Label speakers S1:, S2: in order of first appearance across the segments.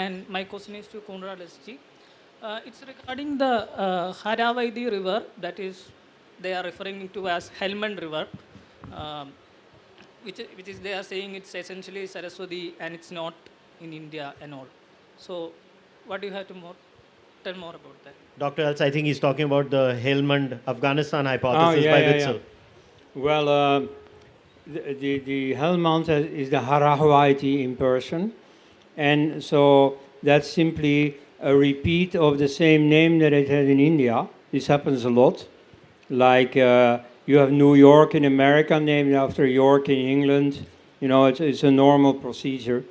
S1: and my question is to Konrad SG. It's regarding the Haravaidi river, that is, they are referring to as Helmand River, um, which is they are saying it's essentially Saraswati and it's not in India and all. So, what do you have to tell more about that?
S2: Dr. Els, I think he's talking about the Helmand Afghanistan
S3: Oh,
S2: hypothesis
S3: yeah,
S2: by
S3: yeah,
S2: Witzel.
S3: yeah. Well, the Helmand is the Harahwaiti in Persian. And so that's simply a repeat of the same name that it had in India. This happens a lot. Like you have New York in America named after York in England. You know, it's a normal procedure.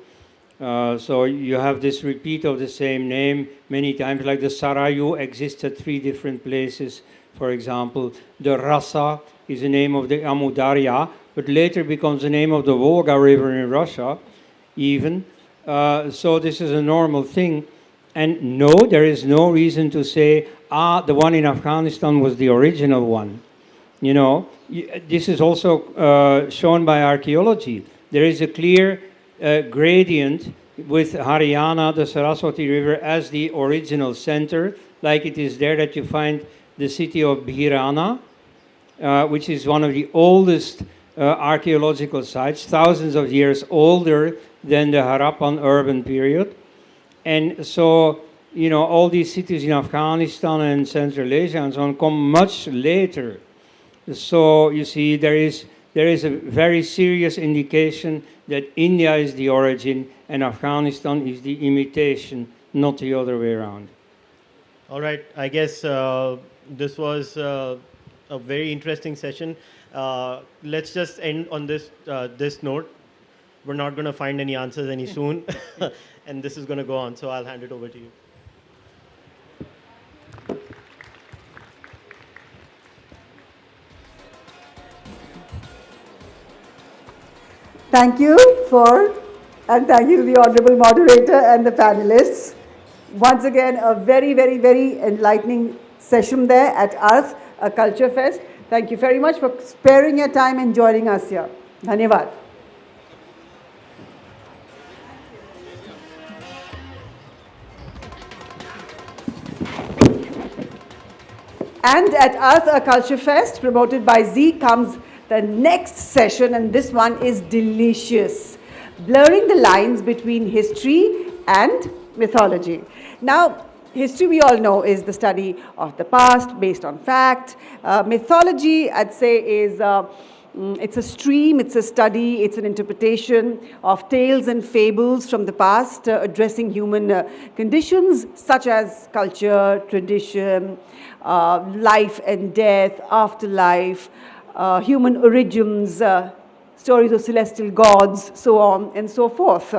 S3: So you have this repeat of the same name many times, like the Sarayu exists at 3 different places, for example. The Rasa is the name of the Amudarya, but later becomes the name of the Volga River in Russia, even. So this is a normal thing. And no, there is no reason to say, the one in Afghanistan was the original one. You know, this is also shown by archaeology. There is a clear gradient with Haryana, the Saraswati River, as the original center, like it is there that you find the city of Bhirana, which is one of the oldest archaeological sites, thousands of years older than the Harappan urban period. And so, you know, all these cities in Afghanistan and Central Asia and so on come much later. So you see, there is a very serious indication that India is the origin and Afghanistan is the imitation, not the other way around.
S2: All right, I guess this was a very interesting session. Let's just end on this note. We're not going to find any answers any soon, and this is going to go on, so I'll hand it over to you.
S4: Thank you and thank you to the Honorable Moderator and the panelists. Once again, a very, very, very enlightening session there at Arth, a Culture Fest. Thank you very much for sparing your time and joining us here. Dhanyavad. And at Arth, a Culture Fest, promoted by Z, comes the next session, and this one is delicious. Blurring the lines between history and mythology. Now, history, we all know, is the study of the past based on fact. Mythology, I'd say, is it's a stream, it's a study, it's an interpretation of tales and fables from the past addressing human conditions such as culture, tradition, life and death, afterlife, human origins, stories of celestial gods, so on and so forth.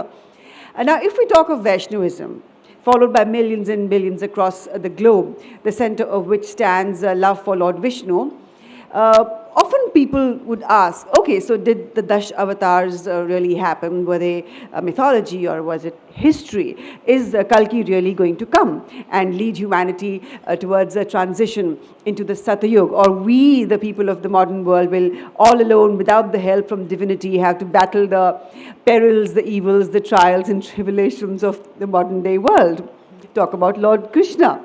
S4: And now, if we talk of Vaishnavism, followed by millions and billions across the globe, the center of which stands love for Lord Vishnu, often people would ask, okay, so did the Dash avatars really happen? Were they mythology or was it history? Is Kalki really going to come and lead humanity towards a transition into the Satyug? Or we, the people of the modern world, will all alone, without the help from divinity, have to battle the perils, the evils, the trials and tribulations of the modern day world? Talk about Lord Krishna.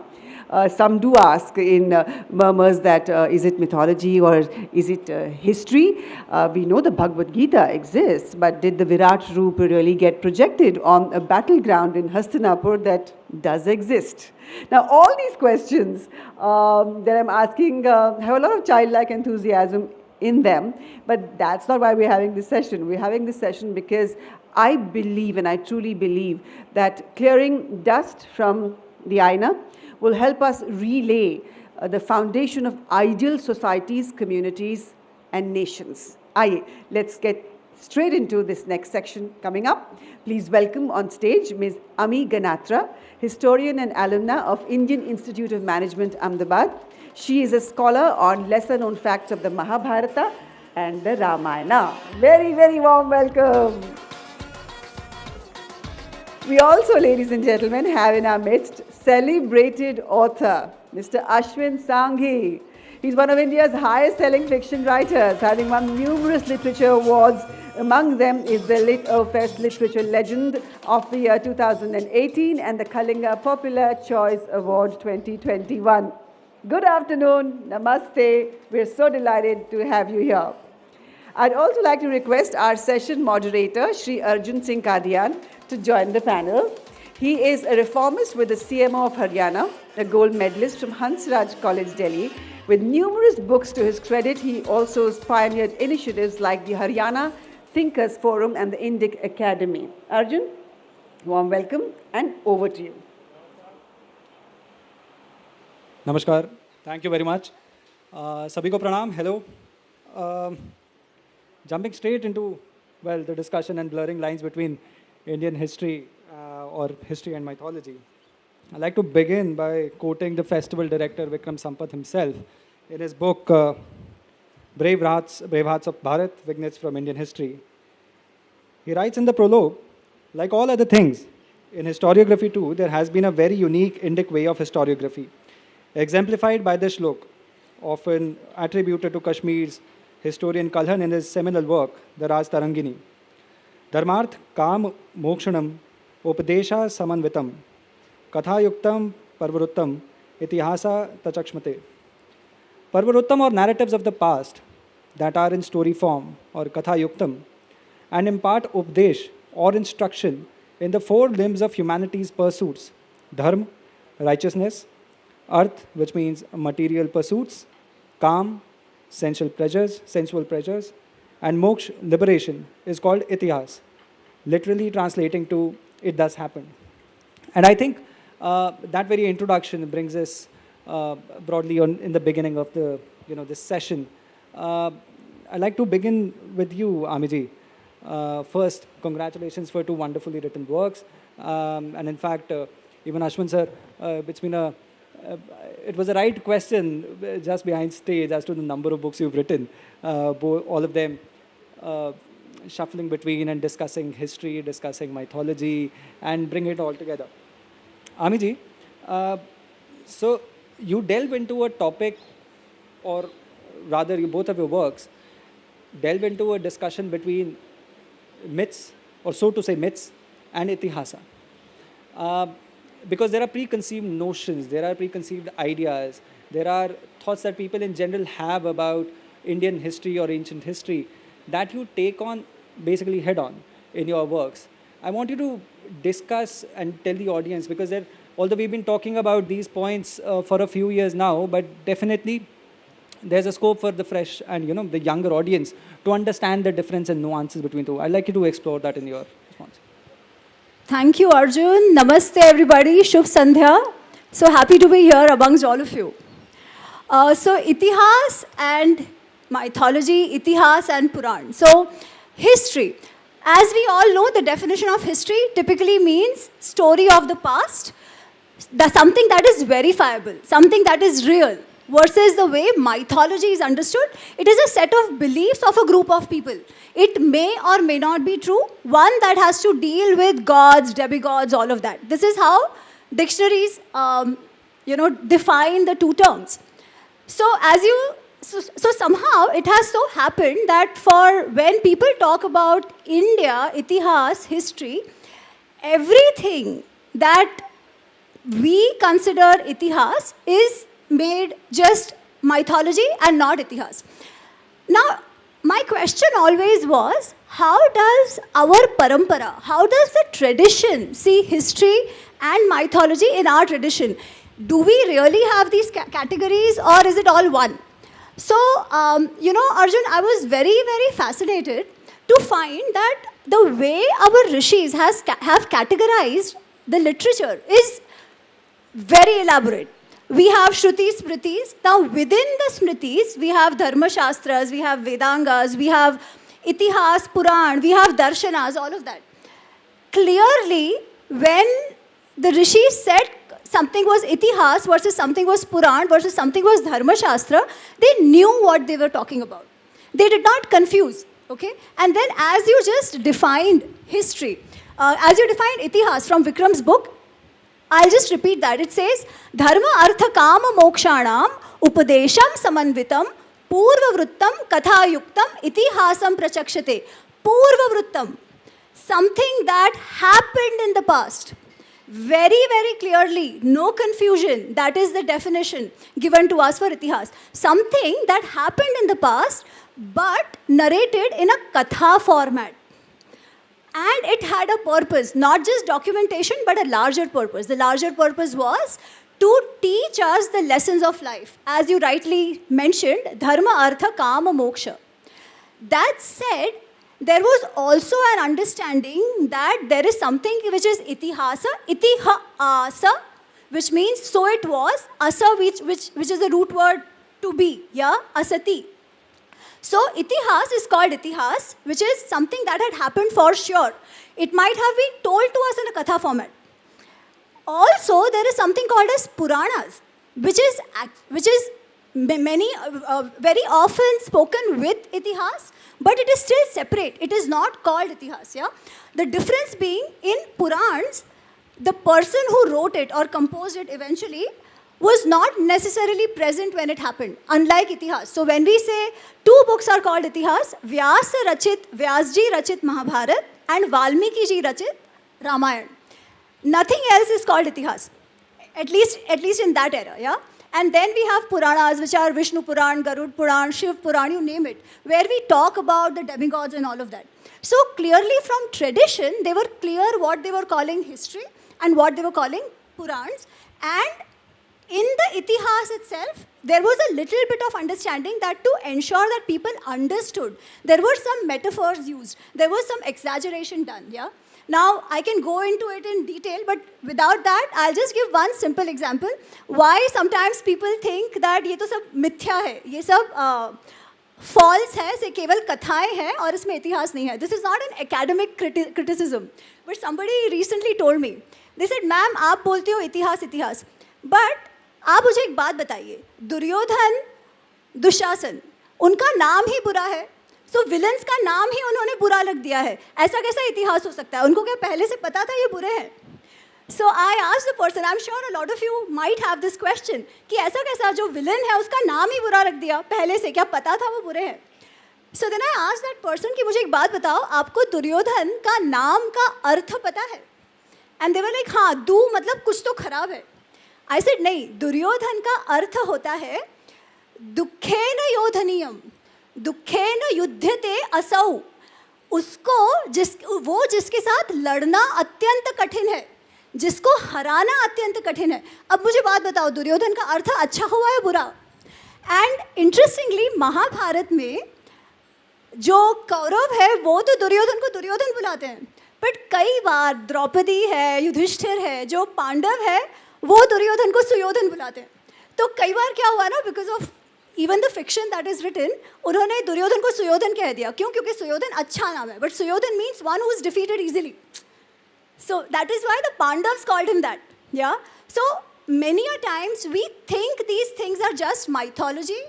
S4: Some do ask in murmurs that is it mythology or is it history? We know the Bhagavad Gita exists, but did the Virat Roop really get projected on a battleground in Hastinapur that does exist? Now, all these questions that I'm asking have a lot of childlike enthusiasm in them, but that's not why we're having this session. We're having this session because I believe, and I truly believe, that clearing dust from the Aina will help us relay the foundation of ideal societies, communities, and nations. Let's get straight into this next section coming up. Please welcome on stage Ms. Ami Ganatra, historian and alumna of Indian Institute of Management, Ahmedabad. She is a scholar on lesser-known facts of the Mahabharata and the Ramayana. Very, very warm welcome. We also, ladies and gentlemen, have in our midst celebrated author, Mr. Ashwin Sanghi. He's one of India's highest selling fiction writers, having won numerous literature awards. Among them is the Lit O Fest Literature Legend of the year 2018 and the Kalinga Popular Choice Award 2021. Good afternoon, namaste. We're so delighted to have you here. I'd also like to request our session moderator, Shri Arjun Singh Kadian, to join the panel. He is a reformist with the CMO of Haryana, a gold medalist from Hansraj College, Delhi. With numerous books to his credit, he also pioneered initiatives like the Haryana Thinkers Forum and the Indic Academy. Arjun, warm welcome and over to you.
S5: Namaskar. Thank you very much. Sabhi ko pranam. Hello. Jumping straight into, well, the discussion and blurring lines between Indian history or history and mythology. I'd like to begin by quoting the festival director Vikram Sampath himself in his book Brave Hearts of Bharat, Vignettes from Indian History. He writes in the prologue, like all other things, in historiography too, there has been a very unique Indic way of historiography, exemplified by this shlok, often attributed to Kashmir's historian Kalhan in his seminal work, the Raj Tarangini. Dharmarth Kam Mokshanam Upadesha Samanvitam Kathayuktam Parvaruttam Itihasa Tachakshmate. Parvaruttam or narratives of the past that are in story form or Kathayuktam and impart Updesh or instruction in the four limbs of humanity's pursuits: Dharma, righteousness; Arth, which means material pursuits; Kam, sensual pleasures; and Moksha, liberation, is called Itihas, literally translating to "it thus happened." And I think that very introduction brings us broadly in the beginning of the this session. I'd like to begin with you, Amiji. First, congratulations for two wonderfully written works, and in fact, even Ashwin sir, it's been it was a right question just behind stage as to the number of books you've written, all of them shuffling between and discussing history, discussing mythology, and bring it all together. Amiji, so you delve into a topic, or rather both of your works delve into a discussion between myths, or so to say myths, and itihasa. Because there are preconceived notions, there are preconceived ideas, there are thoughts that people in general have about Indian history or ancient history that you take on basically head on in your works. I want you to discuss and tell the audience, because although we've been talking about these points for a few years now, but definitely there's a scope for the fresh and the younger audience to understand the difference and nuances between the two. I'd like you to explore that in your response.
S6: Thank you, Arjun. Namaste, everybody. Shubh Sandhya. So happy to be here amongst all of you. So, Itihas and mythology, Itihas and Puran. So, history. As we all know, the definition of history typically means story of the past, something that is verifiable, something that is real, versus the way mythology is understood. It is a set of beliefs of a group of people. It may or may not be true. One that has to deal with gods, demigods, all of that. This is how dictionaries, define the two terms. So somehow it has so happened that for when people talk about India, Itihas, history, everything that we consider Itihas is made just mythology and not Itihas. Now, my question always was, how does our parampara, how does the tradition see history and mythology in our tradition? Do we really have these categories, or is it all one? So, Arjun, I was very, very fascinated to find that the way our rishis have categorized the literature is very elaborate. We have Shrutis, Smritis. Now, within the Smritis, we have Dharma Shastras, we have Vedangas, we have Itihas, Puran, we have Darshanas, all of that. Clearly, when the rishis said something was Itihas versus something was Puran versus something was Dharma Shastra, they knew what they were talking about. They did not confuse, okay? And then as you just defined history, as you defined Itihas from Vikram's book, I'll just repeat that. It says, Dharma Artha Kama Mokshanam Upadesham Samanvitam Purva Vrittam Katha Yuktam Itihasam Prachakshate. Purva Vrittam. Something that happened in the past. Very, very clearly, no confusion. That is the definition given to us for Itihas. Something that happened in the past, but narrated in a Katha format. And it had a purpose, not just documentation, but a larger purpose. The larger purpose was to teach us the lessons of life. As you rightly mentioned, Dharma, Artha, Kama, Moksha. That said, there was also an understanding that there is something which is itihasa, itihaasa, which means so it was, asa, which is the root word to be, yeah, asati. So itihas is called itihas, which is something that had happened for sure. It might have been told to us in a katha format. Also, there is something called as Puranas, which is many very often spoken with itihas, but it is still separate. It is not called itihas. Yeah, the difference being in Purans, the person who wrote it or composed it eventually was not necessarily present when it happened, unlike itihas. So when we say two books are called itihas, Vyasji Rachit Mahabharat and Valmiki ji Rachit Ramayana. Nothing else is called itihas, at least in that era, yeah. And then we have Puranas, which are Vishnu Puran, Garud Puran, Shiv Puran, you name it, where we talk about the demigods and all of that. So clearly from tradition, they were clear what they were calling history and what they were calling Purans. And in the itihas itself, there was a little bit of understanding that to ensure that people understood, there were some metaphors used, there was some exaggeration done, yeah. Now, I can go into it in detail, but without that, I'll just give one simple example. Why sometimes people think that ये तो सब मिथ्या है, ये सब false है, ये केवल कथाएं हैं और इसमें इतिहास नहीं है. This is not an academic criticism. But somebody recently told me, they said, ma'am, आप बोलते हो इतिहास, but आप मुझे एक बात बताइए, दुर्योधन, दुशासन, उनका नाम ही बुरा है. तो विलन्स का नाम ही उन्होंने बुरा लग दिया है. ऐसा कैसा इतिहास हो सकता है? उनको क्या पहले से पता था ये बुरे हैं? So I asked the person, I'm sure a lot of you might have this question, कि ऐसा कैसा जो विलन है उसका नाम ही बुरा रख दिया पहले से, क्या पता था वो बुरे हैं? So then I asked that person कि मुझे एक बात बताओ, आपको दुर्योधन का नाम का अर्थ पता है? And they were like, हाँ, दू मतलब कुछ तो खराब है. I said, नहीं, दुर्योधन का अर्थ होता है दुखेन योधनीयम, दुखेन युध्यते असौ. उसको वो जिसके साथ लड़ना अत्यंत कठिन है, जिसको हराना अत्यंत कठिन है. अब मुझे बात बताओ, दुर्योधन का अर्थ अच्छा हुआ है बुरा? एंड इंटरेस्टिंगली महाभारत में जो कौरव है वो तो दुर्योधन को दुर्योधन बुलाते हैं, बट कई बार द्रौपदी है, युधिष्ठिर है, जो पांडव है वो दुर्योधन को सुयोधन बुलाते हैं. तो कई बार क्या हुआ ना, because of even the fiction that is written, उन्होंने दुर्योधन को सुयोधन कह दिया. क्यों? क्योंकि सुयोधन अच्छा नाम है, but Suyodhana means one who is defeated easily. So that is why the Pandavas called him that. Yeah. So many a times we think these things are just mythology,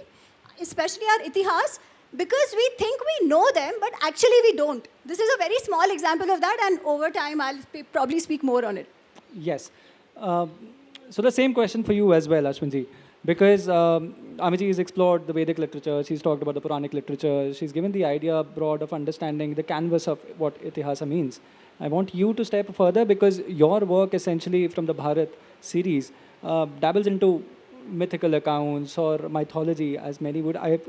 S6: especially our itihas, because we think we know them, but actually we don't. This is a very small example of that, and over time I'll probably speak more on it.
S5: Yes. So the same question for you as well, Ashwinji, because Amiji has explored the Vedic literature, she's talked about the Puranic literature, she's given the idea broad of understanding the canvas of what itihasa means. I want you to step further because your work essentially from the Bharat series dabbles into mythical accounts or mythology, as many would. I've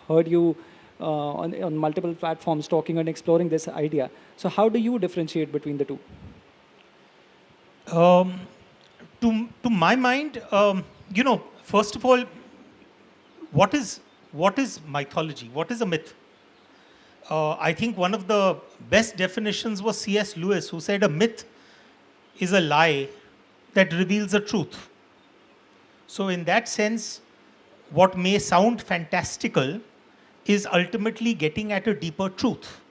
S5: heard you on multiple platforms talking and exploring this idea. So how do you differentiate between the two?
S7: To my mind, first of all, what is mythology? What is a myth? I think one of the best definitions was C.S. Lewis, who said a myth is a lie that reveals a truth. So in that sense, what may sound fantastical is ultimately getting at a deeper truth.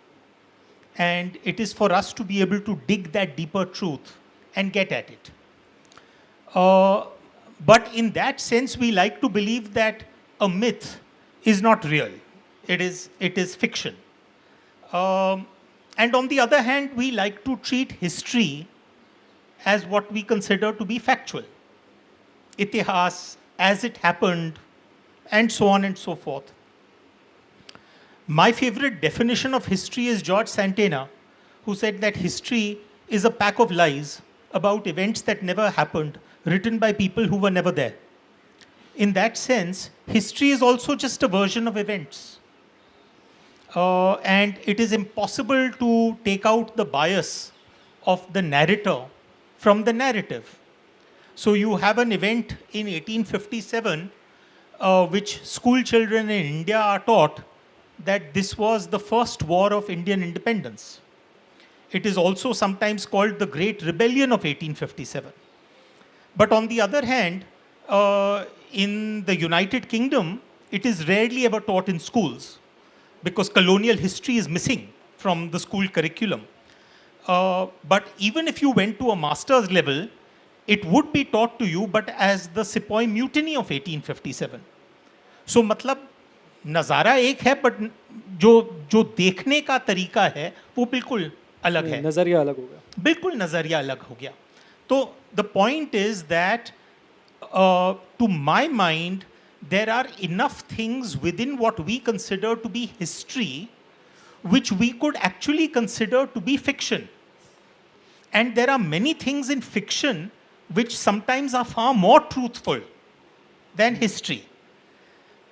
S7: And it is for us to be able to dig that deeper truth and get at it. But in that sense, we like to believe that a myth is not real. It is fiction. And on the other hand, we like to treat history as what we consider to be factual. Itihas, as it happened, and so on and so forth. My favorite definition of history is George Santayana, who said that history is a pack of lies about events that never happened, written by people who were never there. In that sense, history is also just a version of events. And it is impossible to take out the bias of the narrator from the narrative. So you have an event in 1857, which school children in India are taught that this was the first war of Indian independence. It is also sometimes called the Great Rebellion of 1857. But on the other hand, in the United Kingdom, it is rarely ever taught in schools because colonial history is missing from the school curriculum. But even if you went to a master's level, it would be taught to you, but as the Sepoy Mutiny of 1857. So मतलब नज़ारा एक है, but जो देखने का तरीका है वो बिल्कुल अलग है.
S5: नज़रिया अलग हो गया.
S7: बिल्कुल नज़रिया अलग हो गया. तो the point is that to my mind there are enough things within what we consider to be history which we could actually consider to be fiction. And there are many things in fiction which sometimes are far more truthful than history.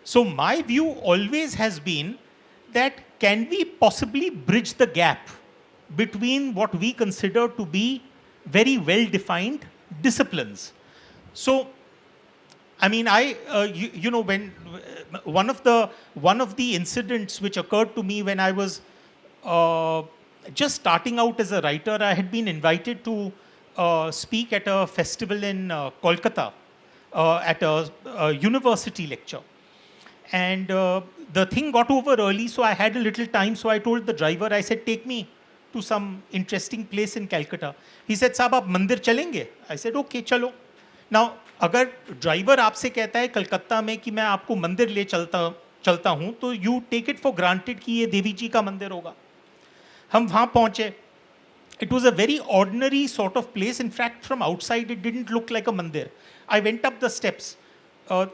S7: So my view always has been that can we possibly bridge the gap between what we consider to be very well-defined disciplines. So, I mean, you know, when one of the incidents which occurred to me when I was just starting out as a writer, I had been invited to speak at a festival in Kolkata at a university lecture. And the thing got over early, so I had a little time. So I told the driver, I said, take me to some interesting place in Calcutta. He said, साहब आप मंदिर चलेंगे? I said, okay, चलो. Now, अगर driver आपसे कहता है कलकत्ता में कि मैं आपको मंदिर ले चलता हूँ, तो you take it for granted कि ये देवी जी का मंदिर होगा. हम वहाँ पहुँचे. It was a very ordinary sort of place. In fact, from outside, it didn't look like a mandir. I went up the steps.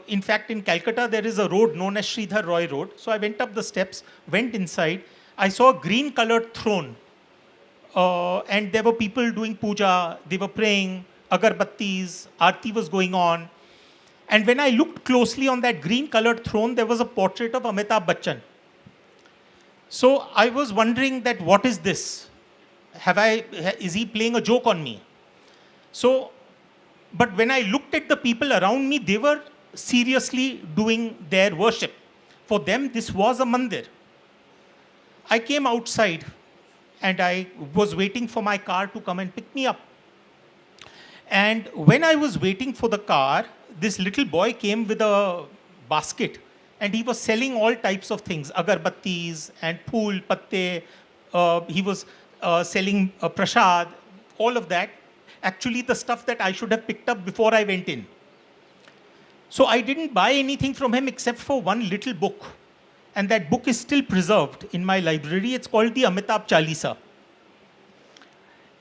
S7: In fact, in Calcutta, there is a road known as Sridhar Roy Road. So I went up the steps, went inside. I saw a green-colored throne. And there were people doing puja. They were praying, agarbattis, arti was going on. And when I looked closely on that green-colored throne, there was a portrait of Amitabh Bachchan. So I was wondering that what is this? Is he playing a joke on me? So, but when I looked at the people around me, they were seriously doing their worship. For them, this was a mandir. I came outside and I was waiting for my car to come and pick me up. And when I was waiting for the car, this little boy came with a basket and he was selling all types of things, agarbattis and phool, patte. He was selling prasad, all of that. Actually, the stuff that I should have picked up before I went in. So I didn't buy anything from him except for one little book. And that book is still preserved in my library. It's called the Amitabh Chalisa.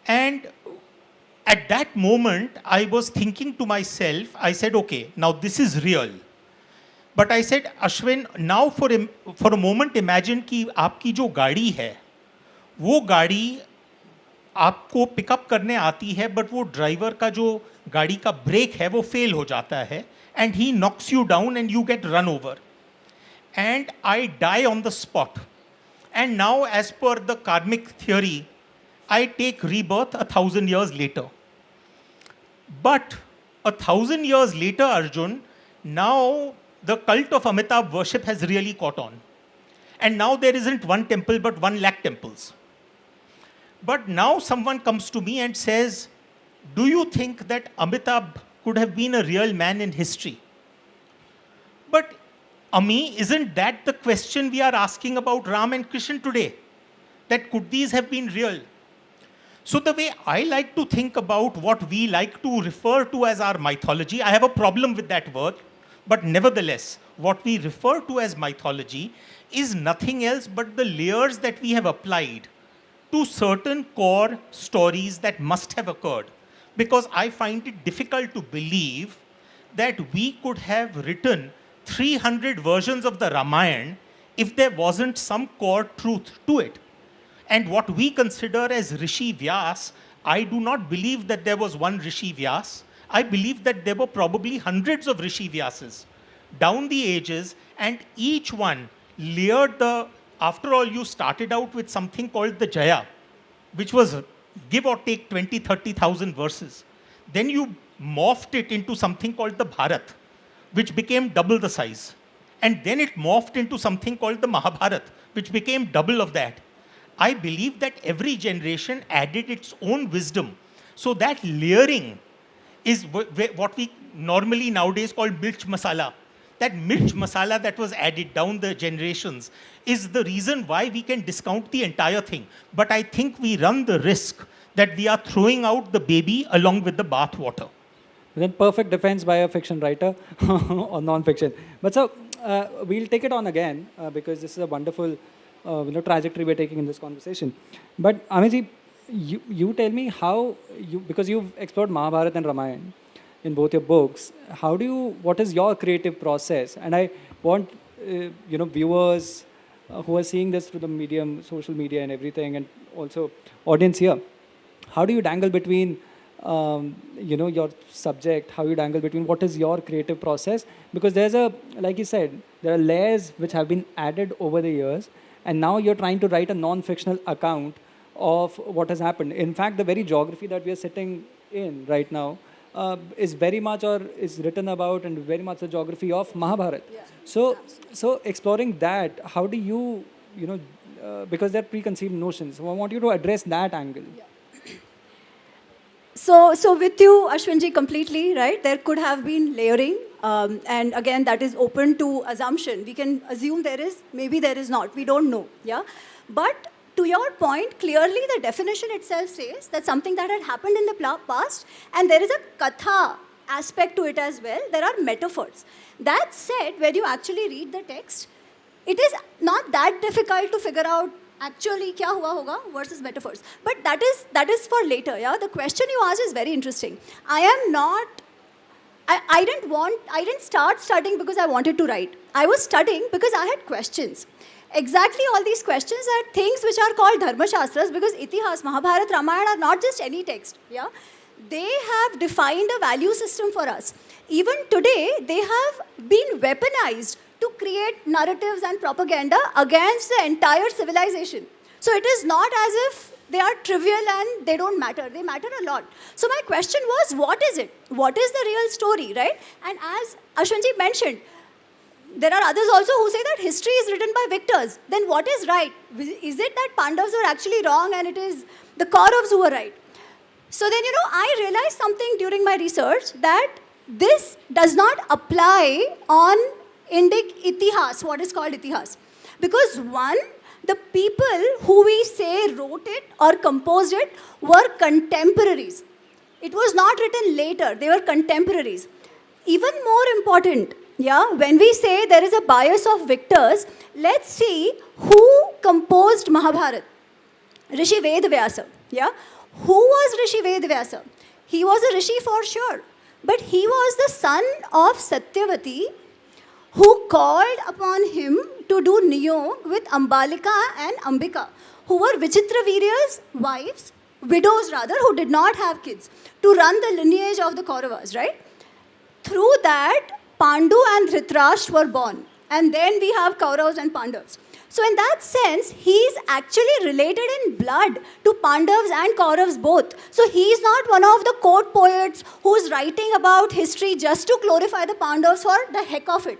S7: And at that moment, I was thinking to myself, I said, okay, now this is real. But I said, Ashwin, now for a moment, imagine कि आपकी जो गाड़ी है, वो गाड़ी आपको pickup करने आती है, बट वो ड्राइवर का जो गाड़ी का ब्रेक है वो फेल हो जाता है, and he knocks you down and you get run over. And I die on the spot. And now, as per the karmic theory, I take rebirth 1,000 years later. But 1,000 years later, Arjun, now the cult of Amitabh worship has really caught on. And now there isn't one temple, but 1 lakh temples. But now someone comes to me and says, do you think that Amitabh could have been a real man in history? But Ami, isn't that the question we are asking about Ram and Krishna today? That could these have been real? So the way I like to think about what we like to refer to as our mythology, I have a problem with that word, but nevertheless, what we refer to as mythology is nothing else but the layers that we have applied to certain core stories that must have occurred. because I find it difficult to believe that we could have written 300 versions of the Ramayana if there wasn't some core truth to it. And what we consider as Rishi Vyas, I do not believe that there was one Rishi Vyas. I believe that there were probably hundreds of Rishi Vyasas down the ages, and each one layered the, after all, you started out with something called the Jaya, which was give or take 20, 30,000 verses. Then you morphed it into something called the Bharat, which became double the size. And then it morphed into something called the Mahabharat, which became double of that. I believe that every generation added its own wisdom. So that layering is what we normally nowadays call mirch masala. That mirch masala that was added down the generations is the reason why we can discount the entire thing. But I think we run the risk that we are throwing out the baby along with the bath water.
S5: Then perfect defense by a fiction writer or non-fiction. But so we'll take it on again because this is a wonderful trajectory we're taking in this conversation. But Amiji, you tell me how because you've explored Mahabharata and Ramayana in both your books. What is your creative process? And I want viewers who are seeing this through the medium, social media and everything, and also audience here. How do you dangle between your subject? How you dangle between what is your creative process? Because there's like you said, there are layers which have been added over the years, and now you're trying to write a non-fictional account of what has happened. In fact, the very geography that we are sitting in right now is very much or is written about and very much the geography of Mahabharata. Yeah. So exploring that, how do you, because they're preconceived notions. So I want you to address that angle. Yeah.
S6: So with you, Ashwinji, completely, right? There could have been layering. And again, that is open to assumption. We can assume there is, maybe there is not. We don't know, yeah? But to your point, clearly the definition itself says that something that had happened in the past, and there is a katha aspect to it as well. There are metaphors. That said, when you actually read the text, it is not that difficult to figure out actually kya hua hoga versus metaphors. But that is for later, yeah? The question you asked is very interesting. I didn't start studying because I wanted to write. I was studying because I had questions. Exactly all these questions are things which are called Dharma Shastras, because Itihas, Mahabharata, Ramayana are not just any text. Yeah? They have defined a value system for us. Even today, they have been weaponized to create narratives and propaganda against the entire civilization. So it is not as if they are trivial and they don't matter. They matter a lot. So my question was, what is it? What is the real story, right? And as Ashwinji mentioned, there are others also who say that history is written by victors. Then what is right? Is it that Pandavas were actually wrong and it is the Kauravas who were right? So then, I realized something during my research, that this does not apply on Indic Itihas, what is called Itihas. Because one, the people who we say wrote it or composed it were contemporaries. It was not written later, they were contemporaries. Even more important, yeah, when we say there is a bias of victors, let's see who composed Mahabharata. Rishi Vedvyasa, yeah. Who was Rishi Vedvyasa? He was a rishi for sure, but he was the son of Satyavati, who called upon him to do niyog with Ambalika and Ambika, who were Vichitravirya's wives, widows rather, who did not have kids, to run the lineage of the Kauravas, right? Through that, Pandu and Dhritarashtra were born. And then we have Kauravas and Pandavas. So in that sense, he is actually related in blood to Pandavas and Kauravas both. So he is not one of the court poets who is writing about history just to glorify the Pandavas for the heck of it.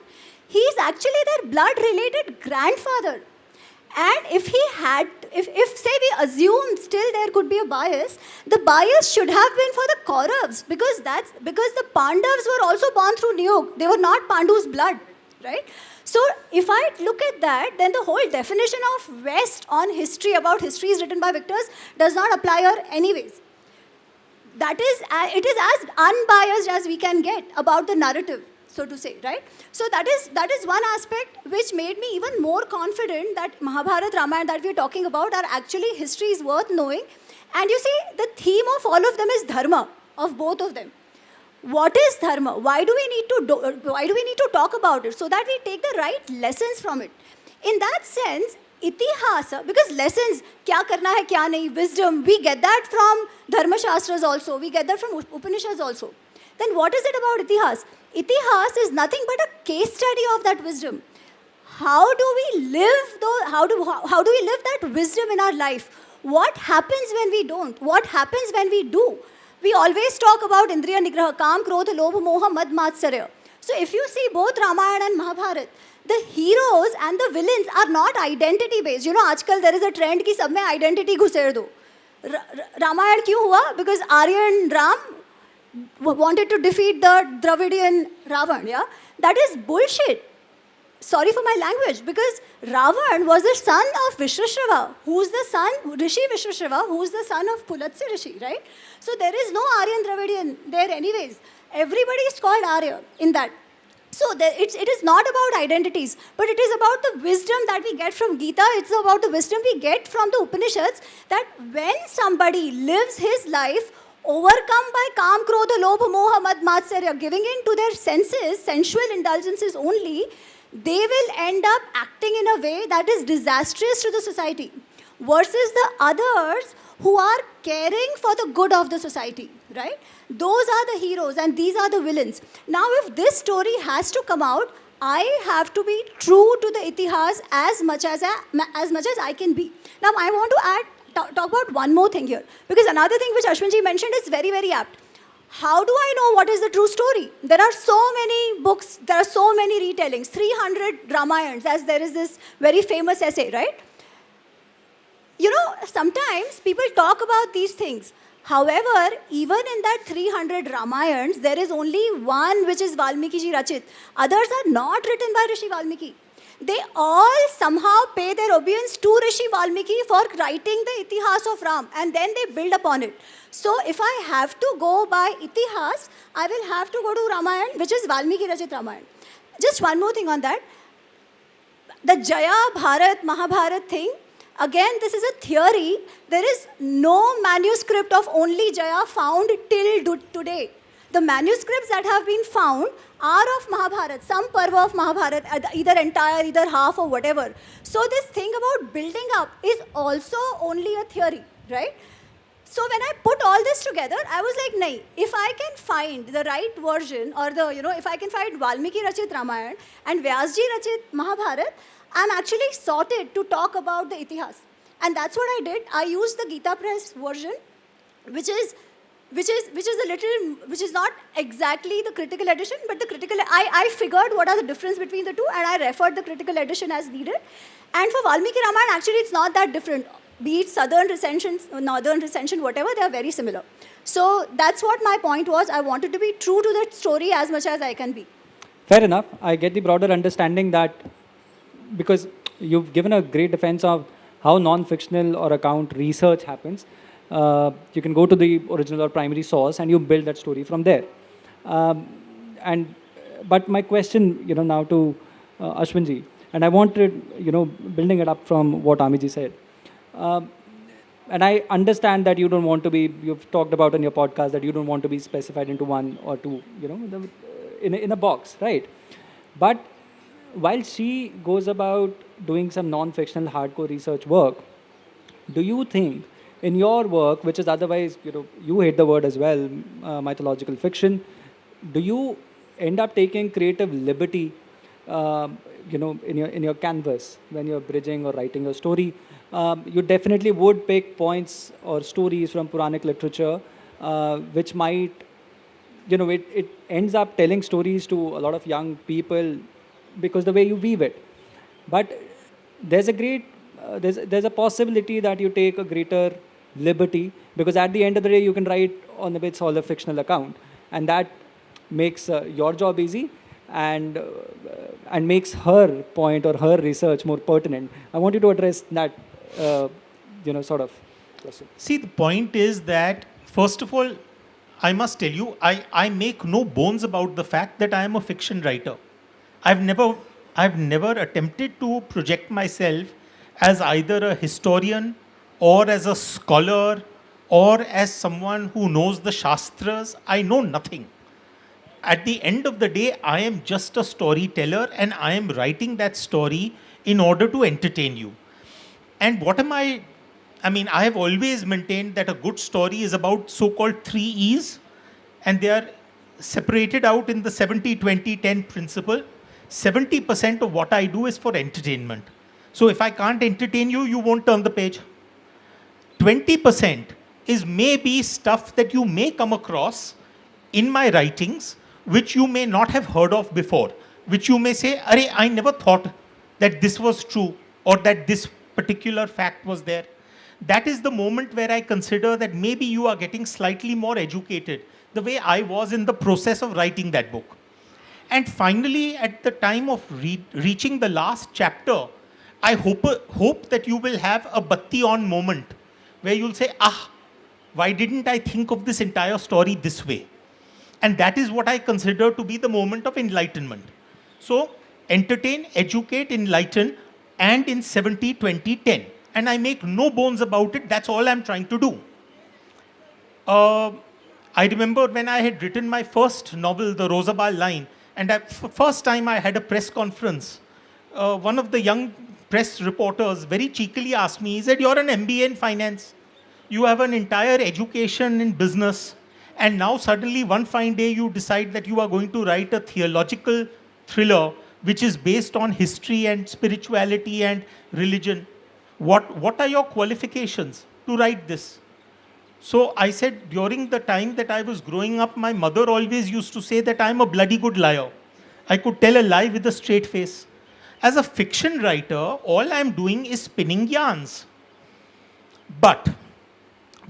S6: He is actually their blood-related grandfather. And if he had, if say we assume still there could be a bias, the bias should have been for the Kauravas, because the Pandavas were also born through niyog. They were not Pandu's blood, right? So if I look at that, then the whole definition of West on history, about history is written by victors, does not apply here anyways. That is, it is as unbiased as we can get about the narrative, so to say, right? So that is one aspect which made me even more confident that Mahabharata, Ramayana that we are talking about are actually histories worth knowing. And you see, the theme of all of them is dharma. of both of them. What is dharma? Why do we need to talk about it so that we take the right lessons from it? In that sense, itihasa, because lessons, kya karna hai, kya nahi, wisdom, we get that from dharma shastras also, we get that from Upanishads also. Then what is it about itihas? Itihas is nothing but a case study of that wisdom. How do we live how do we live that wisdom in our life? What happens when we don't? What happens when we do? We always talk about Indriya Nigraha, Kam, Krodha, Lobha, Moha, Mad, Matsarya. So if you see both Ramayana and Mahabharata, the heroes and the villains are not identity based. You know, आजकल there is a trend कि सब में identity घुसेड़ दो. रामायण क्यों हुआ? Because Aryan Ram wanted to defeat the Dravidian Ravan. Yeah, that is bullshit. Sorry for my language, because Ravan was the son of Vishrashrava, who's the son, Rishi Vishrashrava, who's the son of Pulatsi Rishi, right? So there is no Aryan Dravidian there anyways. Everybody is called Arya in that. So it is not about identities, but it is about the wisdom that we get from Gita. It's about the wisdom we get from the Upanishads, that when somebody lives his life overcome by Kam, Krodha, Lobha, Moha, Mad, Matsarya, giving in to their senses, sensual indulgences only, they will end up acting in a way that is disastrous to the society, versus the others who are caring for the good of the society, right? Those are the heroes and these are the villains. Now, if this story has to come out, I have to be true to the itihas as much as I can be. Now, I want to talk about one more thing here, because another thing which Ashwinji mentioned is very, very apt. How do I know what is the true story? There are so many books, there are so many retellings, 300 Ramayans, as there is this very famous essay, right? You know, sometimes people talk about these things. However, even in that 300 Ramayans, there is only one which is Valmiki ji Rachit. Others are not written by Rishi Valmiki. They all somehow pay their obedience to Rishi Valmiki for writing the Itihas of Ram, and then they build upon it. So if I have to go by Itihas, I will have to go to Ramayana, which is Valmiki Rachit Ramayana. Just one more thing on that. The Jaya, Bharat, Mahabharat thing, again, this is a theory. There is no manuscript of only Jaya found till today. The manuscripts that have been found are of Mahabharata, some parva of Mahabharata, either entire, either half or whatever. So this thing about building up is also only a theory, right? So when I put all this together, I was like, nahi, if I can find the right version, or if I can find Valmiki Rachit Ramayana and Vyasji Rachit Mahabharata, I'm actually sorted to talk about the Itihas. And that's what I did. I used the Gita Press version, which is not exactly the critical edition, but I figured what are the difference between the two, and I referred the critical edition as needed. And for Valmiki Ramayana, actually it's not that different. Be it southern recension, northern recension, whatever, they are very similar. So that's what my point was. I wanted to be true to that story as much as I can be.
S5: Fair enough. I get the broader understanding that, because you've given a great defense of how non-fictional or account research happens. You can go to the original or primary source and you build that story from there. But my question, now to Ashwinji, and I wanted, building it up from what Amiji said. And I understand that you don't want to be, you've talked about in your podcast that you don't want to be specified into one or two, in a box, right? But while she goes about doing some non-fictional hardcore research work, do you think in your work, which is otherwise, you hate the word as well, mythological fiction, do you end up taking creative liberty, in your canvas when you're bridging or writing your story? You definitely would pick points or stories from Puranic literature, which might, it ends up telling stories to a lot of young people because the way you weave it. But there's a possibility that you take a greater liberty, because at the end of the day, you can write on the bits all a fictional account, and that makes your job easy and makes her point or her research more pertinent. I want you to address that, sort of question.
S7: See, the point is that, first of all, I must tell you, I make no bones about the fact that I am a fiction writer. I've never attempted to project myself as either a historian or as a scholar or as someone who knows the Shastras. I know nothing. At the end of the day, I am just a storyteller and I am writing that story in order to entertain you. And what am I mean, I have always maintained that a good story is about so-called 3 E's, and they are separated out in the 70-20-10 principle. 70% of what I do is for entertainment. So if I can't entertain you, you won't turn the page. 20% is maybe stuff that you may come across in my writings, which you may not have heard of before, which you may say, Arey, I never thought that this was true or that this particular fact was there. That is the moment where I consider that maybe you are getting slightly more educated, the way I was in the process of writing that book. And finally, at the time of reaching the last chapter, I hope that you will have a batti on moment where you'll say, why didn't I think of this entire story this way? And that is what I consider to be the moment of enlightenment. So, entertain, educate, enlighten, and in 70-20-10. And I make no bones about it, that's all I'm trying to do. I remember when I had written my first novel, The Rosabal Line, and first time I had a press conference, one of the young press reporters very cheekily asked me, he said, you're an MBA in finance, you have an entire education in business, and now suddenly one fine day you decide that you are going to write a theological thriller which is based on history and spirituality and religion. What are your qualifications to write this? So I said, during the time that I was growing up, my mother always used to say that I'm a bloody good liar. I could tell a lie with a straight face. As a fiction writer, all I'm doing is spinning yarns. But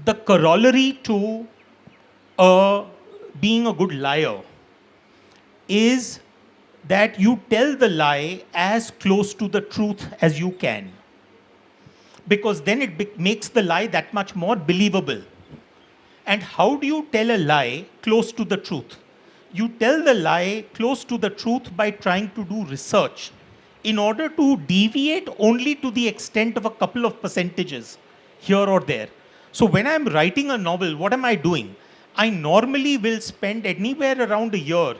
S7: the corollary to being a good liar is that you tell the lie as close to the truth as you can. Because then it makes the lie that much more believable. And how do you tell a lie close to the truth? You tell the lie close to the truth by trying to do research in order to deviate only to the extent of a couple of percentages here or there. So when I'm writing a novel, what am I doing? I normally will spend anywhere around a year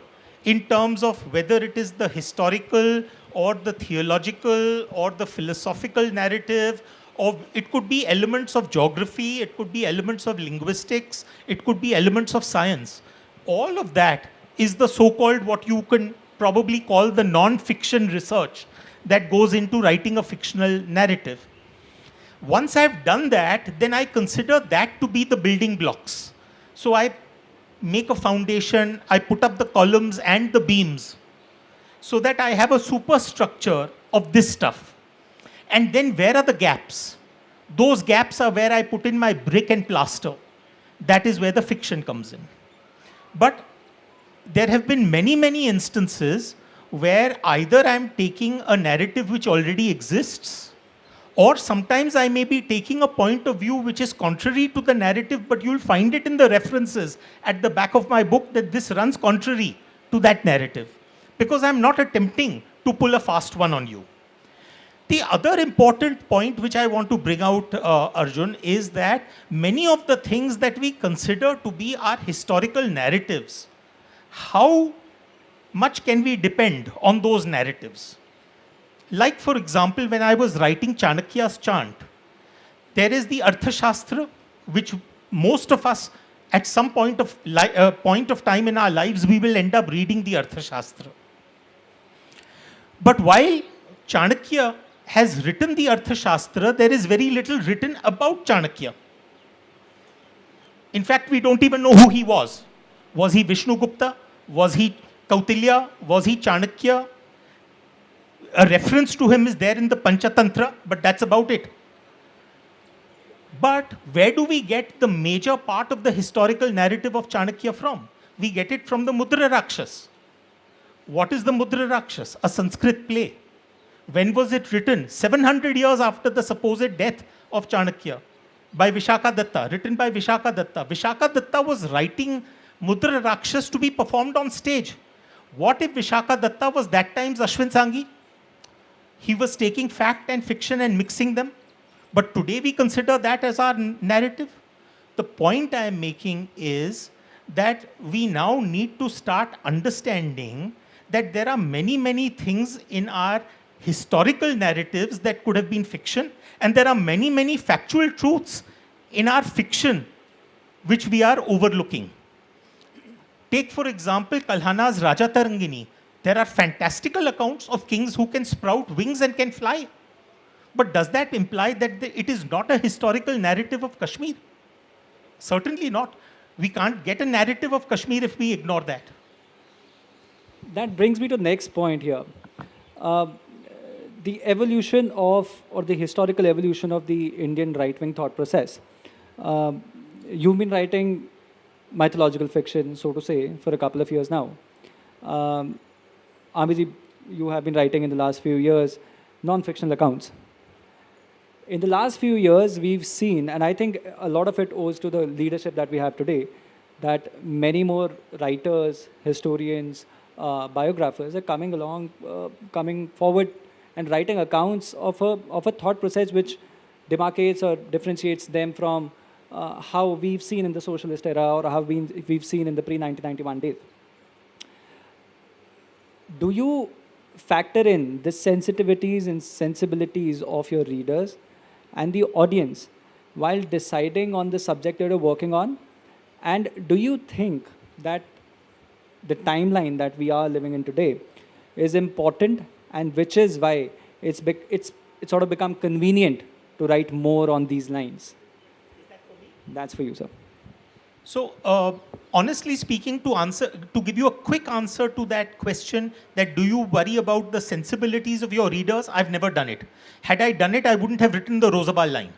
S7: in terms of whether it is the historical or the theological or the philosophical narrative, or it could be elements of geography, it could be elements of linguistics, it could be elements of science. All of that is the so-called, what you can probably call the non-fiction research that goes into writing a fictional narrative. Once I've done that, then I consider that to be the building blocks. So I make a foundation, I put up the columns and the beams so that I have a superstructure of this stuff. And then where are the gaps? Those gaps are where I put in my brick and plaster. That is where the fiction comes in. But there have been many, many instances where either I'm taking a narrative which already exists, or sometimes I may be taking a point of view which is contrary to the narrative, but you'll find it in the references at the back of my book that this runs contrary to that narrative, because I'm not attempting to pull a fast one on you. The other important point which I want to bring out, Arjun, is that many of the things that we consider to be our historical narratives, how much can we depend on those narratives? Like, for example, when I was writing Chanakya's chant, there is the Arthashastra, which most of us, at some point of time in our lives, we will end up reading the Arthashastra. But while Chanakya has written the Arthashastra, there is very little written about Chanakya. In fact, we don't even know who he was. Was he Vishnugupta? Was he Kautilya? Was he Chanakya? A reference to him is there in the Panchatantra, but that's about it. But where do we get the major part of the historical narrative of Chanakya from? We get it from the Mudra Rakshas. What is the Mudra Rakshas? A Sanskrit play. When was it written? 700 years after the supposed death of Chanakya by Vishaka Datta, written by Vishaka Datta. Vishaka Datta was writing Mudra Rakshas to be performed on stage. What if Vishaka Datta was that time's Ashwin Sanghi? He was taking fact and fiction and mixing them. But today we consider that as our narrative. The point I am making is that we now need to start understanding that there are many, many things in our historical narratives that could have been fiction, and there are many, many factual truths in our fiction which we are overlooking. Take, for example, Kalhana's Raja Tarangini. There are fantastical accounts of kings who can sprout wings and can fly. But does that imply that it is not a historical narrative of Kashmir? Certainly not. We can't get a narrative of Kashmir if we ignore that.
S5: That brings me to the next point here. The evolution of, or the historical evolution of the Indian right-wing thought process. You've been writing mythological fiction, so to say, for a couple of years now. Amiji, you have been writing in the last few years non-fictional accounts. In the last few years, we've seen, and I think a lot of it owes to the leadership that we have today, that many more writers, historians, biographers are coming along, coming forward and writing accounts of a thought process which demarcates or differentiates them from how we've seen in the socialist era or how we've seen in the pre-1991 days. Do you factor in the sensitivities and sensibilities of your readers and the audience while deciding on the subject that you're working on? And do you think that the timeline that we are living in today is important, and which is why it's sort of become convenient to write more on these lines? That's for you, sir.
S7: So, honestly speaking, to give you a quick answer to that question, that do you worry about the sensibilities of your readers? I've never done it. Had I done it, I wouldn't have written the Rosabal line.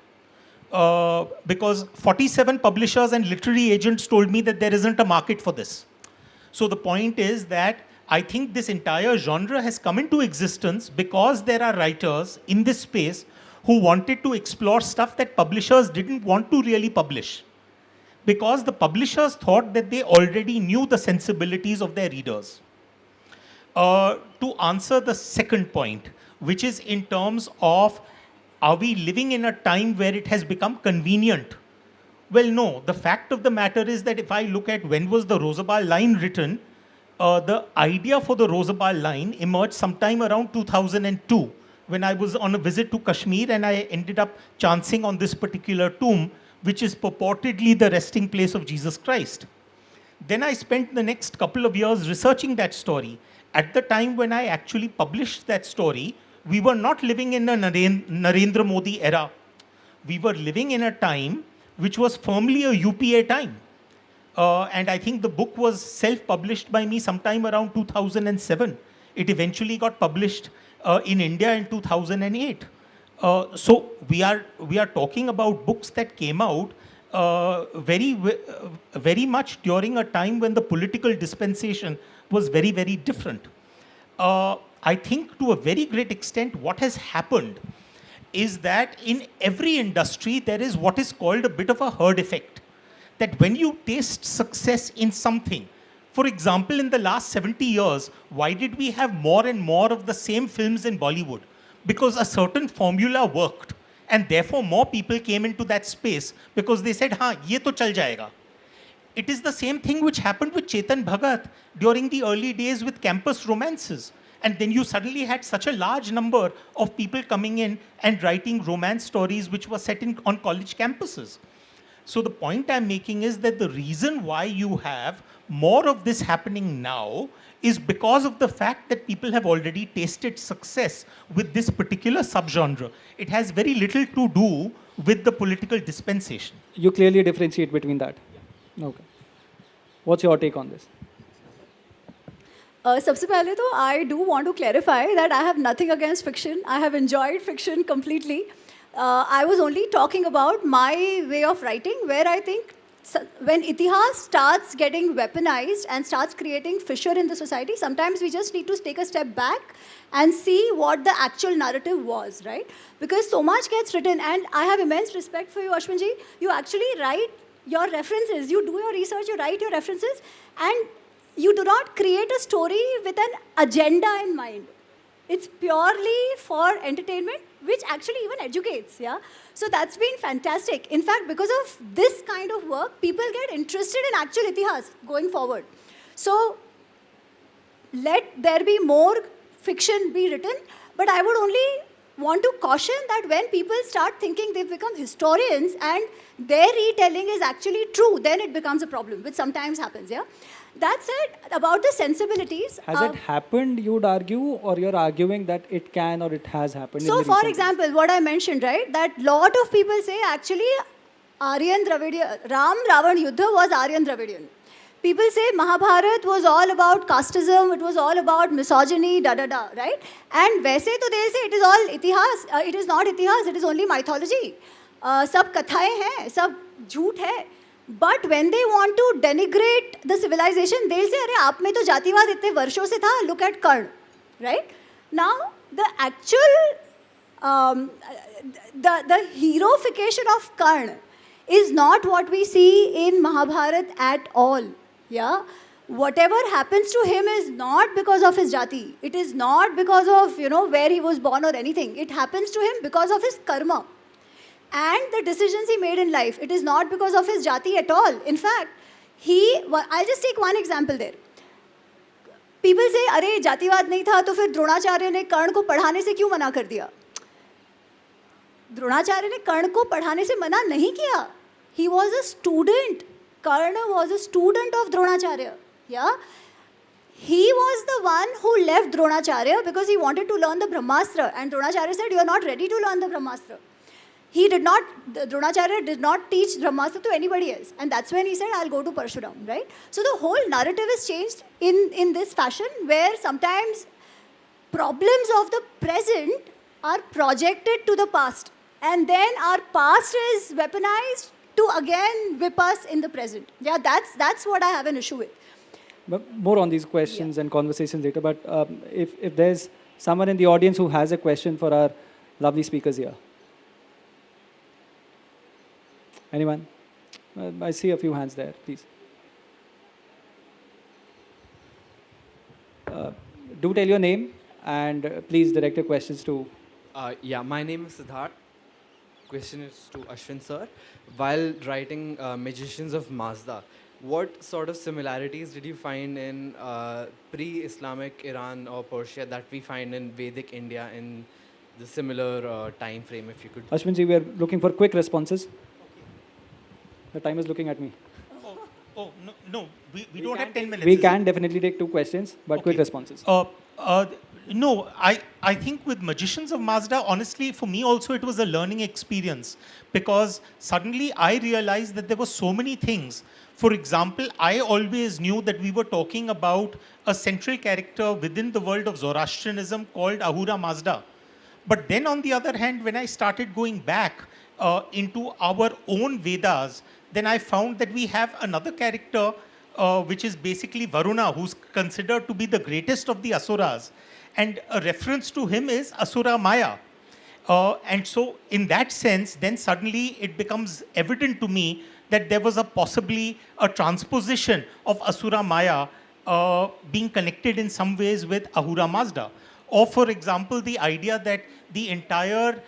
S7: Because 47 publishers and literary agents told me that there isn't a market for this. So the point is that I think this entire genre has come into existence because there are writers in this space who wanted to explore stuff that publishers didn't want to really publish. Because the publishers thought that they already knew the sensibilities of their readers. To answer the second point, which is in terms of, are we living in a time where it has become convenient? Well, no. The fact of the matter is that if I look at when was the Rosabal line written, the idea for the Rosabal line emerged sometime around 2002, when I was on a visit to Kashmir and I ended up chancing on this particular tomb, which is purportedly the resting place of Jesus Christ. Then I spent the next couple of years researching that story. At the time when I actually published that story, we were not living in a Narendra Modi era. We were living in a time which was firmly a UPA time. And I think the book was self-published by me sometime around 2007. It eventually got published in India in 2008. So we are talking about books that came out very much during a time when the political dispensation was very, very different. I think to a very great extent what has happened is that in every industry there is what is called a bit of a herd effect. That when you taste success in something, for example, in the last 70 years, why did we have more and more of the same films in Bollywood? Because a certain formula worked, and therefore more people came into that space because they said, "Ha, ye to chal jayega." It is the same thing which happened with Chetan Bhagat during the early days with campus romances. And then you suddenly had such a large number of people coming in and writing romance stories which were set on college campuses. So the point I'm making is that the reason why you have more of this happening now is because of the fact that people have already tasted success with this particular subgenre. It has very little to do with the political dispensation.
S5: You clearly differentiate between that. Okay. What's your take on this?
S6: सबसे पहले तो I do want to clarify that I have nothing against fiction. I have enjoyed fiction completely. I was only talking about my way of writing, where I think when itihas starts getting weaponized and starts creating fissure in the society, sometimes we just need to take a step back and see what the actual narrative was, right? Because so much gets written, and I have immense respect for you, Ashwinji. You actually write your references. You do your research, you write your references, and you do not create a story with an agenda in mind. It's purely for entertainment, which actually even educates, yeah? So that's been fantastic. In fact, because of this kind of work, people get interested in actual itihas going forward. So let there be more fiction be written, but I would only want to caution that when people start thinking they've become historians and their retelling is actually true, then it becomes a problem, which sometimes happens, yeah? That said, about the sensibilities...
S5: Has it happened, you'd argue, or you're arguing that it can or it has happened?
S6: So, for example, what I mentioned, right, that lot of people say actually Aryan Dravidian, Ram Ravan Yuddha was Aryan Dravidian. People say Mahabharat was all about casteism, it was all about misogyny, right? And वैसे तो they'll say it is all itihas, it is not itihas, it is only mythology. सब कथाएं हैं, सब झूठ है. But when they want to denigrate the civilization, they'll say, अरे आप में तो जातिवाद इतने वर्षों से था, look at Karn, right? Now, the actual, the heroification of Karn is not what we see in Mahabharat at all. Yeah, whatever happens to him is not because of his jati. It is not because of, where he was born or anything. It happens to him because of his karma and the decisions he made in life. It is not because of his jati at all. In fact, I'll just take one example there. People say, अरे जातिवाद नहीं था तो फिर द्रोणाचार्य ने कर्ण को पढ़ाने से क्यों मना कर दिया? द्रोणाचार्य ने कर्ण को पढ़ाने से मना नहीं किया. He was a student. Karna was a student of Dronacharya. Yeah? He was the one who left Dronacharya because he wanted to learn the Brahmastra. And Dronacharya said, you are not ready to learn the Brahmastra. Dronacharya did not teach Brahmastra to anybody else. And that's when he said, I'll go to Parshuram, right? So the whole narrative is changed in this fashion where sometimes problems of the present are projected to the past. And then our past is weaponized to again whip us in the present. Yeah, that's what I have an issue with.
S5: But more on these questions and conversations later. But if there's someone in the audience who has a question for our lovely speakers here. Anyone? I see a few hands there, please. Do tell your name and please direct your questions to...
S8: Yeah, my name is Siddharth. Question is to Ashwin sir. While writing Magicians of Mazda, what sort of similarities did you find in pre-Islamic Iran or Persia that we find in Vedic India in the similar time frame, if you could?
S5: Ashwin ji, we are looking for quick responses. Okay. The time is looking at me.
S7: No, we don't have 10 minutes.
S5: We can definitely take 2 questions, but okay. Quick responses.
S7: No, I think with Magicians of Mazda, honestly, for me also it was a learning experience because suddenly I realized that there were so many things. For example, I always knew that we were talking about a central character within the world of Zoroastrianism called Ahura Mazda. But then on the other hand, when I started going back into our own Vedas, then I found that we have another character which is basically Varuna, who's considered to be the greatest of the Asuras. And a reference to him is Asura Maya. And so in that sense, then suddenly it becomes evident to me that there was possibly a transposition of Asura Maya being connected in some ways with Ahura Mazda. Or for example, the idea that the entire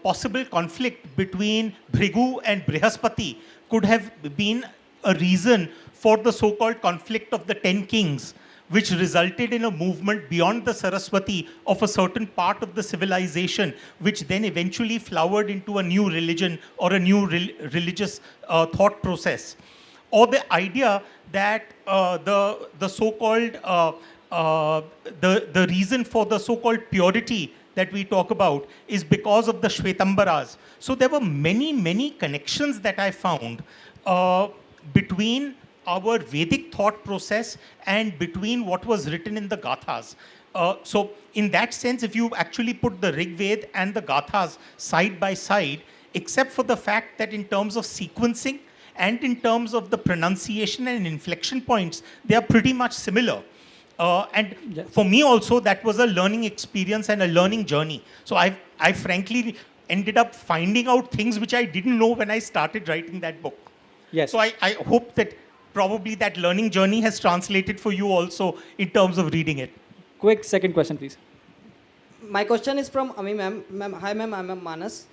S7: possible conflict between Bhrigu and Brihaspati could have been a reason for the so-called conflict of the 10 kings, which resulted in a movement beyond the Saraswati of a certain part of the civilization, which then eventually flowered into a new religion or a new religious thought process. Or the idea that the so-called, the reason for the so-called purity that we talk about is because of the Shvetambaras. So there were many, many connections that I found between our Vedic thought process and between what was written in the Gathas. So in that sense, if you actually put the Rig Veda and the Gathas side by side, except for the fact that in terms of sequencing and in terms of the pronunciation and inflection points, they are pretty much similar. And yes, for me also, that was a learning experience and a learning journey. So I frankly ended up finding out things which I didn't know when I started writing that book.
S5: Yes.
S7: So I hope that probably that learning journey has translated for you also in terms of reading it.
S5: Quick second question, please.
S9: My question is from Ami ma'am. Ma'am, hi ma'am, I'm Manas.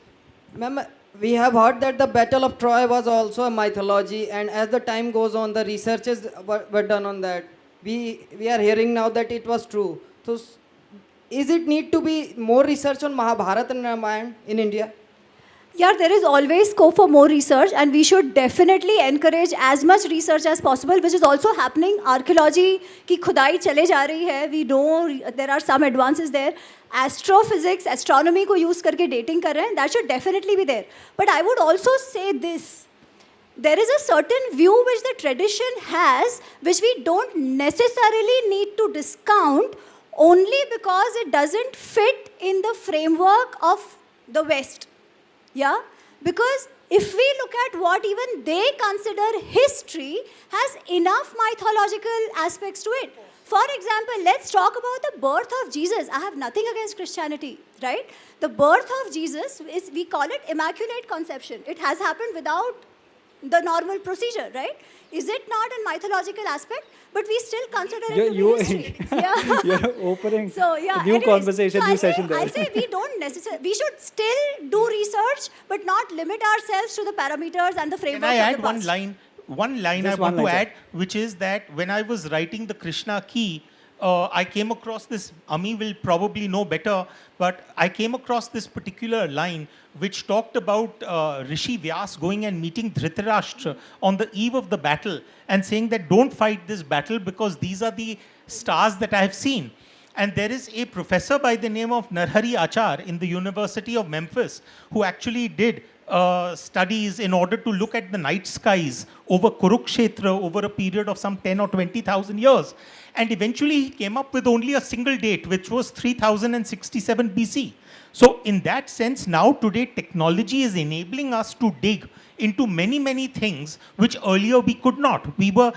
S9: Ma'am, we have heard that the Battle of Troy was also a mythology, and as the time goes on, the researches were done on that. We are hearing now that it was true. So, is it need to be more research on Mahabharata and Ramayana in India?
S6: Yeah, there is always scope for more research, and we should definitely encourage as much research as possible, which is also happening. Archaeology की खुदाई चले जा रही है. We know there are some advances there. Astrophysics, astronomy को use करके dating कर रहे हैं. That should definitely be there. But I would also say this. There is a certain view which the tradition has, which we don't necessarily need to discount only because it doesn't fit in the framework of the West. Yeah, because if we look at what even they consider history has enough mythological aspects to it. For example, let's talk about the birth of Jesus. I have nothing against Christianity, right? The birth of Jesus is, we call it Immaculate Conception. It has happened without the normal procedure, right? Is it not a mythological aspect? But we still consider it to be history. Yeah.
S5: You're opening
S6: So, yeah,
S5: a new
S6: anyways,
S5: conversation,
S6: so
S5: new session there.
S6: I'll say we don't necessarily, we should still do research, but not limit ourselves to the parameters and the
S7: Can
S6: framework
S7: I
S6: of
S7: add
S6: the
S7: one
S6: past.
S7: line? One line
S5: Just
S7: I want
S5: one
S7: to
S5: line,
S7: add, which is that when I was writing the Krishna key, I came across this, Ami will probably know better, but I came across this particular line which talked about Rishi Vyas going and meeting Dhritarashtra on the eve of the battle and saying that don't fight this battle because these are the stars that I have seen. And there is a professor by the name of Narhari Achar in the University of Memphis who actually did studies in order to look at the night skies over Kurukshetra over a period of some 10 or 20,000 years. And eventually he came up with only a single date, which was 3067 BC. So in that sense, now today technology is enabling us to dig into many, many things which earlier we could not. We were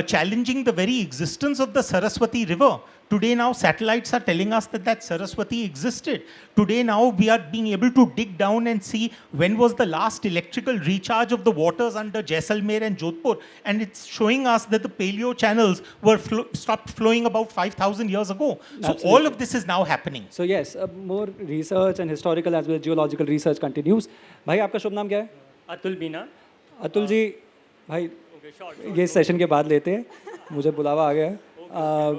S7: challenging the very existence of the Saraswati River. Today now satellites are telling us that that Saraswati existed. Today now we are being able to dig down and see when was the last electrical recharge of the waters under Jaisalmer and Jodhpur. And it's showing us that the paleo channels were stopped flowing about 5,000 years ago. So
S5: Absolutely.
S7: all of this is now happening.
S5: So yes, more research and historical as well as geological research continues. भाई आपका शुभ नाम क्या है?
S2: अतुल बीना.
S5: अतुल जी, भाई ये session के बाद लेते हैं. मुझे बुलावा आ गया है.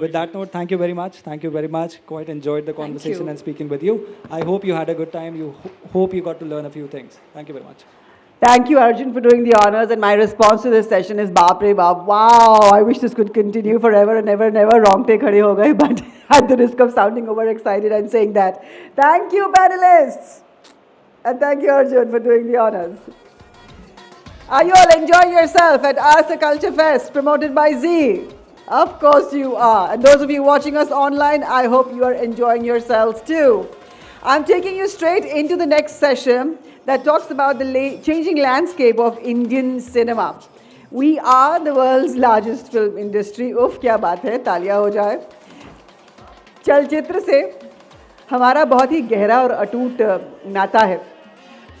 S5: With that note, thank you very much. Thank you very much. Quite enjoyed the conversation and speaking with you. I hope you had a good time. You hope you got to learn a few things. Thank you very much.
S4: Thank you, Arjun, for doing the honors. And my response to this session is, Baap re baap. Wow, I wish this could continue forever and ever and ever. Rongte khade ho gaye. But at the risk of sounding overexcited, I'm saying that. Thank you, panelists. And thank you, Arjun, for doing the honors. Are you all enjoying yourself at Arth Culture Fest, promoted by Z? Of course you are. And those of you watching us online, I hope you are enjoying yourselves too. I'm taking you straight into the next session that talks about the changing landscape of Indian cinema. We are the world's largest film industry. Uff, kya baat hai, taaliyan ho jaye. चलचित्र से हमारा बहुत ही गहरा और अटूट नाता है.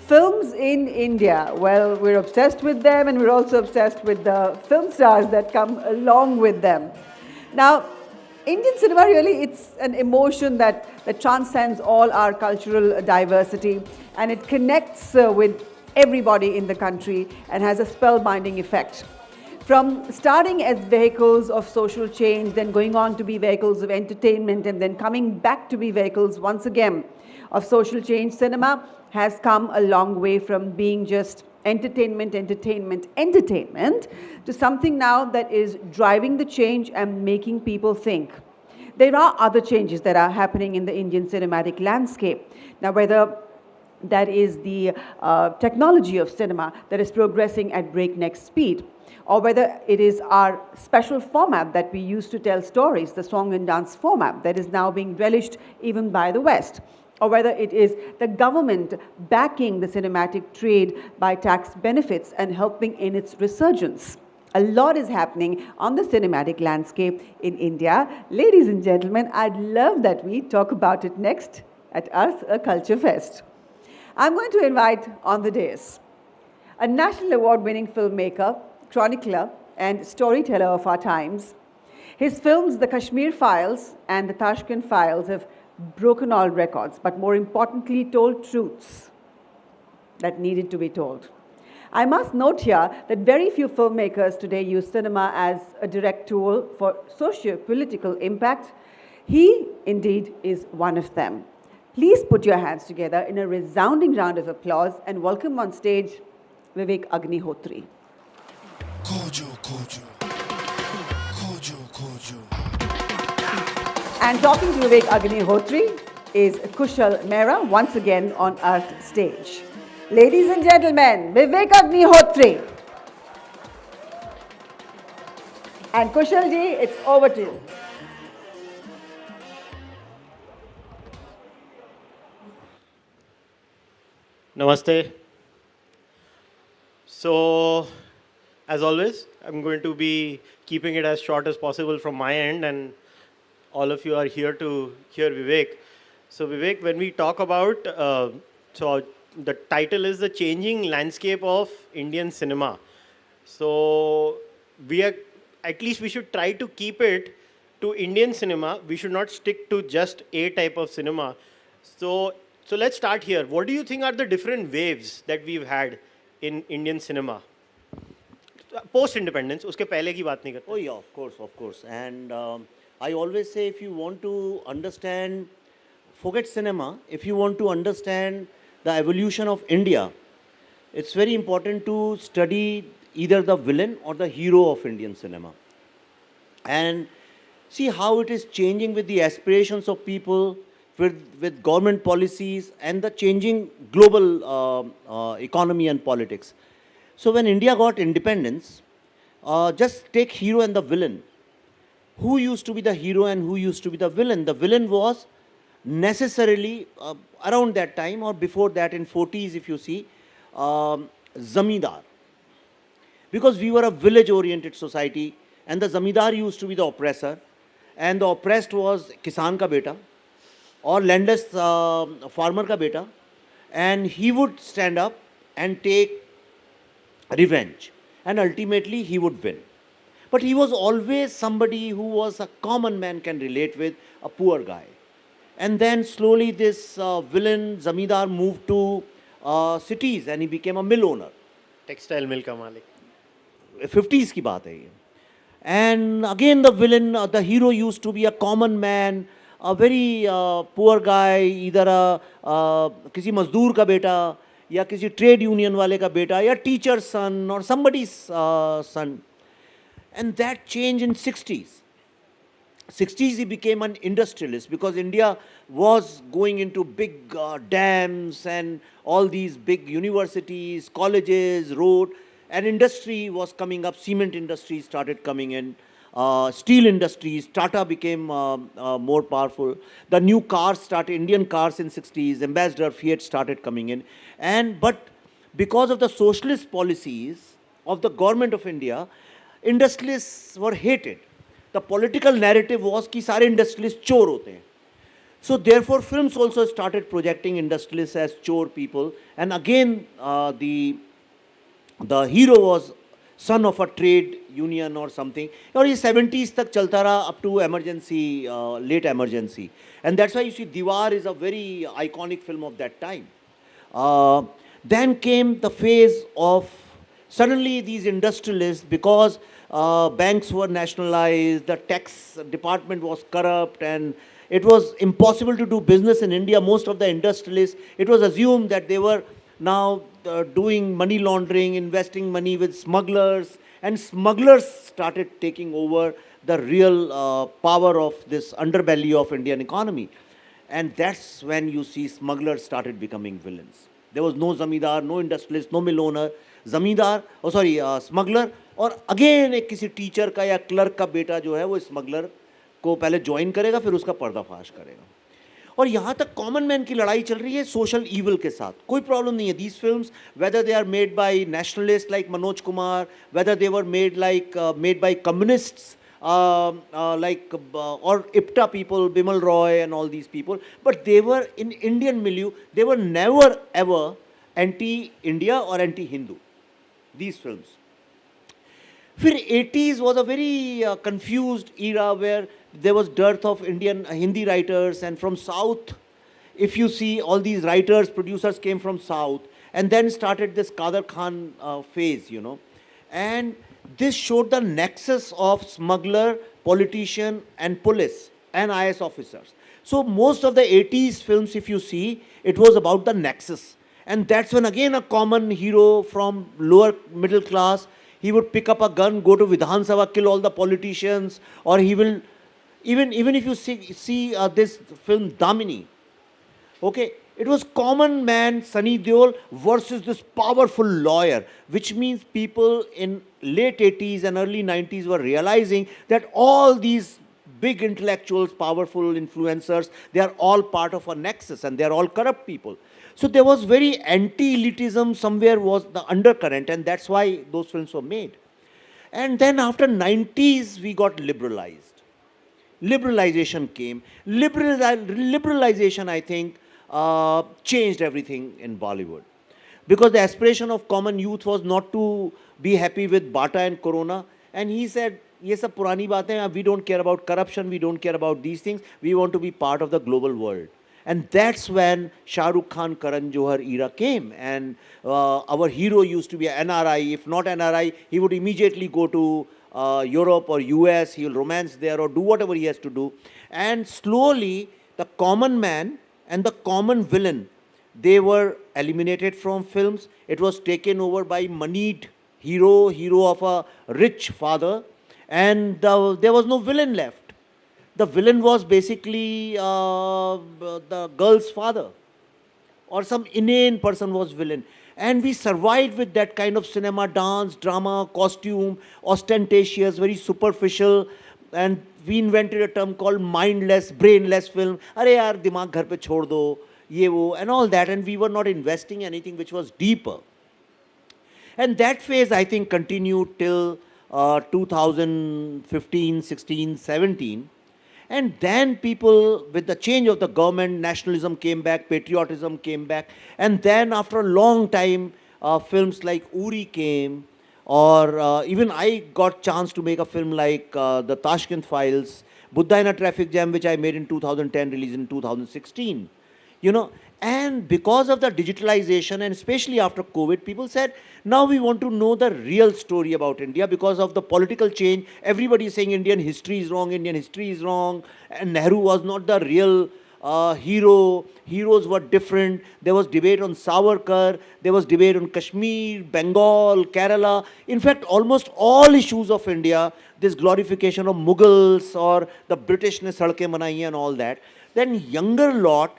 S4: Films in India, well, we're obsessed with them and we're also obsessed with the film stars that come along with them. Now, Indian cinema really, it's an emotion that transcends all our cultural diversity, and it connects with everybody in the country and has a spellbinding effect. From starting as vehicles of social change, then going on to be vehicles of entertainment, and then coming back to be vehicles once again of social change, cinema has come a long way from being just entertainment to something now that is driving the change and making people think. There are other changes that are happening in the Indian cinematic landscape. Now, whether that is the technology of cinema that is progressing at breakneck speed, or whether it is our special format that we used to tell stories, the song and dance format that is now being relished even by the West, or whether it is the government backing the cinematic trade by tax benefits and helping in its resurgence. A lot is happening on the cinematic landscape in India. Ladies and gentlemen, I'd love that we talk about it next at Arth Culture Fest. I'm going to invite on the dais a national award-winning filmmaker, chronicler, and storyteller of our times. His films, The Kashmir Files and The Tashkent Files, have broken all records, but more importantly, told truths that needed to be told. I must note here that very few filmmakers today use cinema as a direct tool for socio-political impact. He, indeed, is one of them. Please put your hands together in a resounding round of applause and welcome on stage Vivek Agnihotri.
S10: Khojo, khojo. Khojo, khojo.
S4: And talking to Vivek Agnihotri is Kushal Mehra, once again on Arth stage. Ladies and gentlemen, Vivek Agnihotri. And Kushal ji, it's over to you.
S2: Namaste. So, as always, I'm going to be keeping it as short as possible from my end, and all of you are here to hear Vivek. So, Vivek, when we talk about, so the title is The Changing Landscape of Indian Cinema. So, at least we should try to keep it to Indian cinema. We should not stick to just a type of cinema. So let's start here. What do you think are the different waves that we've had in Indian cinema? Post-independence, uske pehle ki baat nahi karte.
S11: Oh yeah, of course. And I always say if you want to understand, forget cinema, if you want to understand the evolution of India, it's very important to study either the villain or the hero of Indian cinema. And see how it is changing with the aspirations of people, with government policies and the changing global economy and politics. So when India got independence, just take hero and the villain. Who used to be the hero and who used to be the villain? The villain was necessarily around that time or before that in 40s if you see, Zamindar. Because we were a village oriented society and the Zamindar used to be the oppressor and the oppressed was Kisan ka beta or landless farmer ka beta, and he would stand up and take revenge and ultimately he would win. But he was always somebody who was a common man can relate with, a poor guy. And then slowly this villain Zamindar moved to cities and he became a mill owner.
S2: Textile mill ka malik.
S11: 50s ki baat hai ye. And again the villain, the hero used to be a common man, a very poor guy, either किसी मजदूर का बेटा या किसी trade union वाले का बेटा या teacher's son or somebody's son. And that changed in 60s. 60s he became an industrialist because India was going into big dams and all these big universities, colleges, road, and industry was coming up. Cement industry started coming in. Steel industries, Tata became more powerful. The new cars started, Indian cars in 60s, Ambassador, Fiat started coming in. But because of the socialist policies of the government of India, industrialists were hated. The political narrative was कि सारे industrialists चोर होते हैं. So therefore films also started projecting industrialists as chore people. And again the hero was son of a trade union or something. और ये 70s तक चलता रहा up to emergency, late emergency. And that's why you see Diwar is a very iconic film of that time. Then came the phase of suddenly these industrialists, because banks were nationalized, the tax department was corrupt and it was impossible to do business in India. Most of the industrialists, it was assumed that they were now doing money laundering, investing money with smugglers, and smugglers started taking over the real power of this underbelly of Indian economy. And that's when you see smugglers started becoming villains. There was no zamindar, no industrialist, no mill owner. Zamindar, smuggler, और again एक किसी teacher का या clerk का बेटा जो है वो स्मगलर को पहले ज्वाइन करेगा फिर उसका पर्दाफाश करेगा. और यहाँ तक कॉमन मैन की लड़ाई चल रही है सोशल ईवल के साथ. कोई प्रॉब्लम नहीं है. These films whether they are made by nationalist like Manoj Kumar, whether they were made by communists like or IPTA people, Bimal Roy and all these people, but they were in Indian milieu, they were never ever anti-India or anti-Hindu, these films. फिर 80s was a very confused era where there was dearth of Indian Hindi writers, and from South, if you see all these writers, producers came from South, and then started this Kader Khan phase, you know. And this showed the nexus of smuggler, politician, and police and IS officers. So most of the 80s films, if you see, it was about the nexus. And that's when again a common hero from lower middle class, he would pick up a gun, go to Vidhan Sabha, kill all the politicians, or he will, even if you see this film Damini, okay, it was common man Sunny Deol versus this powerful lawyer, which means people in late 80s and early 90s were realizing that all these big intellectuals, powerful influencers, they are all part of a nexus and they are all corrupt people. So there was very anti-elitism somewhere was the undercurrent, and that's why those films were made. And then after 90s, we got liberalized. Liberalization came. Liberalization, I think, changed everything in Bollywood. Because the aspiration of common youth was not to be happy with Bata and Corona. And he said, ये सब पुरानी बातें हैं, we don't care about corruption, we don't care about these things, we want to be part of the global world. And that's when Shah Rukh Khan, Karan Johar era came. And our hero used to be an NRI. If not NRI, he would immediately go to Europe or US, he will romance there or do whatever he has to do. And slowly, the common man and the common villain, they were eliminated from films. It was taken over by moneyed hero of a rich father. And there was no villain left. The villain was basically the girl's father, or some inane person was villain. And we survived with that kind of cinema, dance, drama, costume, ostentatious, very superficial. And we invented a term called mindless, brainless film. Are yaar, dimag ghar pe chhod do, ye wo, and all that. And we were not investing anything which was deeper. And that phase, I think, continued till 2015, 16, 17. And then people, with the change of the government, nationalism came back, patriotism came back. And then after a long time, films like Uri came, or even I got chance to make a film like the Tashkent Files, Buddha in a Traffic Jam, which I made in 2010, released in 2016. You know, and because of the digitalization, and especially after COVID, people said, now we want to know the real story about India. Because of the political change, everybody is saying Indian history is wrong, Indian history is wrong, and Nehru was not the real hero. Heroes were different. There was debate on Savarkar, there was debate on Kashmir, Bengal, Kerala. In fact, almost all issues of India, this glorification of Mughals or the British ne sadke banai and all that. Then younger lot,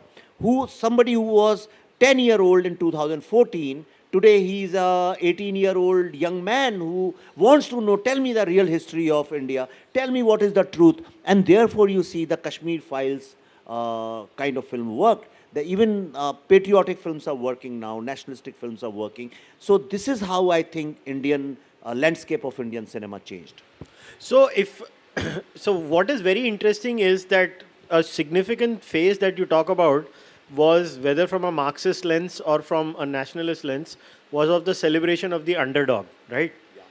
S11: somebody who was 10-year-old in 2014, today he's a 18-year-old young man who wants to know, tell me the real history of India, tell me what is the truth. And therefore you see the Kashmir Files kind of film worked. Even patriotic films are working now, nationalistic films are working. So this is how I think Indian landscape of Indian cinema changed.
S2: So so what is very interesting is that a significant phase that you talk about was, whether from a Marxist lens or from a nationalist lens, was of the celebration of the underdog, right? Yeah.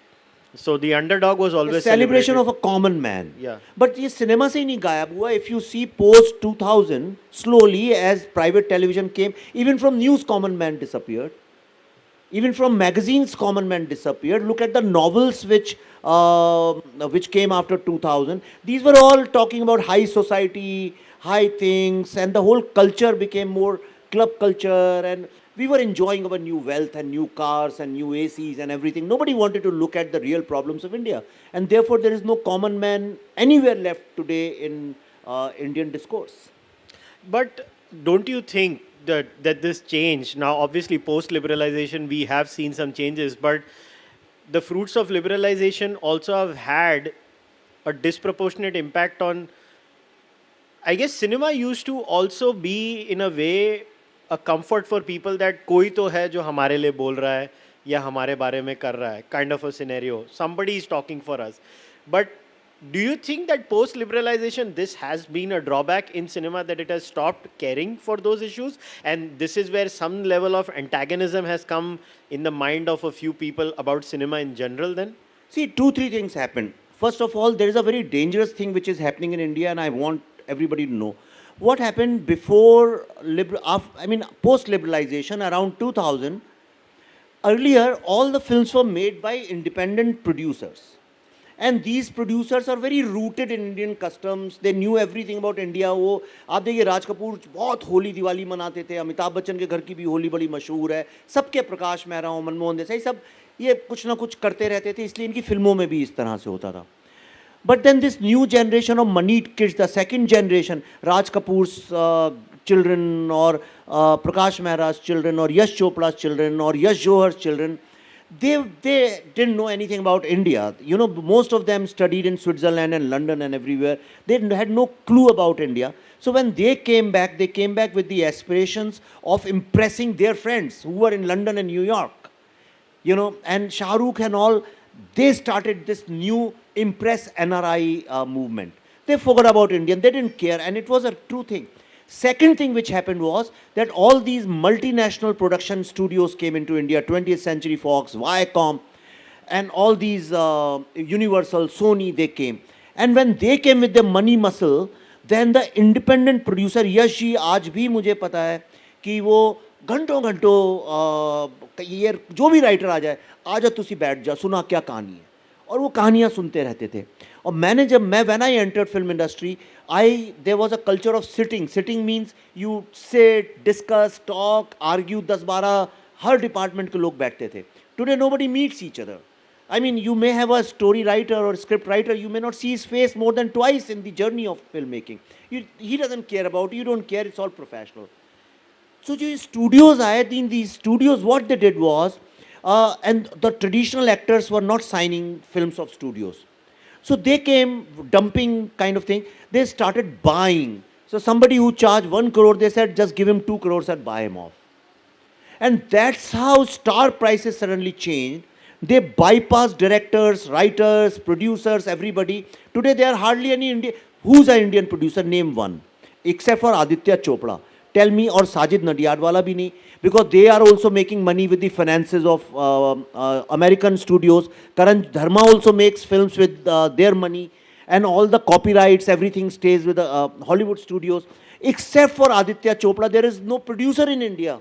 S2: So the underdog was always
S11: the celebration of a common man.
S2: Yeah.
S11: But ये cinema से ही नहीं गायब हुआ. If you see post 2000, slowly as private television came, even from news common man disappeared. Even from magazines common man disappeared. Look at the novels which came after 2000. These were all talking about high society, high things, and the whole culture became more club culture, and we were enjoying our new wealth and new cars and new ACs and everything. Nobody wanted to look at the real problems of India, and therefore there is no common man anywhere left today in Indian discourse.
S2: But don't you think that this change, now obviously post-liberalization we have seen some changes, but the fruits of liberalization also have had a disproportionate impact on, I guess cinema used to also be in a way a comfort for people that koi to hai jo hamare liye bol raha hai ya hamare bare mein kar raha hai, kind of a scenario. Somebody is talking for us. But do you think that post-liberalization, this has been a drawback in cinema, that it has stopped caring for those issues? And this is where some level of antagonism has come in the mind of a few people about cinema in general then?
S11: See, 2, 3 things happened. First of all, there is a very dangerous thing which is happening in India, and I want everybody to know. What happened before, post-liberalization around 2000, earlier all the films were made by independent producers. And these producers are very rooted in Indian customs. They knew everything about India. वो आप देखिए राज कपूर बहुत होली दिवाली मनाते थे. अमिताभ बच्चन के घर की भी होली बड़ी मशहूर है. सबके प्रकाश मेहरा, मनमोहन देसाई सब ये कुछ ना कुछ करते रहते थे. इसलिए इनकी फिल्मों में भी इस तरह से होता था. But then this new generation of moneyed kids, the second generation, Raj Kapoor's children, or Prakash Mehra's children, or Yash Chopra's children, or Yash Johar's children, they didn't know anything about India. You know, most of them studied in Switzerland and London and everywhere. They had no clue about India. So when they came back with the aspirations of impressing their friends who were in London and New York. You know, and Shah Rukh and all, they started this new Impress NRI movement. They forgot about Indian, they didn't care, and it was a true thing. Second thing which happened was that all these multinational production studios came into India, 20th Century Fox, Viacom, and all these Universal, Sony, they came. And when they came with their money muscle, then the independent producer, Yash ji, आज भी मुझे पता है कि वो घंटों घंटों ये जो भी राइटर आ जाए, आजा तुसी बैठ जा, सुना क्या कहानी है, और वो कहानियाँ सुनते रहते थे. और मैंने जब when I entered film industry, there was a culture of sitting. Sitting means you sit, discuss, talk, argue. 10-12 her department के लोग बैठते थे. Today nobody meets each other. I mean, you may have a story writer or script writer, you may not see his face more than twice in the journey of filmmaking. He doesn't care about you, don't care, it's all professional. So जो studios आए, in these studios what they did was, and the traditional actors were not signing films of studios. So they came dumping kind of thing. They started buying. So somebody who charged 1 crore, they said just give him 2 crores and buy him off. And that's how star prices suddenly changed. They bypassed directors, writers, producers, everybody. Today there are hardly any Indian. Who's an Indian producer? Name one. Except for Aditya Chopra. Tell me, or Sajid Nadiadwala bhi nahi, because they are also making money with the finances of American studios. Karan Dharma also makes films with their money, and all the copyrights, everything stays with the Hollywood studios. Except for Aditya Chopra, there is no producer in India.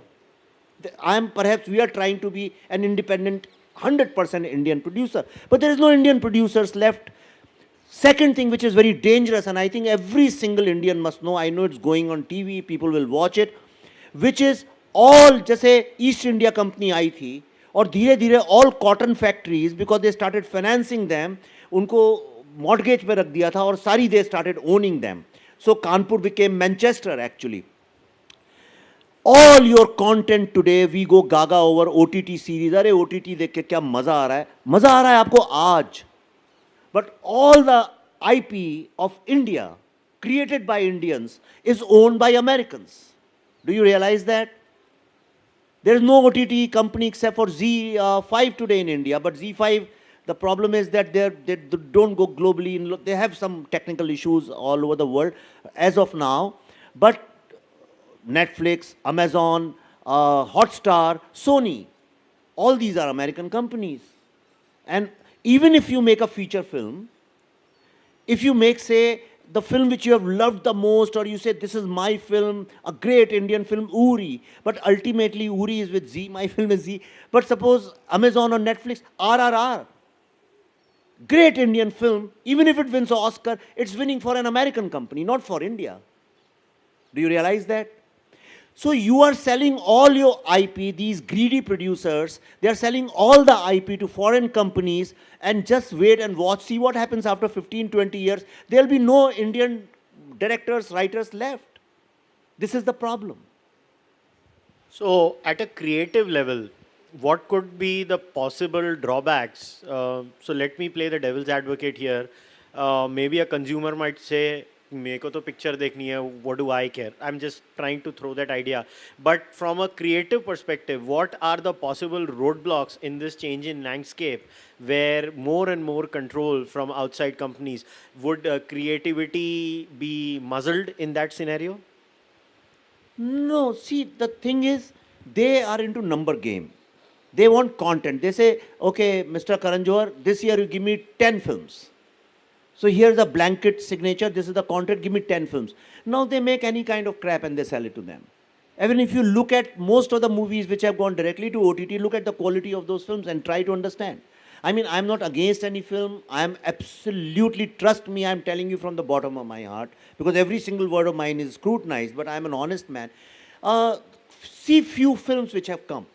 S11: Perhaps we are trying to be an independent, 100% Indian producer, but there is no Indian producers left. Second thing which is very dangerous, and I think every single Indian must know, I know it's going on TV, people will watch it, which is all, जैसे East India Company आई थी, और धीरे धीरे all cotton factories, because they started financing them, उनको mortgage पे रख दिया था, और सारी they started owning them. So Kanpur became Manchester actually. All your content today, we go gaga over OTT series. अरे OTT देख के क्या मज़ा आ रहा है? मज़ा आ रहा है आपको आज. But all the IP of India, created by Indians, is owned by Americans. Do you realize that? There is no OTT company except for Z5 today in India, but Z5, the problem is that they don't go globally. They have some technical issues all over the world as of now. But Netflix, Amazon, Hotstar, Sony, all these are American companies. And even if you make a feature film, if you make, say, the film which you have loved the most, or you say, this is my film, a great Indian film, Uri, but ultimately Uri is with Z, my film is Z. But suppose Amazon or Netflix, RRR, great Indian film, even if it wins an Oscar, it's winning for an American company, not for India. Do you realize that? So you are selling all your IP, these greedy producers, they are selling all the IP to foreign companies, and just wait and watch, see what happens after 15, 20 years. There will be no Indian directors, writers left. This is the problem.
S2: So at a creative level, what could be the possible drawbacks? So let me play the devil's advocate here. Maybe a consumer might say, मेरे को तो picture देखनी है, what do I care? I'm just trying to throw that idea. But from a creative perspective, what are the possible roadblocks in this change in landscape where more and more control from outside companies? Would creativity be muzzled in that scenario?
S11: No, see, the thing is, they are into number game. They want content. They say, okay, Mr. Karan Johar, this year you give me 10 films. So here's a blanket signature, this is the content, give me 10 films. Now they make any kind of crap and they sell it to them. Even if you look at most of the movies which have gone directly to OTT, look at the quality of those films and try to understand. I mean, I'm not against any film. I'm absolutely, trust me, I'm telling you from the bottom of my heart, because every single word of mine is scrutinized, but I'm an honest man. See few films which have come.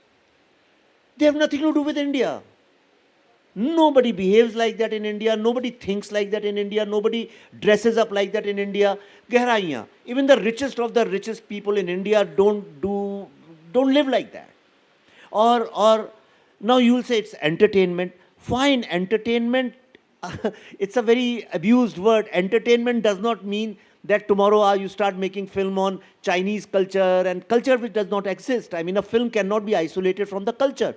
S11: They have nothing to do with India. Nobody behaves like that in India. Nobody thinks like that in India. Nobody dresses up like that in India. Gehraiyan. Even the richest of the richest people in India don't live like that. Or now you will say it's entertainment. Fine, entertainment. It's a very abused word. Entertainment does not mean that tomorrow you start making film on Chinese culture and culture which does not exist. I mean, a film cannot be isolated from the culture.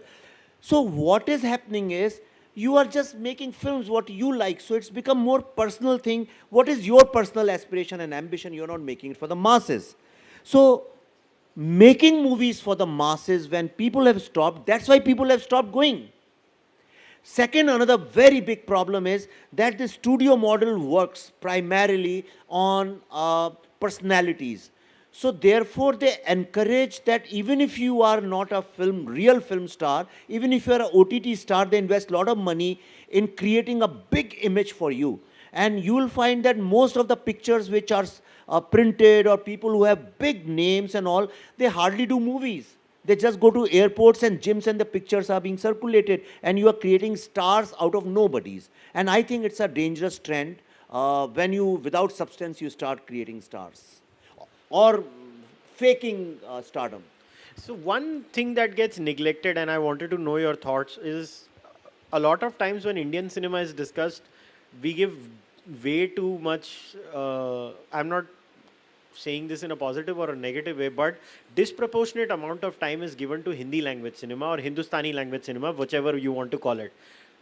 S11: So what is happening is, you are just making films what you like, so it's become more personal thing. What is your personal aspiration and ambition? You're not making it for the masses. So making movies for the masses, when people have stopped, that's why people have stopped going. Second, another very big problem is that the studio model works primarily on personalities. So therefore, they encourage that even if you are not a real film star, even if you are an OTT star, they invest a lot of money in creating a big image for you. And you will find that most of the pictures which are printed, or people who have big names and all, they hardly do movies. They just go to airports and gyms and the pictures are being circulated, and you are creating stars out of nobodies. And I think it's a dangerous trend when you, without substance, you start creating stars or faking stardom.
S2: So one thing that gets neglected, and I wanted to know your thoughts, is a lot of times when Indian cinema is discussed, we give way too much, I'm not saying this in a positive or a negative way, but disproportionate amount of time is given to Hindi language cinema or Hindustani language cinema, whichever you want to call it.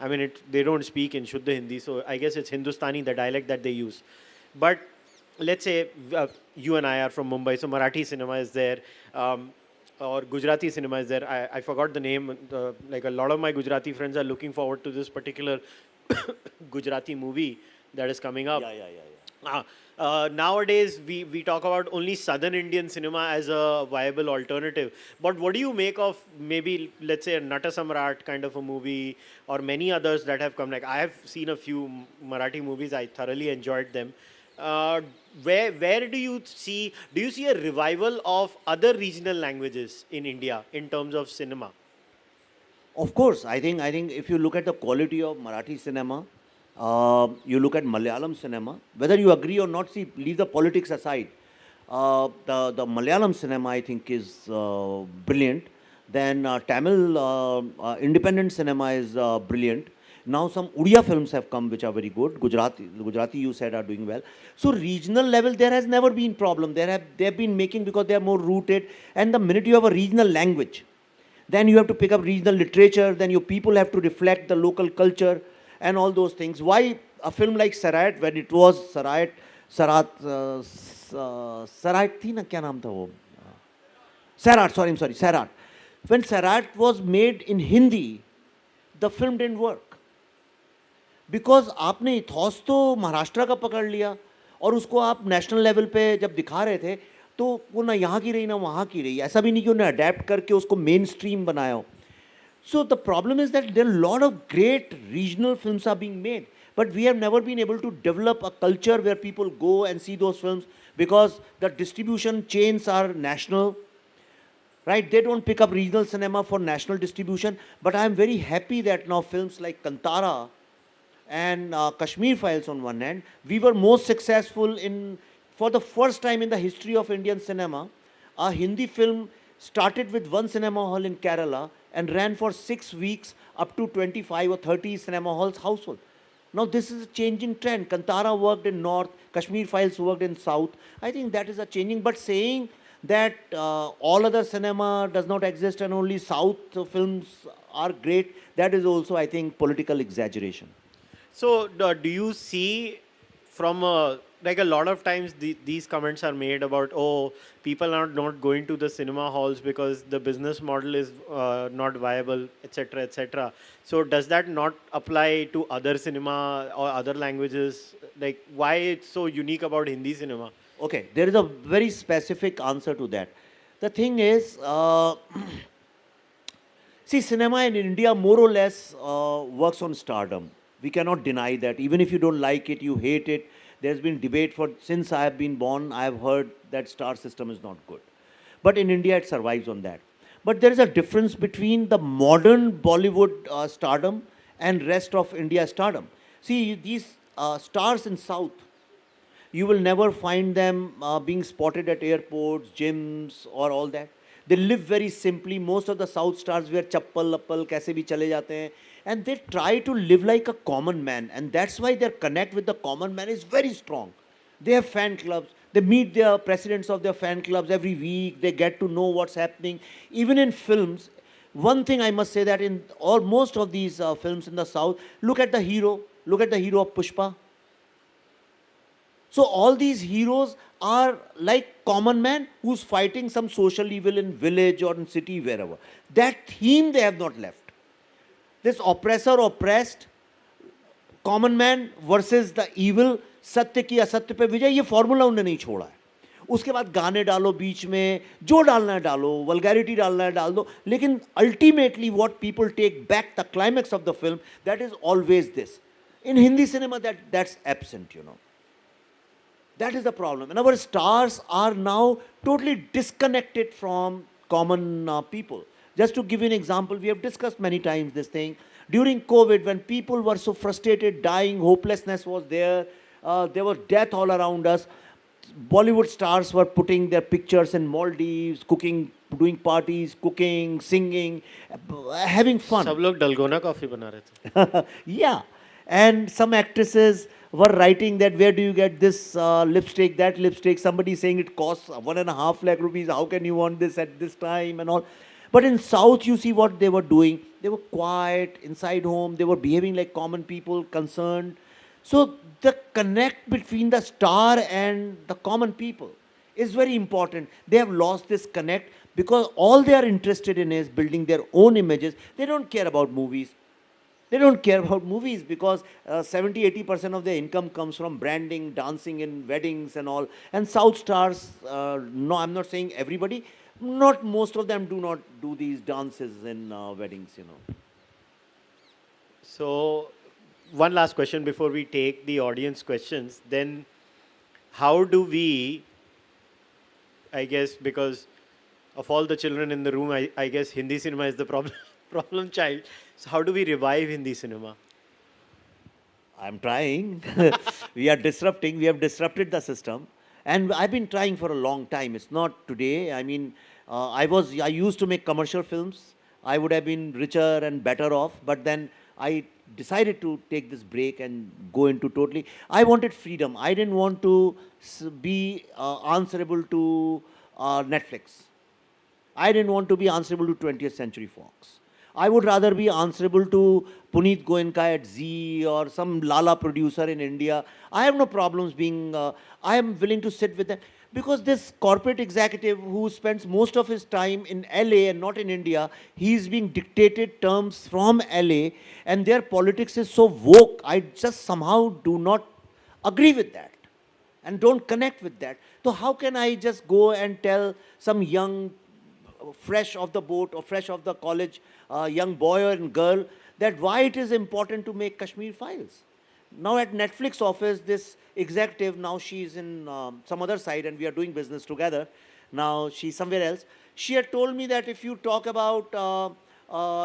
S2: I mean, they don't speak in Shuddha Hindi, so I guess it's Hindustani, the dialect that they use. But let's say you and I are from Mumbai, so Marathi cinema is there, or Gujarati cinema is there. I forgot the name. Like a lot of my Gujarati friends are looking forward to this particular Gujarati movie that is coming up. Nowadays, we talk about only Southern Indian cinema as a viable alternative. But what do you make of maybe, let's say, a Nata Samrat kind of a movie, or many others that have come? Like, I have seen a few Marathi movies. I thoroughly enjoyed them. Where do you see a revival of other regional languages in India in terms of cinema?
S11: Of course, I think if you look at the quality of Marathi cinema, you look at Malayalam cinema, whether you agree or not, see, leave the politics aside. The Malayalam cinema, I think, is brilliant. Then Tamil independent cinema is brilliant. Now some Odia films have come which are very good. Gujarati you said are doing well. So regional level, there has never been problem. They have been making because they are more rooted. And the minute you have a regional language, then you have to pick up regional literature. Then your people have to reflect the local culture and all those things. Why a film like Sarat, when it was Sarat thi na, kya naam tha wo? Sarat, sorry, I'm sorry, Sarat. When Sarat was made in Hindi, the film didn't work. Because आपने ethos तो महाराष्ट्र का पकड़ लिया और उसको आप national level पे जब दिखा रहे थे तो वो ना यहाँ की रही ना वहाँ की रही. ऐसा भी नहीं कि उन्हें अडेप्ट करके उसको मेन स्ट्रीम बनाया हो. So the problem is that there are lot of great regional films are being made, but we have never been able to develop a culture where people go and see those films because the distribution chains are national. Right, they don't pick up regional cinema for national distribution, but I am very happy that now films like Kantara and Kashmir Files on one hand, we were most successful in, for the first time in the history of Indian cinema, a Hindi film started with one cinema hall in Kerala and ran for 6 weeks up to 25 or 30 cinema halls household. Now this is a changing trend. Kantara worked in North, Kashmir Files worked in South. I think that is a changing, but saying that all other cinema does not exist and only South films are great, that is also, I think, political exaggeration.
S2: So do you see from like a lot of times these comments are made about, oh, people are not going to the cinema halls because the business model is not viable, etc., etc. So does that not apply to other cinema or other languages? Like, why it's so unique about Hindi cinema?
S11: Okay, there is a very specific answer to that. The thing is, see, cinema in India more or less works on stardom. We cannot deny that. Even if you don't like it, you hate it. There's been debate for, since I have been born, I have heard that star system is not good. But in India, it survives on that. But there is a difference between the modern Bollywood stardom and rest of India stardom. See, these stars in South, you will never find them being spotted at airports, gyms, or all that. They live very simply. Most of the South stars wear chappal, lappal, kaise bhi chale jate hain. And they try to live like a common man. And that's why their connect with the common man is very strong. They have fan clubs. They meet their presidents of their fan clubs every week. They get to know what's happening. Even in films, one thing I must say that in all most of these films in the South, look at the hero. Look at the hero of Pushpa. So all these heroes are like common man who's fighting some social evil in village or in city, wherever. That theme they have not left. This oppressor oppressed, common man versus the evil, सत्य की असत्य पे विजय, ये formula उन्होंने नहीं छोड़ा है. उसके बाद गाने डालो बीच में, जो डालना है डालो, वल्गैरिटी डालना है डाल दो, लेकिन ultimately what people take back the climax of the film, that is always this. In Hindi cinema, that's absent, you know. That is the problem. And our stars are now totally disconnected from common people. Just to give you an example, we have discussed many times this thing. During COVID, when people were so frustrated, dying, hopelessness was there was death all around us. Bollywood stars were putting their pictures in Maldives, cooking, doing parties, cooking, singing, having fun.
S2: सब लोग dalgona coffee बना रहे थे.
S11: Yeah. And some actresses were writing that where do you get this lipstick, that lipstick, somebody saying it costs 1.5 lakh rupees, how can you want this at this time and all. But in South, you see what they were doing. They were quiet, inside home, they were behaving like common people, concerned. So the connect between the star and the common people is very important. They have lost this connect because all they are interested in is building their own images. They don't care about movies. They don't care about movies because 70-80% of their income comes from branding, dancing in weddings and all. And South stars, no, I'm not saying everybody, not most of them do not do these dances in weddings, you know.
S2: So, one last question before we take the audience questions. Then, how do we, I guess, because of all the children in the room, I guess Hindi cinema is the problem child. So how do we revive Hindi cinema?
S11: I'm trying. We are disrupting. We have disrupted the system. And I've been trying for a long time. It's not today. I mean, I used to make commercial films. I would have been richer and better off. But then I decided to take this break and go into totally. I wanted freedom. I didn't want to be answerable to Netflix. I didn't want to be answerable to 20th Century Fox. I would rather be answerable to Puneet Goenka at Z or some Lala producer in India. I have no problems being, I am willing to sit with them. Because this corporate executive who spends most of his time in LA and not in India, he's being dictated terms from LA and their politics is so woke. I just somehow do not agree with that and don't connect with that. So how can I just go and tell some young, fresh off the boat or fresh off the college young boy or girl that why it is important to make Kashmir Files? Now at Netflix office, this executive, now she's in some other side and we are doing business together. Now she's somewhere else. She had told me that if you talk about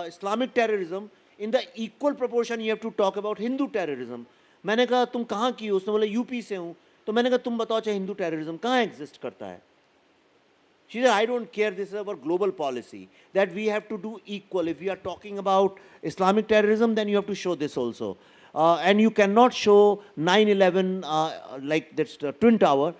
S11: Islamic terrorism, in the equal proportion you have to talk about Hindu terrorism. मैंने कहा तुम कहाँ की हो? उसने बोला UP से हूँ. तो मैंने कहा तुम बताओ चाहे हिंदू terrorism कहाँ exist करता है? She said, I don't care, this is our global policy, that we have to do equal. If we are talking about Islamic terrorism, then you have to show this also. And you cannot show 9/11 like that's the Twin Tower,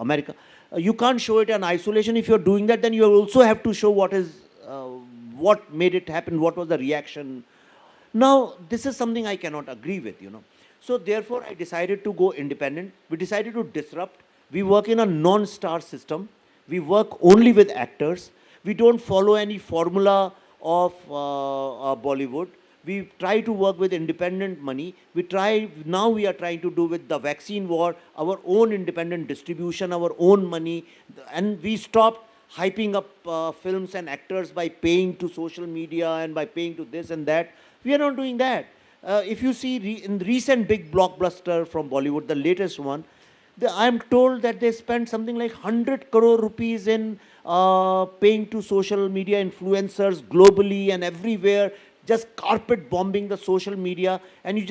S11: America. You can't show it in isolation. If you're doing that, then you also have to show what made it happen, what was the reaction. Now, this is something I cannot agree with, you know. So therefore, I decided to go independent. We decided to disrupt. We work in a non-star system. We work only with actors. We don't follow any formula of Bollywood. We try to work with independent money. Now we are trying to do with the vaccine war, our own independent distribution, our own money. And we stopped hyping up films and actors by paying to social media and by paying to this and that. We are not doing that. If you see in the recent big blockbuster from Bollywood, the latest one, I'm told that they spent something like 100 crore rupees in paying to social media influencers globally and everywhere, just carpet bombing the social media. And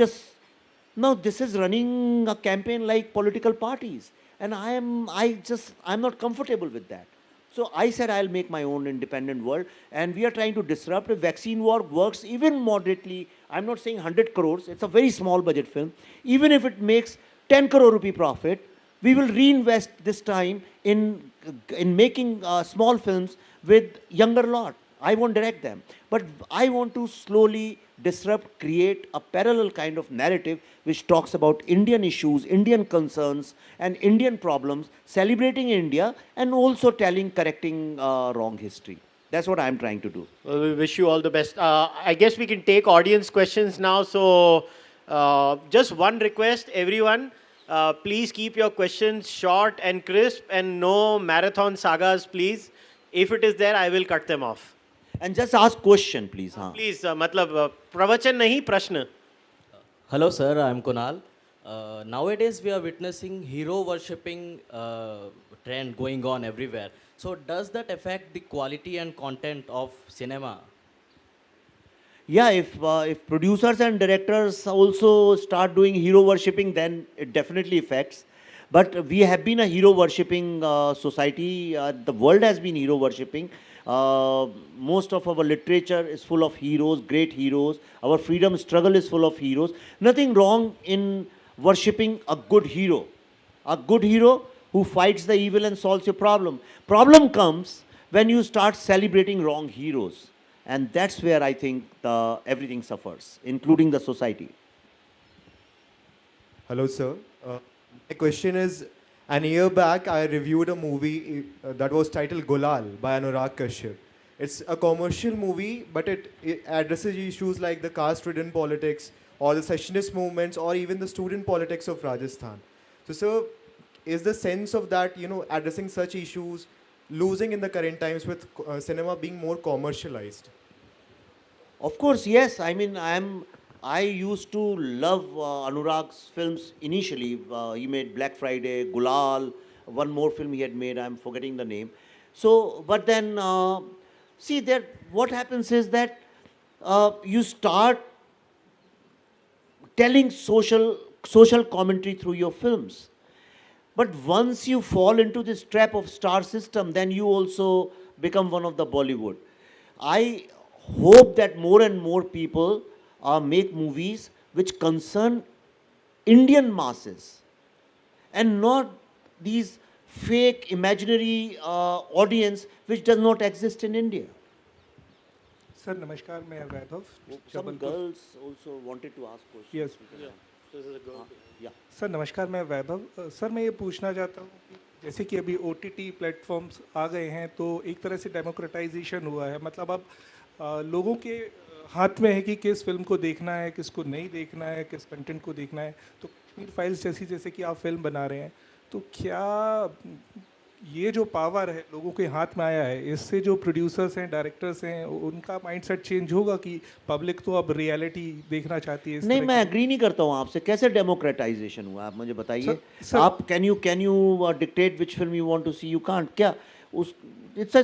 S11: now this is running a campaign like political parties. And I'm not comfortable with that. So I said I'll make my own independent world, and we are trying to disrupt. If vaccine war works even moderately, I'm not saying 100 crores, it's a very small budget film. Even if it makes 10 crore rupee profit, we will reinvest this time in making small films with younger lot. I won't direct them, but I want to slowly disrupt, create a parallel kind of narrative which talks about Indian issues, Indian concerns, and Indian problems, celebrating India and also correcting wrong history. That's what I'm trying to do.
S2: Well, we wish you all the best. I guess we can take audience questions now. So just one request, everyone. Please keep your questions short and crisp and no marathon sagas, please. If it is there, I will cut them off.
S11: And just ask question, please.
S2: Please, मतलब प्रवचन नहीं प्रश्न.
S12: Hello sir, I am Kunal. Nowadays we are witnessing hero worshipping trend going on everywhere. So does that affect the quality and content of cinema?
S11: Yeah, if producers and directors also start doing hero worshipping, then it definitely affects. But we have been a hero worshipping society. The world has been hero worshipping. Most of our literature is full of heroes, great heroes. Our freedom struggle is full of heroes. Nothing wrong in worshipping a good hero. A good hero who fights the evil and solves your problem. Problem comes when you start celebrating wrong heroes. And that's where I think everything suffers, including the society.
S13: Hello, sir. My question is, an year back, I reviewed a movie that was titled Gulal by Anurag. It's a commercial movie, but it addresses issues like the caste-ridden politics, or the secessionist movements, or even the student politics of Rajasthan. So, sir, is the sense of that, addressing such issues, losing in the current times with cinema being more commercialized?
S11: Of course, yes. I mean, I used to love Anurag's films initially. He made Black Friday, Gulal, one more film he had made, I'm forgetting the name. So, but then, see, what happens is that you start telling social commentary through your films. But once you fall into this trap of star system, then you also become one of the Bollywood. I hope that more and more people make movies which concern Indian masses and not these fake imaginary audience which does not exist in India.
S14: Sir, namaskar, मैं वैभव.
S11: Some girls also wanted to ask questions.
S14: Yes.
S11: Yeah. This is a girl. Yeah.
S14: Sir नमस्कार, मैं वैभव. Sir मैं ये पूछना चाहता हूँ कि जैसे कि अभी OTT प्लेटफॉर्म्स आ गए हैं तो एक तरह से डेमोक्रेटाइजेशन हुआ है. मतलब अब लोगों के हाथ में है कि किस फिल्म को देखना है, किसको नहीं देखना है, किस कंटेंट को देखना है. तो कश्मीर फाइल्स जैसे कि आप फिल्म बना रहे हैं, तो क्या ये जो पावर है लोगों के हाथ में आया है, इससे जो प्रोड्यूसर्स हैं, डायरेक्टर्स हैं, उनका माइंडसेट चेंज होगा कि पब्लिक तो अब रियलिटी देखना चाहती है? नहीं,
S11: मैं एग्री नहीं करता हूँ आपसे. कैसे डेमोक्रेटाइजेशन हुआ, आप मुझे बताइए. आप can you dictate which film you want to see? You can't. क्या it's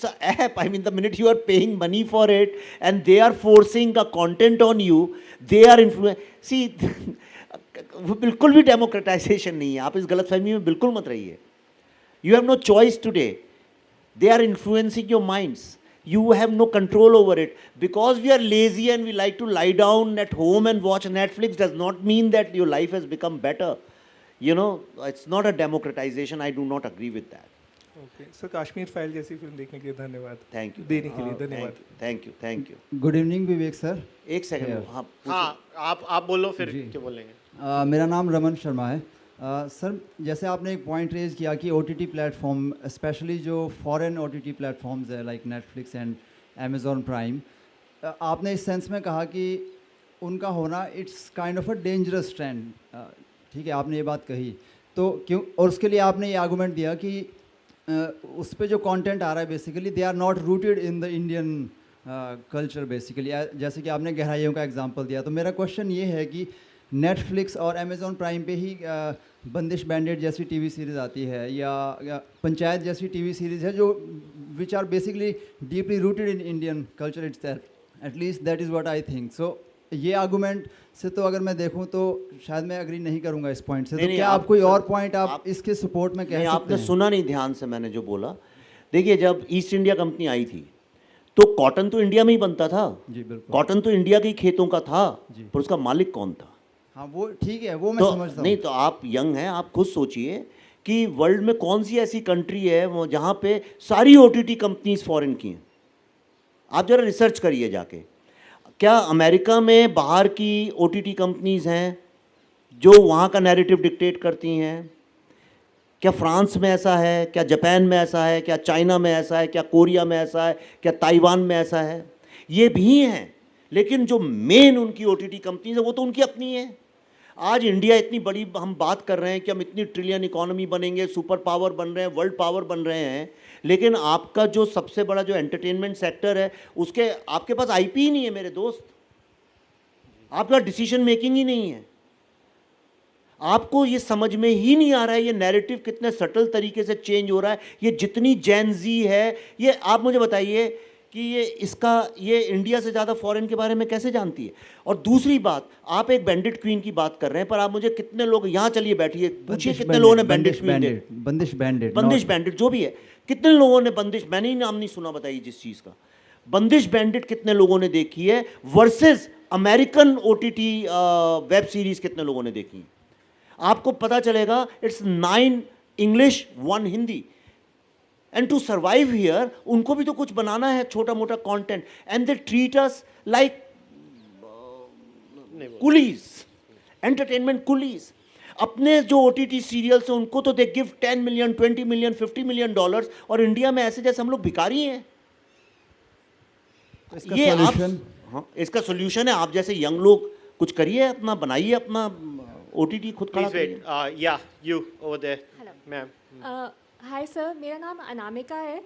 S11: a app. I mean, the minute you are paying money for it and they are forcing a content on you, they are see, बिल्कुल भी democratization नहीं है. आप इस गलतफहमी में बिल्कुल मत रहिए. You have no choice today. They are influencing your minds. You have no control over it. Because we are lazy and we like to lie down at home and watch Netflix does not mean that your life has become better. It's not a democratization. I do not agree with that.
S14: Okay sir, Kashmir file जैसी film देखने के लिए धन्यवाद.
S11: Thank you.
S14: देने के लिए धन्यवाद.
S11: Thank you.
S15: Good evening Vivek sir.
S11: एक सेकंड.
S2: हाँ, आप बोलो फिर क्या बोलेंगे.
S15: मेरा नाम रमन शर्मा है। सर, जैसे आपने एक पॉइंट रेज किया कि OTT प्लेटफॉर्म, स्पेशली जो फॉरेन OTT प्लेटफॉर्म्स है like Netflix and Amazon prime, आपने इस सेंस में कहा कि उनका होना it's kind of a dangerous trend. ठीक है, आपने ये बात कही तो क्यों, और उसके लिए आपने ये आर्गूमेंट दिया कि उस पर जो कंटेंट आ रहा है basically they are not rooted in the Indian culture basically, जैसे कि आपने गहराइयों का एग्जांपल दिया। तो मेरा क्वेश्चन ये है कि नेटफ्लिक्स और अमेज़ॉन प्राइम पे ही बंदिश बैंडेड जैसी टीवी सीरीज़ आती है या पंचायत जैसी टीवी सीरीज़ है जो which are basically deeply rooted in Indian culture itself, at least that is what I think. So ये आर्गूमेंट से तो अगर मैं देखूं तो शायद मैं एग्री नहीं करूंगा इस पॉइंट से। तो क्या आप कोई और पॉइंट आप इसके सपोर्ट में कह सकते हैं?
S11: आपने सुना नहीं ध्यान से मैंने जो बोला। देखिए, जब ईस्ट इंडिया कंपनी आई थी तो कॉटन तो इंडिया में ही बनता था।
S15: जी बिल्कुल,
S11: कॉटन तो इंडिया के खेतों का था, पर उसका मालिक कौन था?
S15: हाँ वो ठीक है, वो मैं समझता हूँ।
S11: नहीं तो आप यंग हैं, आप खुद सोचिए कि वर्ल्ड में कौन सी ऐसी कंट्री है वो जहाँ पे सारी OTT कंपनीज फॉरेन की हैं। आप जरा रिसर्च करिए जाके। क्या अमेरिका में बाहर की OTT कंपनीज हैं जो वहाँ का नैरेटिव डिक्टेट करती हैं? क्या फ्रांस में ऐसा है? क्या जापान में ऐसा है? क्या चाइना में ऐसा है? क्या कोरिया में ऐसा है? क्या ताइवान में ऐसा है? ये भी हैं, लेकिन जो मेन उनकी OTT कंपनीज है वो तो उनकी अपनी है। आज इंडिया इतनी बड़ी हम बात कर रहे हैं कि हम इतनी ट्रिलियन इकोनॉमी बनेंगे, सुपर पावर बन रहे हैं, वर्ल्ड पावर बन रहे हैं, लेकिन आपका जो सबसे बड़ा जो एंटरटेनमेंट सेक्टर है उसके आपके पास IP ही नहीं है मेरे दोस्त। आपका डिसीजन मेकिंग ही नहीं है। आपको ये समझ में ही नहीं आ रहा है ये नैरेटिव कितने सटल तरीके से चेंज हो रहा है। ये जितनी जेन ज़ी है, ये आप मुझे बताइए कि ये इंडिया से ज़्यादा फॉरेन के बारे में कैसे जानती है? और दूसरी बात, आप एक बैंडिट क्वीन की बात कर रहे हैं, पर आप मुझे कितने लोग यहाँ चलिए बैठिए, पूछिए कितने लोगों ने बंदिश बैंडिट जो भी है, कितने लोगों ने बंदिश, मैंने ही नाम नहीं सुना, बताइए जिस चीज़ का बंदिश बैंडिट कितने लोगों ने देखी है versus American OTT web series कितने लोगों ने देखी है? आपको पता चलेगा it's 9 English 1 Hindi. And to survive here उनको भी तो कुछ बनाना है, छोटा मोटा content, and they treat us like coolies, entertainment coolies. अपने जो OTT सीरियल्स हैं उनको तो they give 10 million, 20 million, 50 million dollars, और इंडिया में ऐसे जैसे हम लोग भिखारी हैं। ये आप, हाँ, इसका सोल्यूशन है आप जैसे यंग लोग कुछ करिए, अपना बनाइए, अपना OTT खुद खड़ा करिए।
S2: Yeah, you over there, ma'am.
S16: Hi sir, मेरा नाम अनामिका है।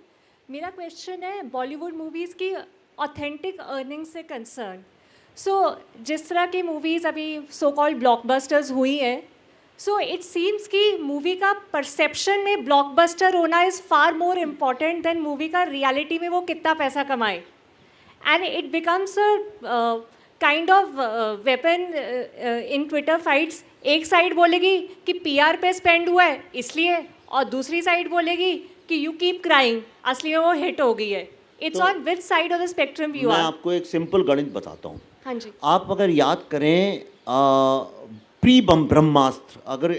S16: मेरा क्वेश्चन है बॉलीवुड मूवीज़ की ऑथेंटिक अर्निंग से कंसर्न। सो जिस तरह की मूवीज़ अभी सो कॉल्ड ब्लॉकबस्टर्स हुई हैं, सो इट सीम्स कि मूवी का परसेप्शन में ब्लॉकबस्टर होना is far more important than movie का रियलिटी में वो कितना पैसा कमाए, and it becomes a kind of weapon in Twitter fights. एक साइड बोलेगी कि PR पे स्पेंड हुआ है इसलिए, और दूसरी साइड बोलेगी कि यू कीप क्राइंग, असली में वो हिट हो गई है। It's on which side of the spectrum you are?
S11: मैं आपको एक सिंपल गणित बताता हूँ।
S16: हाँ जी।
S11: आप अगर याद करें प्री ब्रह्मास्त्र, अगर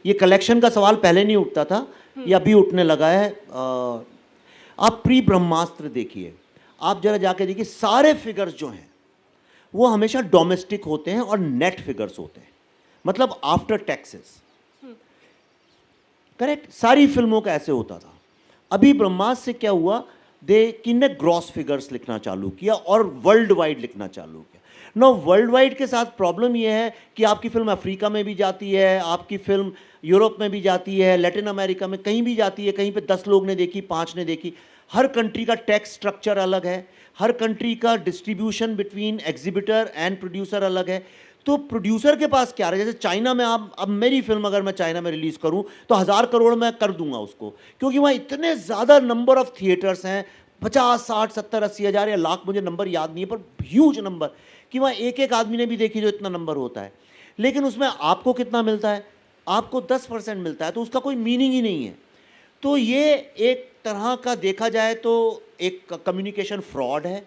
S11: ये कलेक्शन का सवाल पहले नहीं उठता था, ये अभी उठने लगा है। आप प्री ब्रह्मास्त्र देखिए, आप जरा जाके देखिए, सारे फिगर्स जो हैं वो हमेशा डोमेस्टिक होते हैं और नेट फिगर्स होते हैं, मतलब आफ्टर टैक्सेस। करेक्ट, सारी फिल्मों का ऐसे होता था। अभी ब्रह्मास्त्र से क्या हुआ, किन्ने ग्रॉस फिगर्स लिखना चालू किया और वर्ल्ड वाइड लिखना चालू किया। नो, वर्ल्ड वाइड के साथ प्रॉब्लम यह है कि आपकी फिल्म अफ्रीका में भी जाती है, आपकी फिल्म यूरोप में भी जाती है, लैटिन अमेरिका में कहीं भी जाती है, कहीं पे 10 लोग ने देखी, 5 ने देखी। हर कंट्री का टैक्स स्ट्रक्चर अलग है, हर कंट्री का distribution between exhibitor and producer अलग है। तो प्रोड्यूसर के पास क्या है, जैसे चाइना में आप, अब मेरी फिल्म अगर मैं चाइना में रिलीज़ करूं तो 1000 करोड़ मैं कर दूंगा उसको, क्योंकि वहाँ इतने ज़्यादा नंबर ऑफ थिएटर्स हैं, 50, 60, 70, 80 हज़ार या लाख, मुझे नंबर याद नहीं है, पर ह्यूज नंबर, कि वहाँ एक एक आदमी ने भी देखी जो इतना नंबर होता है। लेकिन उसमें आपको कितना मिलता है? आपको 10% मिलता है, तो उसका कोई मीनिंग ही नहीं है। तो ये एक तरह का देखा जाए तो एक कम्युनिकेशन फ्रॉड है।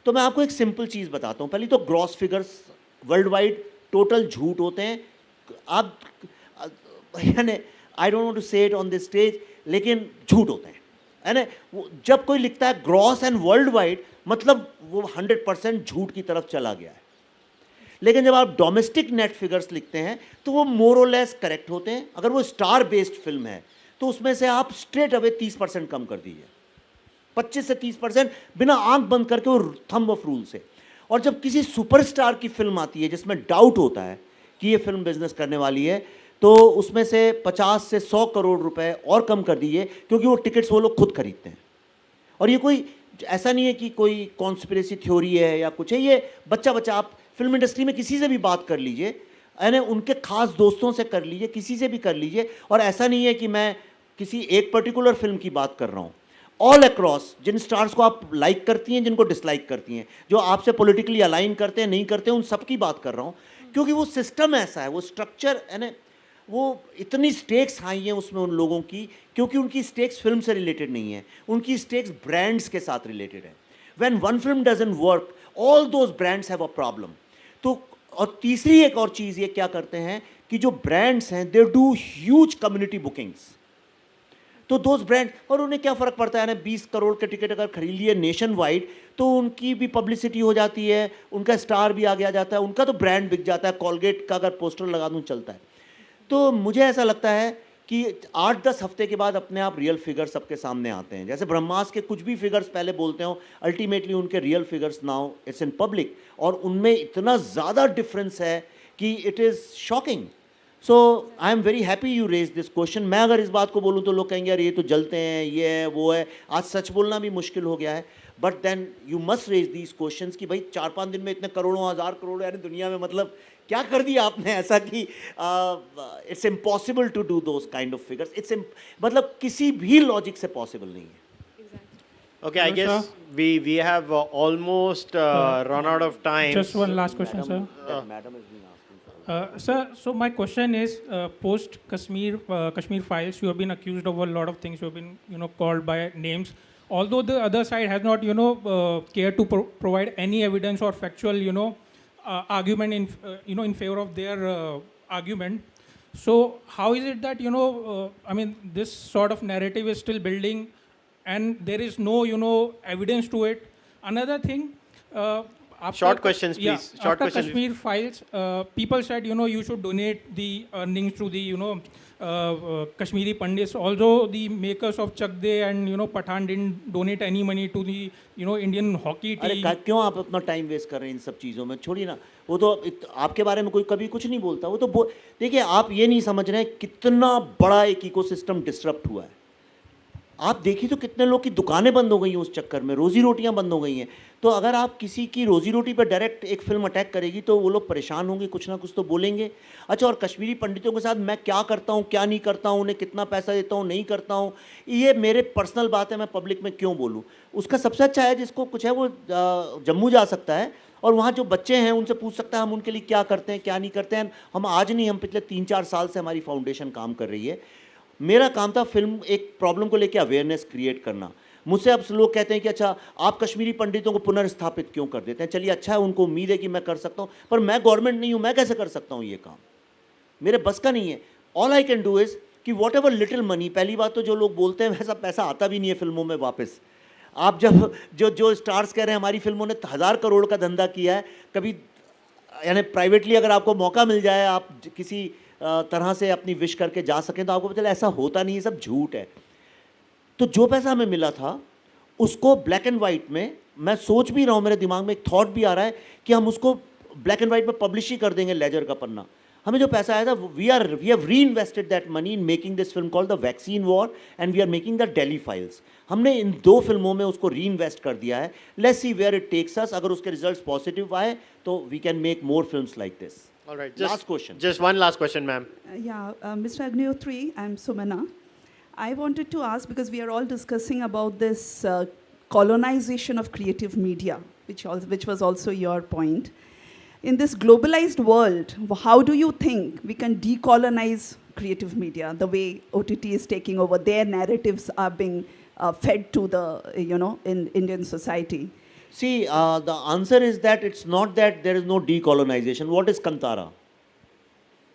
S11: तो मैं आपको एक सिंपल चीज़ बताता हूँ। पहले तो gross figures world wide total झूठ होते हैं। आप यानी आई डोंट वांट टू से इट ऑन दिस स्टेज, लेकिन झूठ होते हैं, है ना। जब कोई लिखता है ग्रॉस एंड वर्ल्ड वाइड, मतलब वो 100% झूठ की तरफ चला गया है। लेकिन जब आप डोमेस्टिक नेट फिगर्स लिखते हैं तो वो मोर और लेस करेक्ट होते हैं। अगर वो स्टार बेस्ड फिल्म है तो उसमें से आप स्ट्रेट अवे 30% कम कर दीजिए, 25 से 30% बिना आंख बंद करके, वो थंब ऑफ रूल से। और जब किसी सुपरस्टार की फिल्म आती है जिसमें डाउट होता है कि ये फिल्म बिजनेस करने वाली है, तो उसमें से 50 से 100 करोड़ रुपए और कम कर दीजिए, क्योंकि वो टिकट्स वो लोग खुद खरीदते हैं। और ये कोई ऐसा नहीं है कि कोई कॉन्स्पिरेसी थ्योरी है या कुछ है, ये बच्चा बच्चा आप फिल्म इंडस्ट्री में किसी से भी बात कर लीजिए, यानी उनके खास दोस्तों से कर लीजिए, किसी से भी कर लीजिए। और ऐसा नहीं है कि मैं किसी एक पर्टिकुलर फिल्म की बात कर रहा हूँ, ऑल अक्रॉस जिन स्टार्स को आप लाइक करती हैं, जिनको डिसलाइक करती हैं, जो आपसे पॉलिटिकली अलाइन करते हैं, नहीं करते हैं, उन सब की बात कर रहा हूँ। क्योंकि वो सिस्टम ऐसा है, वो स्ट्रक्चर यानी वो इतनी स्टेक्स हाई हैं उसमें उन लोगों की, क्योंकि उनकी स्टेक्स फिल्म से रिलेटेड नहीं है, उनकी स्टेक्स ब्रांड्स के साथ रिलेटेड है। When one film doesn't work, all those brands have a problem. तो और तीसरी एक और चीज़ ये क्या करते हैं कि जो ब्रांड्स हैं they do huge community bookings. तो दोज ब्रांड, और उन्हें क्या फ़र्क पड़ता है ना, 20 करोड़ के टिकट अगर खरीद लिए नेशन वाइड तो उनकी भी पब्लिसिटी हो जाती है, उनका स्टार भी आगे आ जाता है, उनका तो ब्रांड बिक जाता है। कॉलगेट का अगर पोस्टर लगा दूँ चलता है। तो मुझे ऐसा लगता है कि 8-10 हफ्ते के बाद अपने आप रियल फिगर्स सबके सामने आते हैं। जैसे ब्रह्मास्त्र के कुछ भी फिगर्स पहले बोलते हो, अल्टीमेटली उनके real figures now it's in public, और उनमें इतना ज़्यादा डिफरेंस है कि it is shocking. So I am very happy you raise this question. मैं अगर इस बात को बोलूँ तो लोग कहेंगे यार ये तो जलते हैं, ये है वो है। आज सच बोलना भी मुश्किल हो गया है, but then you must raise these questions कि भाई 4-5 दिन में इतने करोड़ों हज़ार करोड़ यानी दुनिया में, मतलब क्या कर दिया आपने ऐसा कि it's impossible to do those kind of figures. It's मतलब किसी भी लॉजिक से पॉसिबल नहीं है।
S2: Okay, I guess we have almost run out of time.
S17: Just one last question, sir.
S11: Madam has been asking.
S17: Sir, so my question is, post Kashmir files, you have been accused of a lot of things. You have been, called by names. Although the other side has not, cared to provide any evidence or factual, argument in favor of their argument. So how is it that, this sort of narrative is still building, and there is no, evidence to it? Another thing.
S2: Short questions, please.
S17: Yeah,
S2: Short
S17: after
S2: questions.
S17: Kashmir files, people said, you should donate the earnings to the, Kashmiri Pandits. Although the makers of Chak De and, Pathan didn't donate any money to the, Indian hockey team.
S11: अरे क्यों आप अपना time waste कर रहे हैं इन सब चीज़ों में? छोड़िए ना, वो तो आपके बारे में कोई कभी कुछ नहीं बोलता। वो तो देखिए, आप ये नहीं समझ रहे हैं कितना बड़ा एक इकोसिस्टम डिस्टर्ब हुआ है। आप देखिए तो कितने लोग की दुकानें बंद हो गई हैं उस चक्कर में, रोजी रोटियां बंद हो गई हैं। तो अगर आप किसी की रोजी रोटी पर डायरेक्ट एक फिल्म अटैक करेगी तो वो लोग परेशान होंगे, कुछ ना कुछ तो बोलेंगे। अच्छा, और कश्मीरी पंडितों के साथ मैं क्या करता हूँ, क्या नहीं करता हूँ, उन्हें कितना पैसा देता हूँ, नहीं करता हूँ, ये मेरे पर्सनल बात है, मैं पब्लिक में क्यों बोलूँ? उसका सबसे अच्छा है जिसको कुछ है वो जम्मू जा सकता है और वहाँ जो बच्चे हैं उनसे पूछ सकता है हम उनके लिए क्या करते हैं, क्या नहीं करते हैं। हम आज नहीं, हम पिछले 3-4 साल से हमारी फाउंडेशन काम कर रही है। मेरा काम था फिल्म एक प्रॉब्लम को लेकर अवेयरनेस क्रिएट करना। मुझसे अब लोग कहते हैं कि अच्छा आप कश्मीरी पंडितों को पुनर्स्थापित क्यों कर देते हैं? चलिए अच्छा है, उनको उम्मीद है कि मैं कर सकता हूँ, पर मैं गवर्नमेंट नहीं हूँ, मैं कैसे कर सकता हूँ ये काम? मेरे बस का नहीं है। All I can do is कि वॉट एवर लिटिल मनी, पहली बात तो जो लोग बोलते हैं वैसा पैसा आता भी नहीं है फिल्मों में वापस। आप जब जो स्टार्स कह रहे हैं हमारी फिल्मों ने 1000 करोड़ का धंधा किया है, कभी यानी प्राइवेटली अगर आपको मौका मिल जाए, आप किसी तरह से अपनी विश करके जा सकें, तो आपको पता चले ऐसा होता नहीं है, सब झूठ है। तो जो पैसा हमें मिला था उसको ब्लैक एंड वाइट में, मैं सोच भी रहा हूँ, मेरे दिमाग में एक थॉट भी आ रहा है कि हम उसको ब्लैक एंड वाइट में पब्लिश ही कर देंगे, लेजर का पन्ना। हमें जो पैसा आया था, we have reinvested that money in making this film called the vaccine war and we are making the Delhi files. हमने इन 2 फिल्मों में उसको री इन्वेस्ट कर दिया है। Let's see where it takes us. अगर उसके रिजल्ट्स पॉजिटिव आए तो we can make more films like this.
S2: All right.
S11: Last question.
S2: Just one last question, ma'am.
S4: Mr. Agnihotri, I'm Sumana. I wanted to ask, because we are all discussing about this colonization of creative media, which was also your point. In this globalized world, how do you think we can decolonize creative media, the way OTT is taking over, their narratives are being fed to the, in Indian society?
S11: See, the answer is that it's not that there is no decolonization. What is Kantara?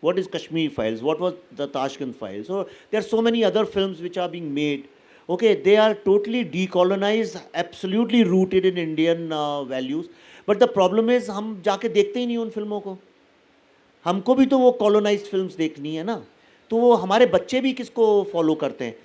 S11: What is Kashmir Files? What was the Tashkent Files? So there are so many other films which are being made. Okay, they are totally decolonized, absolutely rooted in Indian values. But the problem is हम जाके देखते ही नहीं उन फिल्मों को. हमको भी तो वो कॉलोनाइज्ड फिल्म्स देखनी है ना, तो वो हमारे बच्चे भी किसको फॉलो करते हैं.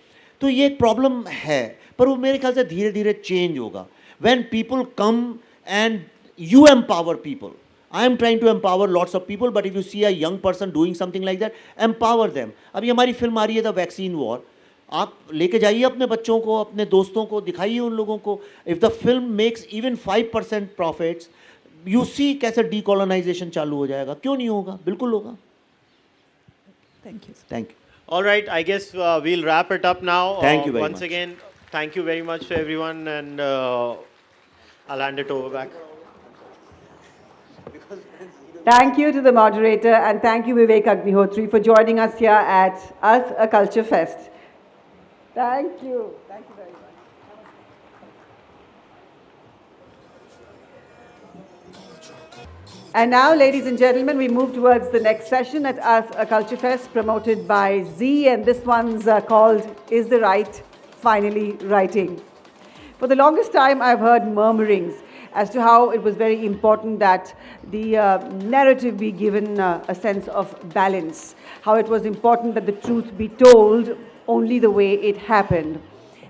S11: तो ये एक प्रॉब्लम है, पर वो मेरे ख्याल से धीरे धीरे चेंज होगा. When people come and you empower people. I am trying to empower lots of people, but if you see a young person doing something like that, empower them. अभी हमारी फिल्म आ रही है द वैक्सीन वॉर, आप लेके जाइए अपने बच्चों को, अपने दोस्तों को, दिखाइए उन लोगों को. If the film makes even 5% profits, you see कैसे डीकोलोनाइजेशन चालू हो जाएगा. क्यों नहीं होगा, बिल्कुल होगा.
S4: Thank you.
S11: Thank you.
S2: All right, I guess we'll wrap it up now.
S11: Thank you very
S2: once
S11: much.
S2: again, thank you very much to everyone, and I'll hand it over back.
S4: Thank you to the moderator, and thank you Vivek Agnihotri for joining us here at Arth, a Culture Fest. Thank you. Thank you very much. And now, ladies and gentlemen, we move towards the next session at Arth, a Culture Fest, promoted by Z, and this one's called Is the Right Finally Writing? For the longest time, I've heard murmurings as to how it was very important that the narrative be given a sense of balance, how it was important that the truth be told only the way it happened,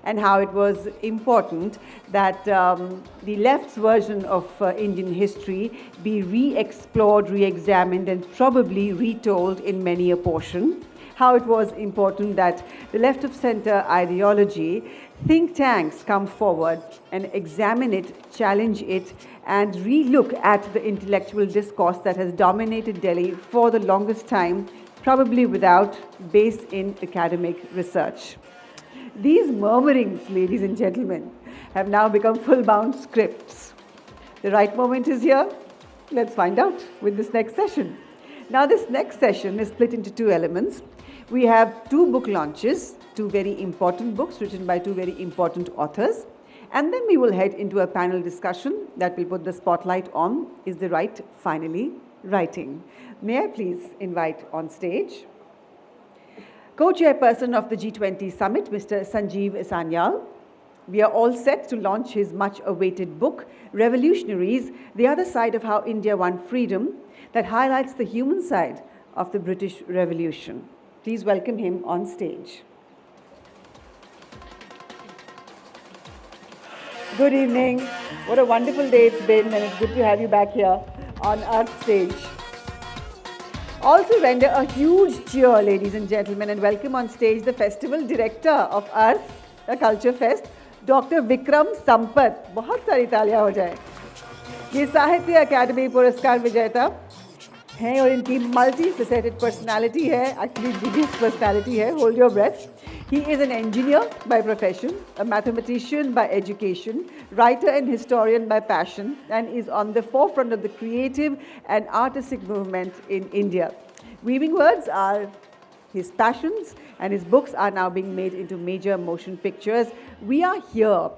S4: and how it was important that the left's version of Indian history be re-explored, re-examined, and probably retold in many a portion. How it was important that the left of center ideology, think tanks come forward and examine it, challenge it, and re-look at the intellectual discourse that has dominated Delhi for the longest time, probably without base in academic research. These murmurings, ladies and gentlemen, have now become full-bound scripts. The right moment is here. Let's find out with this next session. Now, this next session is split into two elements. We have two book launches, two very important books written by two very important authors. And then we will head into a panel discussion that will put the spotlight on Is the Right Finally Writing? May I please invite on stage co-chairperson of the G20 Summit, Mr. Sanjeev Sanyal. We are all set to launch his much-awaited book, Revolutionaries, The Other Side of How India Won Freedom, that highlights the human side of the British Revolution. Please welcome him on stage. Good evening. What a wonderful day it's been, and it's good to have you back here on Arth stage. Also render a huge cheer, ladies and gentlemen, and welcome on stage the festival director of Arth, the Culture Fest, Dr. Vikram Sampath. बहुत सारी तालियां हो जाए. ये साहित्य अकादमी पुरस्कार विजेता हैं और इनकी मल्टी फेसेटेड पर्सनालिटी है, एक्चुअली बिगेस्ट पर्सनालिटी है. Hold your breath. He is an engineer by profession, a mathematician by education, writer and historian by passion, and is on the forefront of the creative and artistic movement in India. Weaving words are his passions, and his books are now being made into major motion pictures. We are here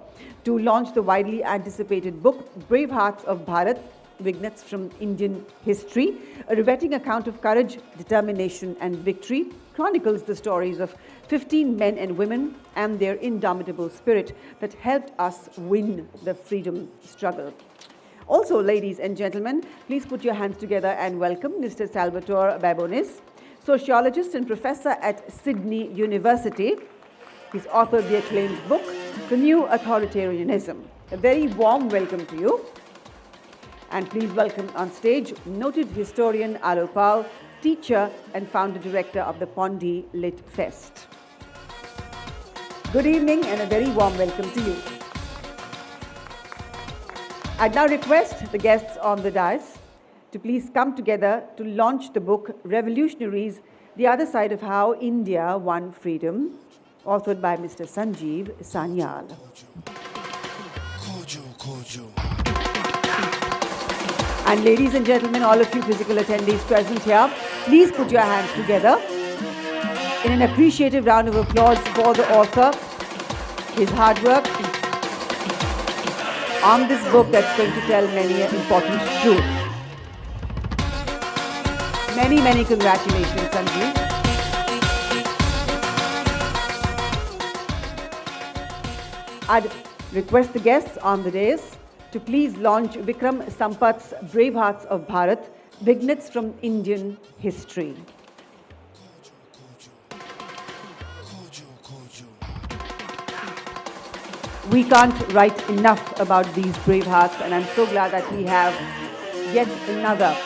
S4: to launch the widely anticipated book, Brave Hearts of Bharat, Vignettes from Indian History, a riveting account of courage, determination, and victory, chronicles the stories of 15 men and women and their indomitable spirit that helped us win the freedom struggle. Also, ladies and gentlemen, please put your hands together and welcome Mr. Salvatore Babonis, sociologist and professor at Sydney University. He's authored the acclaimed book, The New Authoritarianism. A very warm welcome to you. And please welcome on stage noted historian Alo Pal, teacher and founder director of the Pondi Lit Fest. Good evening and a very warm welcome to you. I'd now request the guests on the dais to please come together to launch the book Revolutionaries, The Other Side of How India Won Freedom, authored by Mr. Sanjeev Sanyal.
S10: Khojo, khojo.
S4: And ladies and gentlemen, all of you physical attendees present here, please put your hands together in an appreciative round of applause for the author, his hard work on this book that's going to tell many an important truth. Many, many congratulations, Sanjeev. I'd request the guests on the dais to please launch Vikram Sampath's Brave Hearts of Bharat, Vignettes from Indian History. We can't write enough about these brave hearts, and I'm so glad that we have yet another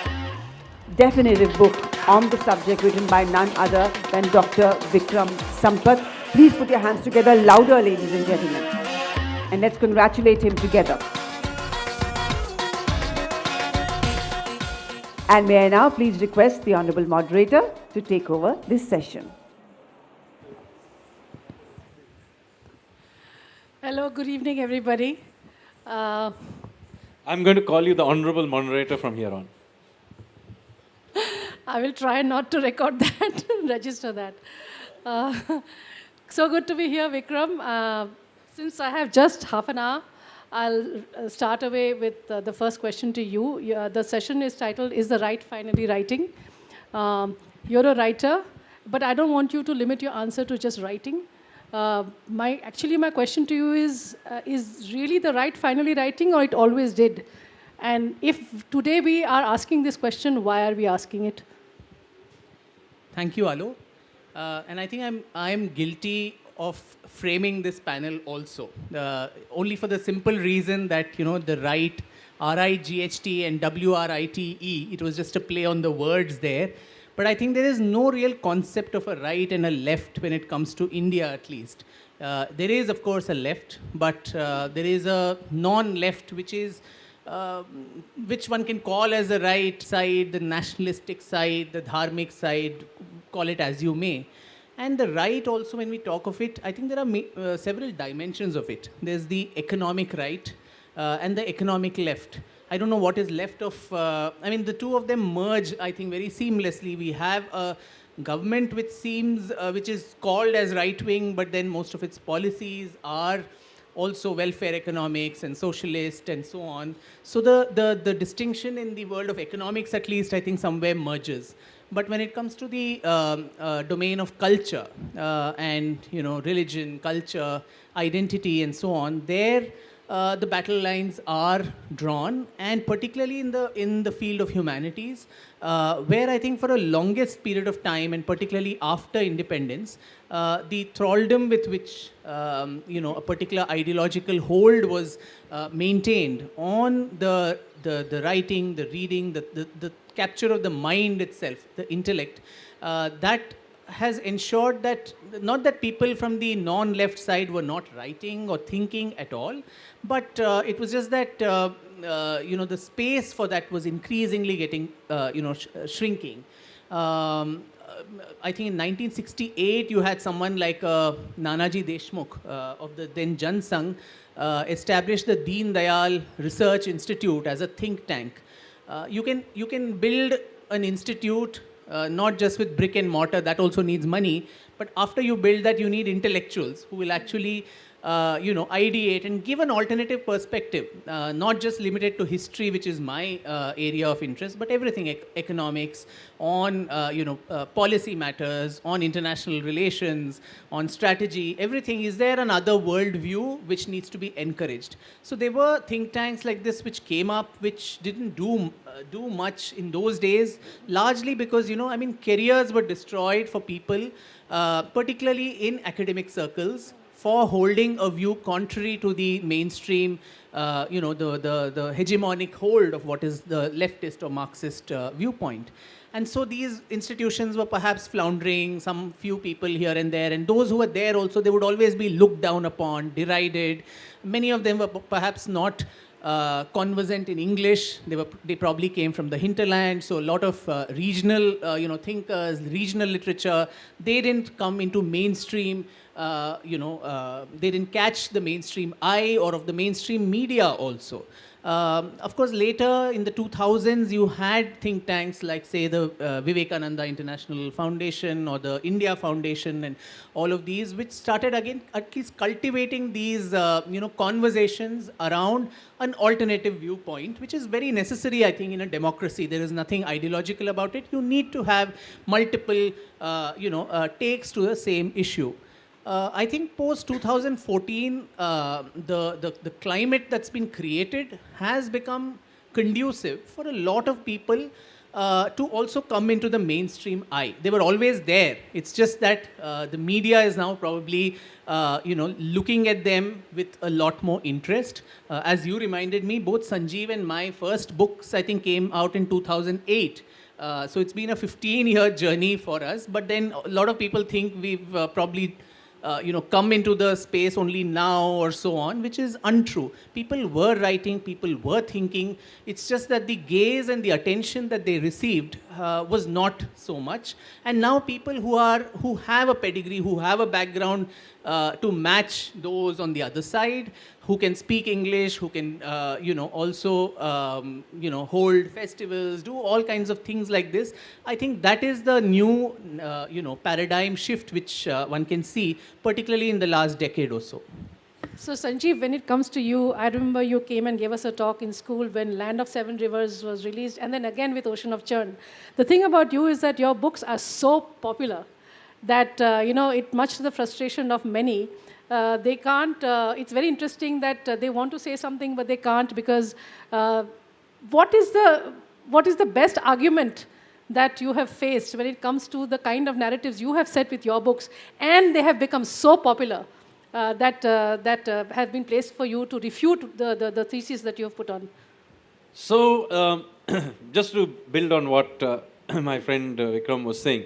S4: definitive book on the subject written by none other than Dr. Vikram Sampath. Please put your hands together louder, ladies and gentlemen, and let's congratulate him together. And may I now please request the Honorable Moderator to take over this session.
S18: Hello, good evening, everybody.
S19: I'm going to call you the Honorable Moderator from here on.
S18: I will try not to record that, register that. So good to be here, Vikram. Since I have just half an hour, I'll start away with the first question to you. The session is titled, Is the Right Finally Writing? You're a writer, but I don't want you to limit your answer to just writing. My question to you is really the right finally writing, or it always did? And if today we are asking this question, why are we asking it?
S20: Thank you, Alo. And I think I'm guilty of framing this panel also, only for the simple reason that, the right, R-I-G-H-T and W-R-I-T-E, it was just a play on the words there. But I think there is no real concept of a right and a left when it comes to India, at least. There is, of course, a left, but there is a non-left, which one can call as the right side, the nationalistic side, the dharmic side, call it as you may. And the right also, when we talk of it, I think there are several dimensions of it. There's the economic right and the economic left. I don't know what is left of, the two of them merge, I think, very seamlessly. We have a government which is called as right-wing, but then most of its policies are also welfare economics and socialist and so on. So the distinction in the world of economics, at least, I think somewhere merges. But when it comes to the domain of culture and, religion, culture, identity, and so on, there the battle lines are drawn, and particularly in the field of humanities, where I think for a longest period of time, and particularly after independence, the thraldom with which a particular ideological hold was maintained on the writing, the reading, the capture of the mind itself, the intellect, that has ensured that not that people from the non-left side were not writing or thinking at all, but it was just that the space for that was increasingly getting shrinking. I think in 1968 you had someone like Nanaji Deshmukh of the then Jan Sangh established the Deen Dayal Research Institute as a think tank. You can build an institute not just with brick and mortar, that also needs money, but after you build that, you need intellectuals who will actually ideate and give an alternative perspective, not just limited to history, which is my area of interest, but everything, economics, on policy matters, on international relations, on strategy, everything. Is there another worldview which needs to be encouraged? So there were think tanks like this which came up, which didn't do much in those days, largely because, careers were destroyed for people, particularly in academic circles, for holding a view contrary to the mainstream, the hegemonic hold of what is the leftist or Marxist viewpoint. And so these institutions were perhaps floundering, some few people here and there, and those who were there also, they would always be looked down upon, derided. Many of them were perhaps not conversant in English. They probably came from the hinterland, so a lot of regional thinkers, regional literature, they didn't come into mainstream. They didn't catch the mainstream eye or of the mainstream media also. Of course, later in the 2000s, you had think tanks like, say, the Vivekananda International Foundation or the India Foundation and all of these, which started again at least cultivating these, conversations around an alternative viewpoint, which is very necessary, I think, in a democracy. There is nothing ideological about it. You need to have multiple, takes to the same issue. I think post 2014, the climate that's been created has become conducive for a lot of people to also come into the mainstream eye. They were always there. It's just that the media is now probably, looking at them with a lot more interest. As you reminded me, both Sanjeev and my first books, I think, came out in 2008. So it's been a 15-year journey for us. But then a lot of people think we've probably come into the space only now or so on, which is untrue. People were writing, people were thinking. It's just that the gaze and the attention that they received was not so much. And now people who have a pedigree, who have a background to match those on the other side, who can speak English, who can, also, hold festivals, do all kinds of things like this. I think that is the new, paradigm shift which one can see, particularly in the last decade or so.
S18: So Sanjeev, when it comes to you, I remember you came and gave us a talk in school when Land of Seven Rivers was released, and then again with Ocean of Churn. The thing about you is that your books are so popular that, it much to the frustration of many, they can't, it's very interesting that they want to say something, but they can't because what is the best argument that you have faced when it comes to the kind of narratives you have set with your books, and they have become so popular that have been placed for you to refute the thesis that you have put on?
S19: So, just to build on what my friend Vikram was saying,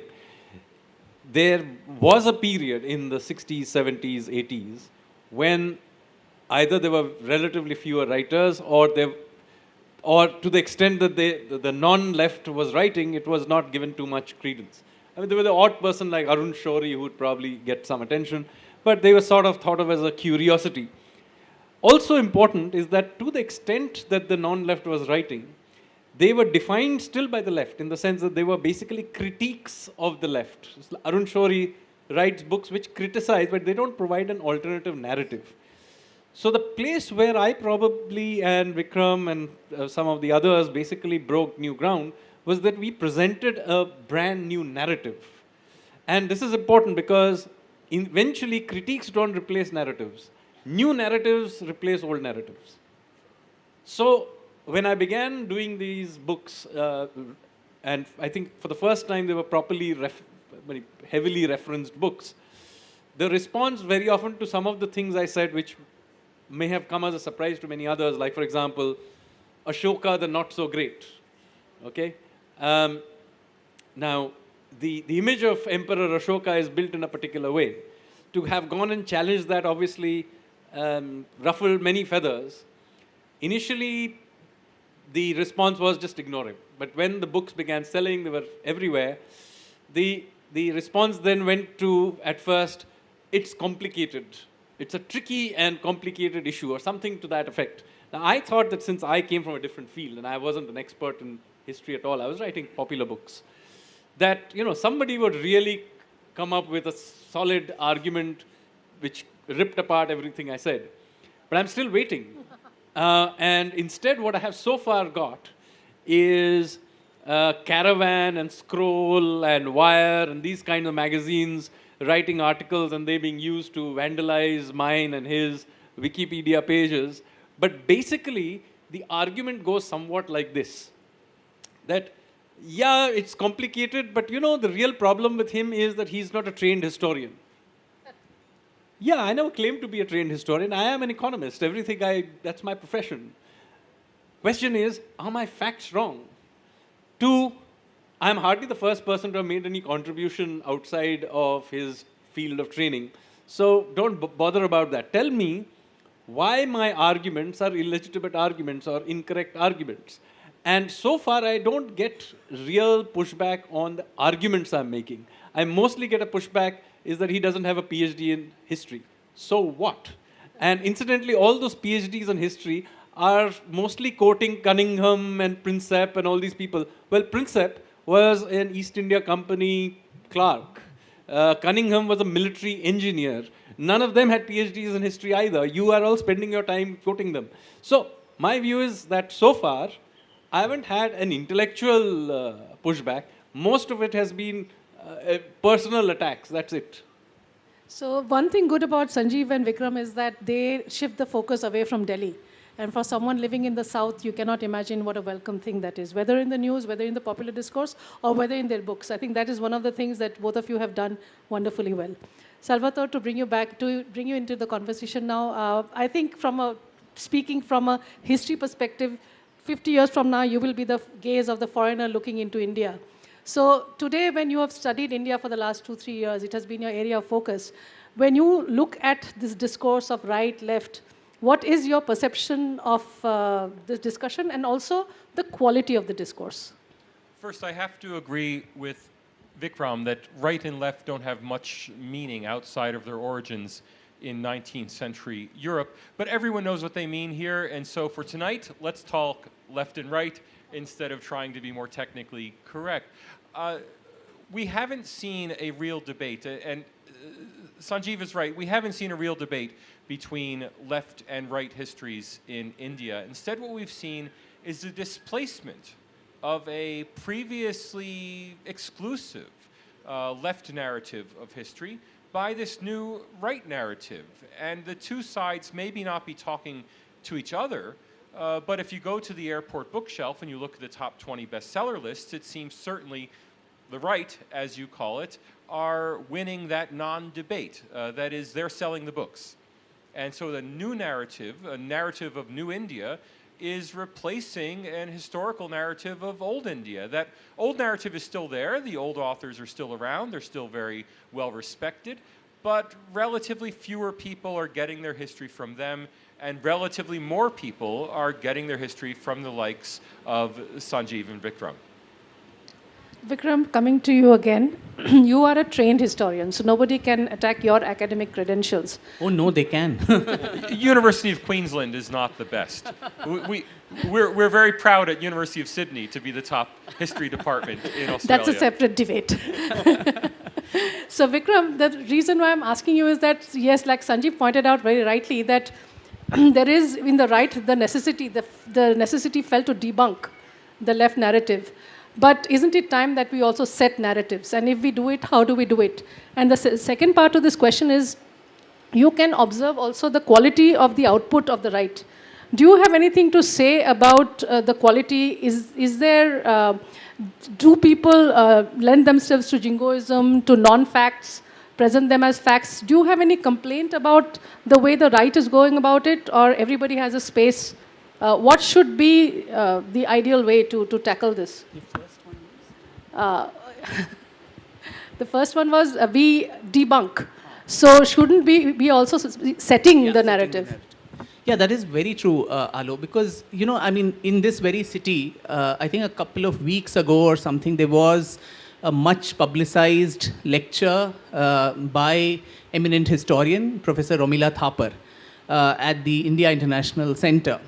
S19: there was a period in the 60s, 70s, 80s when either there were relatively fewer writers or to the extent that the non-left was writing, it was not given too much credence. I mean, there was the odd person like Arun Shourie who would probably get some attention, but they were sort of thought of as a curiosity. Also important is that to the extent that the non-left was writing, they were defined still by the left in the sense that they were basically critiques of the left. Arun Shourie writes books which criticize, but they don't provide an alternative narrative. So the place where I probably and Vikram and some of the others basically broke new ground was that we presented a brand new narrative. And this is important because eventually critiques don't replace narratives. New narratives replace old narratives. So when I began doing these books, and I think for the first time they were properly very heavily referenced books, the response very often to some of the things I said, which may have come as a surprise to many others, like for example, Ashoka the not so great. Okay, now the image of Emperor Ashoka is built in a particular way. To have gone and challenged that obviously ruffled many feathers. Initially, the response was just ignore him. But when the books began selling, they were everywhere. The response then went to, at first, it's complicated. It's a tricky and complicated issue or something to that effect. Now, I thought that since I came from a different field and I wasn't an expert in history at all, I was writing popular books, that somebody would really come up with a solid argument which ripped apart everything I said. But I'm still waiting. And instead, what I have so far got is Caravan and Scroll and Wire and these kinds of magazines writing articles and they being used to vandalize mine and his Wikipedia pages. But basically, the argument goes somewhat like this. That, yeah, it's complicated, but the real problem with him is that he's not a trained historian. Yeah, I never claimed to be a trained historian. I am an economist. That's my profession. Question is, are my facts wrong? Two, I'm hardly the first person to have made any contribution outside of his field of training. So don't bother about that. Tell me why my arguments are illegitimate arguments or incorrect arguments. And so far, I don't get real pushback on the arguments I'm making. I mostly get a pushback is that he doesn't have a PhD in history. So what? And incidentally, all those PhDs in history are mostly quoting Cunningham and Prinsep and all these people. Well, Prinsep was an East India Company clerk. Cunningham was a military engineer. None of them had PhDs in history either. You are all spending your time quoting them. So my view is that so far, I haven't had an intellectual pushback. Most of it has been personal attacks. That's it.
S18: So one thing good about Sanjeev and Vikram is that they shift the focus away from Delhi. And for someone living in the South, you cannot imagine what a welcome thing that is, whether in the news, whether in the popular discourse, or whether in their books. I think that is one of the things that both of you have done wonderfully well. Salvatore, to bring you into the conversation now, I think speaking from a history perspective, 50 years from now, you will be the gaze of the foreigner looking into India. So today, when you have studied India for the last 2-3 years, it has been your area of focus. When you look at this discourse of right, left, what is your perception of this discussion and also the quality of the discourse?
S21: First, I have to agree with Vikram that right and left don't have much meaning outside of their origins in 19th century Europe, but everyone knows what they mean here, and so for tonight, let's talk left and right instead of trying to be more technically correct. We haven't seen a real debate, and Sanjeev is right, we haven't seen a real debate between left and right histories in India. Instead, what we've seen is the displacement of a previously exclusive left narrative of history by this new right narrative. And the two sides maybe not be talking to each other, but if you go to the airport bookshelf and you look at the top 20 bestseller lists, it seems certainly the right, as you call it, are winning that non-debate. That is, they're selling the books. And so the new narrative, a narrative of new India, is replacing an historical narrative of old India. That old narrative is still there, the old authors are still around, they're still very well respected, but relatively fewer people are getting their history from them, and relatively more people are getting their history from the likes of Sanjeev and Vikram.
S18: Vikram, coming to you again, you are a trained historian, so nobody can attack your academic credentials.
S20: Oh, no, they can.
S21: University of Queensland is not the best. We're very proud at University of Sydney to be the top history department in Australia.
S18: That's a separate debate. So Vikram, the reason why I'm asking you is that, yes, like Sanjeev pointed out very rightly, that there is in the right the necessity felt to debunk the left narrative. But isn't it time that we also set narratives? And if we do it, how do we do it? And the second part of this question is, you can observe also the quality of the output of the right. Do you have anything to say about the quality? Is there, do people lend themselves to jingoism, to non-facts, present them as facts? Do you have any complaint about the way the right is going about it, or everybody has a space? What should be the ideal way to tackle this? The first one was we debunk. So shouldn't we be also setting the narrative?
S20: Yeah, that is very true, Alo, because, you know, I mean, in this very city, I think a couple of weeks ago or something, there was a much publicized lecture by eminent historian, Professor Romila Thapar, at the India International Center.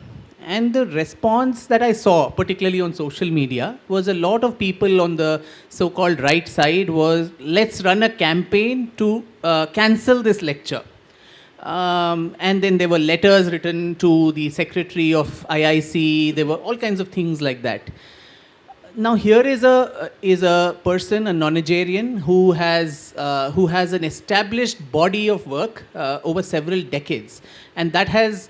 S20: And the response that I saw, particularly on social media, was a lot of people on the so-called right side was, let's run a campaign to cancel this lecture. And then there were letters written to the secretary of IIC. There were all kinds of things like that. Now here is a person, a nonagerian, who has an established body of work over several decades, and that has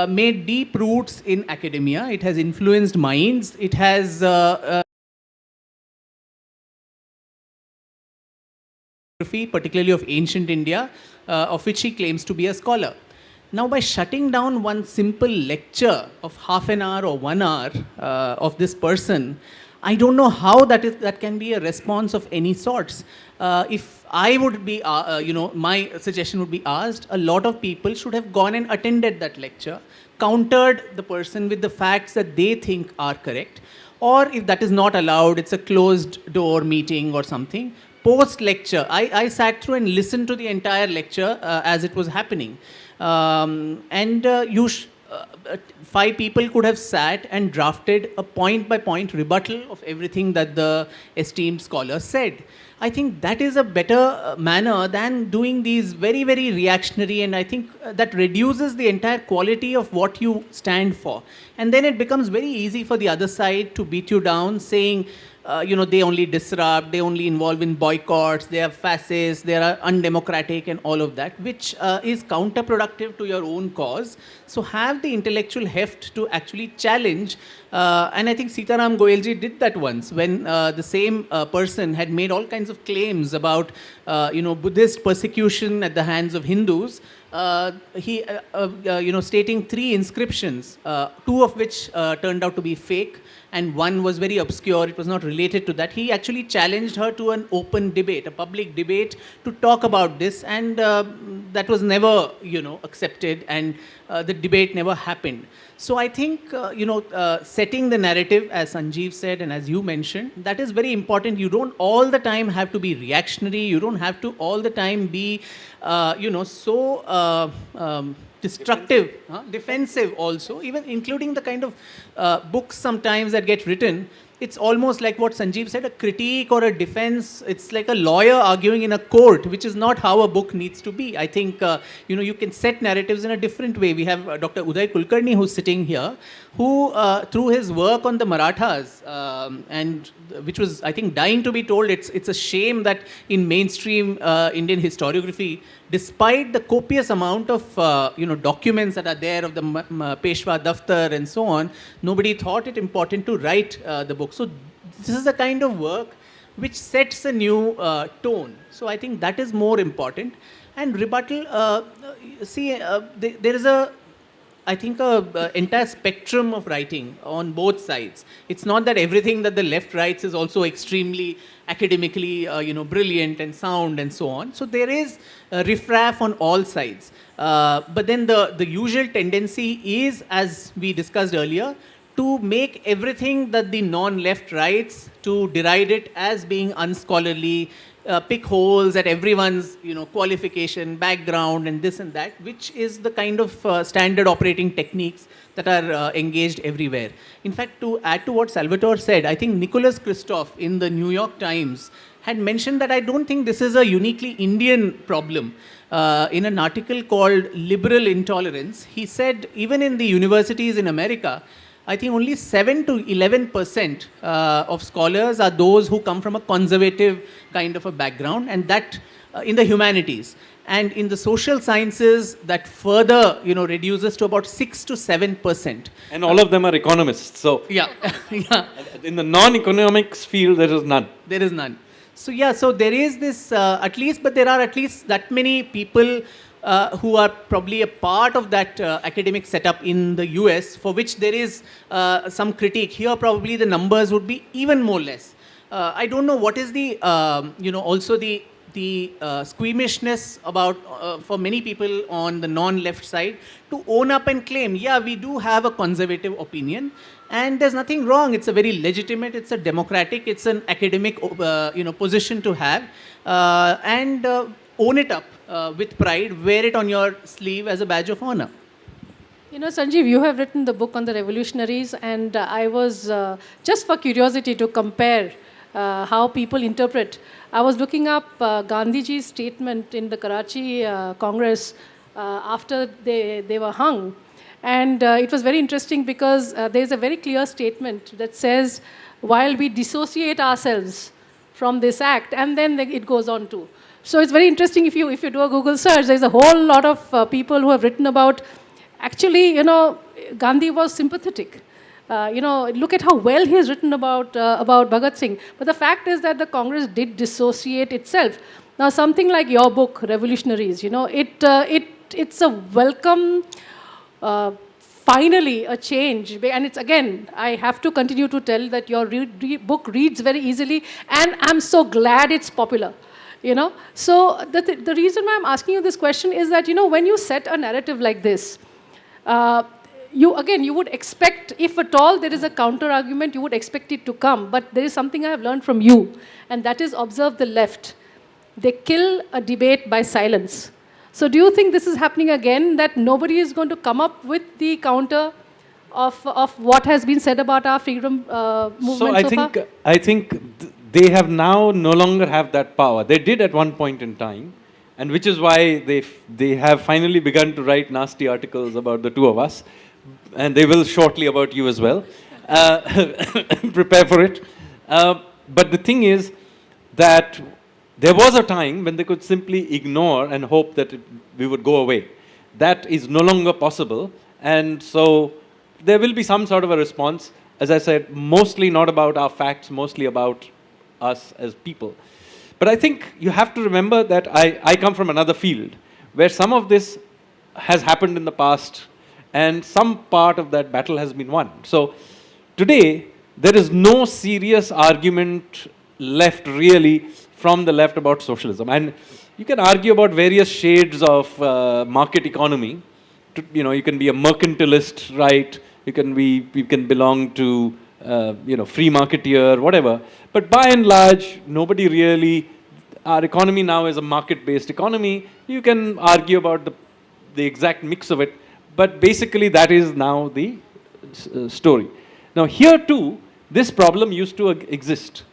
S20: made deep roots in academia. It has influenced minds. It has particularly of ancient India, of which he claims to be a scholar. Now, by shutting down one simple lecture of half an hour or 1 hour of this person, I don't know how that can be a response of any sorts. If I would be, my suggestion would be asked, a lot of people should have gone and attended that lecture, countered the person with the facts that they think are correct, or if that is not allowed, it's a closed door meeting or something. Post-lecture, I sat through and listened to the entire lecture as it was happening. Five people could have sat and drafted a point-by-point rebuttal of everything that the esteemed scholar said. I think that is a better manner than doing these very, very reactionary, and I think that reduces the entire quality of what you stand for. And then it becomes very easy for the other side to beat you down, saying, they only disrupt, they only involve in boycotts, they are fascist, they are undemocratic and all of that, which is counterproductive to your own cause. So have the intellectual heft to actually challenge. And I think Sitaram Goelji did that once when the same person had made all kinds of claims about, Buddhist persecution at the hands of Hindus. He, stating 3 inscriptions, 2 of which turned out to be fake, and one was very obscure, it was not related to that. He actually challenged her to an open debate, a public debate, to talk about this, and that was never, accepted, and the debate never happened. So I think, setting the narrative, as Sanjeev said and as you mentioned, that is very important. You don't all the time have to be reactionary, you don't have to all the time be, so destructive, defensive also, even including the kind of books sometimes that get written. It's almost like what Sanjeev said, a critique or a defense. It's like a lawyer arguing in a court, which is not how a book needs to be. I think, you can set narratives in a different way. We have Dr. Uday Kulkarni, who's sitting here, who, through his work on the Marathas, and which was, I think, dying to be told, it's a shame that in mainstream Indian historiography, despite the copious amount of documents that are there of the Peshwa Daftar and so on, nobody thought it important to write the book. So this is the kind of work which sets a new tone. So I think that is more important. And rebuttal, there is I think a entire spectrum of writing on both sides. It's not that everything that the left writes is also extremely academically, brilliant and sound and so on. So there is riffraff on all sides. But then the usual tendency is, as we discussed earlier, to make everything that the non-left writes, to deride it as being unscholarly, pick holes at everyone's qualification, background and this and that, which is the kind of standard operating techniques that are engaged everywhere. In fact, to add to what Salvatore said, I think Nicholas Kristof in the New York Times had mentioned that I don't think this is a uniquely Indian problem. In an article called Liberal Intolerance, he said even in the universities in America, I think only 7 to 11% of scholars are those who come from a conservative kind of a background, and that in the humanities. And in the social sciences, that further, reduces to about 6 to 7%.
S19: And all of them are economists. So
S20: yeah, yeah.
S19: In the non-economics field, there is none.
S20: There is none. So yeah, so there is this but there are at least that many people who are probably a part of that academic setup in the US, for which there is some critique. Here probably the numbers would be even more less. I don't know what is the, also the squeamishness about, for many people on the non-left side, to own up and claim, yeah, we do have a conservative opinion, and there's nothing wrong. It's a very legitimate, it's a democratic, it's an academic, position to have, and own it up with pride, wear it on your sleeve as a badge of honor.
S18: Sanjeev, you have written the book on the revolutionaries, and I was, just for curiosity, to compare how people interpret. I was looking up Gandhiji's statement in the Karachi Congress after they were hung. And it was very interesting because there's a very clear statement that says, while we dissociate ourselves from this act, and then it goes on to. So it's very interesting if you do a Google search, there's a whole lot of people who have written about, actually, Gandhi was sympathetic. Look at how well he has written about Bhagat Singh. But the fact is that the Congress did dissociate itself. Now, something like your book, Revolutionaries, it's a welcome, finally, a change. And it's, again, I have to continue to tell that your book reads very easily, and I'm so glad it's popular. So the reason why I'm asking you this question is that, when you set a narrative like this, you would expect, if at all there is a counter argument, you would expect it to come. But there is something I have learned from you, and that is observe the left. They kill a debate by silence. So do you think this is happening again, that nobody is going to come up with the counter of what has been said about our freedom movement so far?
S19: I think they have now no longer have that power. They did at one point in time, and which is why they have finally begun to write nasty articles about the two of us, and they will shortly about you as well. Prepare for it. But the thing is that there was a time when they could simply ignore and hope that we would go away. That is no longer possible. And so there will be some sort of a response. As I said, mostly not about our facts, mostly about us as people. But I think you have to remember that I come from another field where some of this has happened in the past and some part of that battle has been won. So today, there is no serious argument left really from the left about socialism. And you can argue about various shades of market economy. You can be a mercantilist, right? You can belong to free marketeer, whatever. But by and large, nobody really. Our economy now is a market-based economy. You can argue about the exact mix of it, but basically that is now the story. Now here too, this problem used to exist.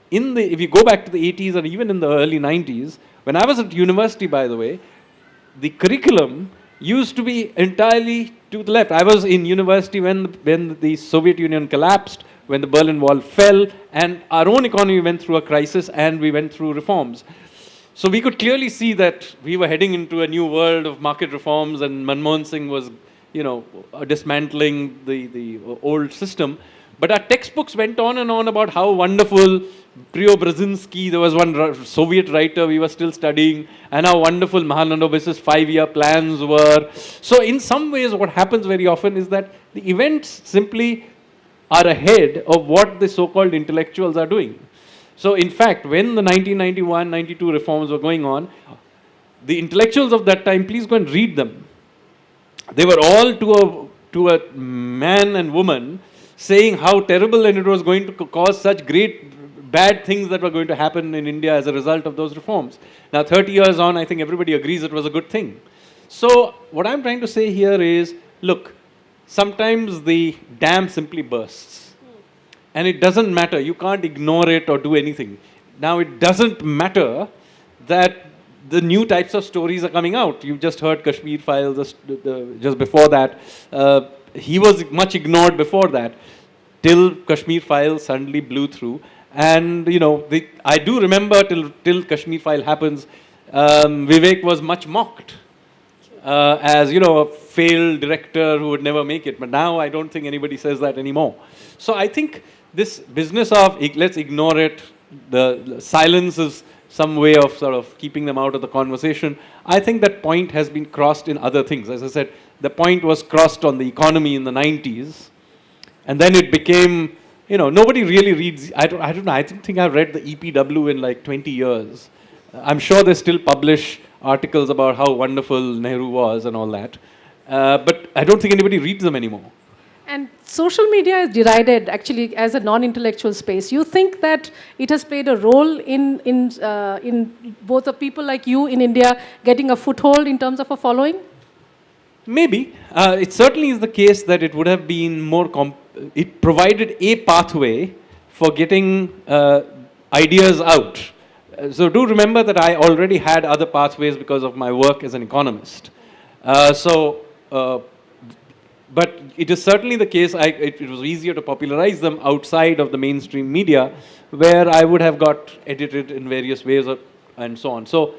S19: If you go back to the 80s and even in the early 90s, when I was at university, by the way, the curriculum used to be entirely to the left. I was in university when the Soviet Union collapsed, when the Berlin Wall fell, and our own economy went through a crisis and we went through reforms. So we could clearly see that we were heading into a new world of market reforms, and Manmohan Singh was, dismantling the old system. But our textbooks went on and on about how wonderful Brzezinski, there was one Soviet writer we were still studying, and how wonderful Mahalanobis's 5-year plans were. So in some ways, what happens very often is that the events simply are ahead of what the so-called intellectuals are doing. So in fact, when the 1991-92 reforms were going on, the intellectuals of that time, please go and read them. They were all to a man and woman saying how terrible and it was going to cause such great bad things that were going to happen in India as a result of those reforms. Now 30 years on, I think everybody agrees it was a good thing. So what I'm trying to say here is, look, sometimes the dam simply bursts. And it doesn't matter. You can't ignore it or do anything. Now, it doesn't matter that the new types of stories are coming out. You just heard Kashmir Files just before that. He was much ignored before that, till Kashmir Files suddenly blew through. And, I do remember till Kashmir File happens, Vivek was much mocked. As a failed director who would never make it. But now I don't think anybody says that anymore. So I think this business of let's ignore it, the silence is some way of sort of keeping them out of the conversation. I think that point has been crossed in other things. As I said, the point was crossed on the economy in the 90s. And then it became, nobody really reads, I don't know, I don't think I've read the EPW in like 20 years. I'm sure they still publish articles about how wonderful Nehru was and all that. But I don't think anybody reads them anymore.
S18: And social media is derided actually as a non-intellectual space. You think that it has played a role in both of people like you in India getting a foothold in terms of a following?
S19: Maybe. It certainly is the case that it would have been more, it provided a pathway for getting ideas out. So do remember that I already had other pathways because of my work as an economist. But it is certainly the case, it was easier to popularize them outside of the mainstream media, where I would have got edited in various ways and so on. So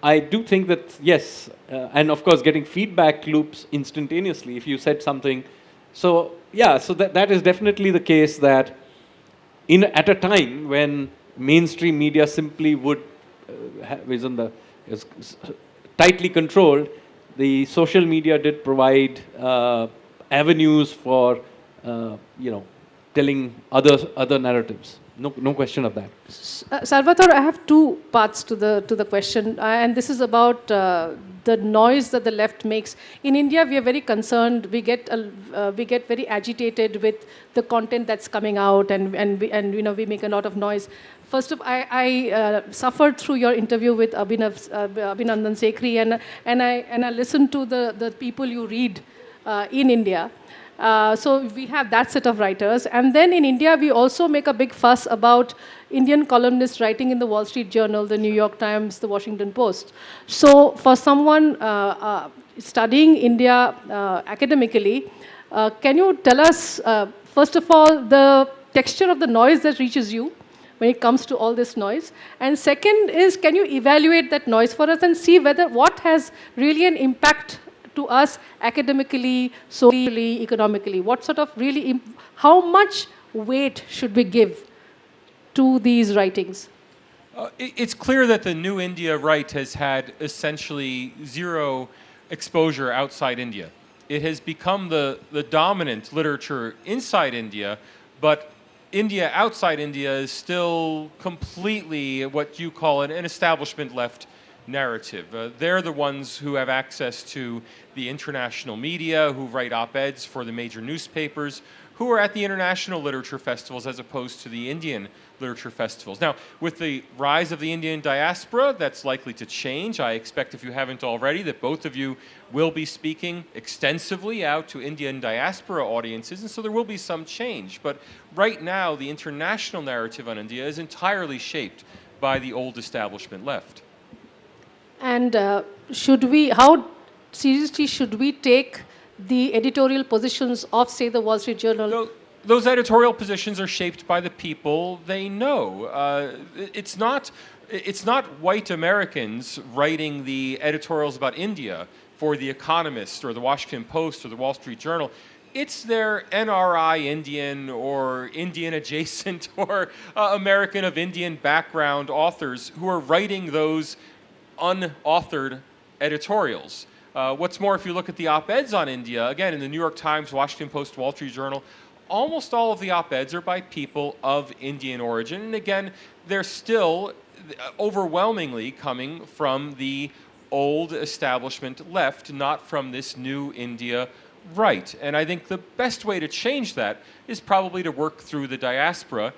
S19: I do think that, yes, and of course getting feedback loops instantaneously if you said something. So yeah, so that is definitely the case that at a time when mainstream media simply was tightly controlled, the social media did provide avenues for telling other narratives. No question of that.
S18: Salvatore, I have two parts to the question, and this is about the noise that the left makes. In India, we are very concerned. We get very agitated with the content that's coming out, and we make a lot of noise. First of all, I suffered through your interview with Abhinandan Sekhri, and I listened to the people you read in India. So we have that set of writers. And then in India, we also make a big fuss about Indian columnists writing in the Wall Street Journal, the New York Times, the Washington Post. So for someone studying India academically, can you tell us, first of all, the texture of the noise that reaches you? when it comes to all this noise? And second is, can you evaluate that noise for us and see whether what has really an impact to us academically, socially, economically? What sort of really, how much weight should we give to these writings?
S21: It's clear that the New India right has had essentially zero exposure outside India. It has become the dominant literature inside India, but India outside India is still completely what you call an establishment left narrative. They're the ones who have access to the international media, who write op-eds for the major newspapers, who are at the international literature festivals as opposed to the Indian literature festivals. Now, with the rise of the Indian diaspora, that's likely to change. I expect, if you haven't already, that both of you will be speaking extensively out to Indian diaspora audiences, and so there will be some change. But right now, the international narrative on India is entirely shaped by the old establishment left.
S18: And how seriously should we take the editorial positions of, say, the Wall Street Journal?
S21: Those editorial positions are shaped by the people they know. It's not white Americans writing the editorials about India for The Economist or The Washington Post or The Wall Street Journal. It's their NRI Indian or Indian adjacent or American of Indian background authors who are writing those unauthored editorials. What's more, if you look at the op-eds on India, again, in the New York Times, Washington Post, Wall Street Journal, almost all of the op-eds are by people of Indian origin. And again, they're still overwhelmingly coming from the old establishment left, not from this new India right. And I think the best way to change that is probably to work through the diaspora.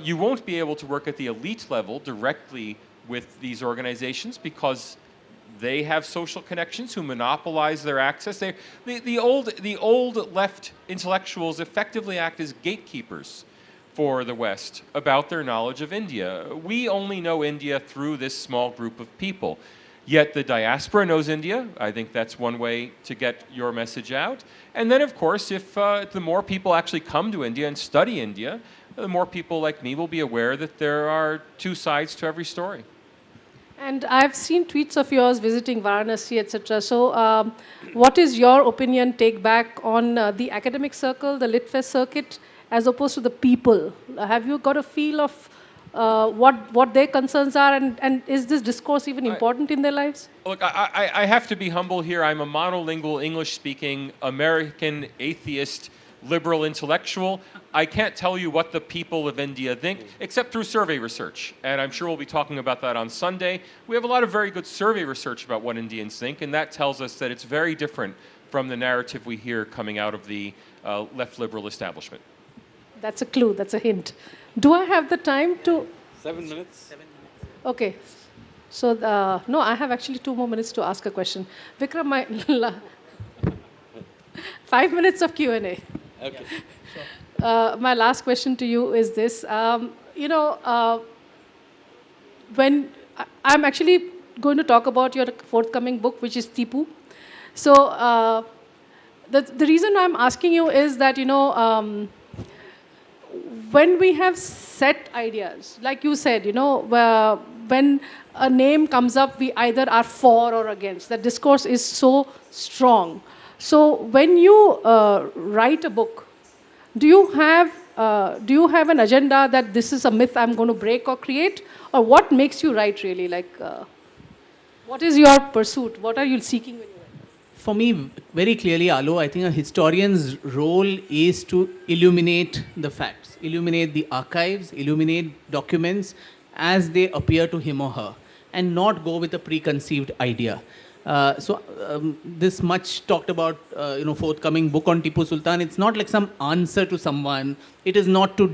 S21: You won't be able to work at the elite level directly with these organizations because they have social connections who monopolize their access. The old left intellectuals effectively act as gatekeepers for the West about their knowledge of India. We only know India through this small group of people. Yet the diaspora knows India. I think that's one way to get your message out. And then, of course, if the more people actually come to India and study India, the more people like me will be aware that there are two sides to every story.
S18: And I've seen tweets of yours visiting Varanasi, etc. So what is your opinion, take back on the academic circle, the LitFest circuit, as opposed to the people? Have you got a feel of what their concerns are, and is this discourse even important in their lives?
S21: Look, I have to be humble here. I'm a monolingual, English-speaking, American, atheist, liberal intellectual. I can't tell you what the people of India think, except through survey research. And I'm sure we'll be talking about that on Sunday. We have a lot of very good survey research about what Indians think, and that tells us that it's very different from the narrative we hear coming out of the left liberal establishment.
S18: That's a clue, that's a hint. Do I have the time to...
S19: 7 minutes.
S18: 7 minutes. Okay. So, no, I have actually 2 more minutes to ask a question. Vikram, 5 minutes of Q&A.
S19: Okay.
S18: My last question to you is this. When I'm actually going to talk about your forthcoming book, which is Tipu. So the reason I'm asking you is that, when we have set ideas, like you said, when a name comes up, we either are for or against. The discourse is so strong. So when you write a book, do you have an agenda that this is a myth I'm going to break or create? Or what makes you write really? What is your pursuit? What are you seeking when you write?
S20: For me, very clearly, Alo, I think a historian's role is to illuminate the facts, illuminate the archives, illuminate documents as they appear to him or her, and not go with a preconceived idea. This much talked about, forthcoming book on Tipu Sultan, it's not like some answer to someone. It is not to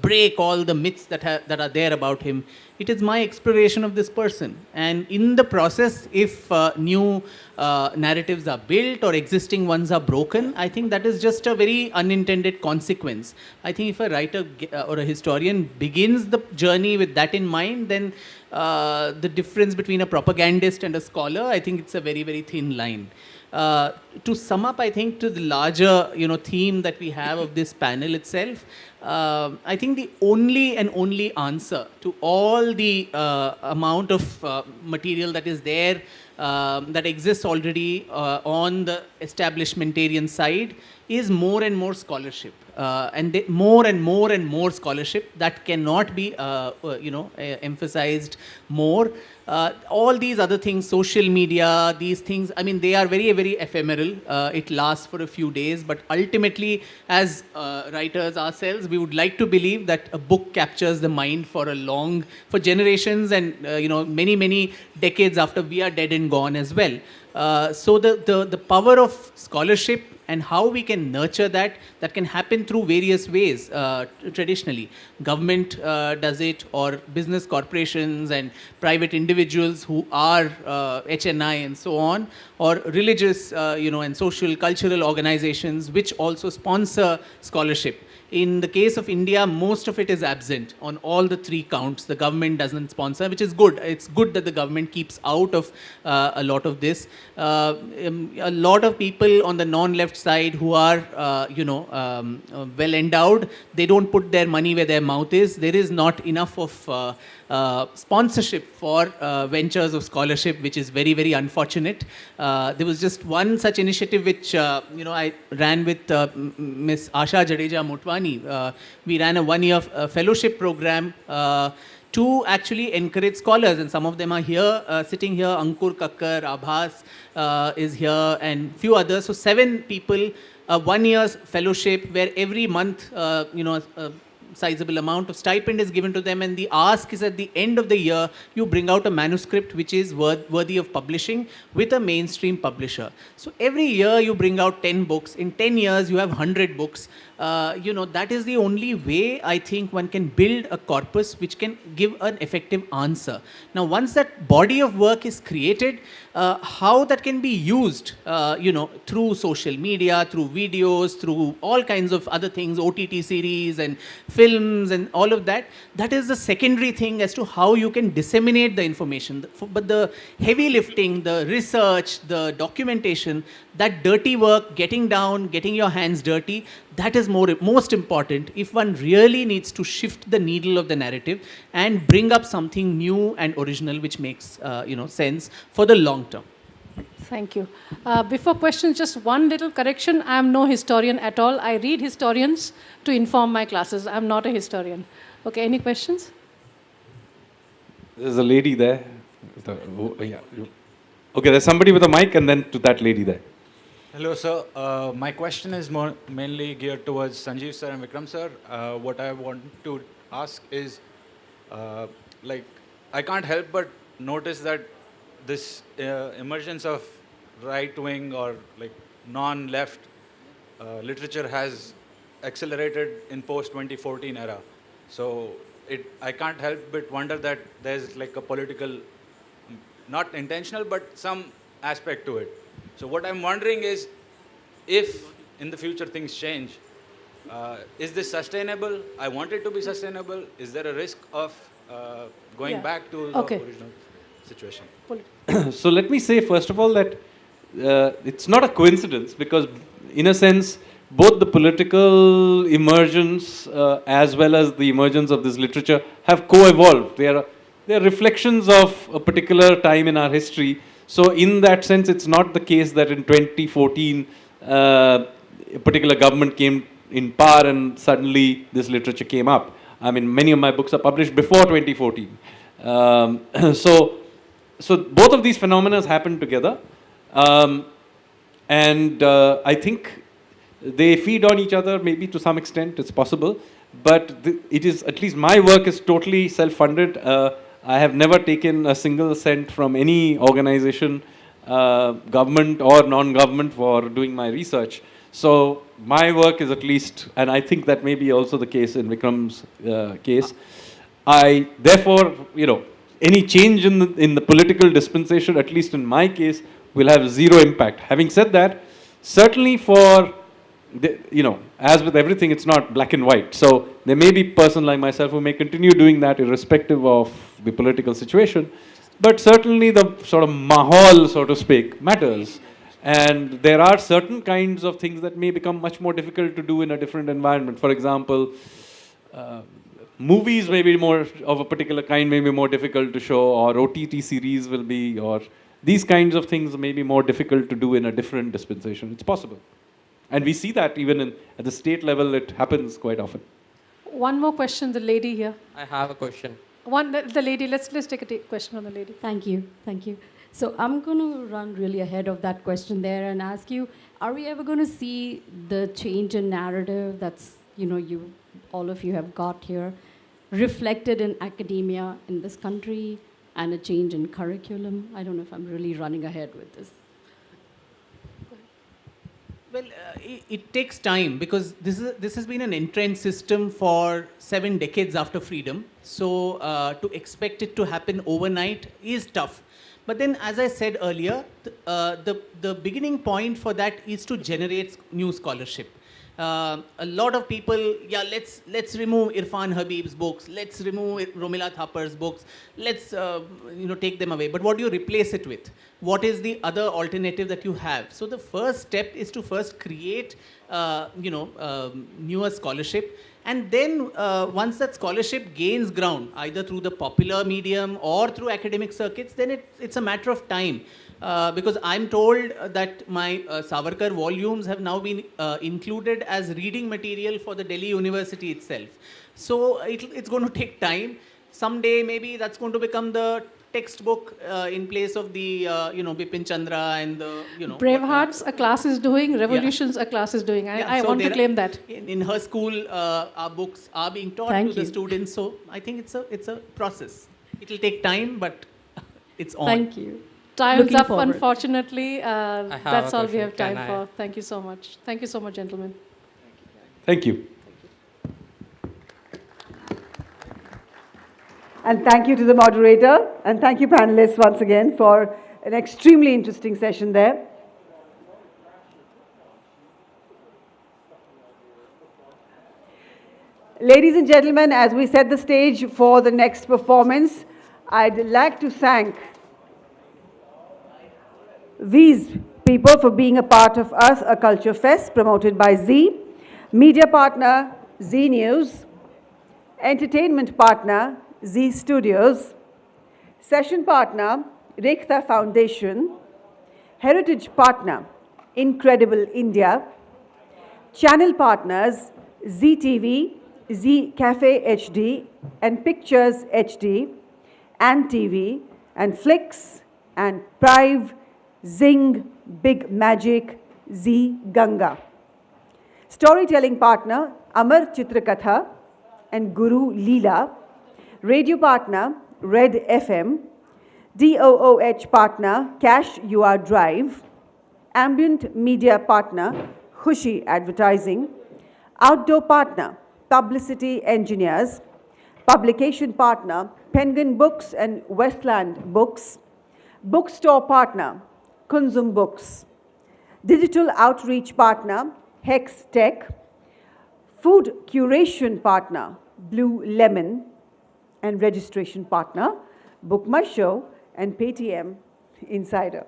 S20: break all the myths that are there about him. It is my exploration of this person. And in the process, if new narratives are built or existing ones are broken, I think that is just a very unintended consequence. I think if a writer or a historian begins the journey with that in mind, then the difference between a propagandist and a scholar, I think it's a very, very thin line. To sum up, I think, to the larger, theme that we have of this panel itself, I think the only answer to all the amount of material that is there, that exists already on the establishmentarian side, is more and more scholarship. More and more scholarship that cannot be, emphasized more. All these other things, social media, these things, I mean, they are very, very ephemeral. It lasts for a few days, but ultimately, as writers ourselves, we would like to believe that a book captures the mind for generations and, many decades after we are dead and gone as well. So the power of scholarship and how we can nurture that can happen through various ways. Traditionally, government does it, or business corporations and private individuals who are HNI and so on, or religious, and social, cultural organizations which also sponsor scholarship. In the case of India, most of it is absent on all the three counts. The government doesn't sponsor, which is good. It's good that the government keeps out of a lot of this. A lot of people on the non-left side who are, well endowed, they don't put their money where their mouth is. There is not enough of sponsorship for ventures of scholarship, which is very, very unfortunate. There was just one such initiative which, I ran with Miss Asha Jadeja Motwani. We ran a one-year fellowship program to actually encourage scholars, and some of them are here, sitting here. Ankur Kakkar, Abhas is here, and few others. So 7 people, 1 year's fellowship where every month, sizable amount of stipend is given to them, and the ask is at the end of the year, you bring out a manuscript which is worthy of publishing with a mainstream publisher. So every year you bring out 10 books. In 10 years, you have 100 books. That is the only way I think one can build a corpus which can give an effective answer. Now, once that body of work is created, how that can be used, through social media, through videos, through all kinds of other things, OTT series and films and all of that, that is the secondary thing as to how you can disseminate the information. But the heavy lifting, the research, the documentation, that dirty work, getting down, getting your hands dirty, that is most important if one really needs to shift the needle of the narrative and bring up something new and original which makes sense for the long term.
S18: Thank you. Before questions, just one little correction. I am no historian at all. I read historians to inform my classes. I am not a historian. Okay, any questions?
S19: There's a lady there. Okay, there's somebody with a mic, and then to that lady there.
S1: Hello, sir. My question is mainly geared towards Sanjeev sir and Vikram sir. What I want to ask is, I can't help but notice that this emergence of right-wing or non-left literature has accelerated in post-2014 era. So I can't help but wonder that there's a political, not intentional, but some aspect to it. So what I'm wondering is, if in the future things change, is this sustainable? I want it to be sustainable. Is there a risk of going back to the original situation?
S19: So let me say, first of all, that it's not a coincidence, because in a sense, both the political emergence as well as the emergence of this literature have co-evolved. They are reflections of a particular time in our history. So in that sense, it's not the case that in 2014, a particular government came in power and suddenly this literature came up. I mean, many of my books are published before 2014. So both of these phenomena happened together. And I think they feed on each other, maybe to some extent, it's possible. But it is, at least my work is totally self-funded. I have never taken a single cent from any organization, government or non-government, for doing my research. So my work is, at least, and I think that may be also the case in Vikram's case. Therefore, any change in the political dispensation, at least in my case, will have zero impact. Having said that, certainly as with everything, it's not black and white. So there may be a person like myself who may continue doing that irrespective of the political situation. But certainly the sort of mahal, so to speak, matters. And there are certain kinds of things that may become much more difficult to do in a different environment. For example, movies may be more of a particular kind, may be more difficult to show, or OTT series will be, or these kinds of things may be more difficult to do in a different dispensation. It's possible. And we see that even at the state level, it happens quite often.
S18: One more question, the lady here.
S3: I have a question.
S18: The lady, let's take a question on the lady.
S22: Thank you. So I'm going to run really ahead of that question there and ask you, are we ever going to see the change in narrative that's, all of you have got here, reflected in academia in this country, and a change in curriculum? I don't know if I'm really running ahead with this.
S20: Well, it takes time because this has been an entrenched system for 7 decades after freedom. So to expect it to happen overnight is tough. But then, as I said earlier, the beginning point for that is to generate new scholarship. A lot of people, let's remove Irfan Habib's books, let's remove Romila Thapar's books, let's take them away. But what do you replace it with? What is the other alternative that you have? So the first step is to first create newer scholarship. And then once that scholarship gains ground, either through the popular medium or through academic circuits, then it's a matter of time. Because I'm told that my Savarkar volumes have now been included as reading material for the Delhi University itself. So it's going to take time. Someday maybe that's going to become the textbook in place of the Bipin Chandra and the
S18: Bravehearts a class is doing, Revolutions a class is doing. I want to claim that.
S20: In her school, our books are being taught to the students. So I think it's a process. It will take time, but it's on.
S18: Thank you. Time's up, unfortunately. That's all we have time for. Thank you so much. Thank you so much, gentlemen.
S19: Thank you.
S4: And thank you to the moderator. And thank you, panelists, once again, for an extremely interesting session there. Ladies and gentlemen, as we set the stage for the next performance, I'd like to thank these people for being a part of us, a Culture Fest promoted by Z, media partner Z News, entertainment partner Z Studios, session partner Rekhta Foundation, heritage partner Incredible India, channel partners Z TV, Z Cafe HD and Pictures HD, and TV and Flicks and Prive, Zing, Big Magic, Z Ganga. Storytelling partner Amar Chitrakatha and Guru Leela. Radio partner Red FM. DOOH partner Cash UR Drive. Ambient media partner Khushi Advertising. Outdoor partner Publicity Engineers. Publication partner Penguin Books and Westland Books. Bookstore partner Kunzum Books. Digital outreach partner Hex Tech. Food curation partner Blue Lemon. And registration partner Book My Show and Paytm Insider.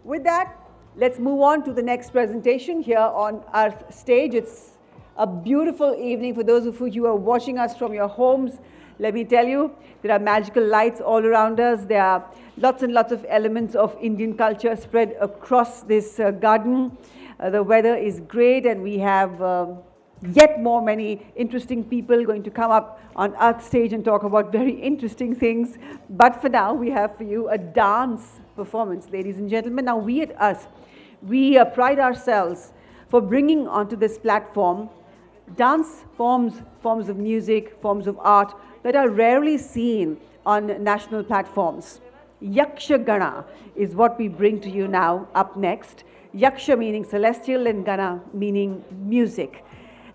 S4: With that, let's move on to the next presentation here on Arth stage. It's a beautiful evening for those of you who are watching us from your homes. Let me tell you, there are magical lights all around us. There are lots and lots of elements of Indian culture spread across this garden. The weather is great, and we have yet many interesting people going to come up on Arth stage and talk about very interesting things. But for now, we have for you a dance performance, ladies and gentlemen. Now, we at Arth, we pride ourselves for bringing onto this platform dance forms of music, forms of art that are rarely seen on national platforms. Yaksha Gana is what we bring to you now up next. Yaksha meaning celestial and Gana meaning music.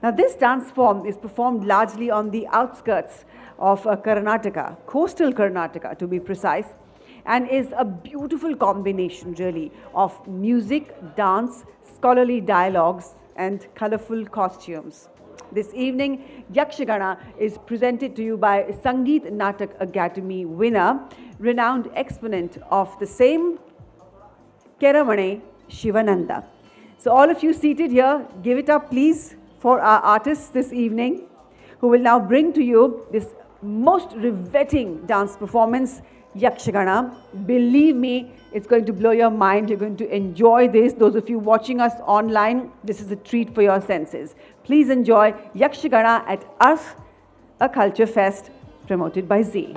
S4: Now this dance form is performed largely on the outskirts of Karnataka, coastal Karnataka to be precise, and is a beautiful combination really of music, dance, scholarly dialogues and colorful costumes. This evening, Yakshagana is presented to you by Sangeet Natak Academy winner, renowned exponent of the same, Keramane Shivananda. So all of you seated here, give it up please for our artists this evening, who will now bring to you this most riveting dance performance, Yakshagana. Believe me, it's going to blow your mind. You're going to enjoy this. Those of you watching us online, this is a treat for your senses. Please enjoy Yakshagana at Arth, a culture fest promoted by Z.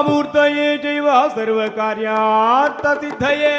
S3: मूर्तये चैव सर्वकार्यार्थसिद्धये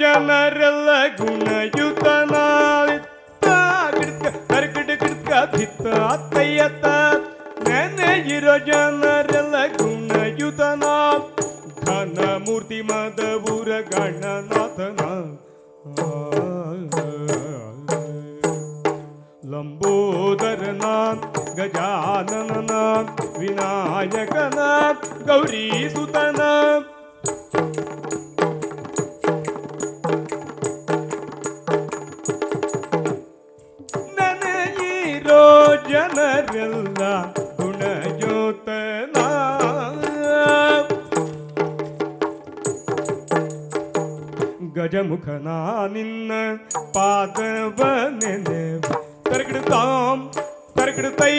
S3: ಜನರೆಲ್ಲ ಗುಣಯುತನಾಳಿತ್ತ ಕರ್ಕಟ ಭಿತ್ತ ಅತ್ತಯ್ಯತ್ತ ನೆನೆಯಿರೋ ಜನರೆಲ್ಲ ಗುಣಯುತನ ಘನ ಮೂರ್ತಿ ಮದಪುರ ಗಣನಾಥನ ಲಂಬೋದರನ ಗಜಾನನ ವಿನಾಯಕನ ಗೌರೀಸುತನ ಜನರೆಲ್ಲ ಗುಣಯೋತನ ಗಜಮುಖನ ನಿನ್ನ ಪಾದವನೆನೆ ತರಗಿಡುತ್ತಾಂ ತರಗಿಡುತ್ತೈ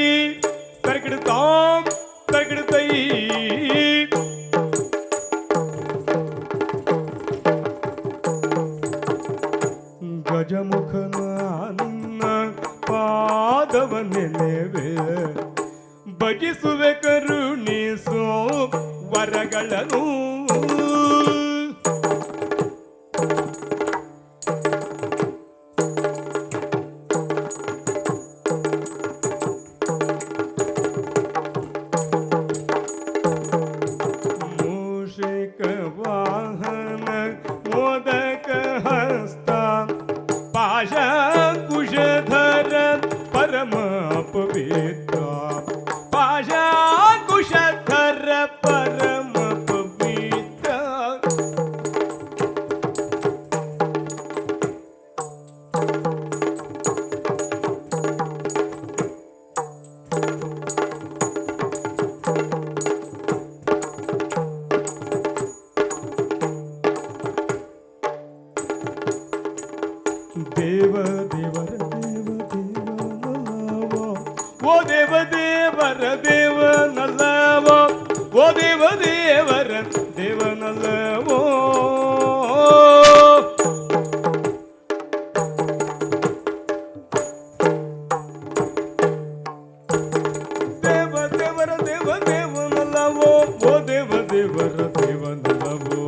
S3: ತರಗಿಡುತ್ತಾಂ ತರಗಿಡುತ್ತೈ ಗಜಮುಖನ ನಿನ್ನ ಪಾದವನೆನೆವೆ ಭಜಿಸುವೆ ಕರುಣಿಸೋ ವರಗಳನ್ನು ಮೂಷಿಕ ವಾಹನ ಮೋದಕ ಹಸ್ತ ಪಾಶ ಕುಶಧರ ಪರಮ ಪವಿತ್ರ ಪಾಶ ಕುಶಧರ ಪರಮ ಪವಿತ್ರ ದೇವ ದೇವರ ದೇವ ದೇವ ದೇವರ ದೇವನಲ್ಲವೋ, ಓ ದೇವ ದೇವರ ದೇವನಲ್ಲವೋ. ದೇವ ದೇವರ ದೇವ ದೇವನಲ್ಲವೋ, ಓ ದೇವ ದೇವರ ದೇವನಲ್ಲವೋ.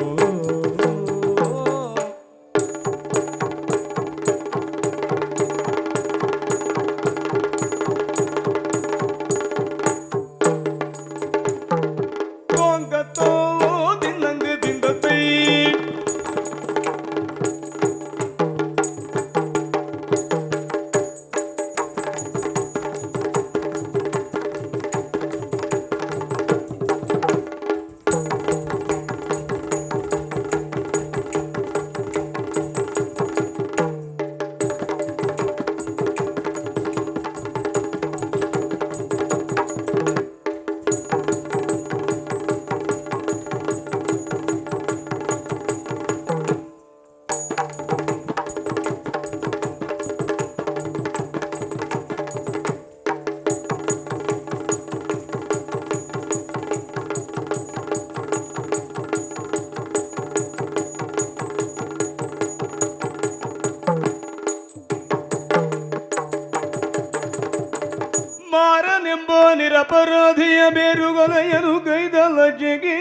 S3: ಮಾರನೆಂಬ ನಿರಪರಾಧಿಯ ಬೇರುಗೊಲೆಯನು ಗೈದ ಲಜ್ಜೆಗೆ,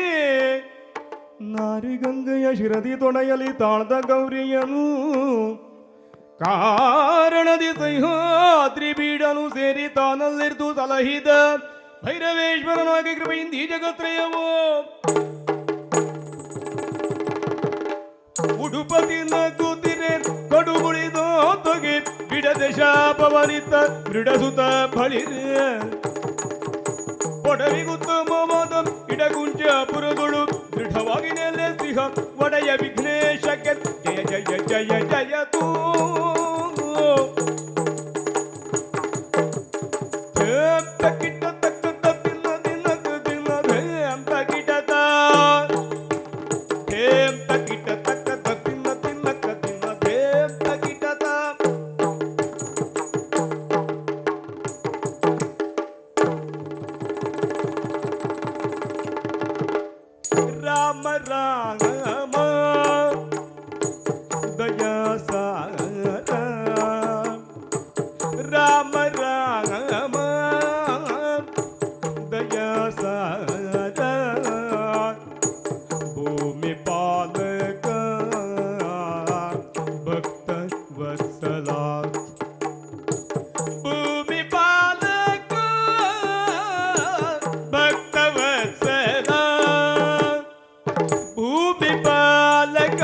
S3: ನಾರಿಗಂಗೆಯ ಶಿರದಿ ತೊಡೆಯಲಿ ತಾಳ್ದ ಗೌರಿಯನು, ಕಾರಣದಿ ಸಹ್ಯಾದ್ರಿ ಬೀಡನು ಸೇರಿ ತಾನಲ್ಲಿರ್ದು ಸಲಹಿದ ಭೈರವೇಶ್ವರನಾಗಿ ಕೃಪೆಯಿಂದ ಈ ಜಗತ್ರಯವೋ. ಉಡುಪತಿ ನಗುತ್ತಿರೆ ಕಡುಗುಳಿದೋ ತೊಗೆ ಬಿಡದೆ ಶಾಪವನಿತ ಮೃಡಸುತ ಬಳಿರೆ, ಒಡವಿಗುತ್ತಮವಾದ ಇಡಗುಂಚ ಪುರಗಳು ದೃಢವಾಗಿ ನೆಲೆಸಿಹ ಒಡೆಯ ವಿಘ್ನೇಶಕ್ಕೆ ಜಯ ಜಯ ಜಯ ಜಯತೂ. ಕಿಟ್ಟ ತಕ್ಕ ತಿನ್ನ ದಿನಕ ದಿನ ಧೇಂ ತಕಿಟತ, ಧೇಂ ತಕಿಟ ತಕ್ಕ ತಿನ್ನ ತಿನ್ನಕ ದಿನ ಧೇಂ ತಕಿಟತ. ರಾಮ ರಾಮ ದಯಾ ಸಾರ, ರಾಮ ರಾಮ ದಯಾ ಸಾರ, ಭೂಮಿ ಪಾಲಕ ಭಕ್ತ ವತ್ಸಲ, ಭೂಮಿ ಪಾಲಕ ಭಕ್ತ ವತ್ಸಲ, ಭೂಮಿ ಪಾಲಕ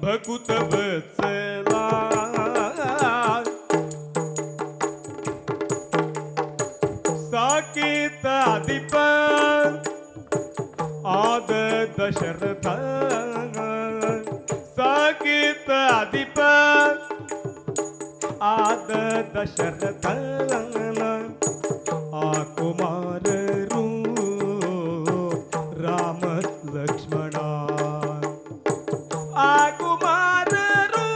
S3: ಭಕುತ ವತ್ಸಲ. ಸಾಕೇತಾಧಿಪ ಆದ ದಶರಥ, ಸಾಕೇತಾಧಿಪ ಆದ ದಶರಥ, ಆ ಕುಮಾರರು ರಾಮ ಲಕ್ಷ್ಮಣ, ಆ ಕುಮಾರರು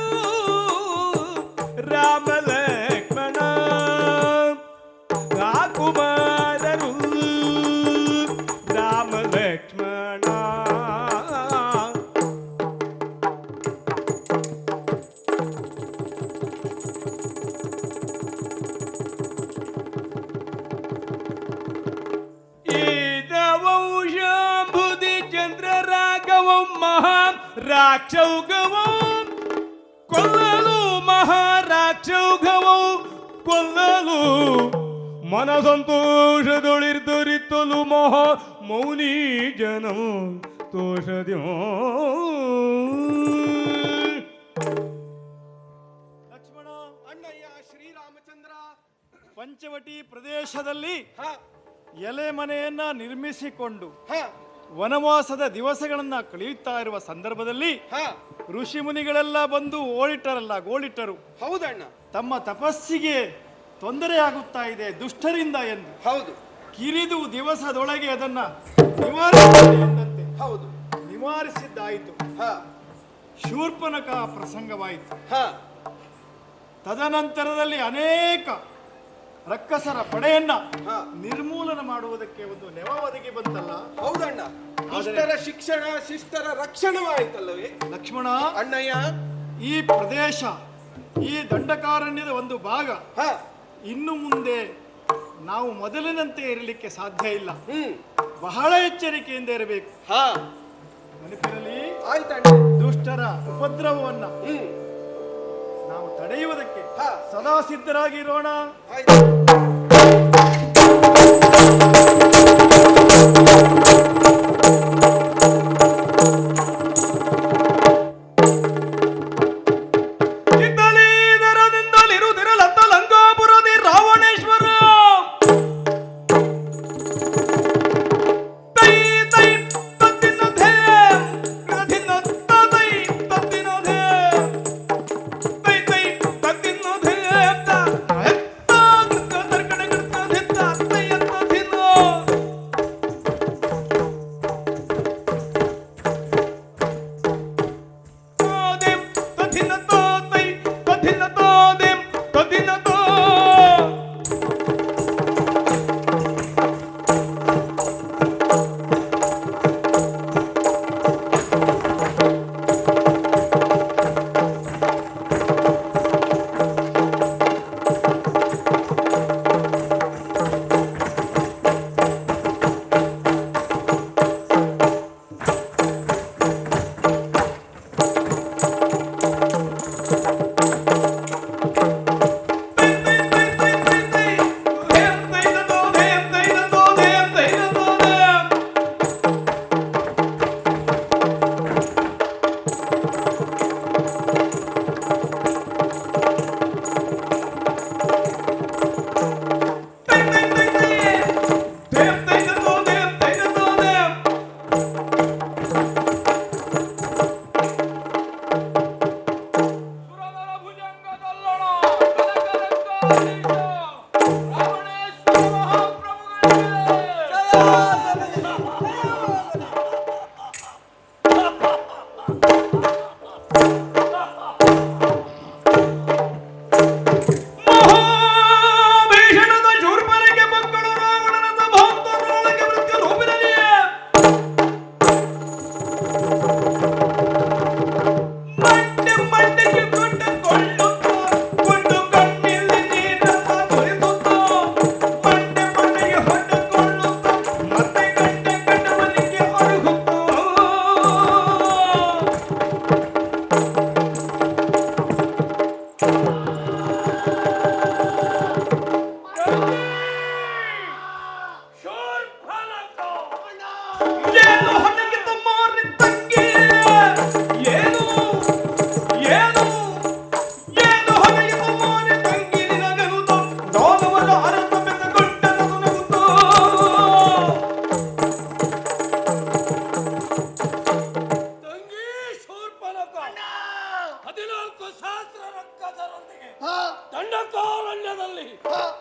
S3: ರಾಮ ಲಕ್ಷ್ಮಣ, ಆ ಕುಮಾರರು ರಾಮ ಲಕ್ಷ್ಮಣ. ವಂಶಾಂಬುದಿ ಚಂದ್ರ ರಾಘವಂ ಮಹಾ ರಾಕ್ಷೌಘವಂ ಕೊಲ್ಲಲು, ಮಹಾರಾಕ್ಷೌಘವಂ ಕೊಲ್ಲಲು, ಮನ ಸಂತೋಷದೊಳಿರ್ದರಿತ್ತಲು ಮಹಾ ಮೌನಿ ಜನಂ ತೋಷದ್ಯೋ.
S8: ಲಕ್ಷ್ಮಣ, ಅಣ್ಣಯ್ಯ ಶ್ರೀರಾಮಚಂದ್ರ ಪಂಚವಟಿ ಪ್ರದೇಶದಲ್ಲಿ ಎಲೆ ಮನೆಯನ್ನ ನಿರ್ಮಿಸಿಕೊಂಡು ವನವಾಸದ ದಿವಸಗಳನ್ನ ಕಳೆಯುತ್ತಾ ಇರುವ ಸಂದರ್ಭದಲ್ಲಿ ಋಷಿ ಮುನಿಗಳೆಲ್ಲ ಬಂದು ಓಡಿಟ್ಟರಲ್ಲ, ಗೋಳಿಟ್ಟರು.
S9: ಹೌದಣ್ಣ,
S8: ತಮ್ಮ ತಪಸ್ಸಿಗೆ ತೊಂದರೆಯಾಗುತ್ತಾ ಇದೆ ದುಷ್ಟರಿಂದ ಎಂದು.
S9: ಹೌದು,
S8: ಕಿರಿದು ದಿವಸದೊಳಗೆ ಅದನ್ನ ನಿವಾರಿಸಿದೆ ಎಂದಂತೆ.
S9: ಹೌದು,
S8: ನಿವಾರಿಸಿದ್ದಾಯಿತು. ಶೂರ್ಪನಖ ಪ್ರಸಂಗವಾಯಿತು. ತದನಂತರದಲ್ಲಿ ಅನೇಕ ರಕ್ಕಸರ ಪಡೆಯನ್ನ ನಿರ್ಮೂಲನ ಮಾಡುವುದಕ್ಕೆ ಒಂದು ನೆವ ಒದಗಿ ಬಂತಲ್ಲ.
S3: ಹೌದಣ್ಣ, ದುಷ್ಟರ ಶಿಕ್ಷಣ ಶಿಷ್ಟರ ರಕ್ಷಣವಾಯಿತಲ್ಲವೇ
S8: ಲಕ್ಷ್ಮಣ.
S3: ಅಣ್ಣಯ್ಯ,
S8: ಈ ಪ್ರದೇಶ ಈ ದಂಡಕಾರಣ್ಯದ ಒಂದು ಭಾಗ. ಇನ್ನು ಮುಂದೆ ನಾವು ಮೊದಲಿನಂತೆ ಇರಲಿಕ್ಕೆ ಸಾಧ್ಯ ಇಲ್ಲ. ಬಹಳ ಎಚ್ಚರಿಕೆಯಿಂದ ಇರಬೇಕು. ನೆನಪಿರಲಿ, ದುಷ್ಟರ ಉಪದ್ರವವನ್ನ ನಾವು ತಡೆಯುವುದಕ್ಕೆ ಸದಾ ಸಿದ್ಧರಾಗಿರೋಣ.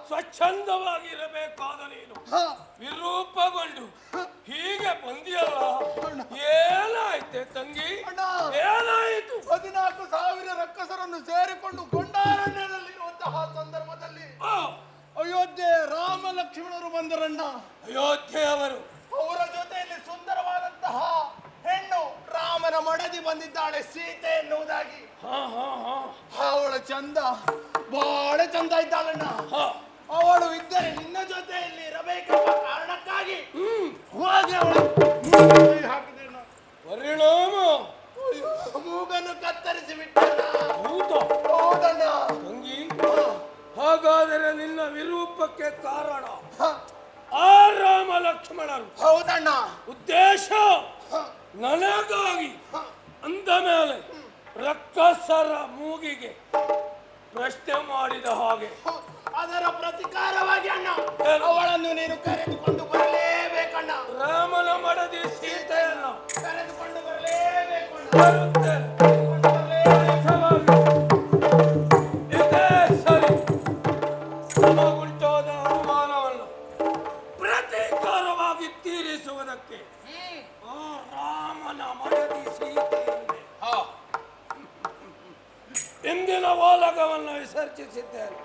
S3: ಸ್ವಚ್ಛಂದವಾಗಿರಬೇಕಾದ ನೀನು ವಿರೂಪಗೊಂಡು ಹೀಗೆ ಬಂದಿಯಲ್ಲ, ಏನಾಯ್ತೆ ತಂಗಿ? ಏನಾಯಿತು?
S8: 14,000 ರಕ್ಕಸರನ್ನು ಸೇರಿಕೊಂಡು ಗೊಂಡಾರಣ್ಯದಲ್ಲಿರುವಂತಹ ಸಂದರ್ಭದಲ್ಲಿ ಅಯೋಧ್ಯೆ ರಾಮ ಲಕ್ಷ್ಮಣರು ಬಂದರಣ್ಣ.
S3: ಅಯೋಧ್ಯೆಯವರು
S8: ಅವರ ಜೊತೆಯಲ್ಲಿ ಸುಂದರವಾದಂತಹ ಹೆಣ್ಣು ರಾಮನ ಮಡದಿ ಬಂದಿದ್ದಾಳೆ, ಸೀತೆ ಎನ್ನುವುದಾಗಿ. ಅವಳ ಚಂದ ಬಹಳ ಚಂದ ಇದ್ದಾಳಣ್ಣ. ಅವಳು ಇದ್ದರೆ ನಿನ್ನ ಜೊತೆಯಲ್ಲಿ ಇರಬೇಕೆಂಬ ಕಾರಣಕ್ಕಾಗಿ ಹೋಗಿ ಅವಳು ಹಾಕಿದೆ.
S3: ಪರಿಣಾಮ
S8: ಮೂಗನ್ನು ಕತ್ತರಿಸಿ ಬಿಟ್ಟಣ್ಣ.
S3: ಹೌದಣ್ಣ ತಂಗಿ, ಹಾಗಾದರೆ ನಿನ್ನ ವಿರೂಪಕ್ಕೆ ಕಾರಣ ಆ ರಾಮ ಲಕ್ಷ್ಮಣರು?
S8: ಹೌದಣ್ಣ.
S3: ಉದ್ದೇಶ ನನಗಾಗಿ ಅಂದ ಮೇಲೆ ರಕ್ಕಸರ ಮೂಗಿಗೆ ಪ್ರಶ್ನೆ ಮಾಡಿದ ಹಾಗೆ
S8: ಅದರ ಪ್ರತಿಕಾರವಾಗಿ ಅಣ್ಣ ಅವಳನ್ನು ನೀನು ಕರೆದುಕೊಂಡು ಬರಲೇಬೇಕಣ್ಣ.
S3: ರಾಮನ ಮಡದಿ ಸೀತೆಯನ್ನು
S8: ಕರೆದುಕೊಂಡು ಬರಲೇಬೇಕು.
S3: ಇದೇ ಸರಿ. ನಮಗುಂಟಾದ ಅವಮಾನವನ್ನು ಪ್ರತೀಕಾರವಾಗಿ ತೀರಿಸುವುದಕ್ಕೆ ಆ ರಾಮನ ಮಡದಿ ಸೀತೆಯನ್ನೇ ಇಂದಿನ ಓಲಗವನ್ನು ವಿಸರ್ಜಿಸಿದ್ದೇನೆ.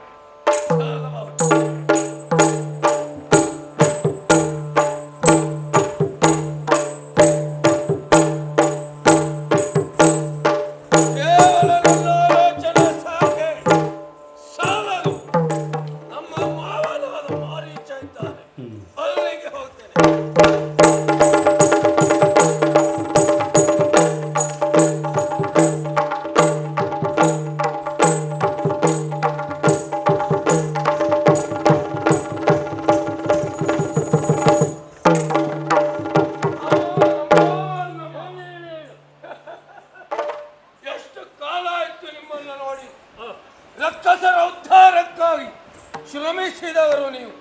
S3: ನೀವು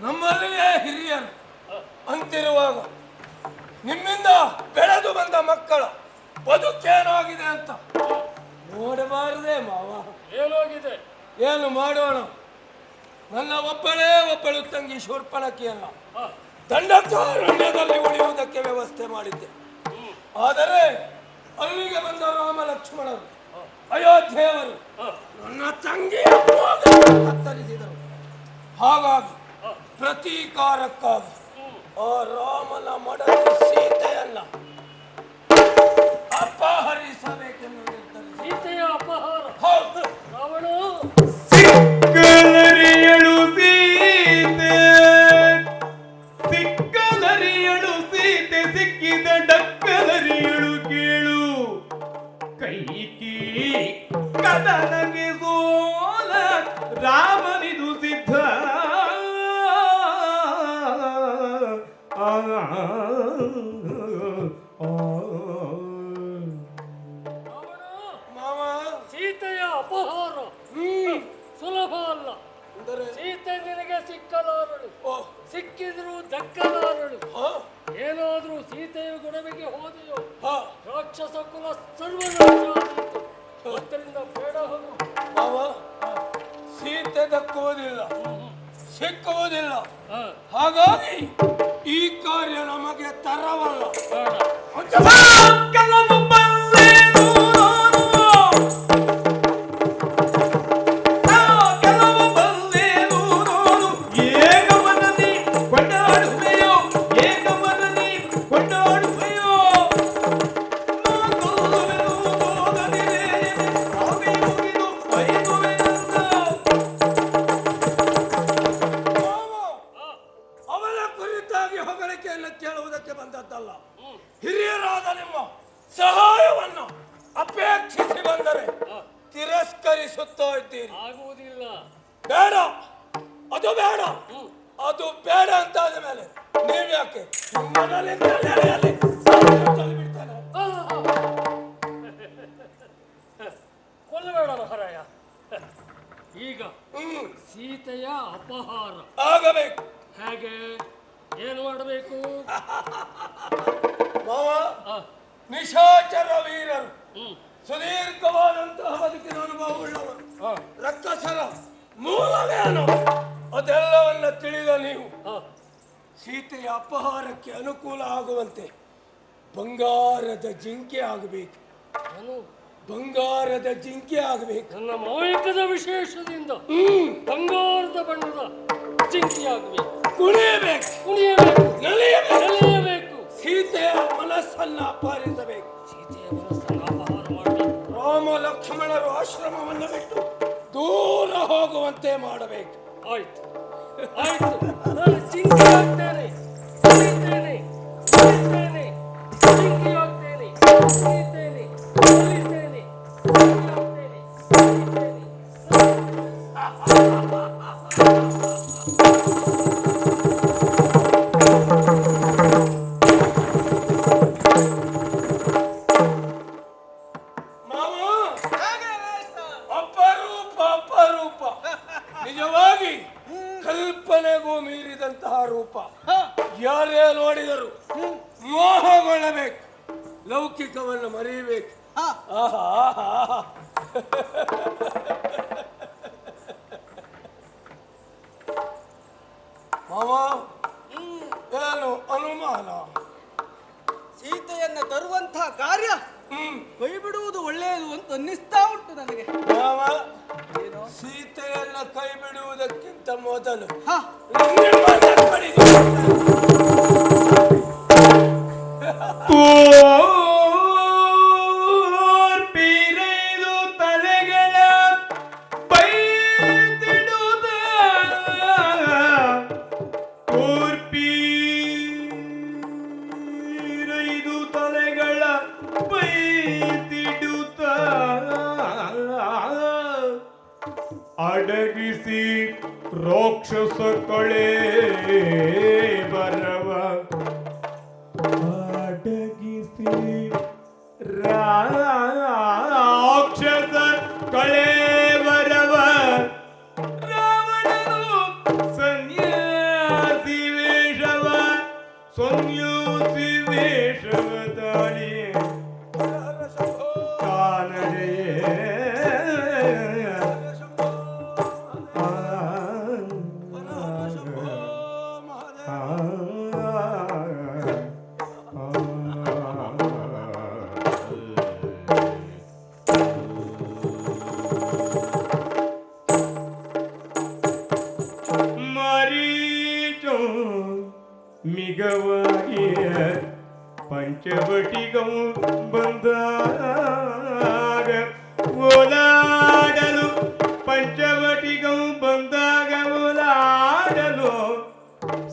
S3: ನಮ್ಮಲ್ಲಿಯೇ ಹಿರಿಯರು ಅಂತಿರುವಾಗ ನಿಮ್ಮಿಂದ ಬೆಳೆದು ಬಂದ ಮಕ್ಕಳ ಬದುಕೇನಾಗಿದೆ ಅಂತ ನೋಡಬಾರದೆ ಮಾವ.
S6: ಏನಾಗಿದೆ?
S3: ಏನು ಮಾಡೋಣ? ನನ್ನ ಒಬ್ಬಳು ತಂಗಿ ಶೂರ್ಪಣಕಿಯಲ್ಲ ದಂಡಕಾರಣ್ಯದಲ್ಲಿ ಉಳಿಯುವುದಕ್ಕೆ ವ್ಯವಸ್ಥೆ ಮಾಡಿದ್ದೆ. ಆದರೆ ಅಲ್ಲಿಗೆ ಬಂದ ರಾಮ ಲಕ್ಷ್ಮಣರು ಅಯೋಧ್ಯೆಯವರು ನನ್ನ ತಂಗಿಯ ಕತ್ತರಿಸಿದರು. ಹಾಗಾಗಿ ಪ್ರತೀಕಾರಕ್ಕಾಗಿ ಆ ರಾಮನ ಮಡದಿ ಸೀತೆಯನ್ನ ಅಪಹರಿಸಬೇಕೆಂದು ನಿರ್ಧರಿಸಿ.
S6: ಸೀತೆಯ ಅಪಹಾರ?
S3: ಹೌದು.
S6: ರಾವಣ
S3: ಸಿಕ್ಕಲರಿಯಳು ಸೀತೆ, ಸಿಕ್ಕಲರಿಯಳು ಸೀತೆ, ಸಿಕ್ಕಿದ ಡಕ್ಕಲರಿಯಳು ಕೇಳು. ಕೈಕಿ ಕದನಗೆ ಸೋಲ ರಾಮನಿದು ಸಿದ್ಧ.
S6: ಸೀತೆಯ ಅಪಹಾರ ಸುಲಭ ಅಲ್ಲ. ಸೀತೆ ನಿನಗೆ ಸಿಕ್ಕಲಾರಳು, ಸಿಕ್ಕಿದ್ರು ದಕ್ಕಲಾರಳು. ಏನಾದ್ರೂ ಸೀತೆಯ ಗುಣವಿಗೆ ಹೋದೆಯೋ ರಾಕ್ಷಸ ಕುಲ ಸರ್ವನಾಶ. ಅದರಿಂದ ಬೇಡ ಹೋಗು.
S3: ಸೀತೆ ದಕ್ಕುವುದಿಲ್ಲ, ಸಿಕ್ಕುವುದಿಲ್ಲ. ಹಾಗಾಗಿ ಈ ಕಾರ್ಯ ನಮಗೆ ತರವಲ್ಲ. ಹಿರಿಯರಾದ ನಿಮ್ಮ ಸಹಾಯವನ್ನು ಅಪೇಕ್ಷಿಸಿ ಬಂದರೆ ತಿರಸ್ಕರಿಸುತ್ತಾ ಇದ್ದೀರಿ.
S6: ಆಗುವುದಿಲ್ಲ.
S3: ಬೇಡ, ಅದು ಬೇಡ, ಅದು ಬೇಡ ಅಂತ ಆದ ಮೇಲೆ ನೀವ್ಯಾಕೆ
S6: ಕೊಲ್ಲಬೇಡ ಮಹಾರಾಯ. ಈಗ ಸೀತೆಯ ಅಪಹಾರ
S3: ಆಗಬೇಕು.
S6: ಹೇಗೆ? ಏನು ಮಾಡಬೇಕು?
S3: ಮಾವ, ನಿಶಾಚರ ವೀರರು, ಸುದೀರ್ಘವಾದಂತಹ ಬದುಕಿನ ಅನುಭವವುಳ್ಳವರು, ರಕ್ಕಸರ ಮೂಲವೇನು ಅದೆಲ್ಲವನ್ನ ತಿಳಿದ ನೀವು ಸೀತೆಯ ಅಪಹಾರಕ್ಕೆ ಅನುಕೂಲ ಆಗುವಂತೆ ಬಂಗಾರದ ಜಿಂಕೆ ಆಗಬೇಕು. ಬಂಗಾರದ ಜಿಂಕೆ ಆಗಬೇಕು.
S6: ನನ್ನ ಮೌಲಿಕದ ವಿಶೇಷದಿಂದ ಬಂಗಾರದ ಬಣ್ಣದ ಜಿಂಕೆ ಆಗಬೇಕು.
S3: ಕುಣಿಯಬೇಕು,
S6: ಕುಣಿಯಬೇಕು,
S3: ನಲಿಯಬೇಕು. ಸೀತೆಯ ಮನಸ್ಸನ್ನ ಅಪಹರಿಸಬೇಕು.
S6: ಸೀತೆಯ ಮನಸ್ಸನ್ನು ಅಪಹಾರ ಮಾಡಬೇಕು.
S3: ರಾಮ ಲಕ್ಷ್ಮಣರು ಆಶ್ರಮವನ್ನು ಬಿಟ್ಟು ದೂರ ಹೋಗುವಂತೆ ಮಾಡಬೇಕು.
S6: ಆಯ್ತು ಆಯ್ತು, ನಾನು ಜಿಂಕೆ ಆಗ್ತೇನೆ, ಕುಣಿತೇನೆ, ಕುಣಿತೇನೆ, ಜಿಂಕೆ ಆಗ್ತೇನೆ, ಕುಣಿತೇನೆ, ಕುಣಿತೇನೆ, ಜಿಂಕೆ ಆಗ್ತೇನೆ, ಕುಣಿತೇನೆ.
S3: ನಿಜವಾಗಿ ಕಲ್ಪನೆಗೂ ಮೀರಿದಂತಹ ರೂಪ. ಯಾರೇ ನೋಡಿದರು ಮೋಹಗೊಳ್ಳಬೇಕು, ಲೌಕಿಕವನ್ನು ಮರೆಯಬೇಕು. ಮಾವ, ಏನು ಅನುಮಾನ?
S9: ಸೀತೆಯನ್ನ ತರುವಂತಹ ಕಾರ್ಯ ಕೈ ಬಿಡುವುದು ಒಳ್ಳೆಯದು ಅಂತ ಅನ್ನಿಸ್ತಾ ಉಂಟು ನನಗೆ.
S3: ಮಾವ, ಸೀತೆಯನ್ನ ಕೈ ಬಿಡುವುದಕ್ಕಿಂತ ಮೊದಲು ಪೀರೈದು ತಲೆಗಳ ಬೈದಿಡುದ ಪೀರೈದು ತಲೆಗಳ ಬೈದಿಡುತ್ತ ಅಡಗಿಸಿ ರಾಕ್ಷಸ ಕಳೆ ಬರವ ಅಡಗಿಸಿ ರಾಕ್ಷಸ ಕಳೆ ಬರವ ರಾವಣನು
S5: ಸಂಯೋಸಿ ವೇಷವತಾಳಿ ಕಾನಡೆಯೇ ಮಿಗವಾಗಿ ಪಂಚವಟಿಗಂ ಬಂದಾಗ ಓಲಾಡಲು ಪಂಚವಟಿಗಂ ಬಂದಾಗ ಓಲಾಡಲು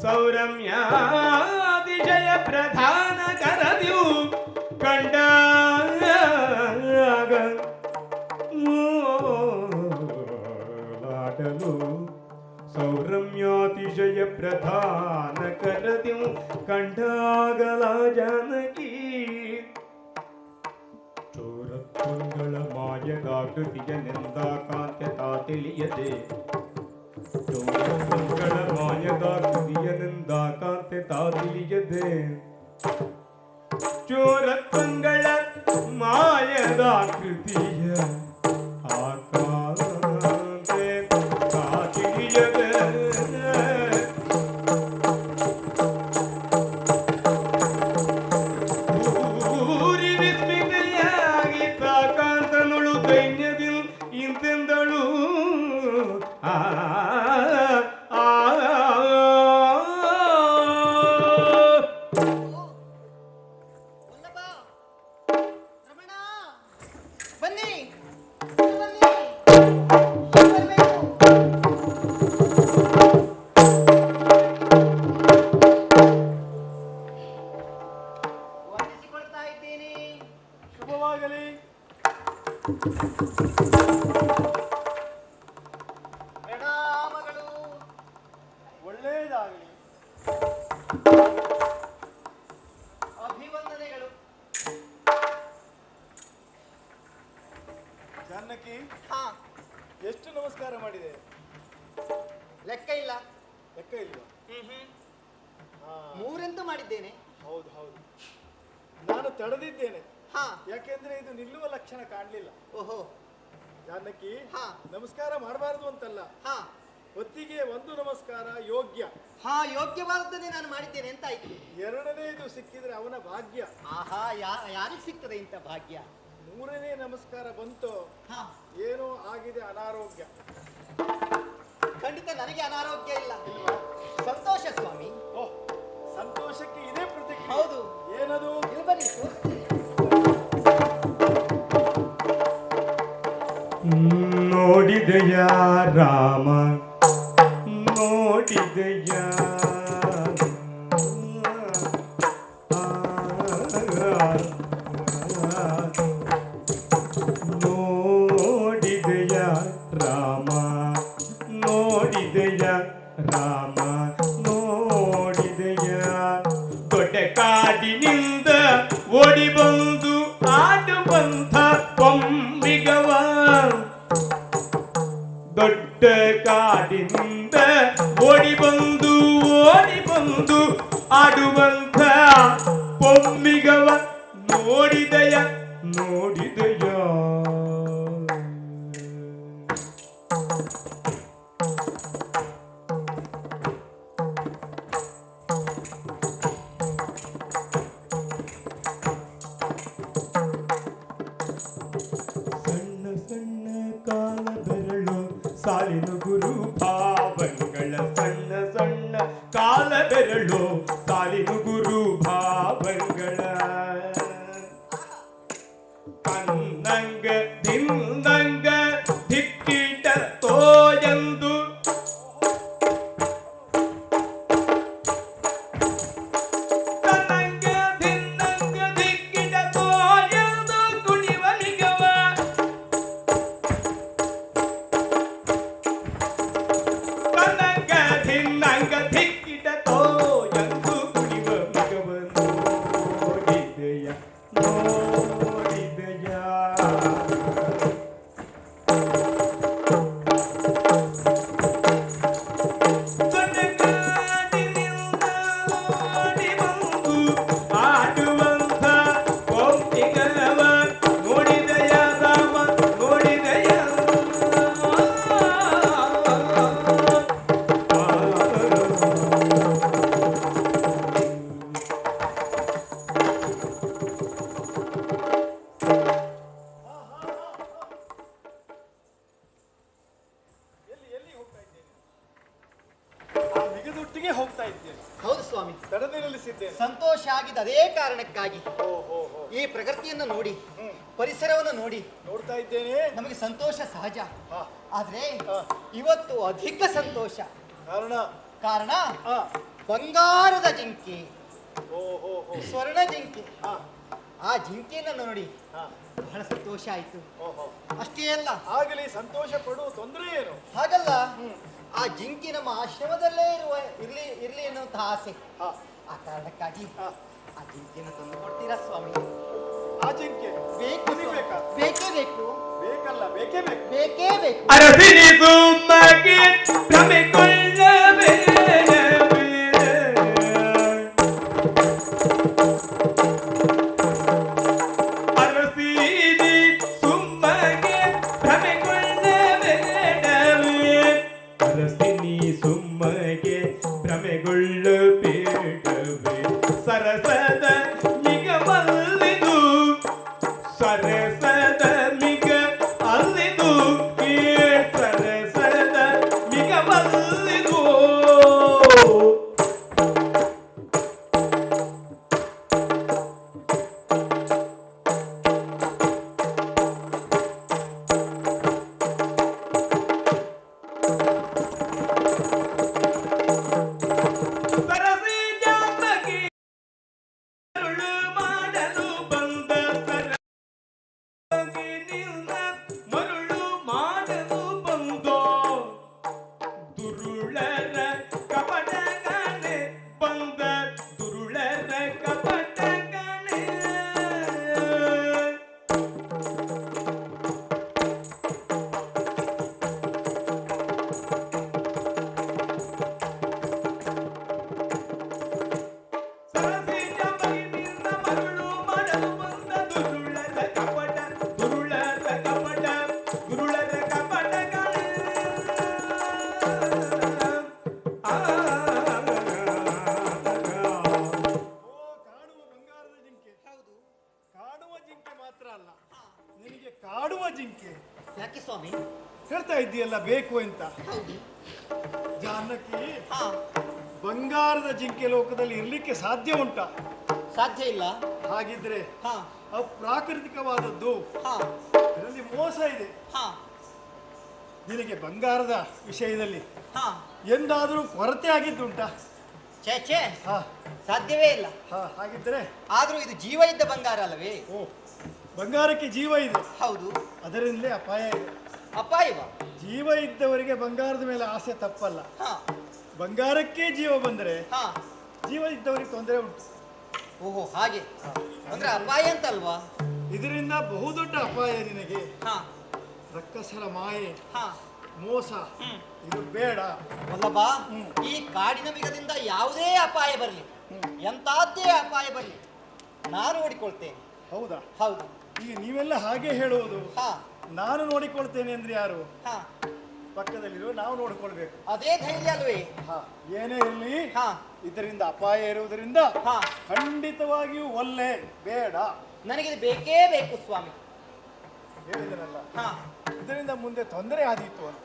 S5: ಸೌರಮ್ಯಾತಿಶಯ ಪ್ರಧಾನ ಕರದಿವು ಕಂಡಾಗ ಓಲಾಡಲು ಸೌರಮ್ಯಾತಿಶಯ ಪ್ರಧಾನ ಕರದಿವು ಕಂಡಾಗಲ ಜಾನಕಿ ಚೋರತ್ವಂಗಳ ಮಾಯದಾಕೃತಿಯ ನಿಂದ ಕಾಂತೆ ತಿಳಿಯದೆ ಚೋರತ್ವಂಗಳ ಮಾಯದಾಕೃತಿಯ ನಿಂದ ಕಾಂತೆ ತಿಳಿಯದೆ ಚೋರತ್ವಂಗಳ ಮಾಯದಾಕೃತಿಯ ಆಕಾಂತೆ ತಿಳಿಯದೆ
S8: ಜಾನಕಿ ಎಷ್ಟು ನಮಸ್ಕಾರ ಮಾಡಿದೆ?
S9: ಲೆಕ್ಕ ಇಲ್ಲ.
S8: ಲೆಕ್ಕ ಇಲ್ವಾ?
S9: ಮೂರೆಂತೂ ಮಾಡಿದ್ದೇನೆ.
S8: ಹೌದು ಹೌದು, ನಾನು ತಡೆದಿದ್ದೇನೆ. ಯಾಕೆಂದ್ರೆ ಇದು ನಿಲ್ಲುವ ಲಕ್ಷಣ ಕಾಣಲಿಲ್ಲ.
S9: ಓಹೋ
S8: ಜಾನಕಿ, ನಮಸ್ಕಾರ ಮಾಡಬಾರದು ಅಂತಲ್ಲ, ಹೊತ್ತಿಗೆ ಒಂದು ನಮಸ್ಕಾರ ಯೋಗ್ಯ.
S9: ಯೋಗ್ಯವಾದದ್ದೇ ನಾನು ಮಾಡಿದ್ದೇನೆ ಅಂತ ಆಯ್ತು.
S8: ಎರಡನೇದು ಸಿಕ್ಕಿದ್ರೆ ಅವನ ಭಾಗ್ಯ.
S9: ಆಹಾ, ಯಾರಿಗೆ ಸಿಗ್ತದೆ ಇಂಥ ಭಾಗ್ಯ?
S8: ಮೂರನೇ ನಮಸ್ಕಾರ ಬಂತು, ಏನೋ ಆಗಿದೆ ಅನಾರೋಗ್ಯ.
S9: ಖಂಡಿತ ನನಗೆ ಅನಾರೋಗ್ಯ ಇಲ್ಲ. ಸಂತೋಷ ಸ್ವಾಮಿ.
S8: ಸಂತೋಷಕ್ಕೆ ಇದೇ ಪ್ರತಿಕ್ರಿಯೆ.
S9: ಹೌದು.
S8: ಏನದು?
S9: ಇಲ್ಲಿ ಬನ್ನಿ.
S5: ನೋಡಿದೆಯ ರಾಮ, ನೋಡಿದೆಯ ನೋಡಿದೆಯ ರಾಮ, ನೋಡಿದೆಯ ರಾಮ, ನೋಡಿದೆಯ ದೊಡ್ಡ ಕಾಡಿನಿಂದ ಓಡಿ ಬಂದು ಆಡುವಂಥ ಕೊಂಬಿಗವ, ದೊಡ್ಡ ಕಾಡಿನಿಂದ ಓಡಿ ಬಂದು ಆಡುವಂಥ ಪೊಮ್ಮಿಗವ ನೋಡಿದೆಯ ನೋಡಿದೆಯ. ಸಣ್ಣ ಸಣ್ಣ ಕಾಲ ಬೆರಳು ಸಾಲಿನ ಗುರು ಭಾವಗಳ, ಸಣ್ಣ ಸಣ್ಣ ಕಾಲ ಬೆರಳು ಸಾಲಿನ ಗುರು
S8: ನಿನ್ನೊಟ್ಟಿಗೆ ಹೋಗ್ತಾ ಇದ್ದೇನೆ.
S9: ಹೌದು ಸ್ವಾಮಿ,
S8: ತಡದೆ ನಿಲ್ಲಿಸಿದ್ದೇನೆ.
S9: ಸಂತೋಷ ಆಗಿದ್ದ ಅದೇ ಕಾರಣಕ್ಕಾಗಿ ಈ ಪ್ರಕೃತಿಯನ್ನು ನೋಡಿ, ಪರಿಸರವನ್ನು ನೋಡಿ
S8: ನೋಡ್ತಾ ಇದ್ದೇನೆ.
S9: ನಮಗೆ ಸಂತೋಷ ಸಹಜ, ಆದ್ರೆ ಇವತ್ತು ಅಧಿಕ ಸಂತೋಷ. ಕಾರಣ ಬಂಗಾರದ ಜಿಂಕೆ, ಸ್ವರ್ಣ ಜಿಂಕೆ. ಆ ಜಿಂಕೆಯನ್ನು ನೋಡಿ ಬಹಳ ಸಂತೋಷ ಆಯ್ತು. ಅಷ್ಟೇ ಅಲ್ಲ,
S8: ಆಗಲಿ ಸಂತೋಷ ಪಡುವ ತೊಂದರೆ ಏನು?
S9: ಹಾಗಲ್ಲ, ಆ ಜಿಂಕೆ ನಮ್ಮ ಆಶ್ರಮದಲ್ಲೇ ಇರ್ಲಿ ಎನ್ನುವಂತಹ ಆಸೆ. ಆ ಕಾರಣಕ್ಕಾಗಿ ಆ ಜಿಂಕೆಯನ್ನು ತಂದು ಕೊಡ್ತೀರಾ ಸ್ವಾಮಿ?
S8: ಆ ಜಿಂಕೆ
S9: ಬೇಕು, ಬೇಕೇ ಬೇಕು.
S8: ಬೇಕಲ್ಲ, ಬೇಕೇ ಬೇಕು,
S9: ಬೇಕೇ ಬೇಕು.
S5: ಸರಸದ ನಿಗಮಲ್ಲಿದು, ಸರಸದ ಮಿಗ ಅಲ್ಲಿದು, ಸರಸದ ಮಿಗಮಲ್ಲಿದು.
S8: ಹೇಳ್ತಾ ಇದ್ದೀಯಲ್ಲ ಬೇಕು ಅಂತ. ಜಾನಕಿ, ಬಂಗಾರದ ಜಿಂಕೆ ಲೋಕದಲ್ಲಿ ಇರ್ಲಿಕ್ಕೆ ಸಾಧ್ಯ ಉಂಟಾ?
S9: ಸಾಧ್ಯ ಇಲ್ಲ.
S8: ಹಾಗಿದ್ರೆ ಅಪ್ರಾಕೃತಿಕವಾದದ್ದು, ಇದರಲ್ಲಿ ಮೋಸ ಇದೆ. ನಿನಗೆ ಬಂಗಾರದ ವಿಷಯದಲ್ಲಿ ಎಂದಾದರೂ ಕೊರತೆ ಆಗಿದ್ದುಂಟಾ?
S9: ಛೇ, ಸಾಧ್ಯವೇ ಇಲ್ಲ.
S8: ಹಾಗಿದ್ರೆ
S9: ಆದ್ರೂ ಇದು ಜೀವ ಇದ್ದ ಬಂಗಾರ ಅಲ್ಲವೇ?
S8: ಬಂಗಾರಕ್ಕೆ ಜೀವ ಇದೆ.
S9: ಹೌದು,
S8: ಅದರಿಂದಲೇ ಅಪಾಯ ಇದೆ.
S9: ಅಪಾಯವ?
S8: ಜೀವ ಇದ್ದವರಿಗೆ ಬಂಗಾರದ ಮೇಲೆ ಆಸೆ ತಪ್ಪಲ್ಲ. ಬಂಗಾರಕ್ಕೆ ಜೀವ ಬಂದರೆ ಜೀವ ಇದ್ದವರಿಗೆ ತೊಂದರೆ ಉಂಟು.
S9: ಓಹೋ, ಹಾಗೆ ಅಂದ್ರೆ ಅಪಾಯ ಅಂತಲ್ವಾ?
S8: ಇದರಿಂದ ಬಹುದೊಡ್ಡ ಅಪಾಯ ನಿನಗೆ. ರಕ್ಕಸರ ಮಾಯೆ, ಮೋಸ, ಇದು ಬೇಡ.
S9: ವಲ್ಲಭ, ಈ ಕಾಡಿನ ಮಿಗದಿಂದ ಯಾವುದೇ ಅಪಾಯ ಬರಲಿ, ಎಂತಾದ್ದೇ ಅಪಾಯ ಬರಲಿ, ನಾನು ನೋಡಿಕೊಳ್ತೇನೆ.
S8: ಹೌದಾ?
S9: ಹೌದು.
S8: ಈಗ ನೀವೆಲ್ಲ ಹಾಗೆ ಹೇಳುವುದು. ನಾನು ನೋಡಿಕೊಳ್ತೇನೆ ಅಂದ್ರೆ ಯಾರು? ಪಕ್ಕದಲ್ಲಿರೋ ನಾವು ನೋಡಿಕೊಳ್ಬೇಕು.
S9: ಅದೇ ಧೈರ್ಯ ಅಲ್ವೇ?
S8: ಏನೇ ಇರಲಿ, ಇದರಿಂದ ಅಪಾಯ ಇರುವುದರಿಂದ ಖಂಡಿತವಾಗಿಯೂ ಒಲ್ಲೆ ಬೇಡ.
S9: ನನಗೆ ಬೇಕೇ ಬೇಕು ಸ್ವಾಮಿ.
S8: ಹೇಳಿದನಲ್ಲ, ಇದರಿಂದ ಮುಂದೆ ತೊಂದರೆ ಆದೀತು ಅಂತ.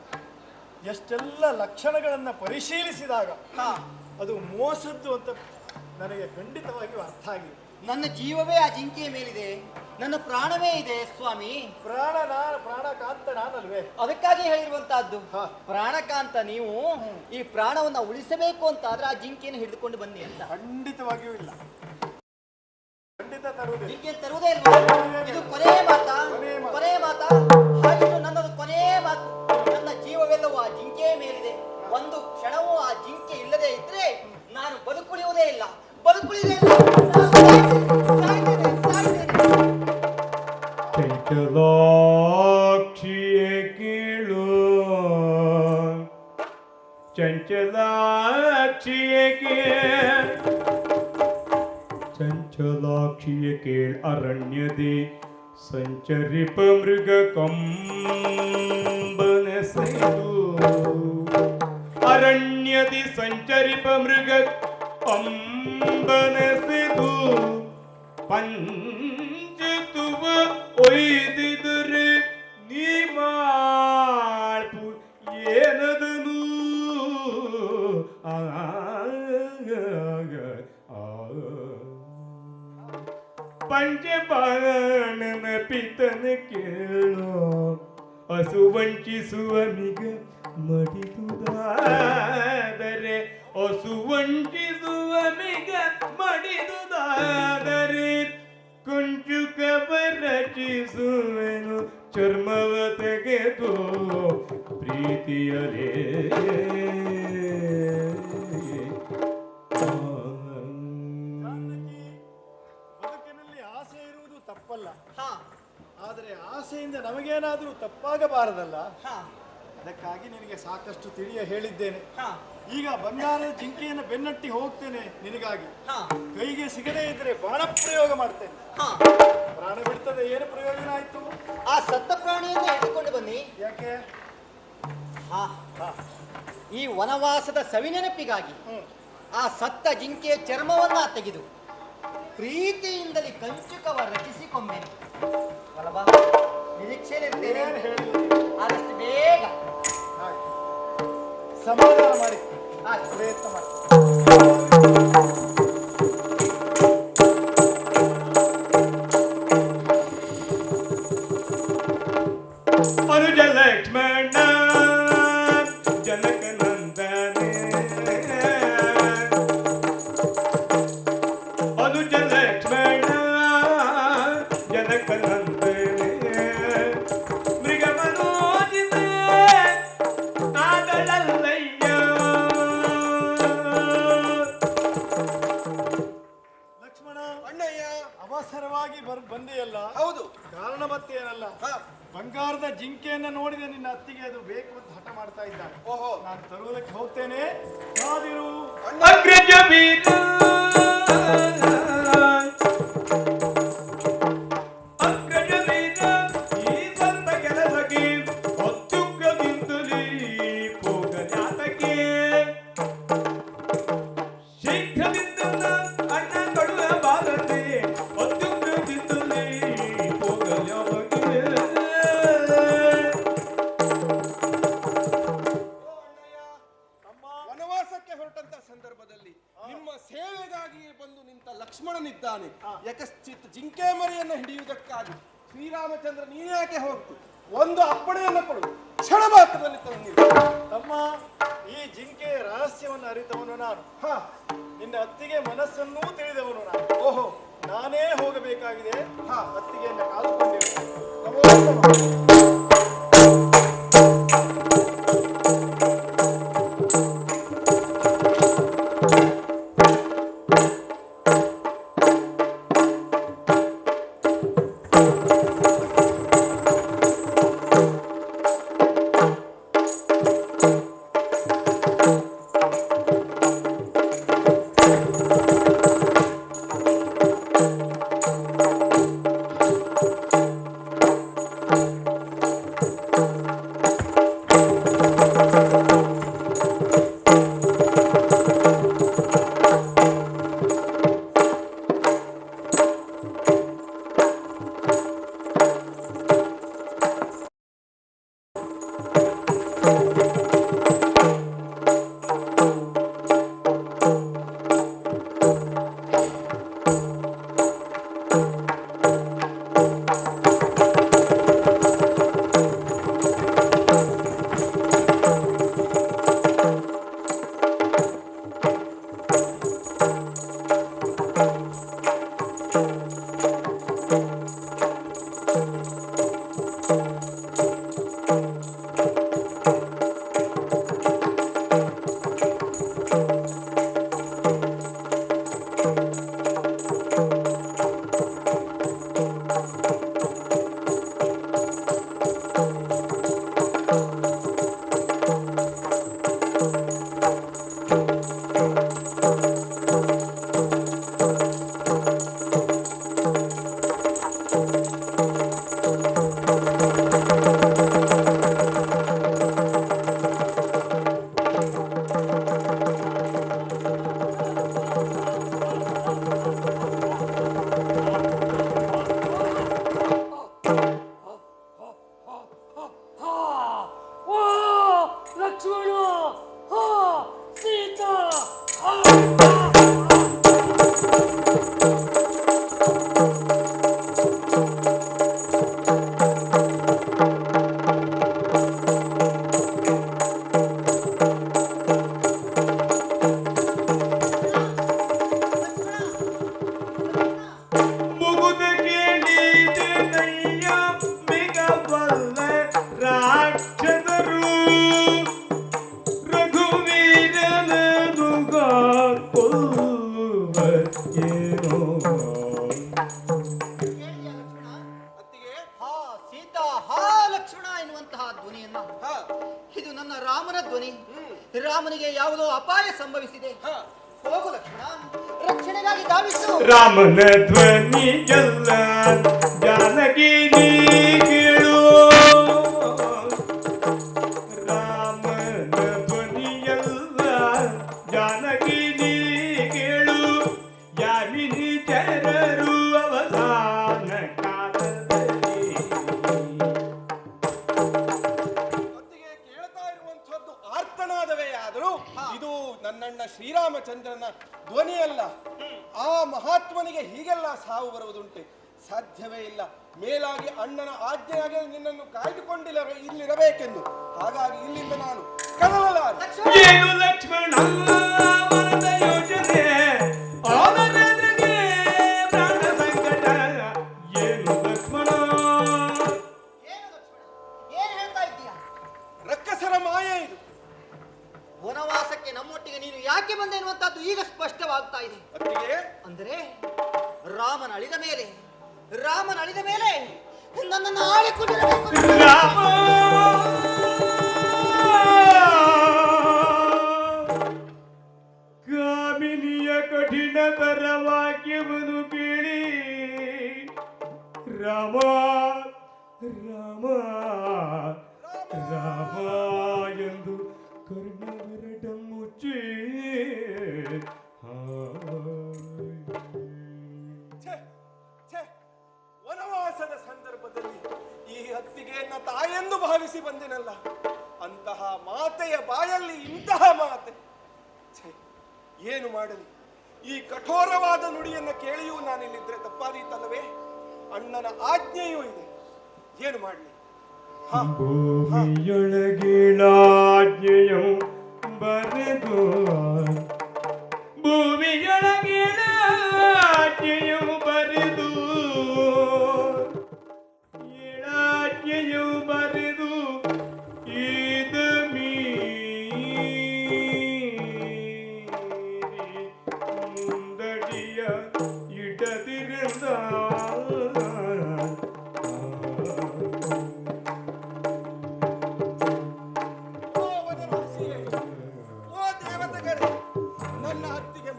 S8: ಎಷ್ಟೆಲ್ಲ ಲಕ್ಷಣಗಳನ್ನ ಪರಿಶೀಲಿಸಿದಾಗ ಅದು ಮೋಸದ್ದು ಅಂತ ನನಗೆ ಖಂಡಿತವಾಗಿಯೂ ಅರ್ಥ ಆಗಿದೆ.
S9: ನನ್ನ ಜೀವವೇ ಆ ಜಿಂಕೆಯ ಮೇಲಿದೆ, ನನ್ನ ಪ್ರಾಣವೇ ಇದೆ ಸ್ವಾಮಿ.
S8: ಪ್ರಾಣಕಾಂತ ನಾನಲ್ವೇ?
S9: ಅದಕ್ಕಾಗಿ ಹೇಳಿರುವಂತಹದ್ದು. ಪ್ರಾಣಕಾಂತ ನೀವು ಈ ಪ್ರಾಣವನ್ನ ಉಳಿಸಬೇಕು ಅಂತ ಆದ್ರೆ ಆ ಜಿಂಕೆಯನ್ನು ಹಿಡಿದುಕೊಂಡು ಬನ್ನಿ ಅಂತ.
S8: ಖಂಡಿತವಾಗಿಯೂ ಇಲ್ಲ, ಖಂಡಿತ ತರುವುದೇ.
S9: ಜಿಂಕೆ ತರುವುದೇ ಇಲ್ವಾ? ಇದು ಕೊನೆಯ ಮಾತಾ? ಕೊನೆಯ ಮಾತಾ? ಹಾಗಿದ್ದು ನನ್ನದು ಕೊನೆಯ ಮಾತು. ನನ್ನ ಜೀವವೆಲ್ಲವೂ ಆ ಜಿಂಕೆಯ ಮೇಲಿದೆ. ಒಂದು ಕ್ಷಣವೂ ಆ ಜಿಂಕೆ ಇಲ್ಲದೆ ಇದ್ರೆ ನಾನು ಬದುಕುಳಿಯುವುದೇ ಇಲ್ಲ, ಬದುಕುಳಿಯುವುದೇ ಇಲ್ಲ.
S5: ಚಂಚಲಾಕ್ಷಿಯೇ ಕೇಳು, ಚಂಚಲಾಕ್ಷಿಯೇ ಚಂಚಲಾಕ್ಷಿಯೇ ಕೇಳ್ ಅರಣ್ಯದಿ ಸಂಚರಿಪ ಮೃಗ ಕಂಬನಸೆದು, ಅರಣ್ಯದಿ ಸಂಚರಿಪ ಮೃಗ ಕಂಬನಸೆದು, ಪಂಚತುವ ಒಯ್ದಿದರೆ ನೀ ಮಾಡ್ಪು ಏನದನು. ಪಂಚಬಾಣನ ಪಿತನ ಕೇಳೋ ಹಸುವಂಚಿಸುವ ಮಿಗ ಮಡಿದುದಾದರೆ ಹಸುವಂಚಿಸುವ ಮಿಗ ಮಡಿದುದಾದರೆ ಕುಂಚುಕವ ರಚಿಸುವೆನು ಚರ್ಮವ ತೆಗೆದು ಪ್ರೀತಿಯಲೇ
S8: ಬದುಕಿನಲ್ಲಿ ಆಸೆ ಇರುವುದು ತಪ್ಪಲ್ಲ, ಆದರೆ ಆಸೆಯಿಂದ ನಮಗೇನಾದರೂ ತಪ್ಪಾಗಬಾರದಲ್ಲ. ಅದಕ್ಕಾಗಿ ನಿನಗೆ ಸಾಕಷ್ಟು ತಿಳಿಯ ಹೇಳಿದ್ದೇನೆ. ಈಗ ಬಂಗಾರದ ಜಿಂಕೆಯನ್ನು ಬೆನ್ನಟ್ಟಿ ಹೋಗ್ತೇನೆ ನಿನಗಾಗಿ. ಕೈಗೆ ಸಿಗದೇ ಇದ್ರೆ ಬಾಣ ಪ್ರಯೋಗ ಮಾಡ್ತೇನೆ. ಪ್ರಾಣ ಬಿಡ್ತದೆ, ಏನು ಪ್ರಯೋಜನ ಆಯ್ತು?
S9: ಆ ಸತ್ತ ಪ್ರಾಣಿಯನ್ನು ಎತ್ತಿಕೊಂಡು ಬನ್ನಿ.
S8: ಯಾಕೆ?
S9: ಈ ವನವಾಸದ ಸವಿನೆನಪಿಗಾಗಿ ಆ ಸತ್ತ ಜಿಂಕೆಯ ಚರ್ಮವನ್ನ ತೆಗೆದು ಪ್ರೀತಿಯಿಂದಲೇ ಕಂಚುಕವ ರಚಿಸಿಕೊಂಬೆನು. ಬಲಬಾ, ನಿರೀಕ್ಷೆಯಲ್ಲಿರ್ತೇನೆ. ಆದಷ್ಟು ಬೇಗ
S8: ಸಮಾಧಾನ ಮಾಡಿ ಪ್ರಯತ್ನ ಮಾಡಿ.
S5: ಅನುಜ ಲಕ್ಷ್ಮಣ ಜನಕನಂದನೆ ಅನುಜ ಲಕ್ಷ್ಮಣ ಜನಕನಂದನೆ ಮೃಗ ಮನೋಜಿತ ಆದಳಲ್ಲಯ್ಯ.
S8: ಲಕ್ಷ್ಮಣ, ಅಣ್ಣಯ್ಯ, ಅವಸರವಾಗಿ ಬಂದೆಯಲ್ಲ. ಹೌದು, ಕಾರಣ ಮತ್ತೇನಲ್ಲ. ಬಂಗಾರದ ಜಿಂಕೆಯನ್ನ ನೋಡಿದೆ ನಿನ್ನ ಅತ್ತಿಗೆ, ಅದು ಬೇಕು ಅಂತ ಹಠ ಮಾಡ್ತಾ ಇದ್ದಾನೆ. ಓಹೋ, ನಾನು ತರುವುದಕ್ಕೆ ಹೋಗ್ತೇನೆ, ಕಾದಿರು.
S5: ಅಗ್ರಜ ವೀರ ಅಗ್ರಜ ವೀರ ಈ ಸಂತ ಕೆಲಸಕ್ಕೆ ಹೊತ್ತುಗ್ಗದಿಂದಲೇ ಹೋಗಜಾತಕ್ಕೆ ಶೀಘ್ರದಿಂದ ಅಣ್ಣ ಕಡುವ ಬಾರದೆ ಹೊತ್ತುಗ್ಗದಿಂದಲೇ ಹೋಗಜಾತಕ್ಕೆ.
S7: ವನವಾಸಕ್ಕೆ ಹೊರಟಂತ ಸಂದರ್ಭದಲ್ಲಿ ನಿಮ್ಮ ಸೇವೆಗಾಗಿಯೇ ಬಂದು ನಿಂತ ಲಕ್ಷ್ಮಣನಿದ್ದಾನೆ. ಯಕಶ್ಚಿತ್ ಜಿಂಕೆ ಮರಿಯನ್ನು ಹಿಡಿಯುವುದಕ್ಕಾಗಿ ಶ್ರೀರಾಮಚಂದ್ರ ನೀನ್ಯಾಕೆ ಹೋಗ್ತು? ಒಂದು ಅಪ್ಪಣೆಯನ್ನು ಕೊಡು, ಕ್ಷಣ ಮಾತ್ರದಲ್ಲಿ ತಂದು.
S8: ತಮ್ಮ, ಈ ಜಿಂಕೆಯ ರಹಸ್ಯವನ್ನು ಅರಿತವನು ನಾನು. ನಿನ್ನ ಅತ್ತಿಗೆ ಮನಸ್ಸನ್ನೂ ತಿಳಿದವನು ನಾನು. ಓಹೋ, ನಾನೇ ಹೋಗಬೇಕಾಗಿದೆ. ಅತ್ತಿಗೆಯನ್ನು ಕಾದುಕೊಂಡಿರುತ್ತೇನೆ.
S5: ಕೊಲ್ಲುವ ಏನೋ.
S9: ಹಾ ಸೀತಾ ಹಾ ಲಕ್ಷ್ಮಣ ಎನ್ನುವಂತಹ ಧ್ವನಿಯನ್ನ ಇದು ನನ್ನ ರಾಮನ ಧ್ವನಿ. ರಾಮನಿಗೆ ಯಾವುದೋ ಅಪಾಯ ಸಂಭವಿಸಿದೆ. ಹೋಗು ಲಕ್ಷ್ಮಣ, ರಕ್ಷಣೆಗಾಗಿ ಧಾವಿಸು.
S5: ರಾಮನ ಧ್ವನಿಯಲ್ಲ ಜಾನಕಿ ನೀ ಕೇಳು, ರಾಮನ ಧ್ವನಿಯಲ್ಲ ಜಾನಕಿ ನೀ ಕೇಳು, ಯಾಮಿನಿ ಚರರು ಅವಸಾನ ಕಾಲದಲ್ಲಿ.
S7: ಹೊತ್ತಿಗೆ ಕೇಳ್ತಾ ಇರುವಂತಹದ್ದು ಆರ್ತನಾದವೇ ಆದರೂ ಇದು ನನ್ನಣ್ಣ ಶ್ರೀರಾಮಚಂದ್ರನ ಧ್ವನಿಯಲ್ಲ. ಆ ಮಹಾತ್ಮನಿಗೆ ಹೀಗೆಲ್ಲ ಸಾವು ಬರುವುದುಂಟೆ? ಸಾಧ್ಯವೇ ಇಲ್ಲ. ಮೇಲಾಗಿ ಅಣ್ಣನ ಆಜ್ಞೆಯಾಗಿ ನಿನ್ನನ್ನು ಕಾಯ್ದುಕೊಂಡಿಲ್ಲ ಇಲ್ಲಿರಬೇಕೆಂದು. ಹಾಗಾಗಿ ಇಲ್ಲಿಂದ ನಾನು ಕದಲಲಾರೆ.
S5: ಏನು ಲಕ್ಷ್ಮಣ ಮನದ ಯೋಚನೆ, ಅವರೆದುರಿಗೆ ಪ್ರಾಣ ಸಂಕಟ. ಏನು ಲಕ್ಷ್ಮಣ
S9: ಏನ್ ಹೇಳ್ತಾ ಇದ್ದೀಯ?
S7: ರಕ್ಕಸರ ಮಾಯೆ ಇದು.
S9: ವನವಾಸಕ್ಕೆ ನಮ್ಮೊಟ್ಟಿಗೆ ನೀನು ಯಾಕೆ ಬಂದೆ ಎನ್ನುವಂತದ್ದು ಈಗ ಸ್ಪಷ್ಟವಾಗ್ತಾ ಇದೆ. ಅಂದರೆ ರಾಮನ ಅಳಿದ ಮೇಲೆ ನನ್ನನ್ನು ಆಳಿಕೊಂಡಿರಬೇಕು.
S5: ಕಾಮಿನಿಯ ಕಠಿಣತರ ವಾಕ್ಯವನ್ನು ಕೇಳಿ ರಾಮ ರಾಮ ರಾಮ ಎಂದು ಕರ್ಣವರಟ ಮುಚ್ಚಿ
S7: ವನವಾಸದ ಸಂದರ್ಭದಲ್ಲಿ ಈ ಹತ್ತಿಗೆಯನ್ನ ತಾಯೆಂದು ಭಾವಿಸಿ ಬಂದೆನಲ್ಲ, ಅಂತಹ ಮಾತೆಯ ಬಾಯಲ್ಲಿ ಇಂತಹ ಮಾತೆ. ಏನು ಮಾಡಲಿ? ಈ ಕಠೋರವಾದ ನುಡಿಯನ್ನ ಕೇಳಿಯೂ ನಾನಿಲ್ಲಿದ್ರೆ ತಪ್ಪಾದೀತಲ್ಲವೇ? ಅಣ್ಣನ ಆಜ್ಞೆಯೂ ಇದೆ. ಏನು ಮಾಡಲಿ?
S5: ಭೂಮಿಯೊಳಗೀಳಾಜ್ಞೆಯು ಬರೆದು, ಭೂಮಿಯೊಳಗೀಳಾಜ್ಞೆಯು ಬರೆದು, ಈಳಾಜ್ಞೆಯು ಬರೆದು ಈದ ಮುಂದಡಿಯ ಇಡದಿರಂದ.
S7: ನನ್ನ ಹತ್ತಿಗೆ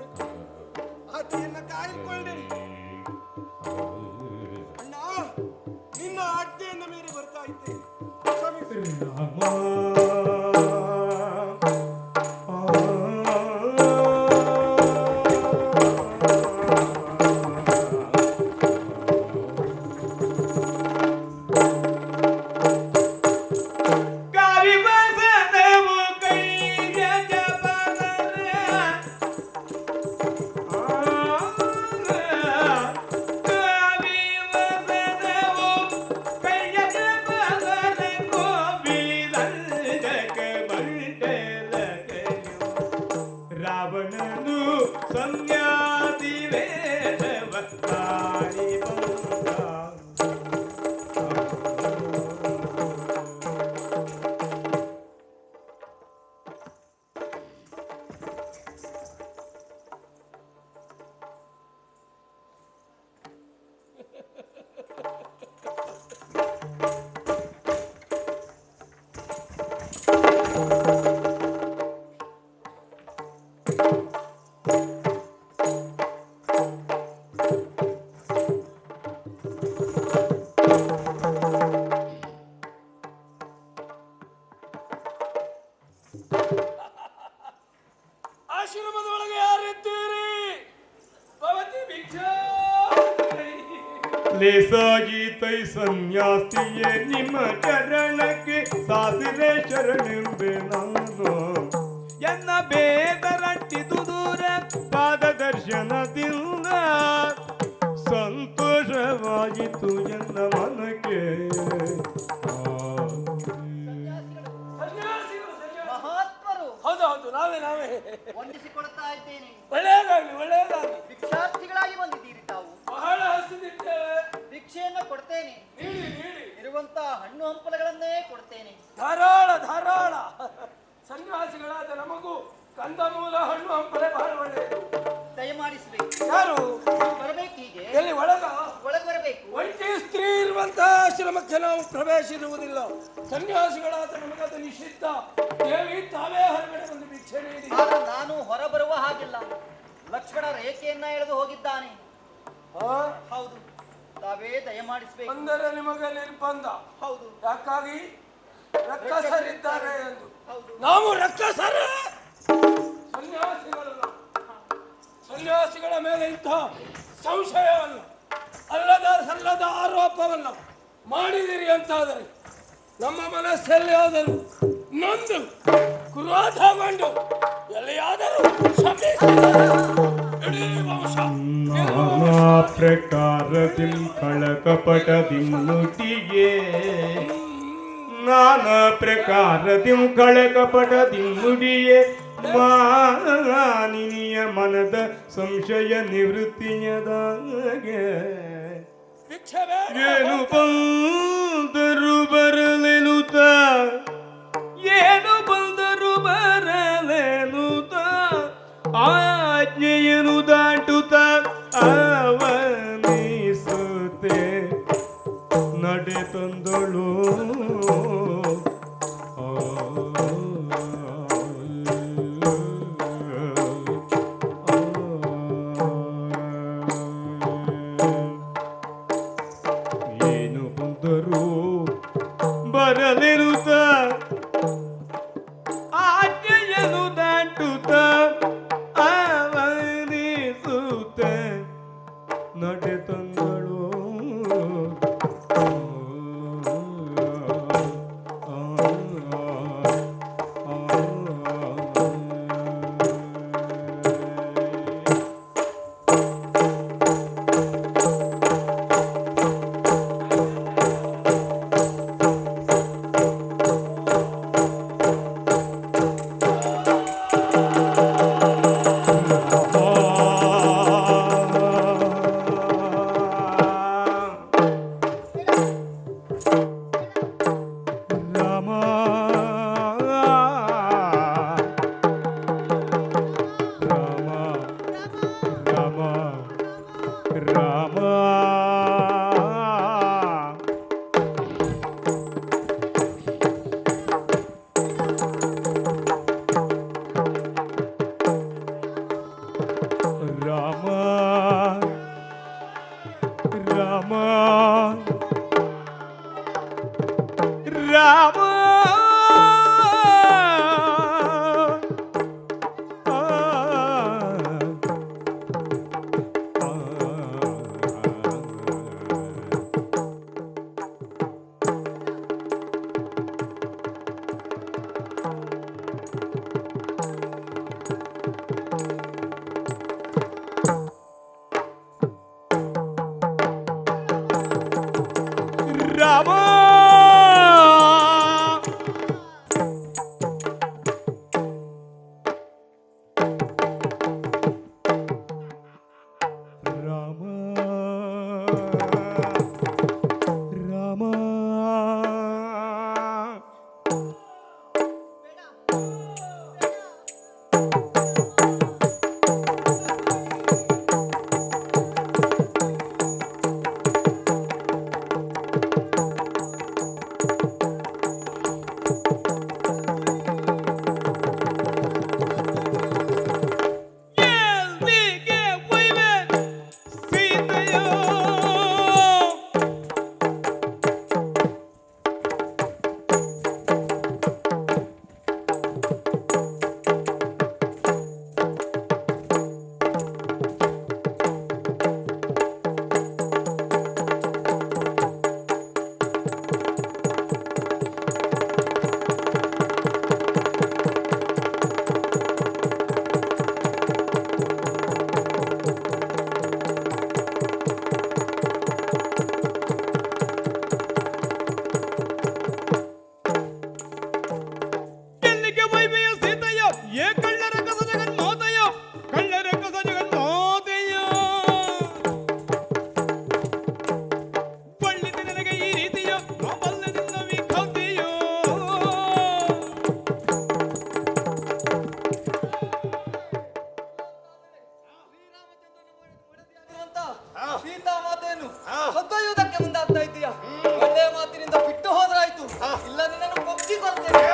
S7: ಆಕೆಯನ್ನ ಕಾಯ್ದುಕೊಳ್ಳಿರಿ. ಅಣ್ಣ, ನಿನ್ನ ಆಜ್ಞೆಯಿಂದ ಮೀರಿ ಬರ್ತಾ ಇದ್ದೇನೆ. ಕ್ಷಮಿಸಿ. ರಾವಣನು ಸಂನ್ಯಾಸಿ ವೇಷವ ತಾಳಿ ಬಂದ.
S3: ಆಶ್ರಮದೊಳಗೆ ಯಾರಿದ್ದೀರಿ? ಭವತಿ ಭಿಕ್ಷಾ.
S5: ಲೇಸಾಗೀತೈ ಸನ್ಯಾಸಿಯೇ ನಿಮ್ಮ ಚರಣಕ್ಕೆ ಸಾಸಿರೆ ಶರಣೆಂಬೆ ನಾನು. ಎನ್ನ ಬೇದರಂಟಿದು ದೂರ ಪಾದ ದರ್ಶನದಿಂದ ಸಂತೋಷವಾಯಿತು ಎನ್ನ ಮನಕ್ಕೆ.
S9: ಮಹಾತ್ಮರು.
S3: ಹೌದು, ನಾವೇ
S9: ವಂದಿಸಿಕೊಡ್ತಾ ಇದ್ದೇನೆ.
S3: ಒಳ್ಳೆಯದಾಗಲಿ.
S9: ಭಿಕ್ಷಾರ್ಥಿಗಳಾಗಿ ಬಂದಿದ್ದೀರಿ ತಾವು.
S3: ಬಹಳ ಹಸಿದಿದ್ದೇವೆ.
S9: ಭಿಕ್ಷೆಯನ್ನು ಕೊಡ್ತೇನೆ. ಇರುವಂತಹ ಹಣ್ಣು ಹಂಪಲುಗಳನ್ನೇ ಕೊಡ್ತೇನೆ.
S3: ಧಾರಾಳ. ಸನ್ಯಾಸಿಗಳಾದ ನಮಗೂ ಕಂದಮೂಲ ಹಣ್ಣು ಹಂಪಲೆ ಬಹಳ ಒಳ್ಳೆಯದು.
S9: ದಯಮಾಡಿಸಬೇಕು.
S3: ಯಾರು
S9: ಬರಬೇಕು ಹೀಗೆ.
S3: ಎಲ್ಲಿ ಒಳಗ?
S9: ಒಳಗೆ ಬರಬೇಕು.
S3: ಒಂಟಿ ಸ್ತ್ರೀ ಇರುವಂತಹ ಆಶ್ರಮಕ್ಕೆ ನಾವು ಪ್ರವೇಶಿಸುವುದಿಲ್ಲ. ಸನ್ಯಾಸಿಗಳಾದ ನಮಗದು ನಿಷಿದ್ಧ. ದೇವಿ ತಾವೇ ಹೊರಗಡೆ ಒಂದು ಭಿಕ್ಷೆ ನೀಡಿ.
S9: ನಾನು ಹೊರ ಬರುವ ಹಾಗಿಲ್ಲ. ಲಕ್ಷ್ಮಣ ರೇಖೆಯನ್ನ ಎಳೆದು ಹೋಗಿದ್ದಾನೆ. ಹೌದು, ತಾವೇ ದಯಮಾಡಿಸಬೇಕು.
S3: ಅಂದರೆ ನಿಮಗೆ ನಿರ್ಬಂಧ.
S9: ಹೌದು.
S3: ಯಾಕಾಗಿ? ರಕ್ಕಸರಿದ್ದಾರೆ ಎಂದು. ನಾವು ರಕ್ಕಸರೇ? ಸನ್ಯಾಸಿಗಳು. ಸನ್ಯಾಸಿಗಳ ಮೇಲೆ ಇಂತಹ ಸಂಶಯವನ್ನು ಸಲ್ಲದ ಆರೋಪವನ್ನು ಮಾಡಿದಿರಿ ಅಂತಾದರೆ ನಮ್ಮ ಮನಸ್ಸಲ್ಲಿ ಆದರೂ ನೊಂದು ಕ್ರೋಧಗೊಂಡು ಎಲ್ಲಿಯಾದರೂ
S5: ನಾನಾ ಪ್ರಕಾರದಿಂ ಕಳಕಪಟದಿಂ ನುಡಿಯೇ ನಾನಾ ಪ್ರಕಾರದಿಂ ಕಳಕಪಟದಿಂ ನುಡಿಯೇ ಮಾನಿನಿಯ ಮನದ ಸಂಶಯ ನಿವೃತ್ತಿಯದಾಗೆ ಏನು ಬಂದರು ಬರಲೆನುತ ಏನು ಬಂದರು ಬರಲೆನುತ ಆಜ್ಞೆಯನು ದಾಟುತ್ತ ಅವನಿಸುತ್ತೆ ನಡೆ ತಂದಳು ಏನು ಬಂದರು ಬರಲಿರುತ್ತ ಆಜ್ಞೆಯನು ದಾಟುತ್ತ ಅವನಿಸುತ್ತ ನಡೆ ತಂದಳು ರಾಮ
S9: ಇಂಥ ಮಾತೇನು ಹೊತ್ತೊಯ್ಯುವುದಕ್ಕೆ ಮುಂದಾಗ್ತಾ ಇದ್ದೀಯಾ? ಒಳ್ಳೆಯ ಮಾತಿನಿಂದ ಬಿಟ್ಟು ಹೋದ್ರಾಯ್ತು, ಇಲ್ಲ ನಿನ್ನನ್ನು ಕೊಚ್ಚಿಕೊಳ್ತೇನೆ.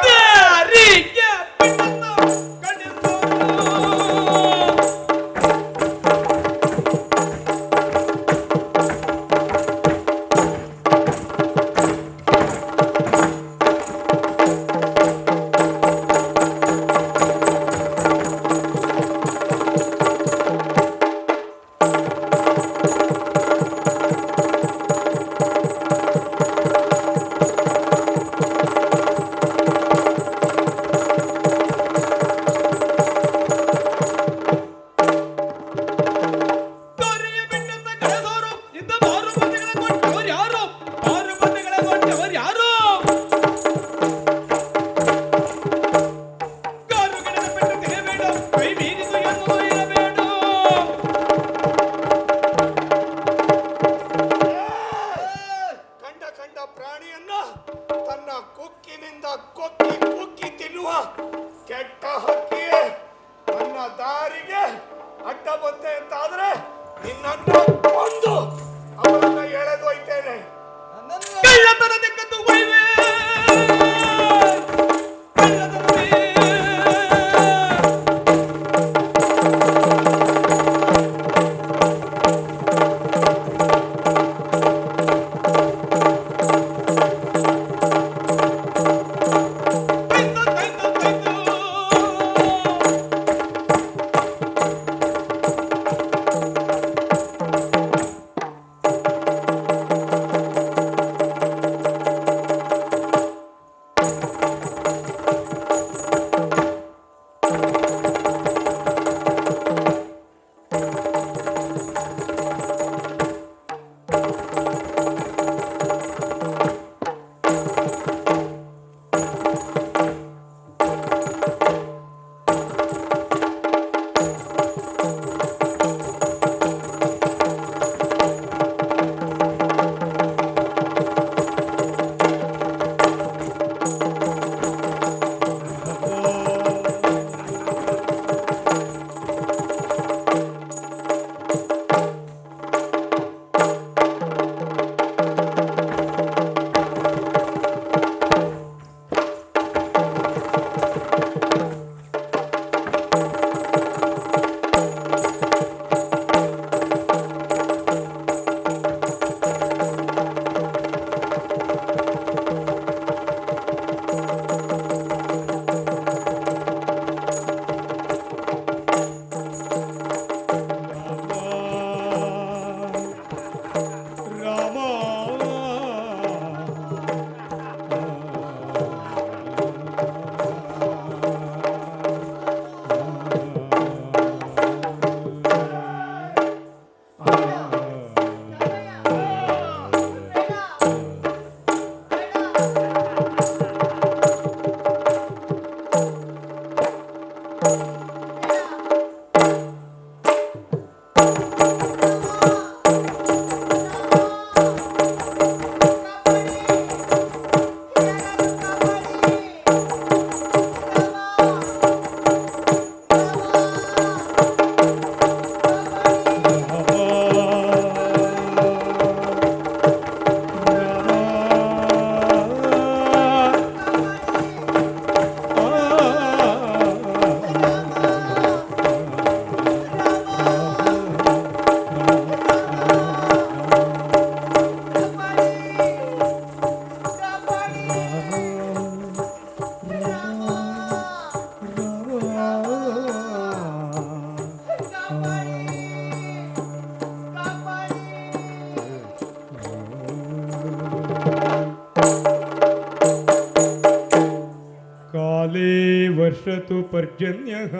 S5: वर्षतु पर्जन्यः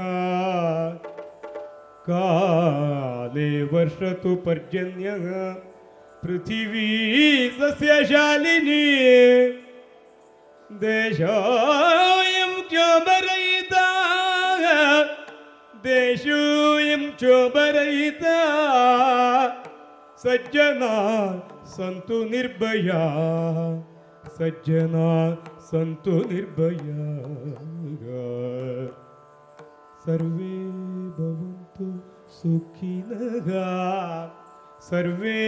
S5: काले वर्षतु पर्जन्यः पृथिवी सस्यशालिनी देशोऽयं चोबरयिता देशोऽयं चोबरयिता सज्जना सन्तु निर्भया सज्जना सन्तु निर्भया सर्वे भवन्तु सुखिनः सर्वे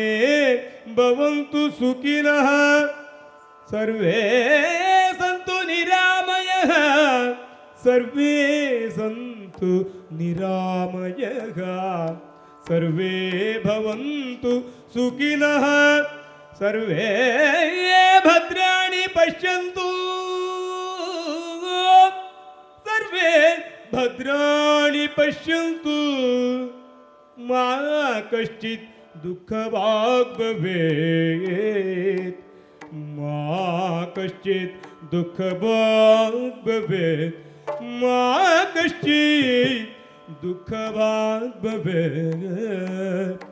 S5: भवन्तु सुखिनः सर्वे सन्तु निरामयः सर्वे सन्तु निरामयः सर्वे भवन्तु सुखिनः सर्वे भद्राणि पश्यन्तु सर्वे भद्राणि पश्यन्तु मा कश्चित् दुःखभाग् भवेत् मा कश्चित् दुःखभाग् भवेत् मा कश्चित् दुःखभाग् भवेत्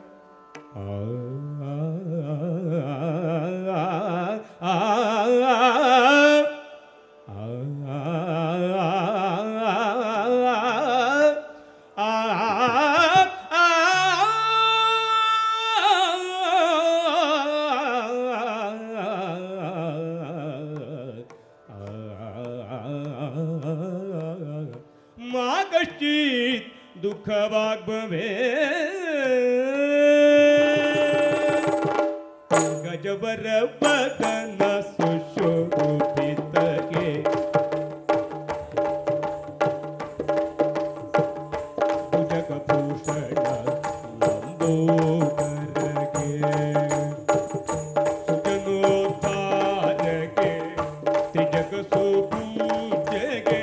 S5: मा कश्चित् दुःखभाग् भवेत् गजवरवदन सुशोभितगे भुजगभूषण लम्बोदरगे सुजनोद्धारगे त्रिजगसुपूज्यगे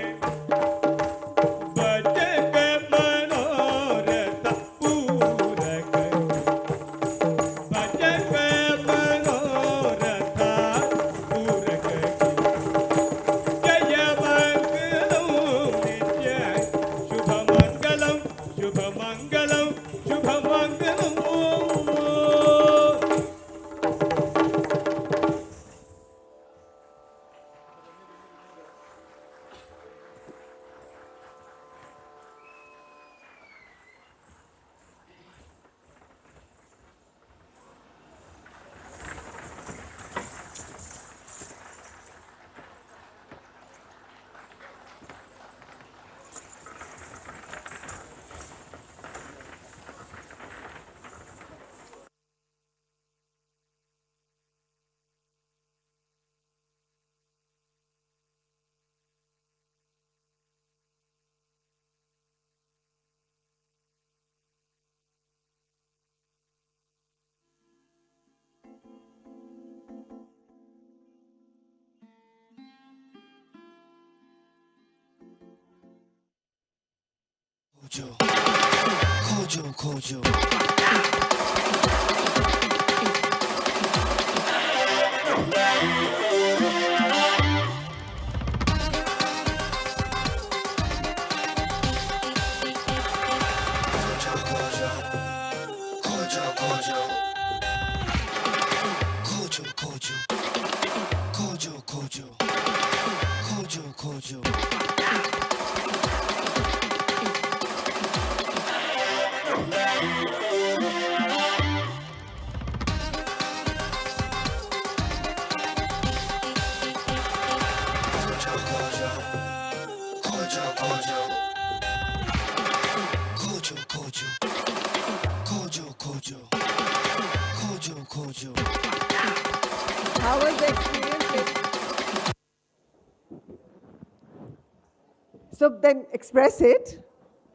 S10: खोजो खोजो
S4: How was the experience? So then express it.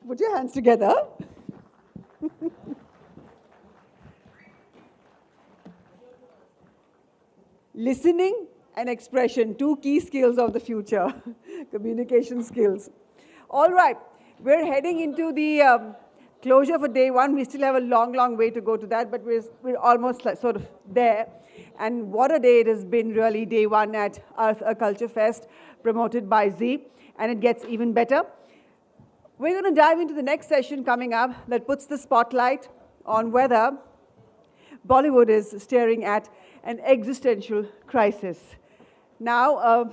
S4: Put your hands together. Listening and expression, two key skills of the future, communication skills. All right, we're heading into the closure for day one. We still have a long, long way to go to that, but we're almost sort of there. And what a day it has been, really, day one at Arth, a Culture Fest, promoted by Z, and it gets even better. We're going to dive into the next session coming up that puts the spotlight on whether Bollywood is staring at an existential crisis. Now,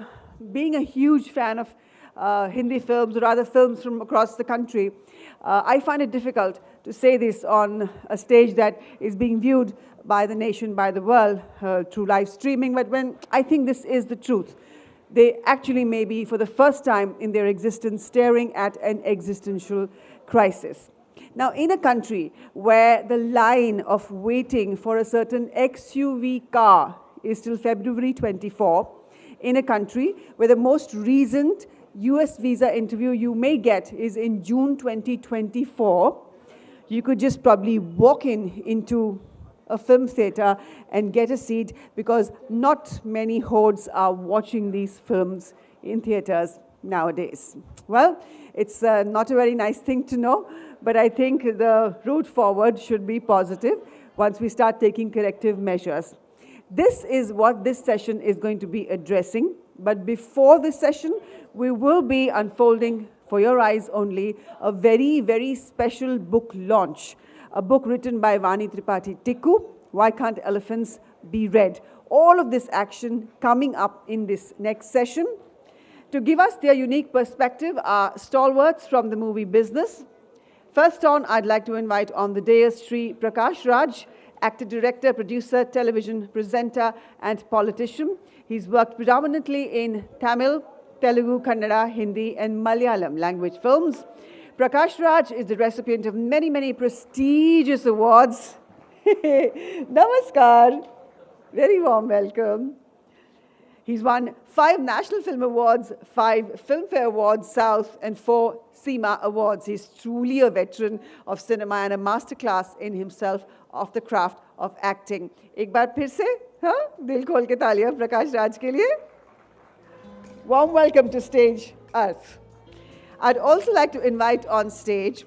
S4: being a huge fan of Hindi films, or other films from across the country, I find it difficult to say this on a stage that is being viewed by the nation, by the world, through live streaming, but when I think this is the truth. They actually may be, for the first time in their existence, staring at an existential crisis. Now, in a country where the line of waiting for a certain XUV car is till February 24, in a country where the most recent US visa interview you may get is in June 2024, you could just probably walk into a film theater and get a seat, because not many hordes are watching these films in theaters nowadays. Well, it's not a very nice thing to know, but I think the route forward should be positive once we start taking corrective measures. This is what this session is going to be addressing. But before this session, we will be unfolding for your eyes only a very, very special book launch. A book written by Vani Tripathi Tikku, Why Can't Elephants Be Read? All of this action coming up in this next session. To give us their unique perspective are stalwarts from the movie business. First on, I'd like to invite on the dais Sri Prakash Raj, actor, director, producer, television presenter, and politician. He's worked predominantly in Tamil, Telugu, Kannada, Hindi, and Malayalam language films. Prakash Raj is the recipient of many, many prestigious awards. Namaskar. Very warm welcome. He's won 5 National Film Awards, 5 Filmfare Awards South, and 4 SEMA Awards. He's truly a veteran of cinema and a masterclass in himself of the craft of acting. एक बार फिर से, हाँ, दिल खोल के तालियां प्रकाश राज के लिए. Warm welcome to stage, Arth. I'd also like to invite on stage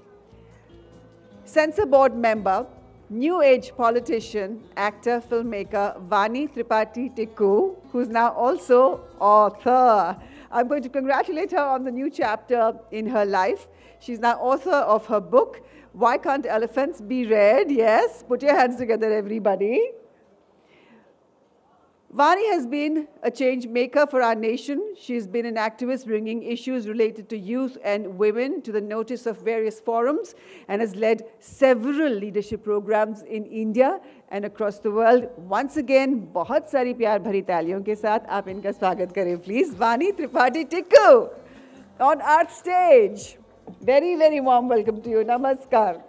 S4: censor board member, new age politician, actor, filmmaker, Vani Tripathi Tikku, who's now also author. I'm going to congratulate her on the new chapter in her life. She's now author of her book, Why Can't Elephants Be Read? Yes, put your hands together, everybody. Vani has been a change maker for our nation. She's been an activist bringing issues related to youth and women to the notice of various forums, and has led several leadership programs in India and across the world. Once again, बहुत सारी प्यार भरी तालियों के साथ आप इनका स्वागत करें, please. Vani Tripathi Tikku on Arth stage. Very, very warm welcome to you. Namaskar.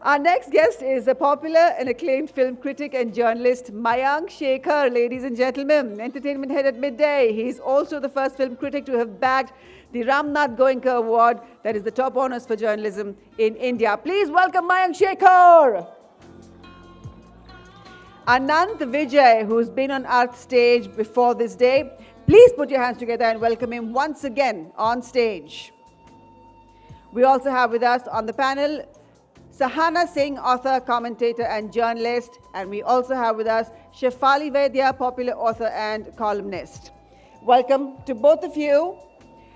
S4: Our next guest is a popular and acclaimed film critic and journalist, Mayank Shekhar, ladies and gentlemen, entertainment head at Midday. He's also the first film critic to have bagged the Ramnath Goenka Award, that is the top honors for journalism in India. Please welcome Mayank Shekhar. Anant Vijay, who's been on Arth stage before this day. Please put your hands together and welcome him once again on stage. We also have with us on the panel Sahana Singh, author, commentator, and journalist. And we also have with us Shefali Vaidya, popular author and columnist. Welcome to both of you.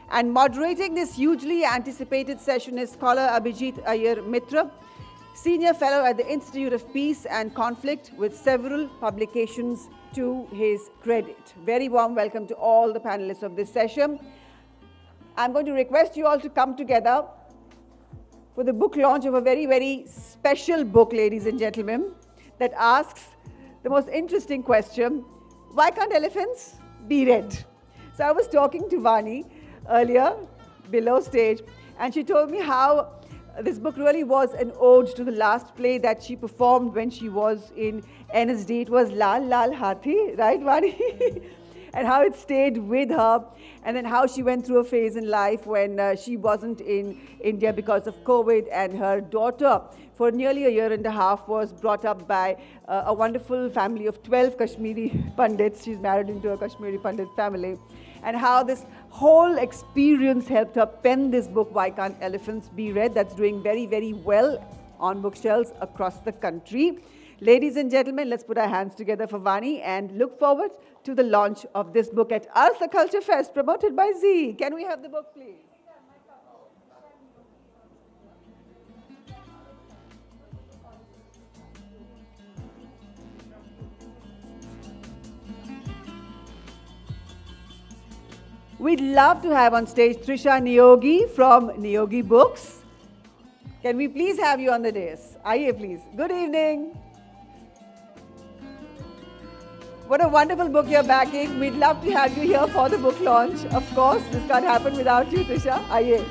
S4: And moderating this hugely anticipated session is scholar Abhijit Iyer Mitra, senior fellow at the Institute of Peace and Conflict, with several publications to his credit. Very warm welcome to all the panelists of this session. I'm going to request you all to come together for the book launch of a very, very special book, ladies and gentlemen, that asks the most interesting question: why can't elephants be read? So I was talking to Vani earlier, below stage, and she told me how this book really was an ode to the last play that she performed when she was in NSD. It was Lal Lal Hathi, right, Vani? And how it stayed with her, and then how she went through a phase in life when she wasn't in India because of COVID, and her daughter, for nearly a year and a half, was brought up by a wonderful family of 12 Kashmiri Pandits. She's married into a Kashmiri Pandit family. And how this whole experience helped her pen this book, Why Can't Elephants Be Read? That's doing very, very well on bookshelves across the country. Ladies and gentlemen, let's put our hands together for Vani and look forward to the launch of this book at Arth Culture Fest, promoted by Z. Can we have the book, please? We'd love to have on stage Trisha Niyogi from Niyogi Books. Can we please have you on the dais? Aye, please. Good evening. What a wonderful book you're backing. We'd love to have you here for the book launch. Of course, this can't happen without you, Trisha. Aye.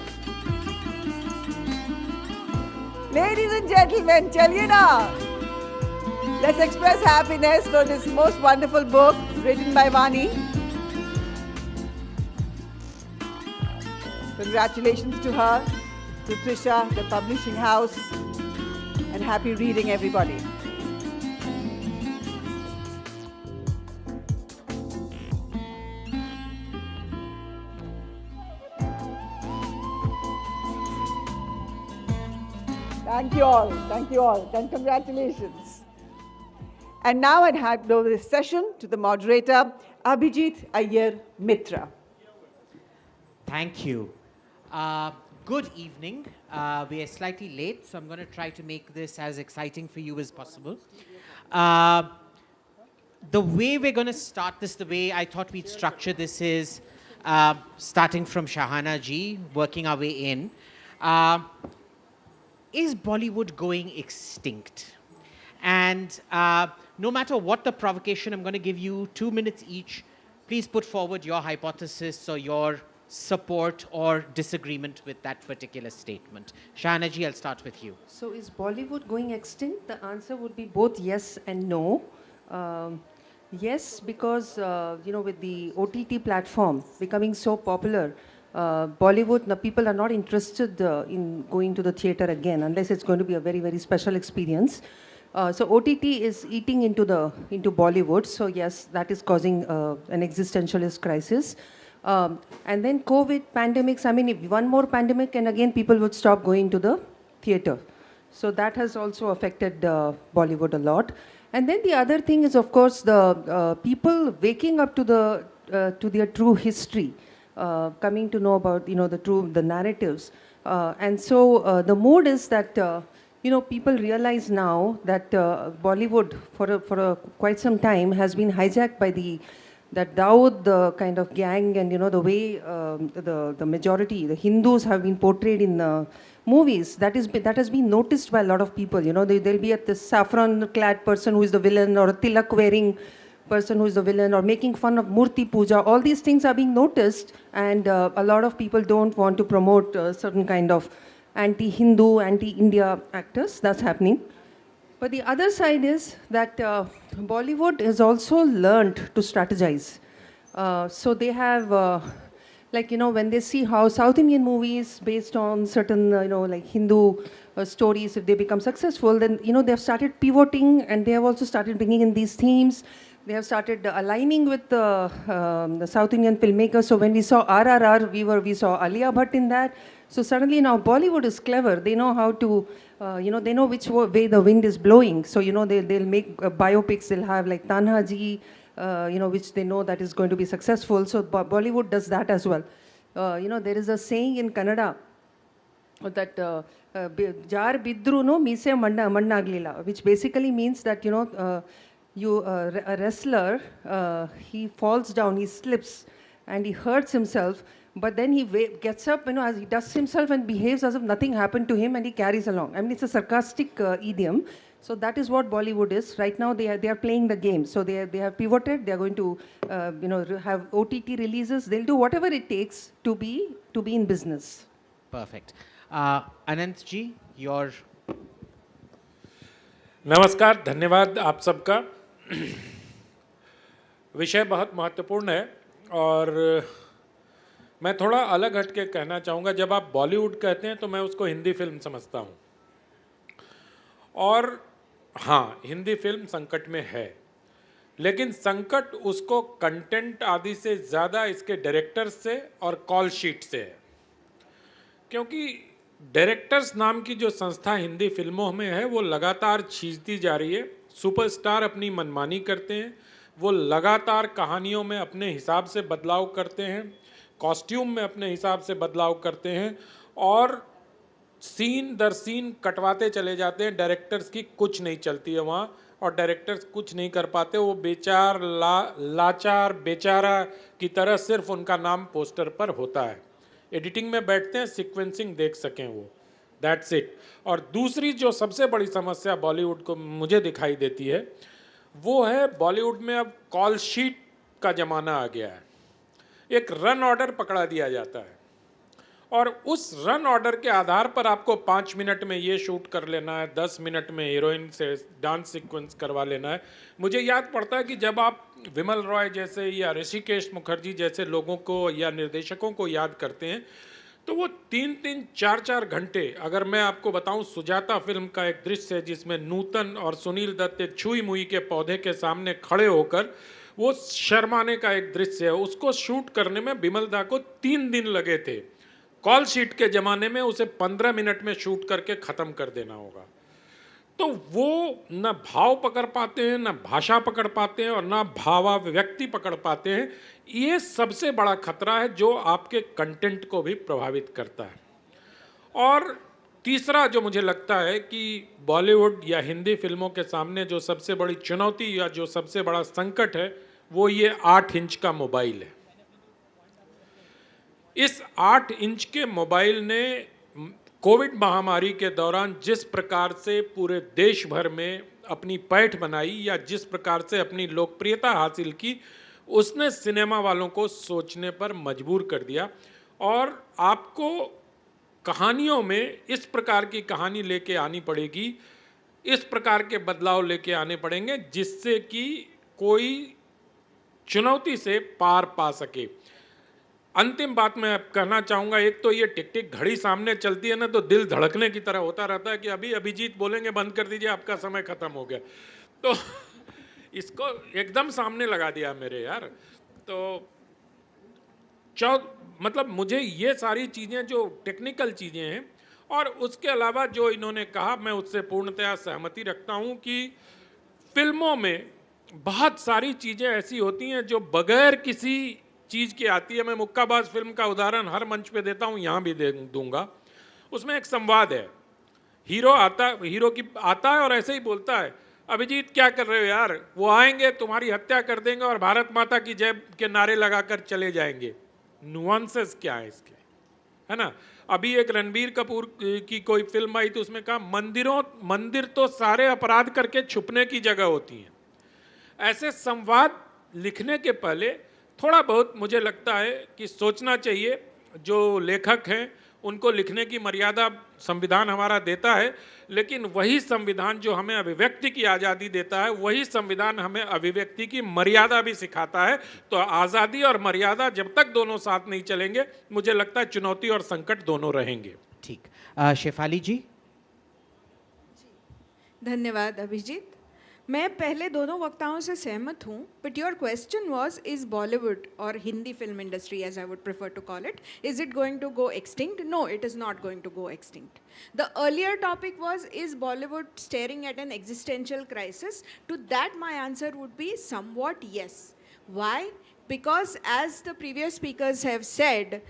S4: Ladies and gentlemen, chaliye na. Let's express happiness for this most wonderful book written by Vani. Congratulations to her, to Trisha, the publishing house, and happy reading, everybody. Thank you all, and congratulations. And now I'd hand over this session to the moderator, Abhijit Iyer Mitra.
S12: Thank you. Good evening. We are slightly late, so I'm going to try to make this as exciting for you as possible. The way we're going to start this, the way I thought we'd structure this is starting from Shahana ji, working our way in. Is Bollywood going extinct? And no matter what the provocation, I'm going to give you 2 minutes each. Please put forward your hypothesis or your support or disagreement with that particular statement. Shahana ji, I'll start with you.
S13: So is Bollywood going extinct? The answer would be both yes and no. Yes, because with the OTT platform becoming so popular, Bollywood, the people are not interested in going to the theater again unless it's going to be a very, very special experience. So OTT is eating into Bollywood. So yes, that is causing an existentialist crisis. And then COVID, pandemics, I mean, if one more pandemic and again people would stop going to the theater. So that has also affected Bollywood a lot. And then the other thing is, of course, the people waking up to their true history. Coming to know about the narratives, and so the mood is that people realize now that Bollywood for quite some time has been hijacked by that Dawood kind of gang, and the way the majority, the Hindus, have been portrayed in the movies. That has been noticed by a lot of people. They'll be at the saffron-clad person who is the villain, or a tilak-wearing person who is the villain, or making fun of Murti Puja. All these things are being noticed, and a lot of people don't want to promote certain kind of anti-Hindu, anti-India actors. That's happening. But the other side is that Bollywood has also learned to strategize. So they have, when they see how South Indian movies based on certain, like Hindu stories, if they become successful, then, they have started pivoting, and they have also started bringing in these themes. They have started aligning with the South Indian filmmakers. So when we saw RRR, we saw Alia Bhatt in that. So suddenly now Bollywood is clever. They know how to, they know which way the wind is blowing. So, they'll make biopics. They'll have like Tanha Ji, which they know that is going to be successful. So Bollywood does that as well. There is a saying in Kannada that jar bidru no mise mannaglila, which basically means that, a wrestler, he falls down, he slips, and he hurts himself, but then he gets up, as he dusts himself and behaves as if nothing happened to him, and he carries along. I mean, it's a sarcastic idiom. So that is what Bollywood is. Right now, they are playing the game. So they have pivoted. They are going to, have OTT releases. They'll do whatever it takes to be in business.
S12: Perfect. Anant ji, your...
S23: नमस्कार, धन्यवाद आप सबका। विषय बहुत महत्वपूर्ण है और मैं थोड़ा अलग हट के कहना चाहूँगा। जब आप बॉलीवुड कहते हैं तो मैं उसको हिंदी फिल्म समझता हूँ, और हाँ, हिंदी फिल्म संकट में है, लेकिन संकट उसको कंटेंट आदि से ज़्यादा इसके डायरेक्टर्स से और कॉल शीट से है। क्योंकि डायरेक्टर्स नाम की जो संस्था हिंदी फिल्मों में है वो लगातार खींचती जा रही है। सुपरस्टार अपनी मनमानी करते हैं, वो लगातार कहानियों में अपने हिसाब से बदलाव करते हैं, कॉस्ट्यूम में अपने हिसाब से बदलाव करते हैं, और सीन दर सीन कटवाते चले जाते हैं। डायरेक्टर्स की कुछ नहीं चलती है वहाँ, और डायरेक्टर्स कुछ नहीं कर पाते। वो लाचार बेचारा की तरह सिर्फ उनका नाम पोस्टर पर होता है। एडिटिंग में बैठते हैं, सीक्वेंसिंग देख सकें वो, दैट्स इट। और दूसरी जो सबसे बड़ी समस्या बॉलीवुड को मुझे दिखाई देती है वो है बॉलीवुड में अब कॉल शीट का ज़माना आ गया है। एक रन ऑर्डर पकड़ा दिया जाता है और उस रन ऑर्डर के आधार पर आपको 5 मिनट में ये शूट कर लेना है, 10 मिनट में हीरोइन से डांस सीक्वेंस करवा लेना है। मुझे याद पड़ता है कि जब आप विमल रॉय जैसे या ऋषिकेश मुखर्जी जैसे लोगों को या निर्देशकों को याद करते हैं तो वो 3-3, 4-4 घंटे, अगर मैं आपको बताऊं सुजाता फिल्म का एक दृश्य है जिसमें नूतन और सुनील दत्त एक छुई मुई के पौधे के सामने खड़े होकर वो शर्माने का एक दृश्य है, उसको शूट करने में बिमल दा को 3 दिन लगे थे। कॉल शीट के ज़माने में उसे 15 मिनट में शूट करके ख़त्म कर देना होगा। तो वो न भाव पकड़ पाते हैं, न भाषा पकड़ पाते हैं और न भावाभिव्यक्ति पकड़ पाते हैं। ये सबसे बड़ा खतरा है जो आपके कंटेंट को भी प्रभावित करता है। और तीसरा जो मुझे लगता है कि बॉलीवुड या हिंदी फिल्मों के सामने जो सबसे बड़ी चुनौती या जो सबसे बड़ा संकट है वो ये 8 इंच का मोबाइल है। इस 8 इंच के मोबाइल ने कोविड महामारी के दौरान जिस प्रकार से पूरे देश भर में अपनी पैठ बनाई या जिस प्रकार से अपनी लोकप्रियता हासिल की, उसने सिनेमा वालों को सोचने पर मजबूर कर दिया। और आपको कहानियों में इस प्रकार की कहानी लेके आनी पड़ेगी, इस प्रकार के बदलाव लेके आने पड़ेंगे जिससे कि कोई चुनौती से पार पा सके। अंतिम बात मैं कहना चाहूँगा, एक तो ये टिक टिक घड़ी सामने चलती है ना तो दिल धड़कने की तरह होता रहता है कि अभी अभिजीत बोलेंगे बंद कर दीजिए, आपका समय खत्म हो गया। तो इसको एकदम सामने लगा दिया मेरे यार। तो मतलब मुझे ये सारी चीज़ें जो टेक्निकल चीज़ें हैं और उसके अलावा जो इन्होंने कहा मैं उससे पूर्णतया सहमति रखता हूँ कि फिल्मों में बहुत सारी चीज़ें ऐसी होती हैं जो बगैर किसी चीज़ की आती है। मैं मुक्काबाज फिल्म का उदाहरण हर मंच पे देता हूँ, यहाँ भी दूंगा। उसमें एक संवाद है, हीरो आता है और ऐसे ही बोलता है, अभिजीत क्या कर रहे हो यार, वो आएंगे तुम्हारी हत्या कर देंगे और भारत माता की जय के नारे लगाकर चले जाएंगे। नुआंसेस क्या है इसके, है ना। अभी एक रणबीर कपूर की कोई फिल्म आई थी, उसमें कहा मंदिर तो सारे अपराध करके छुपने की जगह होती हैं। ऐसे संवाद लिखने के पहले थोड़ा बहुत मुझे लगता है कि सोचना चाहिए। जो लेखक हैं उनको लिखने की मर्यादा संविधान हमारा देता है, लेकिन वही संविधान जो हमें अभिव्यक्ति की आज़ादी देता है, वही संविधान हमें अभिव्यक्ति की मर्यादा भी सिखाता है। तो आज़ादी और मर्यादा जब तक दोनों साथ नहीं चलेंगे, मुझे लगता है चुनौती और संकट दोनों रहेंगे।
S12: ठीक। शेफाली जी।
S14: धन्यवाद अभिजीत। मैं पहले दोनों वक्ताओं से सहमत हूँ, but your question was is Bollywood और Hindi film industry, as I would prefer to call it, is it going to go extinct? No, it is not going to go extinct. The earlier topic was, is Bollywood staring at an existential crisis? To that my answer would be somewhat yes. Why? Because as the previous speakers have said,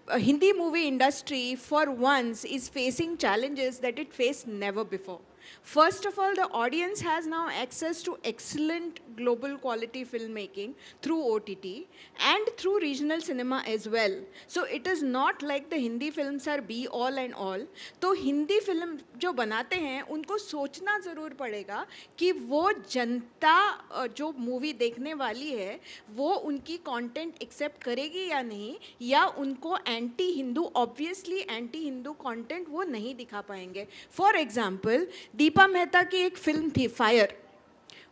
S14: Hindi movie industry for once is facing challenges that it faced never before. First of all, the audience has now access to excellent global quality filmmaking through OTT and through regional cinema as well. So it is not like the Hindi films are be all and all. तो Hindi film जो बनाते हैं उनको सोचना ज़रूर पड़ेगा कि वो जनता जो मूवी देखने वाली है वो उनकी कंटेंट एक्सेप्ट करेगी या नहीं, या उनको anti Hindu, obviously anti Hindu content वो नहीं दिखा पाएंगे। फॉर एग्जाम्पल, दीपा मेहता की एक फिल्म थी फायर।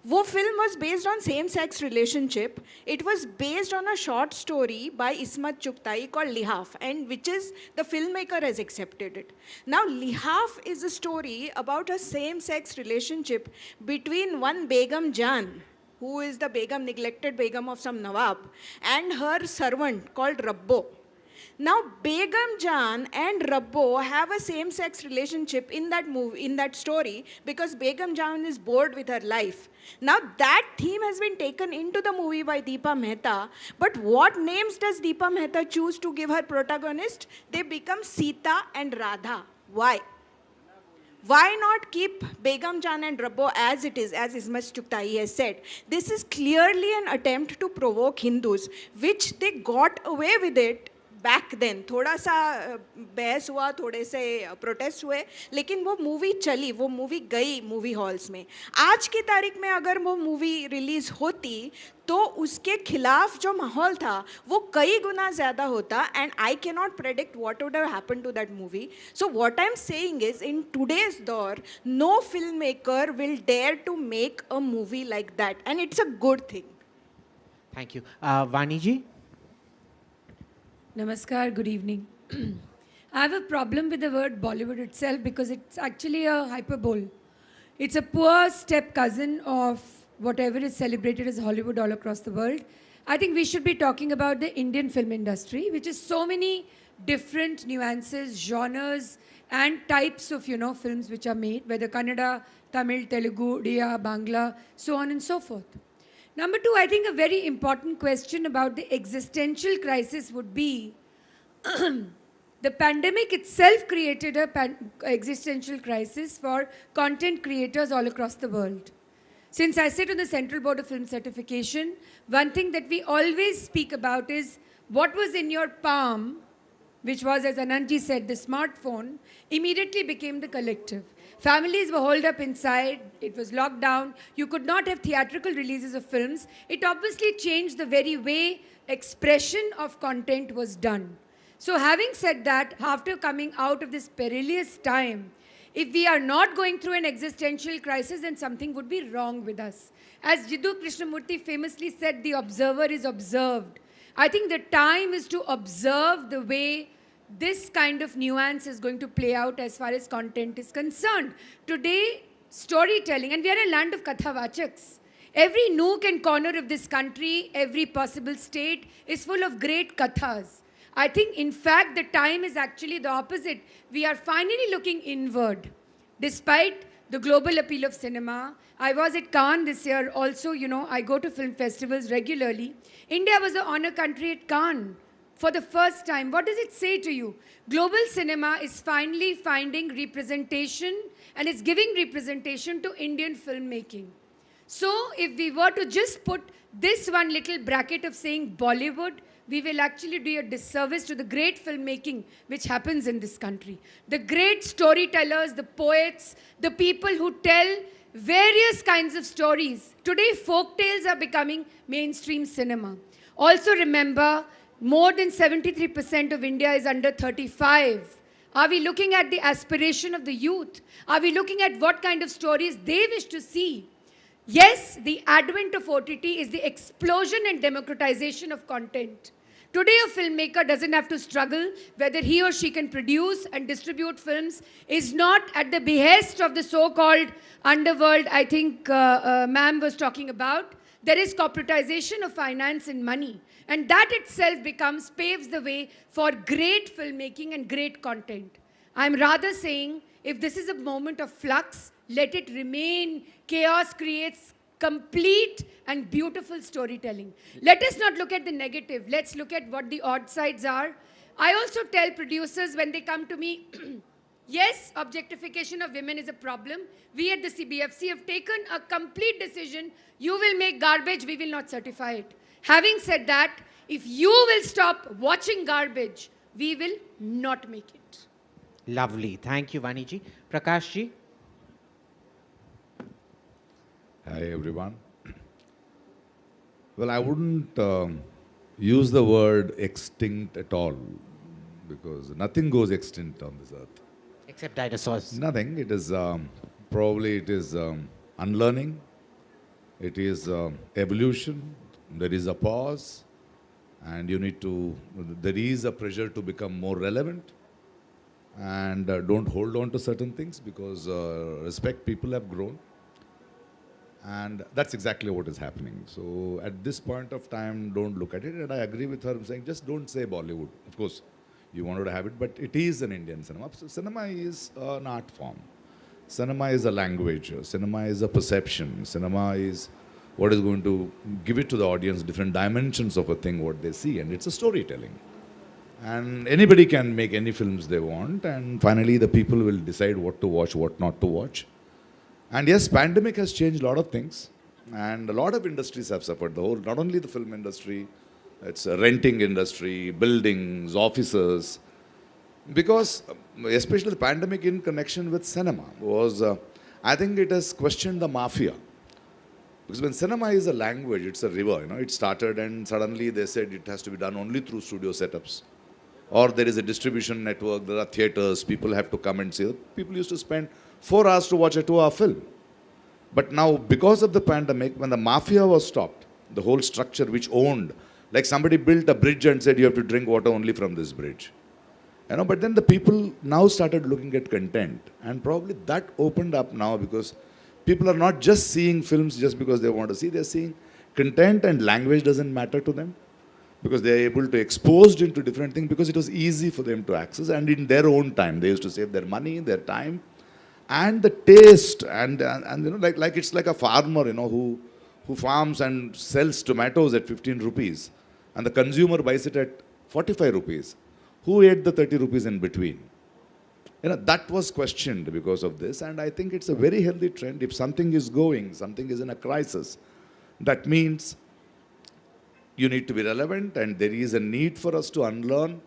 S14: वो film was based on same-sex relationship. It was based on a short story by Ismat Chugtai called Lihaf, and which is the filmmaker has accepted it. Now, Lihaf is a story about a same-sex relationship between one Begum Jan, who is the Begum, neglected Begum of some Nawab, and her servant called Rabbo. Now, Begum Jan and Rabbo have a same-sex relationship in that movie, in that story, because Begum Jan is bored with her life. Now, that theme has been taken into the movie by Deepa Mehta, but what names does Deepa Mehta choose to give her protagonist? They become Sita and Radha. Why? Why not keep Begum Jan and Rabbo as it is, as Ismat Chugtai has said? This is clearly an attempt to provoke Hindus, which they got away with it back then थोड़ा सा बहस हुआ, थोड़े से protest हुए, लेकिन वो movie चली, वो मूवी गई मूवी हॉल्स में. आज की तारीख में अगर वो मूवी रिलीज होती तो उसके खिलाफ जो माहौल था वो कई गुना ज़्यादा होता. And I can not predict what would have happened to that movie. So what I am saying is, in today's दौर no film maker will dare to make a movie like that, and it's a good thing.
S12: Thank you. Vani ji?
S15: Namaskar, good evening. I have a problem with the word Bollywood itself because it's actually a hyperbole. It's a poor step cousin of whatever is celebrated as Hollywood all across the world. I think we should be talking about the Indian film industry, which is so many different nuances, genres, and types of, films which are made, whether Kannada, Tamil, Telugu, Odia, Bangla, so on and so forth. Number two, I think a very important question about the existential crisis would be the pandemic itself created a existential crisis for content creators all across the world. Since I sit on the Central Board of Film Certification, one thing that we always speak about is what was in your palm, which was, as Anandji said, the smartphone, immediately became the collective. Families were holed up inside, it was locked down, you could not have theatrical releases of films. It obviously changed the very way expression of content was done. So having said that, after coming out of this perilous time, if we are not going through an existential crisis, then something would be wrong with us. As Jiddu Krishnamurti famously said, the observer is observed. I think the time is to observe the way this kind of nuance is going to play out as far as content is concerned. Today, storytelling, and we are a land of kathavachaks. Every nook and corner of this country, every possible state is full of great kathas. I think, in fact, the time is actually the opposite. We are finally looking inward. Despite the global appeal of cinema, I was at Cannes this year also, I go to film festivals regularly. India was the honor country at Cannes for the first time. What does it say to you? Global cinema is finally finding representation, and it's giving representation to Indian filmmaking. So if we were to just put this one little bracket of saying Bollywood, we will actually do a disservice to the great filmmaking which happens in this country. The great storytellers, the poets, the people who tell various kinds of stories. Today, folk tales are becoming mainstream cinema. Also remember, more than 73% of India is under 35. Are we looking at the aspiration of the youth? Are we looking at what kind of stories they wish to see? Yes, the advent of OTT is the explosion and democratization of content. Today, a filmmaker doesn't have to struggle whether he or she can produce and distribute films, is not at the behest of the so-called underworld I think ma'am was talking about. There is corporatization of finance and money. And that itself paves the way for great filmmaking and great content. I'm rather saying, if this is a moment of flux, let it remain. Chaos creates complete and beautiful storytelling. Let us not look at the negative. Let's look at what the odd sides are. I also tell producers when they come to me, yes, objectification of women is a problem. We at the CBFC have taken a complete decision. You will make garbage, we will not certify it. Having said that, if you will stop watching garbage, we will not make it.
S12: Lovely. Thank you, Vani ji. Prakash ji?
S16: Hi, everyone. Well, I wouldn't use the word extinct at all, because nothing goes extinct on this earth.
S12: Except dinosaurs.
S16: Nothing. It is probably unlearning. It is evolution. There is a pause, and there is a pressure to become more relevant, and don't hold on to certain things, because respect people have grown, and that's exactly what is happening. So at this point of time, don't look at it, and I agree with her saying just don't say Bollywood. Of course, you wanted to have it, but it is an Indian cinema. So cinema is an art form. Cinema is a language. Cinema is a perception. Cinema is what is going to give it to the audience, different dimensions of a thing, what they see, and it's a storytelling. And anybody can make any films they want, and finally the people will decide what to watch, what not to watch. And yes, pandemic has changed a lot of things, and a lot of industries have suffered. Not only the film industry, It's a renting industry, buildings, offices. Because especially the pandemic in connection with cinema was, I think it has questioned the mafia. Because when cinema is a language, it's a river, it started and suddenly they said it has to be done only through studio setups. Or there is a distribution network, there are theaters, people have to come and see. People used to spend 4 hours to watch a 2-hour film. But now, because of the pandemic, when the mafia was stopped, the whole structure which owned, like somebody built a bridge and said you have to drink water only from this bridge. But then the people now started looking at content, and probably that opened up now because people are not just seeing films just because they want to see, they're seeing content, and language doesn't matter to them because they're able to exposed into different things because it was easy for them to access, and in their own time. They used to save their money, their time, and the taste, and like it's like a farmer, who farms and sells tomatoes at 15 rupees, and the consumer buys it at 45 rupees. Who ate the 30 rupees in between? That was questioned because of this, and I think it's a very healthy trend. If something is going, something is in a crisis, that means you need to be relevant, and there is a need for us to unlearn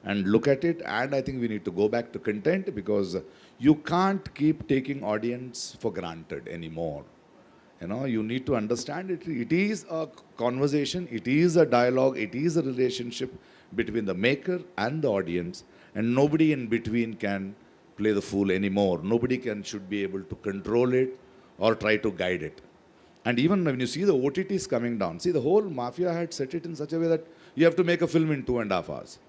S16: and look at it, and I think we need to go back to content because you can't keep taking audience for granted anymore. You need to understand it. It is a conversation, it is a dialogue, it is a relationship between the maker and the audience, and nobody in between can play the fool anymore. Nobody should be able to control it or try to guide it. And even when you see the OTTs coming down, see, the whole mafia had set it in such a way that you have to make a film in 2.5 hours.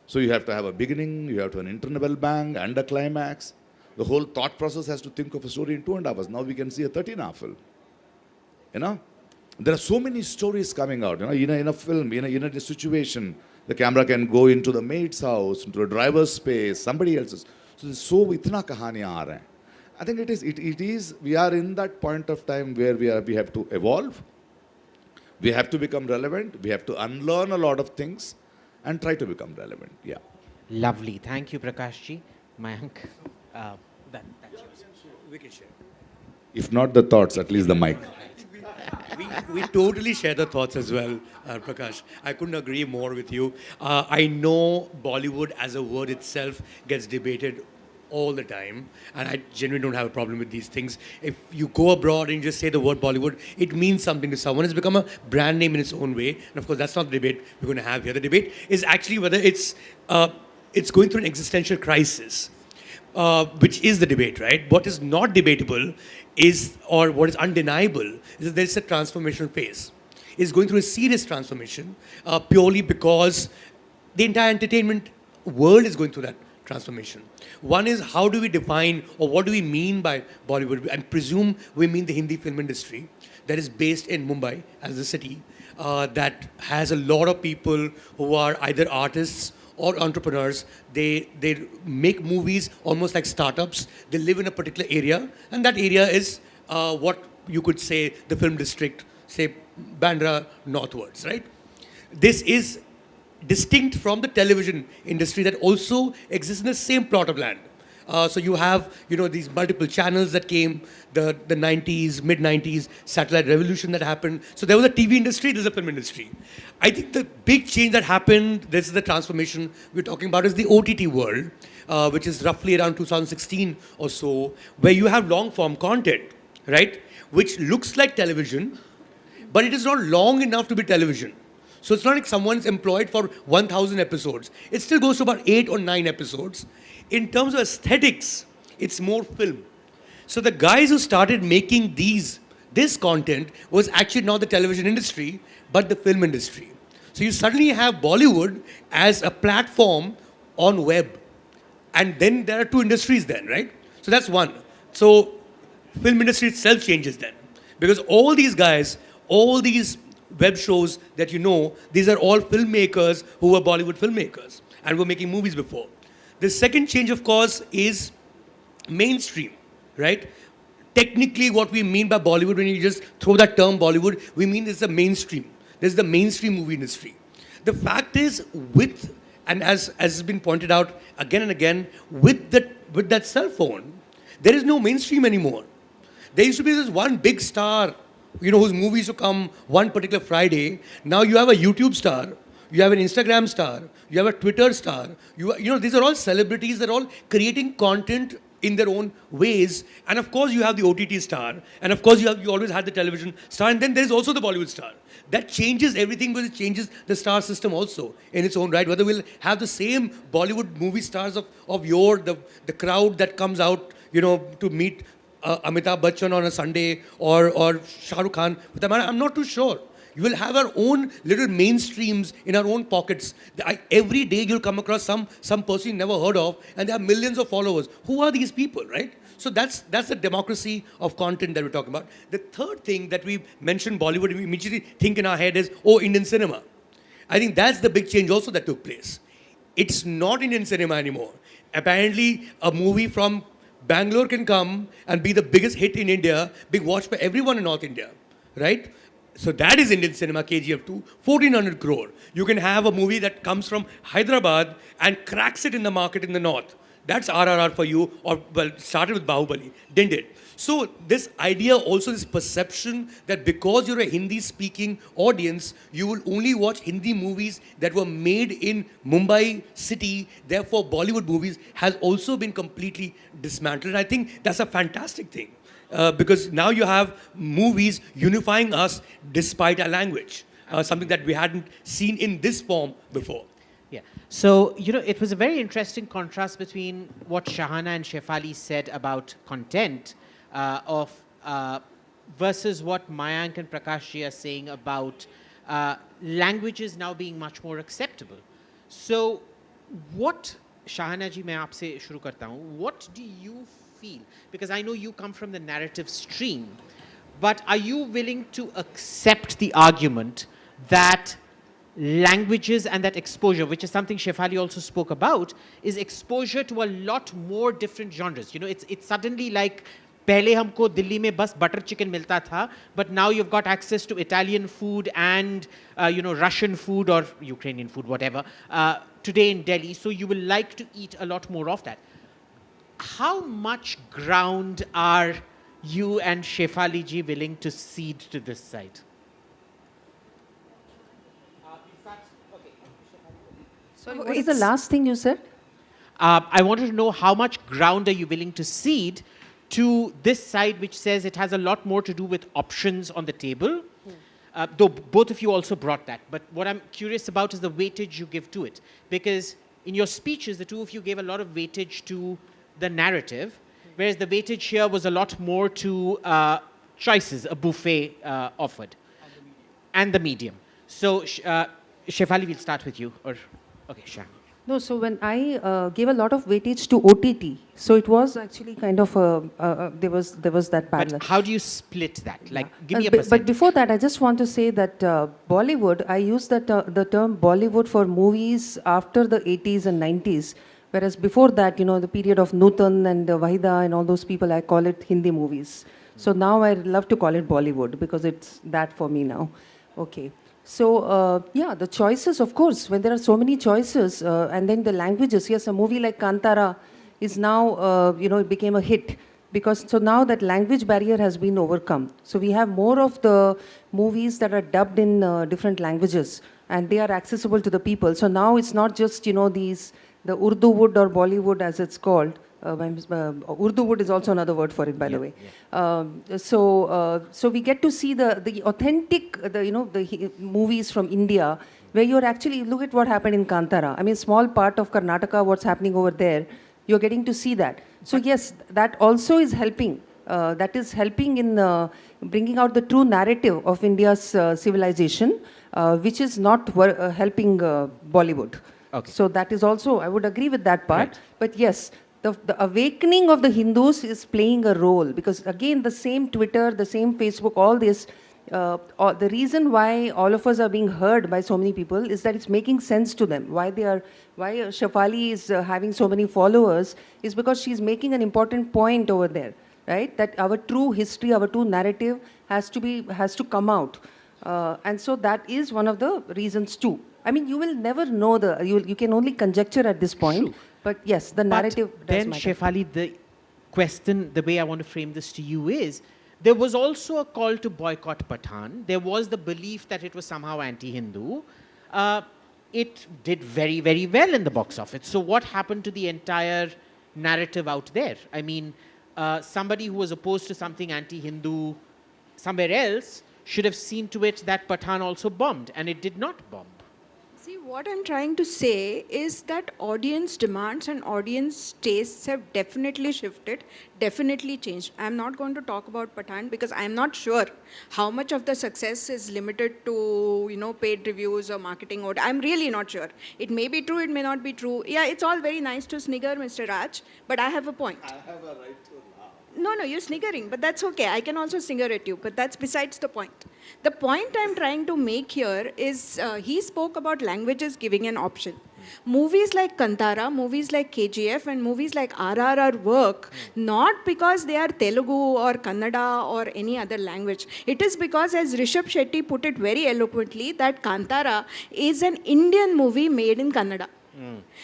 S16: So you have to have a beginning, you have to have an interval bang and a climax. The whole thought process has to think of a story in 2.5 hours. Now we can see a 13-hour film. There are so many stories coming out. In a film, in a situation, the camera can go into the maid's house, into a driver's space, somebody else's. So itna kahaniyan aa rahe hain. I think it is, we are in that point of time where we have to evolve, we have to become relevant, we have to unlearn a lot of things and try to become relevant. Yeah.
S12: Lovely. Thank you, Prakash ji. Mayank, that's yours.
S2: We can share.
S16: If not the thoughts, at least the mic.
S2: We totally share the thoughts as well, Prakash. I couldn't agree more with you. I know Bollywood as a word itself gets debated all the time, and I genuinely don't have a problem with these things. If you go abroad and you just say the word Bollywood, it means something to someone. It's become a brand name in its own way, and of course that's not the debate we're going to have here. The debate is actually whether it's going through an existential crisis, which is the debate, right? What is not debatable is, or what is undeniable, is that there's a transformational phase. It's going through a serious transformation purely because the entire entertainment world is going through that transformation. One is, how do we define, or what do we mean by Bollywood? I presume we mean the Hindi film industry that is based in Mumbai as a city, that has a lot of people who are either artists or entrepreneurs. They make movies almost like startups. They live in a particular area, and that area is what you could say the film district, say Bandra northwards, right? This is distinct from the television industry that also exists in the same plot of land. So you have, these multiple channels that came, the 90s, mid-90s, satellite revolution that happened. So there was a TV industry, there's a film industry. I think the big change that happened, this is the transformation we're talking about, is the OTT world, which is roughly around 2016 or so, where you have long-form content, right? Which looks like television, but it is not long enough to be television. So it's not like someone's employed for 1,000 episodes. It still goes to about 8 or 9 episodes. In terms of aesthetics, it's more film. So the guys who started making this content was actually not the television industry, but the film industry. So you suddenly have Bollywood as a platform on web. And then there are two industries then, right? So that's one. So film industry itself changes then. Because all these guys, all these web shows that these are all filmmakers who were Bollywood filmmakers and were making movies before. The second change, of course, is mainstream, right? Technically, what we mean by Bollywood, when you just throw that term Bollywood, we mean it's the mainstream. There's the mainstream movie industry. The fact is, and as has been pointed out again and again, with that cell phone, there is no mainstream anymore. There used to be this one big star, whose movies would come one particular Friday. Now you have a YouTube star you have an Instagram star, you have a Twitter star, these are all celebrities that are all creating content in their own ways. And of course, you have the OTT star, and of course, you always had the television star, and then there is also the Bollywood star. That changes everything, because it changes the star system also in its own right. Whether we'll have the same Bollywood movie stars of the crowd that comes out, to meet Amitabh Bachchan on a Sunday or Shah Rukh Khan, I'm not too sure. You will have our own little mainstreams in our own pockets. Every day you'll come across some person you never heard of, and they have millions of followers. Who are these people, right? So that's the democracy of content that we're talking about. The third thing that we mentioned Bollywood, we immediately think in our head is, Indian cinema. I think that's the big change also that took place. It's not Indian cinema anymore. Apparently, a movie from Bangalore can come and be the biggest hit in India, being watched by everyone in North India, right? So that is Indian cinema, KGF 2, 1400 crore. You can have a movie that comes from Hyderabad and cracks it in the market in the north. That's RRR for you, or started with Bahubali, didn't it? So this idea also, this perception that because you're a Hindi-speaking audience, you will only watch Hindi movies that were made in Mumbai city, therefore Bollywood movies, has also been completely dismantled. And I think that's a fantastic thing. Because now you have movies unifying us despite our language, something that we hadn't seen in this form before.
S12: Yeah. So, it was a very interesting contrast between what Shahana and Shefali said about content versus what Mayank and Prakash ji are saying about languages now being much more acceptable. So, Shahana ji, main aapse shuru karta hun. What do you feel? Because I know you come from the narrative stream, but are you willing to accept the argument that languages and that exposure, which is something Shefali also spoke about, is exposure to a lot more different genres? It's suddenly like, pehle humko Delhi mein bas butter chicken milta tha, but now you've got access to Italian food and Russian food or Ukrainian food, whatever, today in Delhi. So you will like to eat a lot more of that. How much ground are you and Shefali ji willing to cede to this side?
S13: Sorry, what is the last thing you said?
S12: I wanted to know how much ground are you willing to cede to this side, which says it has a lot more to do with options on the table, though both of you also brought that. But what I'm curious about is the weightage you give to it. Because in your speeches, the two of you gave a lot of weightage to the narrative, whereas the weightage here was a lot more to choices, a buffet offered, and the medium. So, Shefali, we'll start with you. Okay, Shah.
S13: No, so when I gave a lot of weightage to OTT, so it was actually kind of there was that parallel.
S12: But how do you split that? Like, give me a percentage.
S13: But before that, I just want to say that Bollywood, I use the term Bollywood for movies after the 80s and 90s, whereas before that, the period of Nutan and Wahida and all those people, I call it Hindi movies. So now I love to call it Bollywood because it's that for me now. Okay. So, yeah, the choices, of course, when there are so many choices, and then the languages, yes, a movie like Kantara is now, it became a hit. Because, so now that language barrier has been overcome. So we have more of the movies that are dubbed in different languages, and they are accessible to the people. So now it's not just, the Urdu wood or Bollywood as it's called. Urdu wood is also another word for it, by the way. So we get to see the authentic, the movies from India, where you're actually, look at what happened in Kantara. I mean, small part of Karnataka, what's happening over there, you're getting to see that. So yes, that also is helping. That is helping in bringing out the true narrative of India's civilization, which is not helping Bollywood.
S12: Okay.
S13: So that is also, I would agree with that part. Right. But yes, the awakening of the Hindus is playing a role, because again, the same Twitter, the same Facebook, all this, the reason why all of us are being heard by so many people is that it's making sense to them. Why Shefali is having so many followers is because she's making an important point over there, right? That our true history, our true narrative has to come out. And so that is one of the reasons too. I mean, you will never know you can only conjecture at this point. True. But yes, the narrative does
S12: then,
S13: matter.
S12: Shefali, the question, the way I want to frame this to you is, there was also a call to boycott Pathan. There was the belief that it was somehow anti-Hindu. it did very, very well in the box office. So what happened to the entire narrative out there? I mean, somebody who was opposed to something anti-Hindu somewhere else should have seen to it that Pathan also bombed, and it did not bomb.
S14: See, what I'm trying to say is that audience demands and audience tastes have definitely shifted, definitely changed. I'm not going to talk about Pathan because I'm not sure how much of the success is limited to, paid reviews or marketing. Or I'm really not sure. It may be true, it may not be true. Yeah, it's all very nice to snigger, Mr. Raj, but I have a point.
S7: I have a right to laugh.
S14: No, you're sniggering, but that's okay. I can also snigger at you, but that's besides the point. The point I'm trying to make here is he spoke about languages giving an option. Movies like Kantara, movies like KGF, and movies like RRR work not because they are Telugu or Kannada or any other language. It is because, as Rishabh Shetty put it very eloquently, that Kantara is an Indian movie made in Kannada.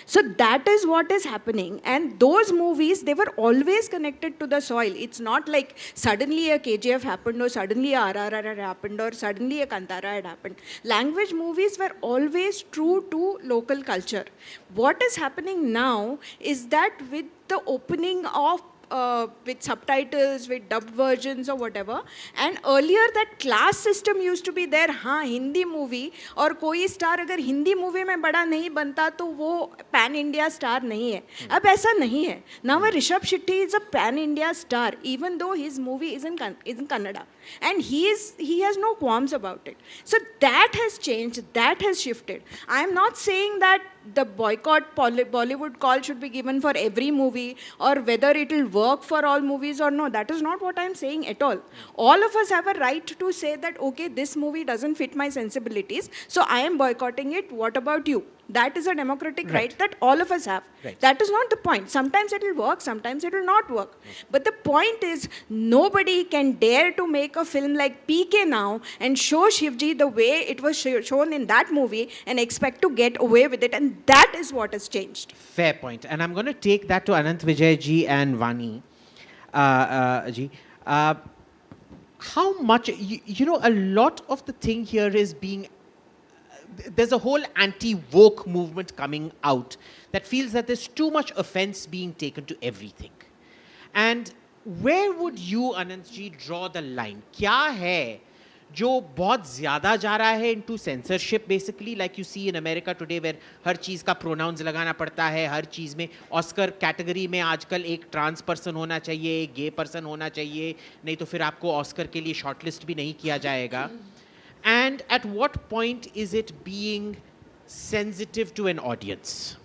S14: So that is what is happening, and those movies, they were always connected to the soil. It's not like suddenly a KGF happened or suddenly a RRR had happened or suddenly a Kantara had happened. Language movies were always true to local culture. What is happening now is that with the opening of with subtitles, with dubbed versions or whatever. And earlier that class system used to be there. हाँ, Hindi movie और कोई star अगर Hindi movie में बड़ा नहीं बनता तो वो पैन इंडिया स्टार नहीं है. अब ऐसा नहीं है. Now Rishabh Shetty is a pan India star, even though his movie is in Kannada, and he has no qualms about it. So that has changed. That has shifted. I am not saying that the boycott Bollywood call should be given for every movie or whether it will work for all movies or no. That is not what I am saying at all. All of us have a right to say that, okay, this movie doesn't fit my sensibilities, so I am boycotting it. What about you? That is a democratic right that all of us have. Right. That is not the point. Sometimes it will work, sometimes it will not work. But the point is, nobody can dare to make a film like PK now and show Shivji the way it was shown in that movie and expect to get away with it. And that is what has changed.
S12: Fair point. And I'm going to take that to Anant Vijay ji and Vani ji. How much, a lot of the thing here is being there's a whole anti-woke movement coming out that feels that there's too much offense being taken to everything. And where would you, Anantji, draw the line? Kya hai jo bahut zyada ja raha hai into censorship, basically, like you see in America today, where हर चीज़ का pronouns लगाना पड़ता है, हर चीज़ में Oscar category में आजकल एक trans person होना चाहिए, एक gay person होना चाहिए, नहीं तो फिर आपको Oscar के लिए shortlist भी नहीं किया जाएगा. And at what point is it being sensitive to an audience?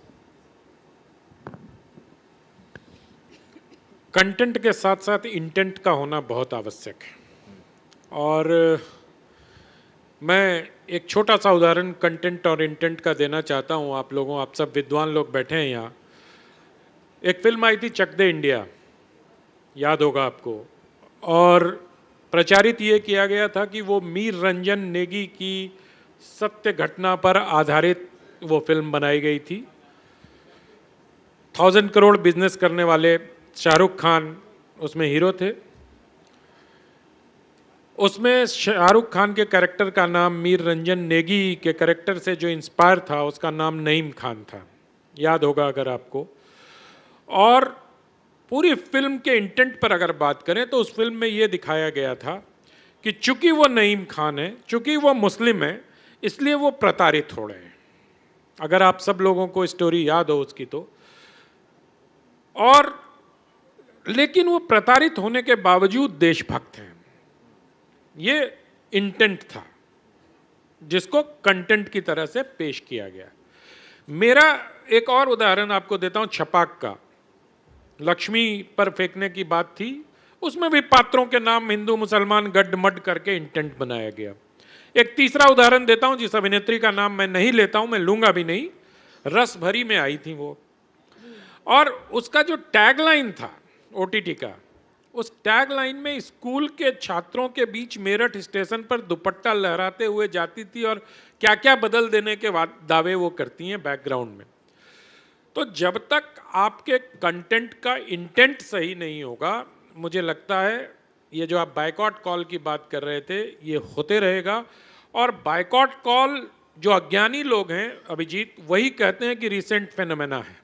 S23: Content के साथ साथ इंटेंट का होना बहुत आवश्यक है. और मैं एक छोटा सा उदाहरण कंटेंट और इंटेंट का देना चाहता हूँ आप लोगों, आप सब विद्वान लोग बैठे हैं यहाँ. एक फिल्म आई थी चक दे इंडिया, याद होगा आपको, और प्रचारित ये किया गया था कि वो मीर रंजन नेगी की सत्य घटना पर आधारित वो फिल्म बनाई गई थी. 1000 करोड़ बिजनेस करने वाले शाहरुख खान उसमें हीरो थे. उसमें शाहरुख खान के कैरेक्टर का नाम मीर रंजन नेगी के कैरेक्टर से जो इंस्पायर था उसका नाम नईम खान था, याद होगा अगर आपको. और पूरी फिल्म के इंटेंट पर अगर बात करें तो उस फिल्म में ये दिखाया गया था कि चूंकि वो नईम खान है, चूंकि वो मुस्लिम है, इसलिए वो प्रताड़ित हो रहे हैं. अगर आप सब लोगों को स्टोरी याद हो उसकी तो. और लेकिन वो प्रताड़ित होने के बावजूद देशभक्त हैं. ये इंटेंट था जिसको कंटेंट की तरह से पेश किया गया. मेरा एक और उदाहरण आपको देता हूं छपाक का. लक्ष्मी पर फेंकने की बात थी, उसमें भी पात्रों के नाम हिंदू मुसलमान गड्ढमड करके इंटेंट बनाया गया. एक तीसरा उदाहरण देता हूं जिस अभिनेत्री का नाम मैं नहीं लेता हूं, मैं लूंगा भी नहीं, रस भरी में आई थी वो, और उसका जो टैगलाइन था ओटीटी का, उस टैगलाइन में स्कूल के छात्रों के बीच मेरठ स्टेशन पर दुपट्टा लहराते हुए जाती थी और क्या क्या बदल देने के दावे वो करती हैं बैकग्राउंड में. तो जब तक आपके कंटेंट का इंटेंट सही नहीं होगा, मुझे लगता है ये जो आप बायकॉट कॉल की बात कर रहे थे ये होते रहेगा. और बायकॉट कॉल जो अज्ञानी लोग हैं अभिजीत, वही कहते हैं कि रिसेंट फेनोमेना है।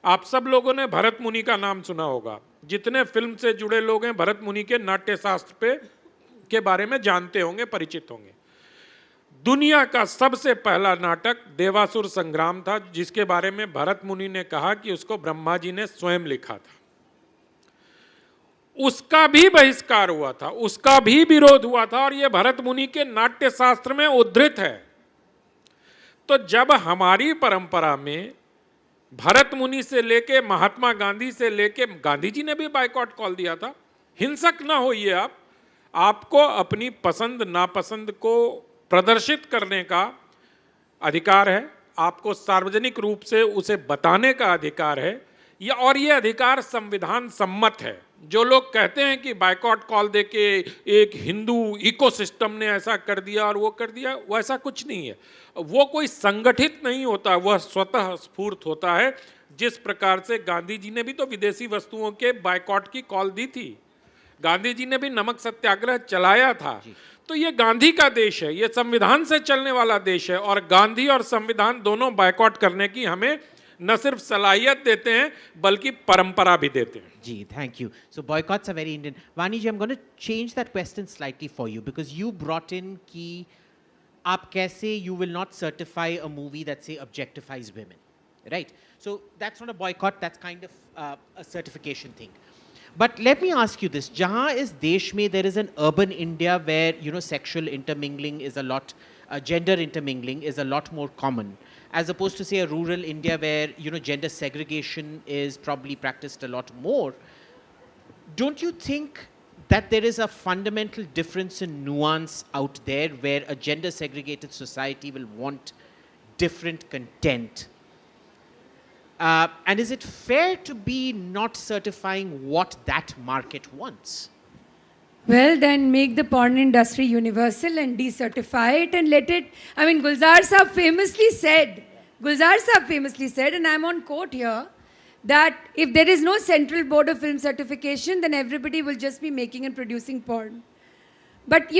S23: आप सब लोगों ने भरत मुनि का नाम सुना होगा। जितने फिल्म से जुड़े लोग हैं भरत मुनि के नाट्य शास्त्र पे के बारे में जानते होंगे, परिचित होंगे। दुनिया का सबसे पहला नाटक देवासुर संग्राम था, जिसके बारे में भरत मुनि ने कहा कि उसको ब्रह्मा जी ने स्वयं लिखा था। उसका भी बहिष्कार हुआ था, उसका भी विरोध हुआ था, और यह भरत मुनि के नाट्य शास्त्र में उद्धृत है। तो जब हमारी परंपरा में भरत मुनि से लेके महात्मा गांधी से लेके, गांधी जी ने भी बायकॉट कॉल दिया था। हिंसक ना होइए आप, आपको अपनी पसंद नापसंद को प्रदर्शित करने का अधिकार है, आपको सार्वजनिक रूप से उसे बताने का अधिकार है, और ये अधिकार संविधान सम्मत है। जो लोग कहते हैं कि बायकॉट कॉल देके एक हिंदू इकोसिस्टम ने ऐसा कर दिया और वो कर दिया, वो ऐसा कुछ नहीं है। वो कोई संगठित नहीं होता, वह स्वतः स्फूर्त होता है। जिस प्रकार से गांधी जी ने भी तो विदेशी वस्तुओं के बायकॉट की कॉल दी थी, गांधी जी ने भी नमक सत्याग्रह चलाया था। तो ये गांधी का देश है, ये संविधान से चलने वाला देश है, और गांधी और संविधान दोनों बायकॉट करने की हमें न सिर्फ सलाहियत देते हैं बल्कि परंपरा भी देते हैं।
S12: जी, thank you. So boycotts are very Indian. Vani ji, I'm going to change that question slightly for you because you brought in कि आप कैसे you will not certify a movie that say objectifies women, right? So that's not a boycott, that's kind of a certification thing. But let me ask you this: जहाँ इस देश में there is an urban India where sexual intermingling is a lot, gender intermingling is a lot more common, as opposed to say a rural India where gender segregation is probably practiced a lot more. Don't you think that there is a fundamental difference in nuance out there where a gender segregated society will want different content? And is it fair to be not certifying what that market wants?
S15: Well, then make the porn industry universal and decertify it and let it. I mean, Gulzar Saab famously said, and I'm on quote here, that if there is no central board of film certification, then everybody will just be making and producing porn. But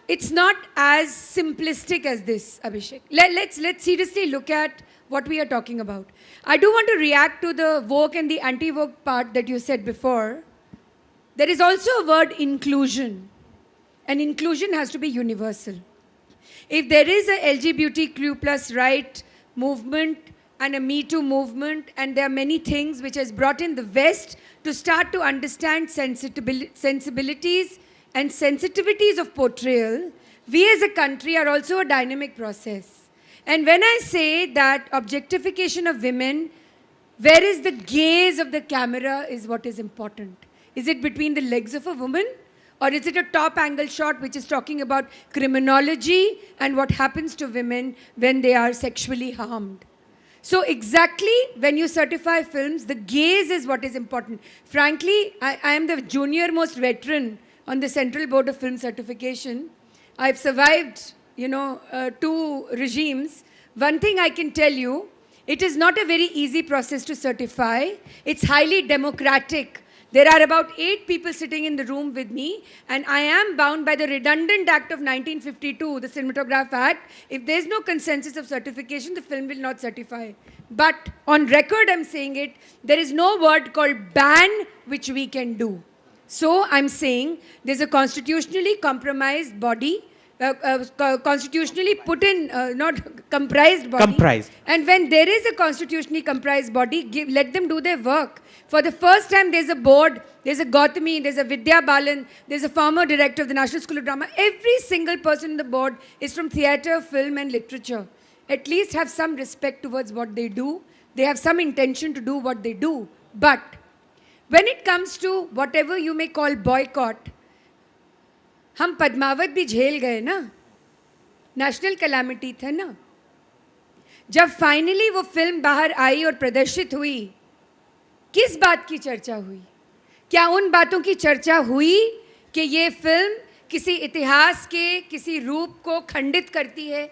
S15: it's not as simplistic as this, Abhishek. Let's seriously look at what we are talking about. I do want to react to the woke and the anti-woke part that you said before. There is also a word inclusion, and inclusion has to be universal. If there is a LGBTQ plus right movement and a Me Too movement, and there are many things which has brought in the West to start to understand sensibilities and sensitivities of portrayal, we as a country are also a dynamic process. And when I say that objectification of women, where is the gaze of the camera is what is important. Is it between the legs of a woman? Or is it a top angle shot which is talking about criminology and what happens to women when they are sexually harmed? So exactly when you certify films, the gaze is what is important. Frankly, I am the junior most veteran on the Central Board of Film Certification. I've survived, 2 regimes. One thing I can tell you, it is not a very easy process to certify. It's highly democratic. There are about 8 people sitting in the room with me, and I am bound by the redundant act of 1952, the Cinematograph Act. If there's no consensus of certification, the film will not certify. But on record, I'm saying it, there is no word called ban which we can do. So I'm saying there's a constitutionally compromised body, constitutionally put in, not comprised body.
S12: Comprised.
S15: And when there is a constitutionally comprised body, let them do their work. For the first time, there's a board, there's a Gautami, there's a Vidya Balan, there's a former director of the National School of Drama. Every single person in the board is from theatre, film and literature. At least have some respect towards what they do. They have some intention to do what they do. But when it comes to whatever you may call boycott, हम पद्मावत भी झेल गए ना, national calamity था ना। जब finally वो film बाहर आई और प्रदर्शित हुई, किस बात की चर्चा हुई? क्या उन बातों की चर्चा हुई कि ये फिल्म किसी इतिहास के किसी रूप को खंडित करती है,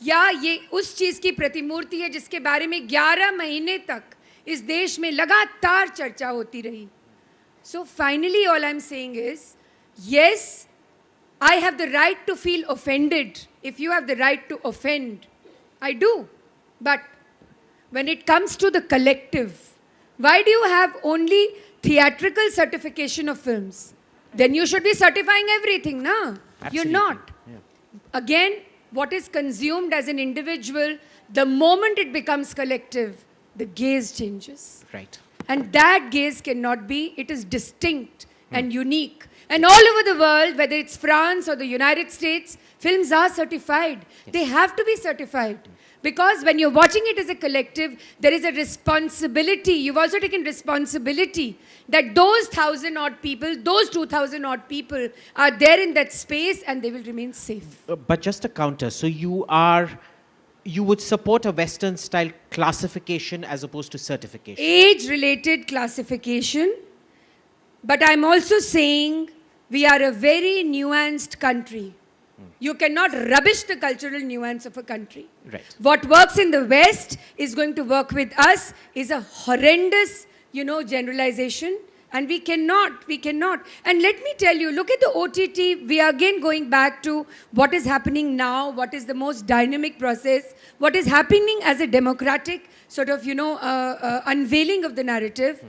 S15: या ये उस चीज़ की प्रतिमूर्ति है जिसके बारे में 11 महीने तक इस देश में लगातार चर्चा होती रही? So finally all I'm saying is, yes, I have the right to feel offended if you have the right to offend, I do. But when it comes to the collective, why do you have only theatrical certification of films? Then you should be certifying everything, na? You're not. Again, what is consumed as an individual, the moment it becomes collective, the gaze changes.
S12: Right.
S15: And that gaze cannot be, it is distinct and unique. And all over the world, whether it's France or the United States, films are certified. They have to be certified. Because when you're watching it as a collective, there is a responsibility. You've also taken responsibility that those 1,000-odd people, those 2,000-odd people are there in that space and they will remain safe.
S12: But just a counter. So you would support a Western style classification as opposed to certification?
S15: Age-related classification. But I'm also saying we are a very nuanced country. You cannot rubbish the cultural nuance of a country.
S12: Right.
S15: What works in the West is going to work with us is a horrendous, generalization. And we cannot. And let me tell you, look at the OTT. We are again going back to what is happening now, what is the most dynamic process, what is happening as a democratic sort of, unveiling of the narrative.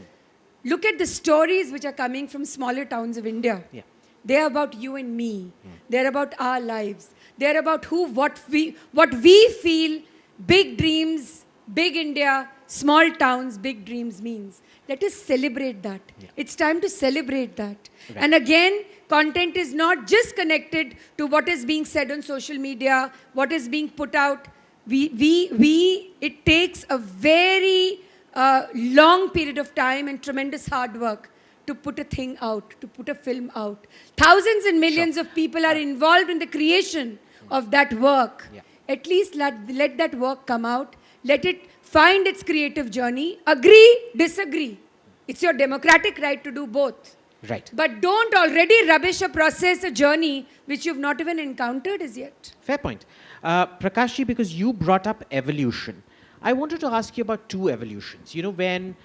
S15: Look at the stories which are coming from smaller towns of India.
S12: Yeah.
S15: They're about you and me. They're about our lives. They're about what we feel big dreams, big India, small towns, big dreams means. Let us celebrate that. Yeah. It's time to celebrate that. Right. And again, content is not just connected to what is being said on social media, what is being put out. It takes a very long period of time and tremendous hard work to put a thing out, to put a film out. Thousands and millions of people are involved in the creation of that work. Yeah. At least let that work come out. Let it find its creative journey. Agree, disagree. It's your democratic right to do both.
S12: Right.
S15: But don't already rubbish a process, a journey, which you've not even encountered as yet.
S12: Fair point. Prakashji, because you brought up evolution, I wanted to ask you about two evolutions. When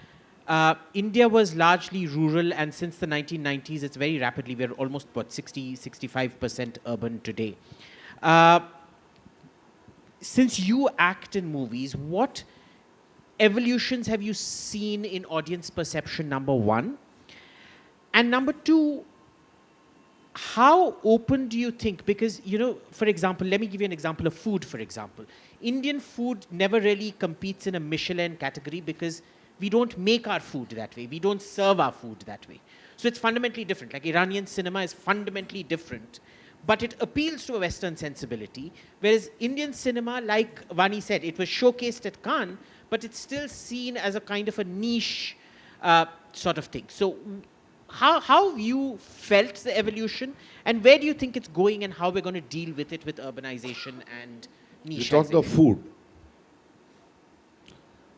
S12: India was largely rural, and since the 1990s, it's very rapidly, we're almost, 65% urban today. Since you act in movies, what evolutions have you seen in audience perception, number one? And number two, how open do you think, because, for example, let me give you an example of food, for example. Indian food never really competes in a Michelin category because we don't make our food that way. We don't serve our food that way. So it's fundamentally different. Like Iranian cinema is fundamentally different, but it appeals to a Western sensibility. Whereas Indian cinema, like Vani said, it was showcased at Cannes, but it's still seen as a kind of a niche sort of thing. So how have you felt the evolution, and where do you think it's going, and how we're going to deal with it with urbanization and niche?
S16: You talked of food.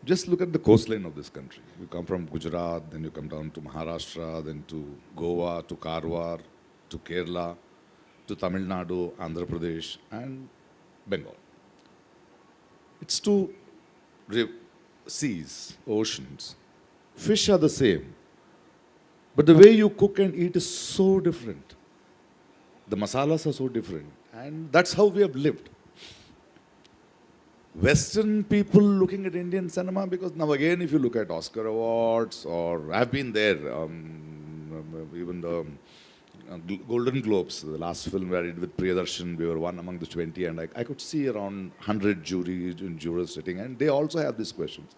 S16: Just look at the coastline of this country. You come from Gujarat, then you come down to Maharashtra, then to Goa, to Karwar, to Kerala, to Tamil Nadu, Andhra Pradesh, and Bengal. It's two seas, oceans. Fish are the same, but the way you cook and eat is so different. The masalas are so different, and that's how we have lived. Western people looking at Indian cinema, because now again, if you look at Oscar awards, or I've been there, even the Golden Globes, the last film where I did with Priyadarshan, we were one among the 20, and I could see around 100 jurors sitting, and they also have these questions.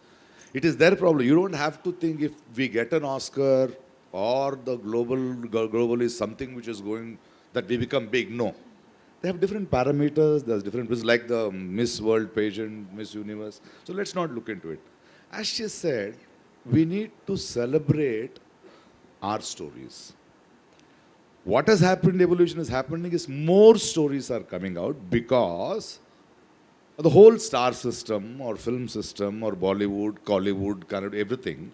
S16: It is their problem. You don't have to think if we get an Oscar or the global is something which is going, that we become big. No. They have different parameters, there's different, like the Miss World pageant, Miss Universe. So let's not look into it. As she said, we need to celebrate our stories. What has happened, evolution is happening, is more stories are coming out because the whole star system or film system or Bollywood, Collywood, kind of everything,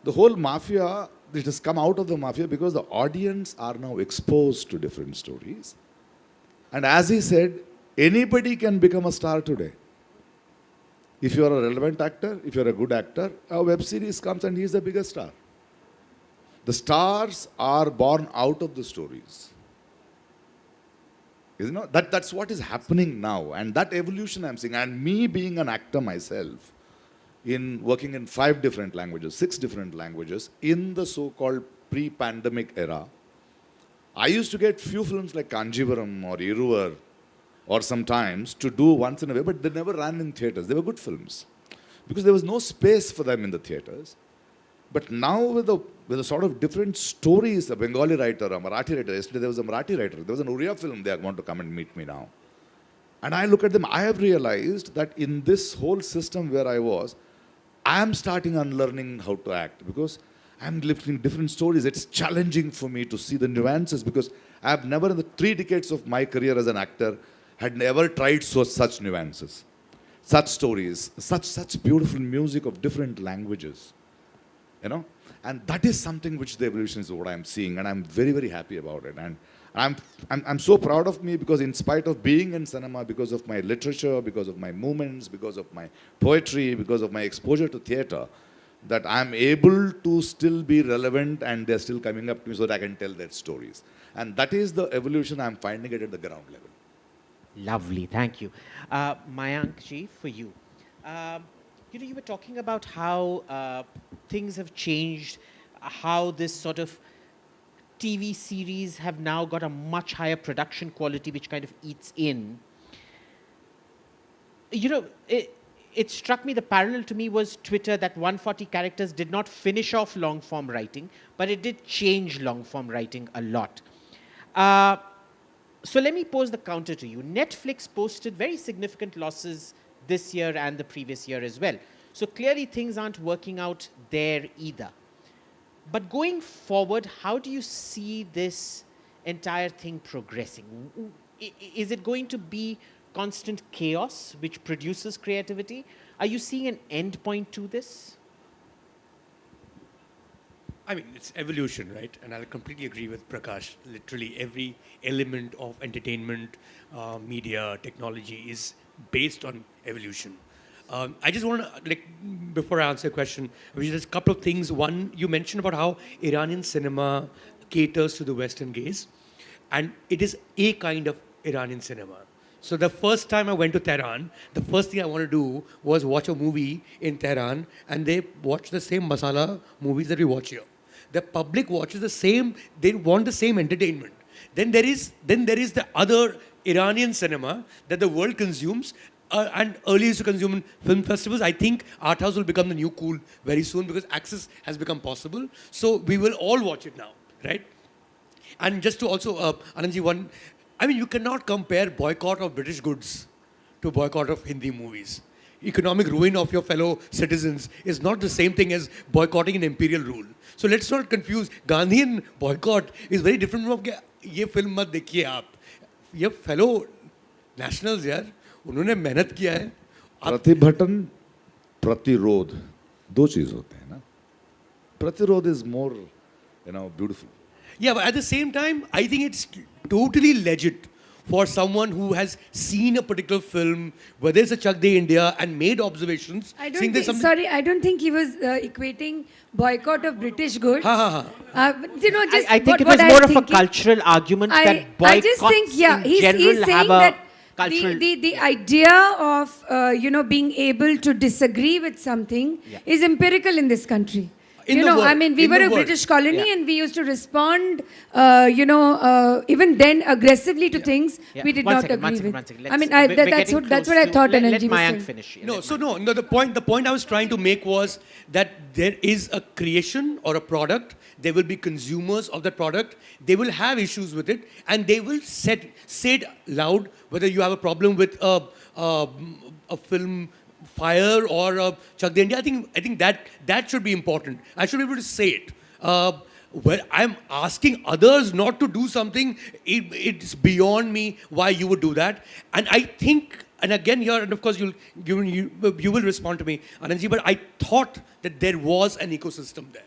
S16: the whole mafia, it has come out of the mafia because the audience are now exposed to different stories. And as he said, anybody can become a star today. If you are a relevant actor, if you are a good actor, a web series comes and he is the biggest star. The stars are born out of the stories. That's what is happening now. And that evolution I'm seeing, and me being an actor myself, in working in 5 different languages, 6 different languages, in the so-called pre-pandemic era, I used to get few films like Kanjivaram or Iruvar or sometimes to do once in a way, but they never ran in theatres. They were good films because there was no space for them in the theatres. But now with the sort of different stories, a Bengali writer, a Marathi writer, yesterday there was a Marathi writer, there was an Oriya film, they are going to come and meet me now. And I look at them, I have realized that in this whole system where I was, I am starting unlearning how to act because I'm living different stories. It's challenging for me to see the nuances because I have never in the 3 decades of my career as an actor had never tried such nuances, such stories, such beautiful music of different languages. And that is something which the evolution is what I'm seeing, and I'm very, very happy about it. And I'm so proud of me because in spite of being in cinema, because of my literature, because of my movements, because of my poetry, because of my exposure to theatre, that I'm able to still be relevant and they're still coming up to me so that I can tell their stories. And that is the evolution I'm finding it at the ground level.
S12: Lovely, thank you. Mayank ji, for you. You were talking about how things have changed, how this sort of TV series have now got a much higher production quality, which kind of eats in. It struck me, the parallel to me was Twitter, that 140 characters did not finish off long-form writing, but it did change long-form writing a lot. So let me pose the counter to you. Netflix posted very significant losses this year and the previous year as well. So clearly things aren't working out there either. But going forward, how do you see this entire thing progressing? Is it going to be constant chaos which produces creativity? Are you seeing an end point to this?
S2: I mean, it's evolution, right? And I'll completely agree with Prakash. Literally every element of entertainment, media, technology is based on evolution. I just want to, before I answer your question, there's a couple of things. One, you mentioned about how Iranian cinema caters to the Western gaze, and it is a kind of Iranian cinema. So the first time I went to Tehran, the first thing I wanted to do was watch a movie in Tehran, and they watch the same masala movies that we watch here. The public watches the same, they want the same entertainment. Then there is the other Iranian cinema that the world consumes, and earlier used to consume in film festivals. I think art house will become the new cool very soon because access has become possible. So we will all watch it now, right? And just to also, Anandji, you cannot compare boycott of British goods to boycott of Hindi movies. Economic ruin of your fellow citizens is not the same thing as boycotting an imperial rule. So let's not confuse. Gandhian boycott is very different from ये film मत देखिए आप. ये fellow nationals यार, उन्होंने मेहनत किया है.
S16: प्रतिभटन, प्रतिरोध, 2 चीज होते हैं ना. प्रतिरोध is more, beautiful.
S2: Yeah, but at the same time, I think it's totally legit for someone who has seen a particular film, whether it's a Chak De India, and made observations.
S15: I don't think he was equating boycott of British goods.
S12: I think it was more of a cultural argument that boycotts
S15: I just think, he's saying that the idea of being able to disagree with something is empirical in this country. We were a British colony and we used to respond, even then aggressively to things we did not agree with. That's what I thought Anandji was saying.
S2: The point I was trying to make was that there is a creation or a product, there will be consumers of that product, they will have issues with it, and they will say it loud, whether you have a problem with a film Fire or Chak De India. I think that should be important. I should be able to say it. Where I'm asking others not to do something, it's beyond me why you would do that. And I think, and again here, and of course you will respond to me, Anandji, but I thought that there was an ecosystem there.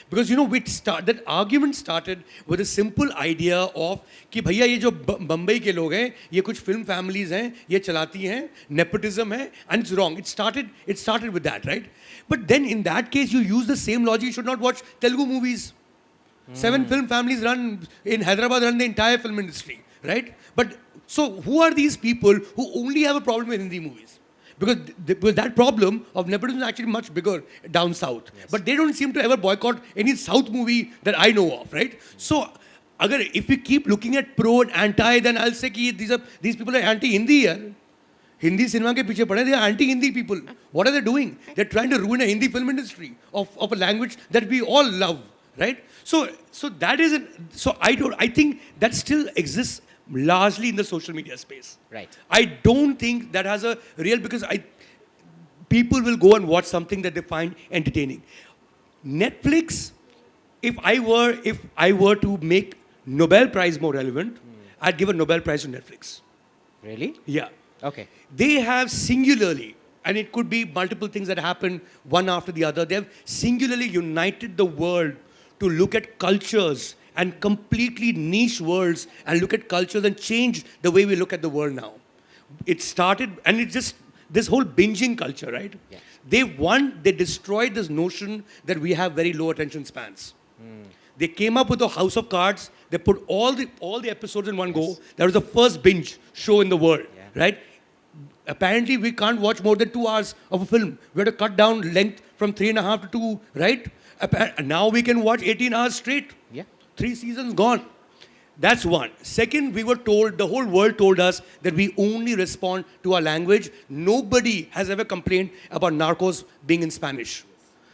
S2: Because that argument started with a simple idea of कि भैया ये जो बम्बई के लोग हैं, ये कुछ film families हैं, ये चलाती हैं, nepotism है, and it's wrong. It started with that, right? But then in that case, you use the same logic. You should not watch Telugu movies. 7 film families run in Hyderabad, run the entire film industry, right? But So who are these people who only have a problem with Hindi movies? Because that problem of nepotism is actually much bigger down south. Yes. But they don't seem to ever boycott any South movie that I know of, right? So, if we keep looking at pro and anti, then I'll say that these people are anti-Hindi. Hindi cinema ke piche pade, they are anti-Hindi people. What are they doing? They're trying to ruin a Hindi film industry of a language that we all love, right? So that is I think that still exists largely in the social media space.
S12: Right.
S2: I don't think that has a real, because people will go and watch something that they find entertaining. Netflix, if I were to make Nobel Prize more relevant, I'd give a Nobel Prize to Netflix.
S12: Really?
S2: Yeah.
S12: Okay.
S2: They have singularly, and it could be multiple things that happen one after the other, they have singularly united the world to look at cultures and completely niche worlds and look at cultures and change the way we look at the world now. It started, and it's just this whole binging culture, right?
S12: Yeah.
S2: They destroyed this notion that we have very low attention spans. They came up with a House of Cards. They put all the episodes in one go. That was the first binge show in the world, right? Apparently, we can't watch more than 2 hours of a film. We have to cut down length from 3.5 to 2, right? Now we can watch 18 hours straight.
S12: Yeah.
S2: 3 seasons gone. That's one. Second, we were told, the whole world told us that we only respond to our language. Nobody has ever complained about Narcos being in Spanish.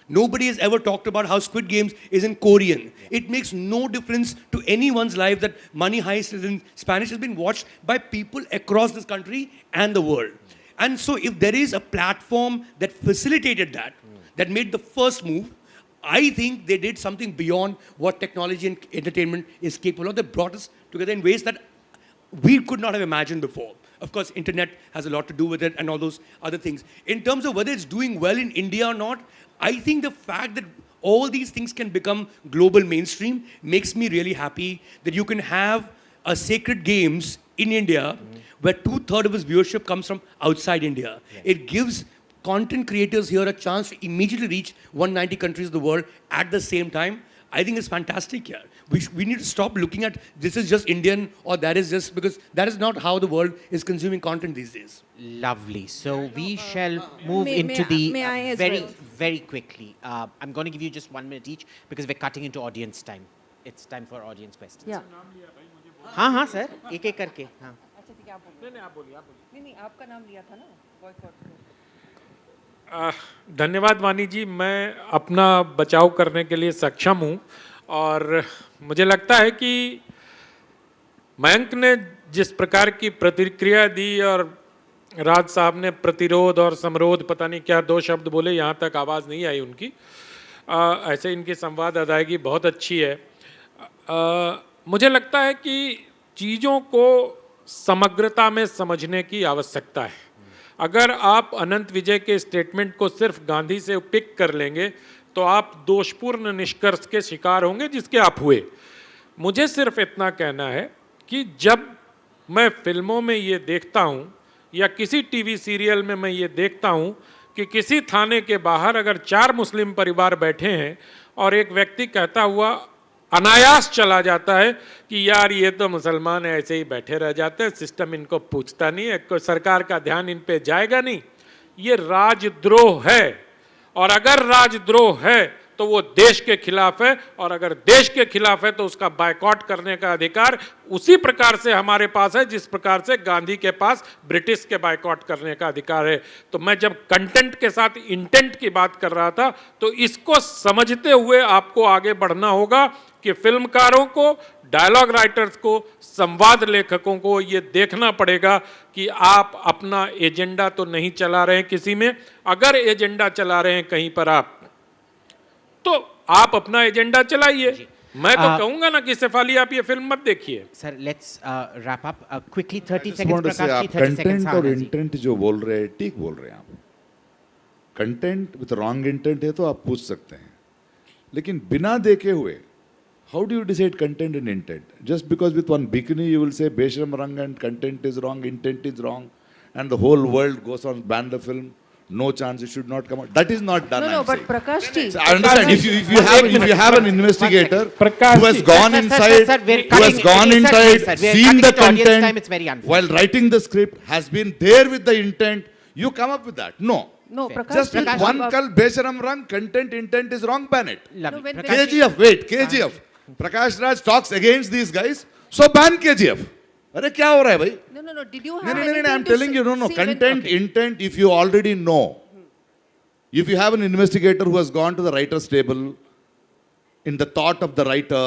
S2: Nobody has ever talked about how Squid Games is in Korean. Yeah. It makes no difference to anyone's life that Money Heist is in Spanish. Has been watched by people across this country and the world. And so if there is a platform that facilitated that, that made the first move, I think they did something beyond what technology and entertainment is capable of. They brought us together in ways that we could not have imagined before. Of course, internet has a lot to do with it and all those other things. In terms of whether it's doing well in India or not, I think the fact that all these things can become global mainstream makes me really happy that you can have a Sacred Games in India where 2/3 of its viewership comes from outside India. Yeah. It gives content creators here a chance to immediately reach 190 countries of the world at the same time. I think it's fantastic here. We need to stop looking at this is just Indian or that is just, because that is not how the world is consuming content these days.
S12: Lovely. So we shall move into very quickly. I'm going to give you just 1 minute each because we're cutting into audience time. It's time for audience questions.
S13: Yeah.
S12: हाँ sir. एक करके. हाँ.
S23: नहीं आप बोलिए.
S13: नहीं आपका नाम लिया था ना बॉयकॉट.
S23: धन्यवाद वानी जी, मैं अपना बचाव करने के लिए सक्षम हूँ और मुझे लगता है कि मयंक ने जिस प्रकार की प्रतिक्रिया दी और राज साहब ने प्रतिरोध और समरोध पता नहीं क्या 2 शब्द बोले, यहाँ तक आवाज़ नहीं आई उनकी। ऐसे इनकी संवाद अदायगी बहुत अच्छी है। मुझे लगता है कि चीज़ों को समग्रता में समझने की आवश्यकता है। अगर आप अनंत विजय के स्टेटमेंट को सिर्फ गांधी से पिक कर लेंगे तो आप दोषपूर्ण निष्कर्ष के शिकार होंगे जिसके आप हुए। मुझे सिर्फ इतना कहना है कि जब मैं फिल्मों में ये देखता हूँ या किसी टीवी सीरियल में मैं ये देखता हूँ कि किसी थाने के बाहर अगर 4 मुस्लिम परिवार बैठे हैं और एक व्यक्ति कहता हुआ अनायास चला जाता है कि यार ये तो मुसलमान ऐसे ही बैठे रह जाते हैं, सिस्टम इनको पूछता नहीं है, कोई सरकार का ध्यान इन पे जाएगा नहीं, ये राजद्रोह है। और अगर राजद्रोह है तो वो देश के खिलाफ है, और अगर देश के खिलाफ है तो उसका बायकॉट करने का अधिकार उसी प्रकार से हमारे पास है जिस प्रकार से गांधी के पास ब्रिटिश के बायकॉट करने का अधिकार है। तो मैं जब कंटेंट के साथ इंटेंट की बात कर रहा था तो इसको समझते हुए आपको आगे बढ़ना होगा कि फिल्मकारों को, डायलॉग राइटर्स को, संवाद लेखकों को ये देखना पड़ेगा कि आप अपना एजेंडा तो नहीं चला रहे हैं किसी में। अगर एजेंडा चला रहे हैं कहीं पर तो आप अपना एजेंडा चलाइए। मैं तो कहूंगा ना कि शेफाली आप ये फिल्म मत देखिए।
S12: Sir let's wrap up quickly 30 seconds Prakash ji. 30
S16: content और इंटेंट जो बोल रहे हैं ठीक बोल रहे हैं आप। कंटेंट विद रॉन्ग इंटेंट है तो आप पूछ सकते हैं, लेकिन बिना देखे हुए how do you decide content and intent? Just because with one bikini you will say Beshram Rang and content is wrong, intent is wrong, and the whole world goes on ban the film. No chance, it should not come out. That is not done.
S13: No,
S16: I'm
S13: but
S16: saying.
S13: Prakash ji.
S16: So I understand. If you have an investigator who has gone inside, seen the content, while writing the script, has been there with the intent, you come up with that. No.
S13: No, Prakash
S16: Just
S13: ji.
S16: with one kal Besharam wrong, content intent is wrong, ban it.
S12: Lovely.
S13: when-
S16: KGF, wait, KGF. Prakash Raj talks against these guys, so ban KGF. अरे क्या हो रहा है भाई?
S13: No. Did you
S16: No,
S13: have
S16: no,
S13: anything
S16: I'm
S13: to
S16: telling you, no.
S13: see when-
S16: Content, intent, if you already know. If you have an investigator who has gone to the writer's table in the thought of the writer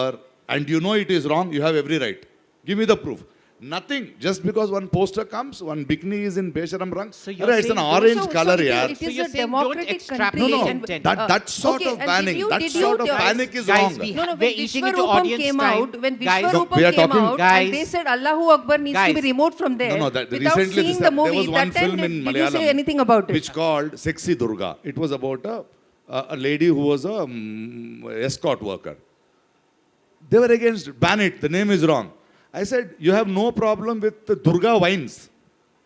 S16: and you know it is wrong, you have every right. Give me the proof. Nothing. Just because one poster comes, one bikini is in Besharam Rang. So it's an orange color, yaar.
S13: It is a democratic country.
S16: No.
S13: and-
S16: That sort
S13: okay,
S16: of
S13: and
S16: banning,
S13: did you-
S16: that
S13: did
S16: sort
S13: you-
S16: of panic is
S12: guys,
S16: wrong.
S13: No, when
S12: we're eating into
S13: Vishwarupam
S12: audience
S13: came
S12: time.
S13: out, when
S12: Guys,
S13: Vishwarupam
S16: we are
S13: came
S16: talking-
S13: out, and they said Allahu Akbar needs to be
S16: Guys.
S13: removed from there.
S16: No,
S13: without
S16: recently
S13: seeing the
S16: there
S13: movie.
S16: was one
S13: That time,
S16: film in
S13: did you say
S16: Malayalam
S13: anything about it?
S16: which called Sexy Durga. It was about a lady who was a escort worker. They were against, ban it, the name is wrong. I said, you have no problem with the Durga wines.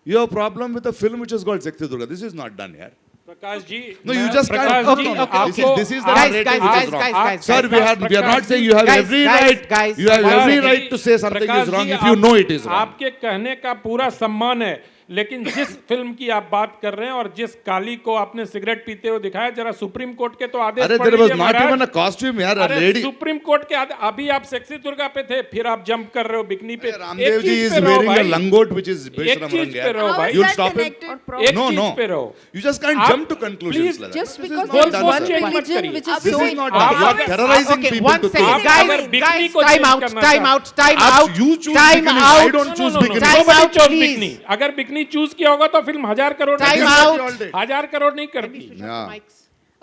S16: You have a problem with a film which is called Sexy Durga. This is not done here.
S23: Prakash ji
S16: No, you just can't.
S23: Prakash
S16: No,
S23: ji,
S16: no.
S23: आपको-
S16: This is the
S12: Guys,
S16: narrative
S12: guys,
S16: which is wrong.
S12: guys,
S16: Sir, we are not saying you have every right.
S12: guys,
S16: You have
S12: one
S16: every
S12: second.
S16: right to say something is
S23: Prakash
S16: wrong
S23: ji,
S16: if you know it is wrong.
S23: आपके कहने का पूरा सम्मान है, लेकिन जिस film की आप बात कर रहे हैं और जिस काली को आपने सिगरेट पीते हुए दिखाया, जरा सुप्रीम कोर्ट के तो आदेश
S16: अरे
S23: पढ़
S16: there was
S23: लीजिए
S16: not
S23: Maharaj.
S16: even a costume यार, a
S23: अरे
S16: lady.
S23: सुप्रीम कोर्ट के आदेश, अभी आप सेक्सी दुर्गा पे थे, फिर आप जंप कर रहे हो बिकनी पे।
S16: Ramdev ji is wearing a langot which is Besharam
S23: चीज पे
S16: Rang.
S23: रहो भाई।
S16: You'll stop him?
S23: एक
S16: No,
S23: चीज
S16: no.
S23: पे रहो।
S16: You just can't
S23: आप
S16: jump to conclusions like that.
S13: Just
S16: This is
S13: because
S16: not
S13: there's
S16: done,
S13: one
S16: sir.
S13: religion which is
S16: This
S13: so
S16: is not done. You are terrorizing
S12: Okay,
S16: people
S12: one
S16: to
S12: second.
S16: think.
S12: Guys, time out, time out, time
S16: आप
S12: out.
S16: you choose
S12: Time
S16: bikini,
S12: out.
S16: I don't choose bikini.
S12: Time
S23: Nobody
S12: out,
S23: chose
S12: please.
S23: Bikini. अगर bikini choose किया होगा तो film 1000 crore
S12: Time
S23: नहीं
S12: out.
S23: करती। 1000 करोड़ नहीं करती।
S16: Yeah.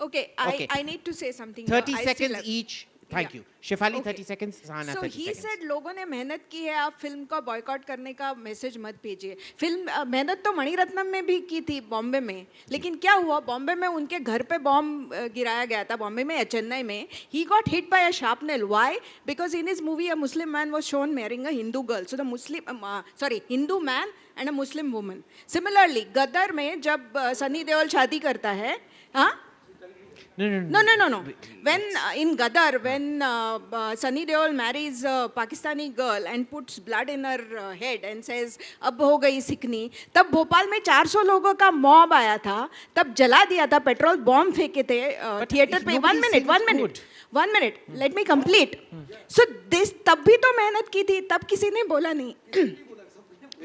S14: Okay,
S12: Okay.
S14: I need to say something.
S12: 30
S14: I still
S12: seconds
S14: have-
S12: each. Thank you. Shefali, 30 seconds. Sahana,
S14: So
S12: 30
S14: he
S12: seconds.
S14: said लोगों ने मेहनत की है, आप फिल्म का बॉयकॉट करने का मैसेज मत भेजिए। फिल्म मेहनत तो मणिरत्नम में भी की थी बॉम्बे में, लेकिन क्या हुआ, बॉम्बे में उनके घर पे बॉम्ब गिराया गया था, बॉम्बे में या चेन्नई में। He got hit by a shrapnel. Why? Because in his movie a Muslim man was shown marrying a Hindu girl. So the Hindu man and a Muslim woman. Similarly, गदर में जब सनी देओल शादी करता है, हाँ? No. When in Gadar, when Sunny Deol marries a Pakistani girl and puts blood in her head and says, "अब हो गई सिकनी," तब भोपाल में 400 लोगों का मॉब आया था, तब जला दिया था, पेट्रोल बॉम्ब फेंके थे थिएटर पे। One minute. Let me complete. So this तब भी तो मेहनत की थी, तब किसी ने बोला नहीं।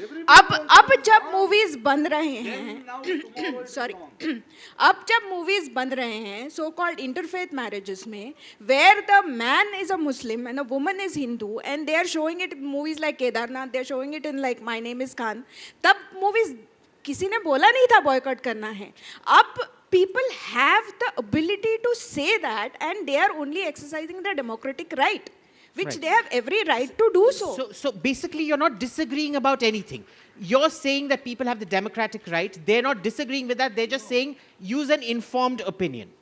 S14: अब जब मूवीज बन रहे हैं सॉरी अब जब मूवीज बन रहे हैं सो कॉल्ड इंटरफेथ मैरिजेस में where the man is a Muslim and a woman is Hindu and they are showing it in movies like Kedarnath, they are showing it in like my name is Khan, तब movies किसी ने बोला नहीं था boycott करना है। अब people have the ability to say that and they are only exercising their democratic right, which they have every right to do so.
S12: So basically, you're not disagreeing about anything. You're saying that people have the democratic right. They're not disagreeing with that. They're just saying use an informed opinion.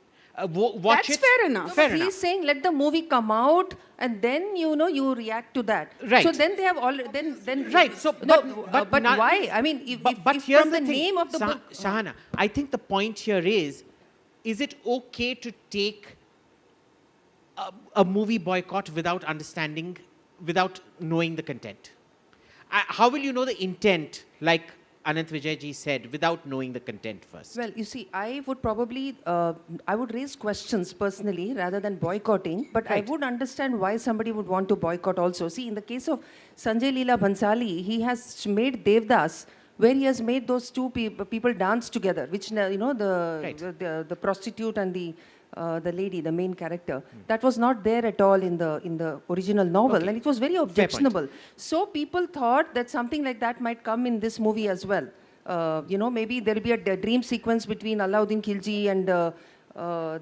S12: Watch
S13: That's
S12: it.
S13: fair enough.
S12: Fair
S13: He's
S12: enough.
S13: saying let the movie come out and then you react to that.
S12: Right.
S13: So then they have already then
S12: Right. So,
S13: but
S12: not-
S13: why? I mean, if
S12: here's
S13: from the
S12: thing.
S13: name of the book.
S12: Sahana, I think the point here is it okay to take a movie boycott without understanding, without knowing the content? How will you know the intent, like Anant Vijayji said, without knowing the content first?
S13: Well, you see, I would probably, I would raise questions personally rather than boycotting, but I would understand why somebody would want to boycott also. See, in the case of Sanjay Leela Bhansali, he has made Devdas, where he has made those two people dance together, which, the prostitute and the lady, the main character, that was not there at all in the original novel, and it was very objectionable. So people thought that something like that might come in this movie as well. Maybe there will be a dream sequence between Alauddin Khilji and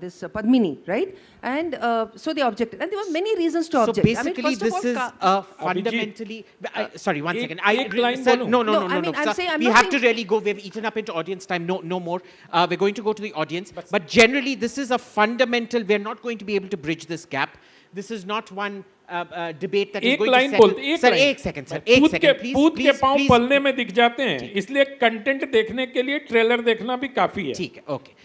S13: this Padmini, right? And so they objected, and there were many reasons to object.
S12: So basically, this is a fundamentally. Sorry, one second. No.
S13: I'm saying
S12: we have to really go. We've eaten up into audience time. No more. We're going to go to the audience. But generally, this is a fundamental. We're not going to be able to bridge this gap. This is not one debate that is
S23: एक
S12: going
S23: line
S12: to settle.
S23: बोलते, एक
S12: Sir,
S23: line.
S12: एक second, sir, एक second, please,
S23: पूत के पांव
S12: please.
S23: पलने में दिख जाते हैं, इसलिए कंटेंट देखने के लिए ट्रेलर देखना भी काफी है।
S12: ठीक है, okay.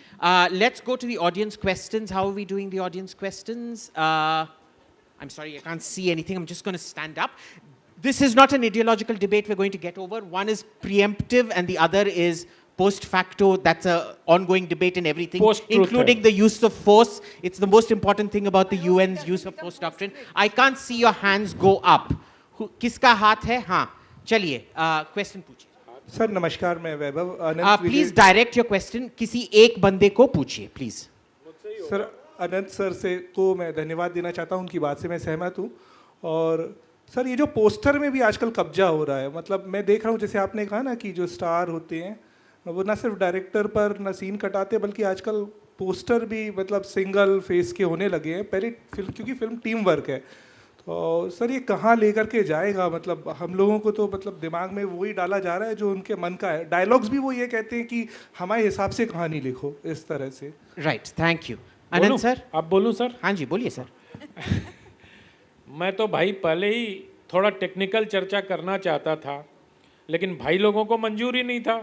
S12: Let's go to the audience questions. How are we doing the audience questions? I'm sorry, I can't see anything. I'm just going to stand up. This is not an ideological debate we're going to get over. One is preemptive and the other is post facto. That's an ongoing debate in everything, including the use of force. It's the most important thing about the UN's use of force doctrine. I can't see your hands go up. किसका हाथ है? हाँ, चलिए, question पूछिए.
S11: Sir नमस्कार, मैं वैभव
S12: please direct your question किसी एक बंदे को पूछिए, प्लीज.
S11: सर अनंत सर से को मैं धन्यवाद देना चाहता हूं, उनकी बात से मैं सहमत हूं. और सर ये जो पोस्टर में भी आजकल कब्जा हो रहा है, मतलब मैं देख रहा हूं जैसे आपने कहा ना कि जो स्टार होते हैं वो ना सिर्फ डायरेक्टर पर ना सीन कटाते बल्कि आजकल पोस्टर भी मतलब सिंगल फेस के होने लगे हैं. पहले क्योंकि फिल्म टीम वर्क है, तो सर ये कहाँ लेकर के जाएगा? मतलब हम लोगों को तो मतलब दिमाग में वही डाला जा रहा है जो उनके मन का है. डायलॉग्स भी वो ये कहते हैं कि हमारे हिसाब से कहानी लिखो, इस तरह से.
S12: Right, thank you. Anant sir,
S23: आप बोलूं सर?
S12: हाँ जी, बोलिए सर.
S23: मैं तो भाई पहले ही थोड़ा टेक्निकल चर्चा करना चाहता था, लेकिन भाई लोगों को मंजूर ही नहीं था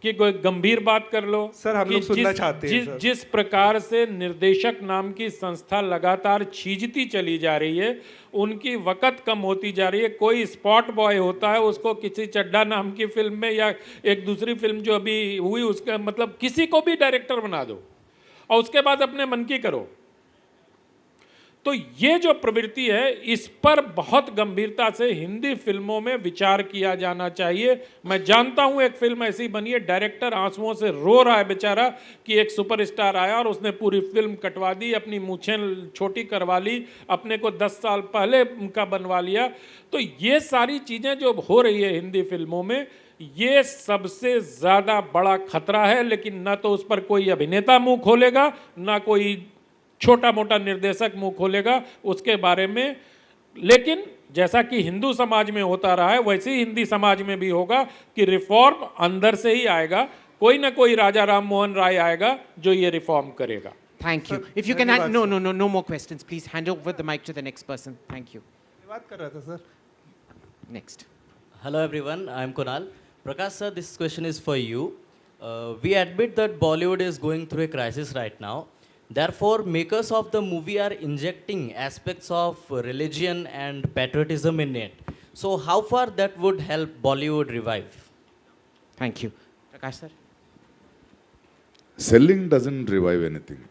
S23: कि कोई गंभीर बात कर लो.
S11: सर हम लोग सुनना चाहते हैं सर.
S23: जिस प्रकार से निर्देशक नाम की संस्था लगातार छीजती चली जा रही है, उनकी वक़्त कम होती जा रही है. कोई स्पॉट बॉय होता है, उसको किसी चड्डा नाम की फिल्म में या एक दूसरी फिल्म जो अभी हुई उसका मतलब किसी को भी डायरेक्टर बना दो और उसके बाद अपने मन की करो. तो ये जो प्रवृत्ति है, इस पर बहुत गंभीरता से हिंदी फिल्मों में विचार किया जाना चाहिए. मैं जानता हूं एक फिल्म ऐसी बनी है, डायरेक्टर आंसुओं से रो रहा है बेचारा कि एक सुपरस्टार आया और उसने पूरी फिल्म कटवा दी, अपनी मूछें छोटी करवा ली, अपने को 10 साल पहले उनका बनवा लिया. तो ये सारी चीज़ें जो हो रही है हिंदी फिल्मों में, ये सबसे ज़्यादा बड़ा खतरा है. लेकिन ना तो उस पर कोई अभिनेता मुंह खोलेगा, ना कोई छोटा मोटा निर्देशक मुंह खोलेगा उसके बारे में. लेकिन जैसा कि हिंदू समाज में होता रहा है, वैसे ही हिंदी समाज में भी होगा कि रिफॉर्म अंदर से ही आएगा. कोई ना कोई राजा राम मोहन राय आएगा जो ये रिफॉर्म करेगा.
S12: Thank you. If you can no more questions, please hand over the mike to the next person. Thank you.
S11: बात कर रहा था sir.
S12: Next.
S17: Hello everyone, I am Kunal. Prakash sir, this question is for you. We admit that Bollywood is going through a crisis right now. Therefore, makers of the movie are injecting aspects of religion and patriotism in it. So, how far that would help Bollywood revive?
S12: Thank you. Prakash sir?
S16: Selling doesn't revive anything.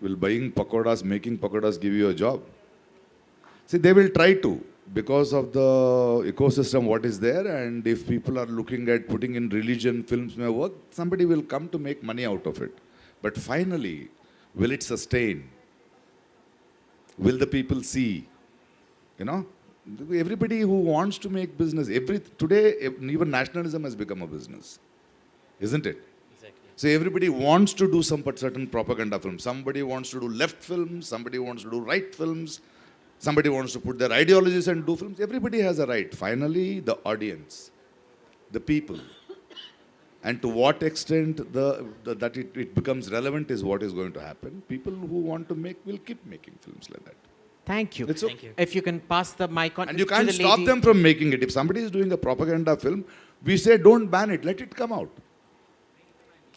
S16: Will buying pakoras, making pakoras give you a job? See, they will try to because of the ecosystem what is there, and if people are looking at putting in religion, films may work, somebody will come to make money out of it. But finally, will it sustain? Will the people see? You know, everybody who wants to make business, today even nationalism has become a business, isn't it?
S17: Exactly.
S16: So everybody wants to do some certain propaganda films. Somebody wants to do left films, somebody wants to do right films, somebody wants to put their ideologies and do films. Everybody has a right. Finally, the audience, the people, and to what extent that it becomes relevant is what is going to happen. People who want to make will keep making films like that.
S12: Thank you.
S16: It's okay.
S12: Thank you. If you can pass the mic on.
S16: And you
S12: to
S16: can't
S12: the
S16: stop
S12: lady.
S16: them from making it. If somebody is doing a propaganda film, we say don't ban it, let it come out.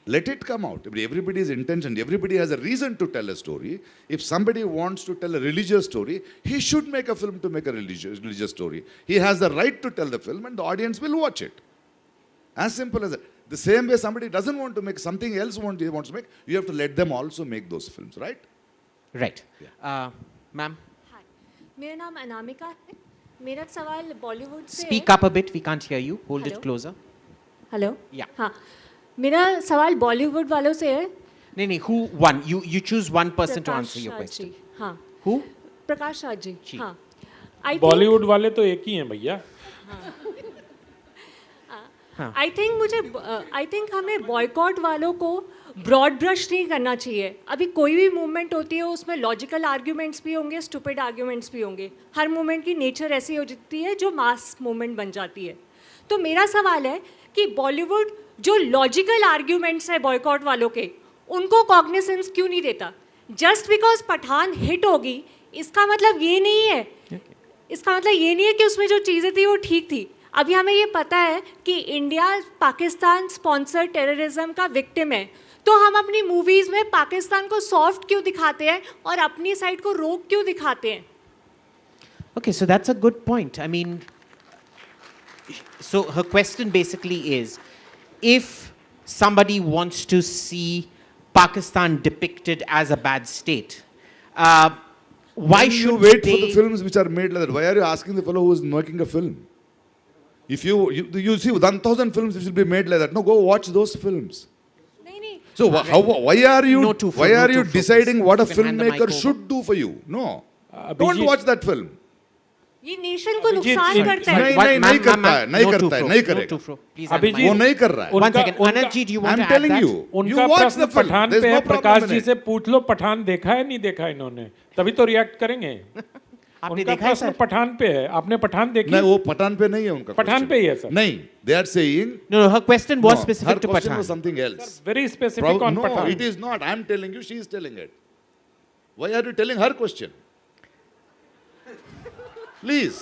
S16: Let it come out. Everybody's intention, everybody has a reason to tell a story. If somebody wants to tell a religious story, he should make a film to make a religious story. He has the right to tell the film and the audience will watch it. As simple as that. The same way somebody doesn't want to make something else wants to make, you have to let them also make those films, right?
S12: Right. Ma'am.
S21: Hi. मेरा नाम अनामिका है. मेरा सवाल बॉलीवुड से.
S12: Speak up a bit. We can't hear you. Hold it closer.
S21: Hello.
S12: Yeah.
S21: हाँ. मेरा सवाल बॉलीवुड वालों से है.
S12: नहीं. Who one? You choose one person to answer your question.
S21: हाँ.
S12: Who?
S21: प्रकाश राज जी. हाँ.
S23: बॉलीवुड वाले तो एक ही हैं भैया.
S21: आई थिंक हमें बॉयकॉट वालों को ब्रॉड ब्रश नहीं करना चाहिए. अभी कोई भी मूवमेंट होती है उसमें लॉजिकल आर्ग्यूमेंट्स भी होंगे, स्टूपिड आर्ग्यूमेंट्स भी होंगे. हर मूवमेंट की नेचर ऐसी हो जाती है जो मास मूवमेंट बन जाती है. तो मेरा सवाल है कि बॉलीवुड जो लॉजिकल आर्ग्यूमेंट्स है बॉयकॉट वालों के, उनको कॉग्निसेंस क्यों नहीं देता? जस्ट बिकॉज पठान हिट होगी इसका मतलब ये नहीं है, इसका मतलब ये नहीं है कि उसमें जो चीज़ें थी वो ठीक थी। अभी हमें ये पता है कि इंडिया पाकिस्तान स्पॉन्सर टेररिज्म का विक्टिम है, तो हम अपनी मूवीज़ में पाकिस्तान को सॉफ्ट क्यों दिखाते हैं और अपनी साइड को रोक क्यों दिखाते हैं?
S12: Okay, so that's a good point. I mean, so her question basically is, if somebody wants to see Pakistan depicted as a bad state, why
S16: Then you
S12: should
S16: wait
S12: they...
S16: for the films which are made like that? Why are you asking the fellow who is making a film? If you see 1,000 films which will be made like that, no, go watch those films. So why are you deciding what a filmmaker should do for you? No, don't watch that film.
S21: ये nation को नुकसान करता है।
S16: नहीं करता है, नहीं करता है, नहीं करेगा। वो नहीं कर रहा है।
S12: One second, Anand ji, do you want to add
S16: telling
S12: that?
S16: you,
S23: उनका प्रश्न पठान पे है। प्रकाश जी से पूछ लो पठान देखा है नहीं देखा इन्होंने, तभी तो रिएक्ट करेंगे।
S12: आपने
S23: उनका
S12: देखा है
S23: प्रश्न पठान पे है, आपने पठान देखी?
S16: नहीं, वो पठान पे नहीं है उनका।
S23: पठान पे ही है सर।
S16: नहीं, they are saying.
S12: No, her question was specific to
S16: Her question
S12: Pathan.
S16: was something else.
S23: Very specific on
S16: No,
S23: Pathan.
S16: it is not. I am telling you, she is telling it. Why are you telling her question? Please.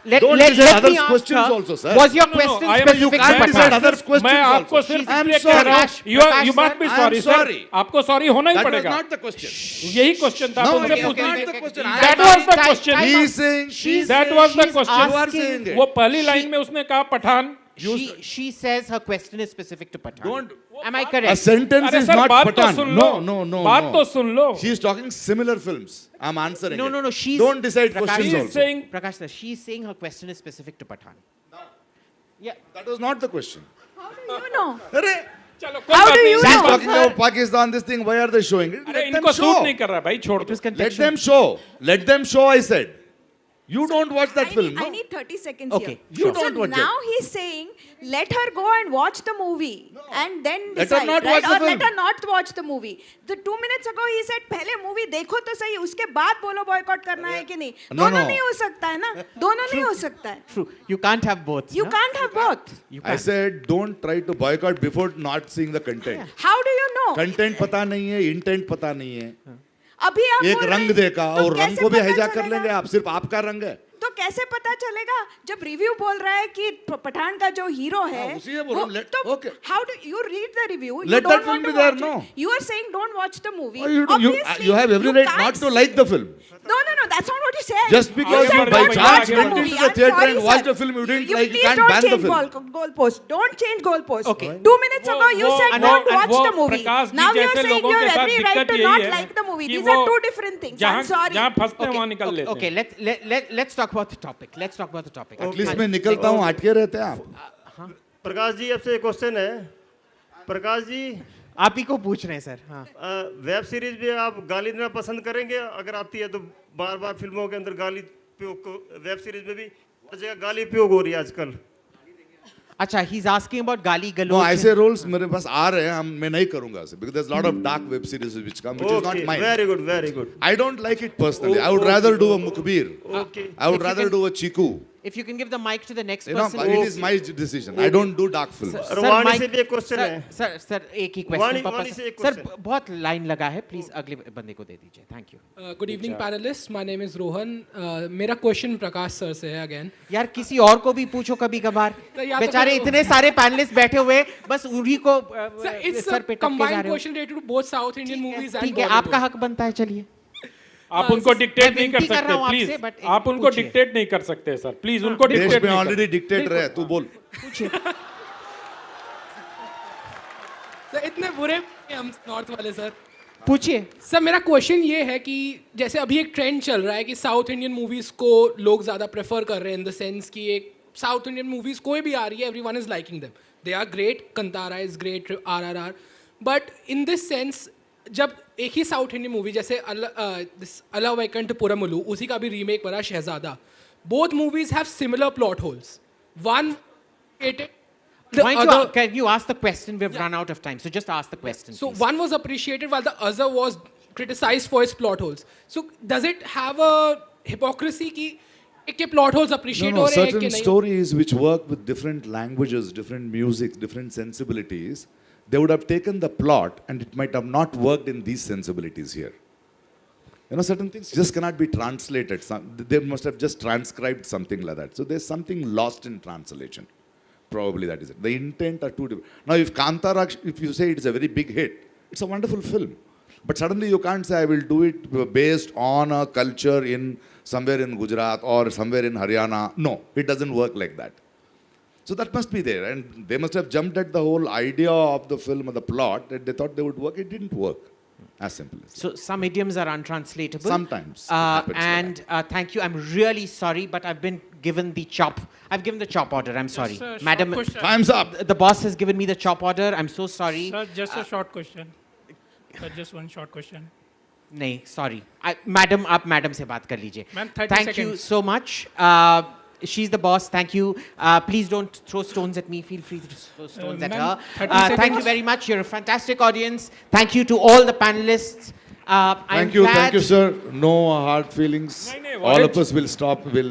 S12: Let
S16: Don't
S12: me
S16: decide others'
S12: ask
S16: questions
S12: her,
S16: also, sir.
S12: was your
S16: No, no,
S12: question
S16: I am-
S12: specific
S16: you
S12: to
S16: can't decide
S12: Pathan?
S16: others' questions
S23: मैं आपको
S16: also.
S23: सिर्फ
S16: I'm
S23: इसलिए कह रहा हूँ,
S16: sorry.
S23: you must be
S16: I am
S23: sorry, sir.
S16: sorry.
S23: आपको sorry होना ही
S16: That was
S23: पड़ेगा।
S16: not the question.
S23: यही क्वेश्चन था।
S16: No,
S23: आप उनसे
S16: okay,
S23: पूछना।
S16: okay, okay, okay.
S23: That was the question.
S16: He is saying.
S23: That was the
S12: she's
S23: question.
S16: You are saying it.
S23: वो पहली लाइन में उसने कहा Pathan.
S12: She says her question is specific to Pathan.
S16: Don't.
S12: Am I correct?
S16: A sentence
S23: अरे
S16: is
S23: sir,
S16: not
S23: बात तो
S16: Pathan.
S23: सुन
S16: No,
S23: लो।
S16: no, no,
S23: बात
S16: no.
S23: तो सुन लो।
S16: She is talking similar films. I'm answering
S12: No,
S16: it.
S12: no, no. She's
S16: Don't decide
S12: Prakash
S16: questions
S12: is
S16: also.
S23: saying
S12: Prakash sir, she's saying her question is specific to Pathan. Yeah,
S16: that was not the question.
S14: You know.
S16: अरे
S23: चलो
S14: How do you
S16: She's
S14: know?
S16: talking about Pakistan. This thing. Why are they showing it?
S23: अरे
S16: Let them
S23: इनको suit
S16: show.
S23: नहीं कर रहा भाई, छोड़ दो।
S16: Let them show. Let them show. I said. You don't watch that film.
S14: I
S16: No?
S14: need 30 seconds
S12: Okay,
S14: here.
S16: You don't
S14: so
S16: watch
S14: now
S16: it.
S14: he's saying, let her go and watch the movie and then
S16: Let her
S14: decide,
S16: not
S14: right?
S16: watch the
S14: Or let
S16: film.
S14: her not watch the movie. The 2 minutes ago he said, पहले movie देखो तो सही, उसके बाद बोलो boycott करना है कि नहीं.
S16: No,
S14: दोनों
S16: no.
S14: नहीं हो सकता है ना. दोनों नहीं हो सकता है.
S12: true. You can't have both.
S14: You
S12: no?
S14: can't have both.
S12: You
S16: I
S12: can't.
S16: said don't try to boycott before not seeing the content.
S14: How do you know?
S16: Content पता नहीं है, intent पता नहीं है.
S14: अभी आप
S16: एक
S14: बोल रहे
S16: रंग
S14: हैं,
S16: देखा
S14: तो
S16: और रंग
S14: कैसे
S16: को भी
S14: पता
S16: हाईजैक कर
S14: चलेगा?
S16: लेंगे आप. सिर्फ आपका रंग है.
S14: तो कैसे पता चलेगा जब रिव्यू बोल रहा है कि पठान का जो हीरो है
S16: उसी ये बोल रहा हूँ, let-
S14: तो
S16: okay.
S14: How do you read the review
S16: Let that film be there, no?
S14: You are saying don't watch the movie
S16: You have every right not to like the film.
S14: no that's not what you said.
S16: Just because
S14: you
S16: you
S14: said
S16: by
S14: don't
S16: chance
S14: watch the
S16: went
S14: movie.
S16: into the
S14: I'm
S16: theatre
S14: sorry,
S16: and watched
S14: sir.
S16: a film you didn't
S14: You
S16: like, you
S14: please
S16: can't
S14: don't
S16: ban the
S14: change
S16: film.
S14: goalpost. Don't change goalpost.
S12: Okay.
S14: 2 minutes ago you said don't watch the movie.
S23: Prakash ji
S14: Now you are
S23: जैसे
S14: saying
S23: लोगों
S14: you
S23: के
S14: have
S23: साथ
S14: every right
S23: दिक्कत
S14: to
S23: यही
S14: not
S23: है
S14: like the movie.
S23: कि
S14: These
S23: वो
S14: are two different things. I'm sorry.
S23: जहाँ फंसते हैं वहाँ निकल लेते हैं।
S12: Okay, let's talk about the topic. Let's talk about the topic.
S16: At मैं निकलता हूँ, अटके रहते हैं आप.
S1: प्रकाश जी आपसे एक क्वेश्चन है। प्रकाश जी
S12: आप ही को पूछ रहे हैं सर. हाँ.
S1: वेब सीरीज में आप गाली देना पसंद करेंगे अगर आती है तो? बार बार फिल्मों के अंदर गाली वेब सीरीज में भी हर जगह गाली उपयोग हो रही है आजकल.
S12: अच्छा, he's asking about गाली
S16: No,
S12: गलौज.
S16: ऐसे roles मेरे पास आ रहे हैं. मैं नहीं करूँगा ऐसे because there's a lot of dark web series which come, which is not mine.
S1: Very good, very good.
S16: I don't like it personally. I would rather do a Mukbir.
S1: Okay.
S16: I would rather do a Chiku.
S12: If you can give the mic to the next
S16: You know,
S12: person.
S16: it is my decision. I don't do dark films.
S1: वाणी से भी एक question है.
S12: Sir एक ही question
S1: वाणी से एक
S12: sir
S1: question.
S12: बहुत line लगा है. प्लीज अगले बंदे को दे दीजिए. Thank you.
S20: Good evening panelist, my name is Rohan. मेरा क्वेश्चन प्रकाश सर से है अगेन.
S12: यार किसी और को भी पूछो कभी कभार.
S20: या तो
S12: बेचारे
S20: फिर-
S12: इतने सारे पैनलिस्ट बैठे हुए, बस उन्हीं को
S20: इट्स
S12: सर पे टपके जा
S20: कंबाइंड
S12: रहे हो.
S20: Question related to both south Indian movies and
S12: ठीक है, आपका हक बनता है. चलिए.
S23: आप उनको डिक्टेट नहीं कर
S12: विनती कर रहा हूं
S23: सकते
S12: आपसे,
S23: प्लीज.
S12: but
S23: आप उनको
S12: पूछिए.
S23: डिक्टेट नहीं कर सकते सर प्लीज. उनको
S16: देश
S23: डिक्टेट
S16: में
S23: नहीं
S16: ऑलरेडी डिक्टेटर है. तू बोल.
S20: सर इतने बुरे हैं हम नॉर्थ वाले सर.
S12: पूछिए
S20: सर. मेरा क्वेश्चन ये है कि जैसे अभी एक ट्रेंड चल रहा है कि साउथ इंडियन मूवीज को लोग ज़्यादा प्रेफर कर रहे हैं इन द सेंस कि एक साउथ इंडियन मूवीज कोई भी आ रही है everyone is liking them. They are great. Kantara is great. RRR. But in this sense जब एक ही साउथ इंडियन मूवी जैसे अला वैकुंठपुरमुलु, उसी का भी रीमेक बना Shehzada. Both movies have similar plot holes. One
S12: Can you ask the question? We've run out of time, so just ask the question.
S20: So
S12: please.
S20: one was appreciated while the other was criticized for its plot holes. So does it have a hypocrisy कि एक के plot holes appreciate
S16: No,
S20: हो रहे हैं
S16: certain
S20: कि नहीं?
S16: stories which work with different languages, different music, different sensibilities, they would have taken the plot and it might have not worked in these sensibilities here. You know, certain things just cannot be translated. They must have just transcribed something like that. So there's something lost in translation. Probably that is it. The intent are two different. Now, if Kantara, if you say it's a very big hit, it's a wonderful film. But suddenly you can't say I will do it based on a culture in somewhere in Gujarat or somewhere in Haryana. No, it doesn't work like that. So that must be there. And they must have jumped at the whole idea of the film or the plot that they thought they would work. It didn't work. As simple as
S12: So some idioms are untranslatable.
S16: Sometimes. It happens
S12: And thank you. I'm really sorry, but I've been given the chop. I've given the chop order. I'm sorry.
S6: Just a
S12: Madam,
S6: short question.
S16: Time's up.
S12: The boss has given me the chop order. I'm so sorry.
S6: Sir, just a short question. Sir, just one short question.
S12: नहीं, sorry. Madam, आप madam से बात कर लीजिए.
S6: Ma'am, 30
S12: Thank you
S6: seconds.
S12: so much. She's the boss. Thank you. Please don't throw stones at me. Feel free to throw stones at
S6: ma'am,
S12: her.
S6: 30
S12: Thank you
S6: seconds.
S12: very much. You're a fantastic audience. Thank you to all the panelists.
S16: Thank you, sir. No hard feelings. All of us will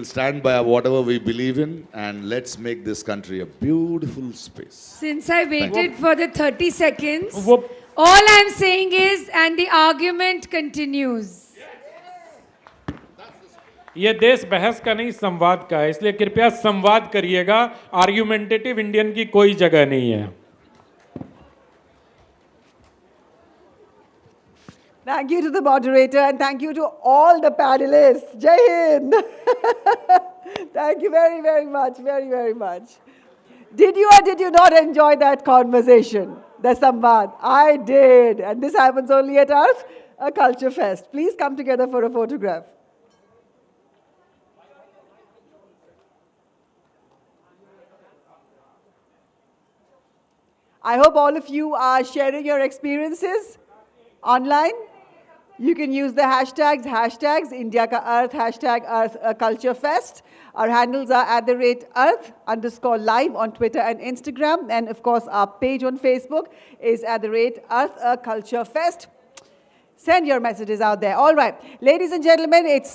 S16: stand by whatever we believe in, and let's make this country a beautiful space.
S15: Since I
S16: Thank
S15: waited for the 30 seconds, all I'm saying is, and the argument continues.
S23: ये देश बहस का नहीं संवाद का है, इसलिए कृपया संवाद करिएगा. आर्गुमेंटेटिव इंडियन की कोई जगह नहीं है.
S4: Thank you to the moderator and thank you to all the panelists. Jai Hind. Thank you very, very much. Very, very much. Did you or did you not enjoy that conversation? The Samvad? I did. And this happens only at Arth, a culture fest. Please come together for a photograph. I hope all of you are sharing your experiences online. You can use the hashtags India Ka Arth, #Arth Culture Fest. Our handles are @Arth_live on Twitter and Instagram. And of course, our page on Facebook is @Arth Culture Fest. Send your messages out there. All right. Ladies and gentlemen, it's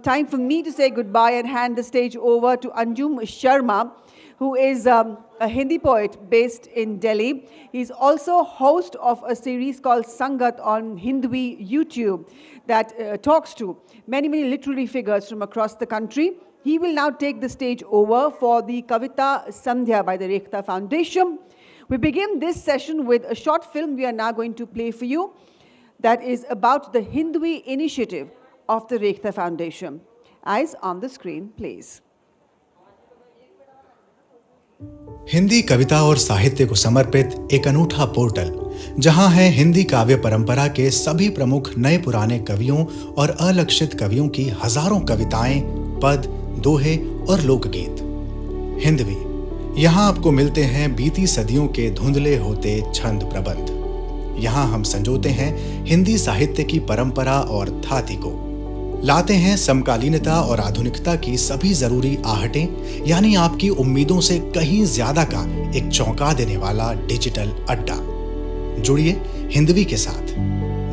S4: time for me to say goodbye and hand the stage over to Anjum Sharma, who is a Hindi poet based in Delhi. He's also host of a series called Sangat on Hindvi YouTube that talks to many, many literary figures from across the country. He will now take the stage over for the Kavita Sandhya by the Rekhta Foundation. We begin this session with a short film we are now going to play for you that is about the Hindvi initiative of the Rekhta Foundation. Eyes on the screen, please.
S18: Hindi कविता और साहित्य को समर्पित एक अनूठा portal जहां है हिंदी काव्य परंपरा के सभी प्रमुख नए पुराने कवियों और अलक्षित कवियों की हजारों कविताएं, पद, दोहे और लोकगीत। हिंदवी, यहां आपको मिलते हैं बीती सदियों के धुंधले होते छंद प्रबंध। यहां हम संजोते हैं हिंदी साहित्य की परंपरा और थाती को, लाते हैं समकालीनता और आधुनिकता की सभी जरूरी आहटें, यानी आपकी उम्मीदों से कहीं ज्यादा का एक चौंका देने वाला डिजिटल अड्डा। जुड़िए हिंदवी के साथ,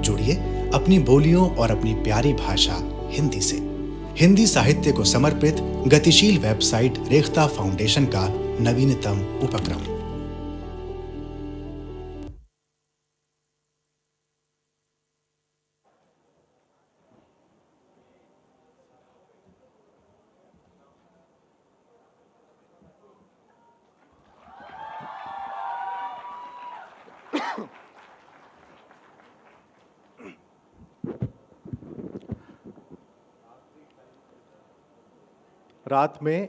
S18: जुड़िए अपनी बोलियों और अपनी प्यारी भाषा हिंदी से। हिंदी साहित्य को समर्पित गतिशील वेबसाइट रेख्ता फाउंडेशन का नवीनतम उपक्रम।
S8: रात में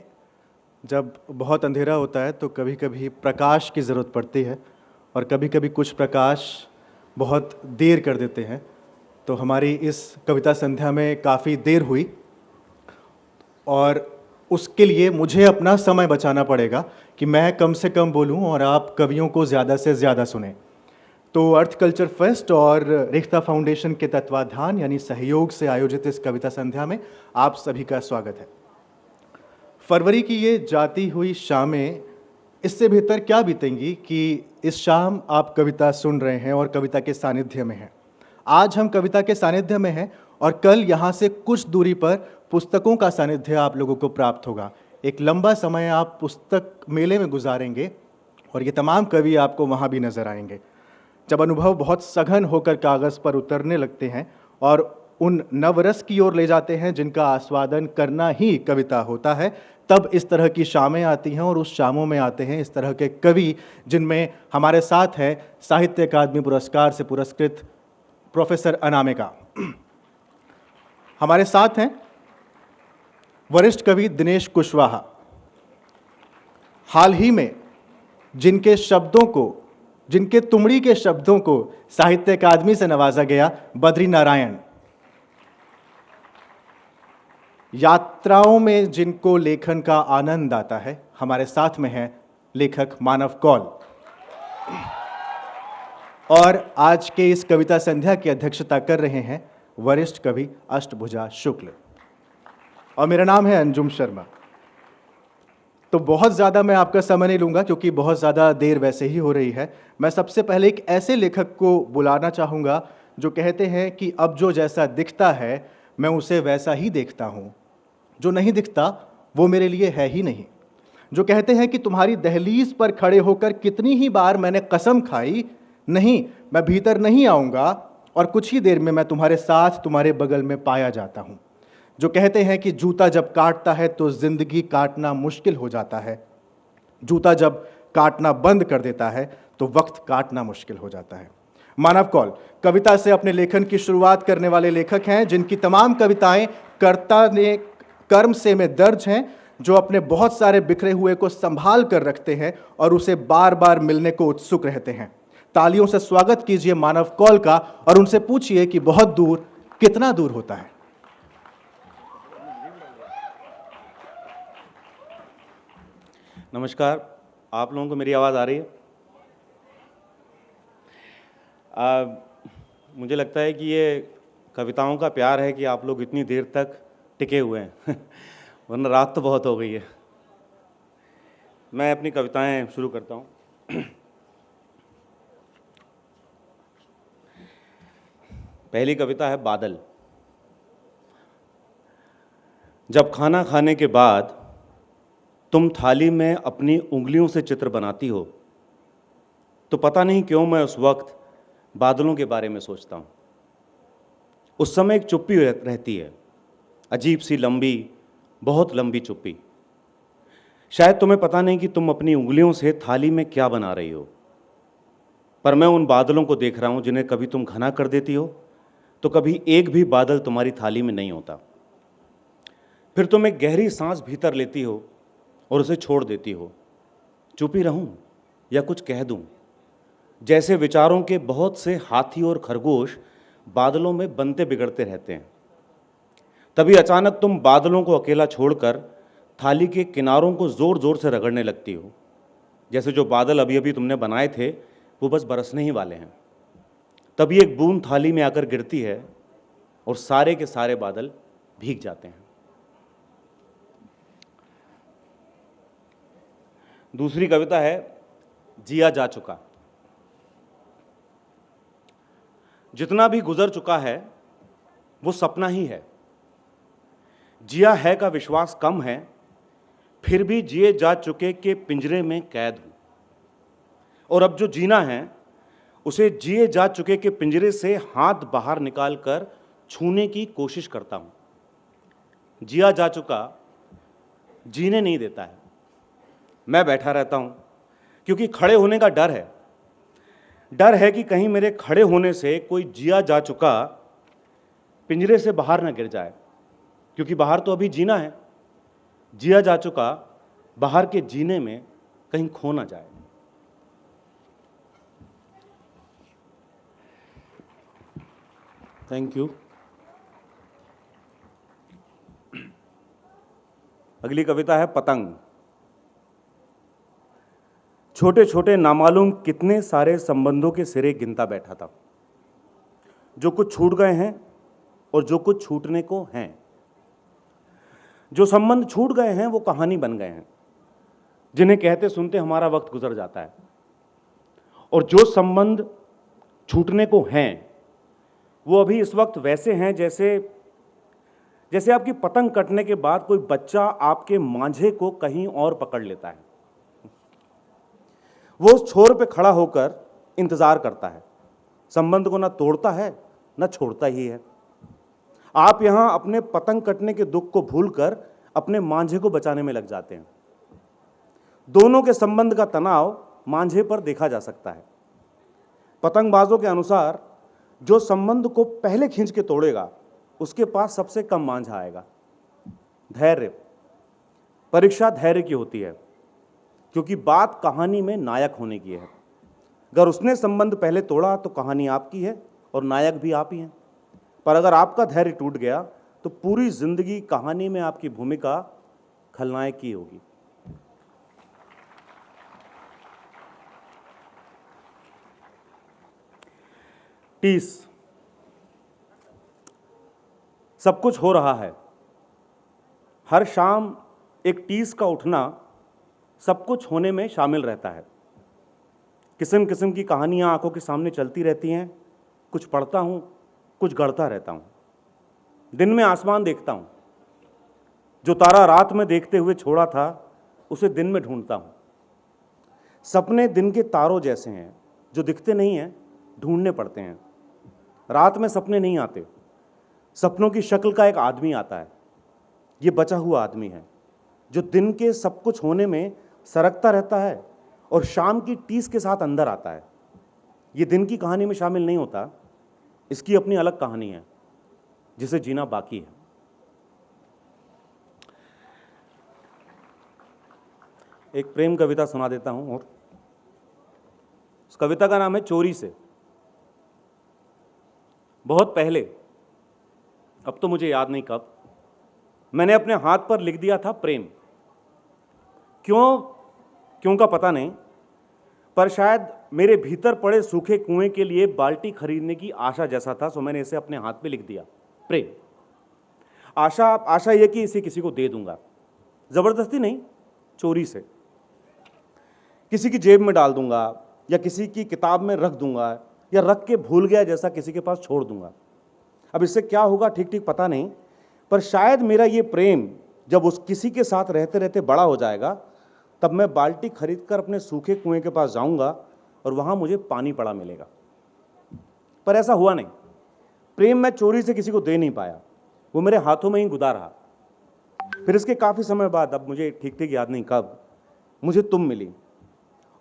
S8: जब बहुत अंधेरा होता है तो कभी कभी प्रकाश की ज़रूरत पड़ती है और कभी कभी कुछ प्रकाश बहुत देर कर देते हैं। तो हमारी इस कविता संध्या में काफ़ी देर हुई और उसके लिए मुझे अपना समय बचाना पड़ेगा कि मैं कम से कम बोलूं और आप कवियों को ज़्यादा से ज़्यादा सुने। तो अर्थ कल्चर फेस्ट और रेख्ता फाउंडेशन के तत्वाधान यानी सहयोग से आयोजित इस कविता संध्या में आप सभी का स्वागत है। फरवरी की ये जाती हुई शामें इससे बेहतर क्या बीतेंगी कि इस शाम आप कविता सुन रहे हैं और कविता के सानिध्य में हैं। आज हम कविता के सानिध्य में हैं और कल यहाँ से कुछ दूरी पर पुस्तकों का सानिध्य आप लोगों को प्राप्त होगा। एक लंबा समय आप पुस्तक मेले में गुजारेंगे और ये तमाम कवि आपको वहाँ भी नजर आएंगे। जब अनुभव बहुत सघन होकर कागज़ पर उतरने लगते हैं और
S3: उन नवरस की ओर ले जाते हैं जिनका आस्वादन करना ही कविता होता है, तब इस तरह की शामें आती हैं और उस शामों में आते हैं इस तरह के कवि जिनमें हमारे साथ है साहित्य अकादमी पुरस्कार से पुरस्कृत प्रोफेसर अनामिका। हमारे साथ हैं वरिष्ठ कवि दिनेश कुशवाहा। हाल ही में जिनके शब्दों को, जिनके तुमड़ी के शब्दों को साहित्य अकादमी से नवाजा गया, बद्री नारायण। यात्राओं में जिनको लेखन का आनंद आता है, हमारे साथ में है लेखक मानव कौल। और आज के इस कविता संध्या की अध्यक्षता कर रहे हैं वरिष्ठ कवि अष्टभुजा शुक्ल। और मेरा नाम है अंजुम शर्मा। तो बहुत ज़्यादा मैं आपका समय नहीं लूँगा क्योंकि बहुत ज़्यादा देर वैसे ही हो रही है। मैं सबसे पहले एक ऐसे लेखक को बुलाना चाहूँगा जो कहते हैं कि अब जो जैसा दिखता है मैं उसे वैसा ही देखता हूँ, जो नहीं दिखता वो मेरे लिए है ही नहीं। जो कहते हैं कि तुम्हारी दहलीज पर खड़े होकर कितनी ही बार मैंने कसम खाई, नहीं मैं भीतर नहीं आऊँगा और कुछ ही देर में मैं तुम्हारे साथ तुम्हारे बगल में पाया जाता हूँ। जो कहते हैं कि जूता जब काटता है तो जिंदगी काटना मुश्किल हो जाता है, जूता जब काटना बंद कर देता है तो वक्त काटना मुश्किल हो जाता है। मानव कौल कविता से अपने लेखन की शुरुआत करने वाले लेखक हैं जिनकी तमाम कविताएं कर्ता ने कर्म से में दर्ज हैं, जो अपने बहुत सारे बिखरे हुए को संभाल कर रखते हैं और उसे बार बार मिलने को उत्सुक रहते हैं। तालियों से स्वागत कीजिए मानव कौल का और उनसे पूछिए कि बहुत दूर कितना दूर होता है।
S19: नमस्कार, आप लोगों को मेरी आवाज़ आ रही है? मुझे लगता है कि ये कविताओं का प्यार है कि आप लोग इतनी देर तक टिके हुए हैं वरना रात तो बहुत हो गई है। मैं अपनी कविताएं शुरू करता हूँ। पहली कविता है बादल। जब खाना खाने के बाद तुम थाली में अपनी उंगलियों से चित्र बनाती हो तो पता नहीं क्यों मैं उस वक्त बादलों के बारे में सोचता हूँ। उस समय एक चुप्पी रहती है, अजीब सी लंबी, बहुत लंबी चुप्पी। शायद तुम्हें पता नहीं कि तुम अपनी उंगलियों से थाली में क्या बना रही हो, पर मैं उन बादलों को देख रहा हूँ जिन्हें कभी तुम घना कर देती हो तो कभी एक भी बादल तुम्हारी थाली में नहीं होता। फिर तुम एक गहरी सांस भीतर लेती हो और उसे छोड़ देती हो। चुप ही रहूं या कुछ कह दूं, जैसे विचारों के बहुत से हाथी और खरगोश बादलों में बनते बिगड़ते रहते हैं। तभी अचानक तुम बादलों को अकेला छोड़कर थाली के किनारों को जोर जोर से रगड़ने लगती हो, जैसे जो बादल अभी अभी तुमने बनाए थे वो बस बरसने ही वाले हैं। तभी एक बूंद थाली में आकर गिरती है और सारे के सारे बादल भीग जाते हैं। दूसरी कविता है जिया जा चुका। जितना भी गुजर चुका है वो सपना ही है। जिया है का विश्वास कम है, फिर भी जिए जा चुके के पिंजरे में कैद हूं। और अब जो जीना है उसे जिए जा चुके के पिंजरे से हाथ बाहर निकालकर छूने की कोशिश करता हूं। जिया जा चुका जीने नहीं देता है। मैं बैठा रहता हूं क्योंकि खड़े होने का डर है। डर है कि कहीं मेरे खड़े होने से कोई जिया जा चुका पिंजरे से बाहर ना गिर जाए, क्योंकि बाहर तो अभी जीना है। जिया जा चुका बाहर के जीने में कहीं खो ना जाए। Thank you. अगली कविता है पतंग। छोटे छोटे नामालूम कितने सारे संबंधों के सिरे गिनता बैठा था, जो कुछ छूट गए हैं और जो कुछ छूटने को हैं। जो संबंध छूट गए हैं वो कहानी बन गए हैं, जिन्हें कहते सुनते हमारा वक्त गुजर जाता है। और जो संबंध छूटने को हैं वो अभी इस वक्त वैसे हैं जैसे जैसे आपकी पतंग कटने के बाद कोई बच्चा आपके मांझे को कहीं और पकड़ लेता है। वो उस छोर पे खड़ा होकर इंतजार करता है, संबंध को ना तोड़ता है ना छोड़ता ही है। आप यहां अपने पतंग कटने के दुख को भूलकर अपने मांझे को बचाने में लग जाते हैं। दोनों के संबंध का तनाव मांझे पर देखा जा सकता है। पतंगबाजों के अनुसार जो संबंध को पहले खींच के तोड़ेगा उसके पास सबसे कम मांझा आएगा। धैर्य, परीक्षा धैर्य की होती है, क्योंकि बात कहानी में नायक होने की है। अगर उसने संबंध पहले तोड़ा तो कहानी आपकी है और नायक भी आप ही हैं। पर अगर आपका धैर्य टूट गया तो पूरी जिंदगी कहानी में आपकी भूमिका खलनायक की होगी। टीस, सब कुछ हो रहा है। हर शाम एक टीस का उठना सब कुछ होने में शामिल रहता है। किस्म किस्म की कहानियां आंखों के सामने चलती रहती हैं। कुछ पढ़ता हूं, कुछ गढ़ता रहता हूं। दिन में आसमान देखता हूं, जो तारा रात में देखते हुए छोड़ा था उसे दिन में ढूंढता हूं। सपने दिन के तारों जैसे हैं, जो दिखते नहीं हैं, ढूंढने पड़ते हैं। रात में सपने नहीं आते, सपनों की शक्ल का एक आदमी आता है। ये बचा हुआ आदमी है, जो दिन के सब कुछ होने में सरकता रहता है और शाम की टीस के साथ अंदर आता है। ये दिन की कहानी में शामिल नहीं होता, इसकी अपनी अलग कहानी है जिसे जीना बाकी है। एक प्रेम कविता सुना देता हूं, और उस कविता का नाम है चोरी से। बहुत पहले, अब तो मुझे याद नहीं कब, मैंने अपने हाथ पर लिख दिया था प्रेम। क्यों का पता नहीं, पर शायद मेरे भीतर पड़े सूखे कुएं के लिए बाल्टी खरीदने की आशा जैसा था, सो मैंने इसे अपने हाथ पे लिख दिया प्रेम। आशा यह कि इसे किसी को दे दूंगा, जबरदस्ती नहीं, चोरी से। किसी की जेब में डाल दूंगा, या किसी की किताब में रख दूंगा, या रख के भूल गया जैसा किसी के पास छोड़ दूंगा। अब इससे क्या होगा ठीक ठीक पता नहीं, पर शायद मेरा ये प्रेम जब उस किसी के साथ रहते रहते बड़ा हो जाएगा, तब मैं बाल्टी खरीदकर अपने सूखे कुएं के पास जाऊंगा और वहां मुझे पानी पड़ा मिलेगा। पर ऐसा हुआ नहीं। प्रेम मैं चोरी से किसी को दे नहीं पाया, वो मेरे हाथों में ही गुदा रहा। फिर इसके काफी समय बाद, अब मुझे ठीक ठीक याद नहीं कब, मुझे तुम मिली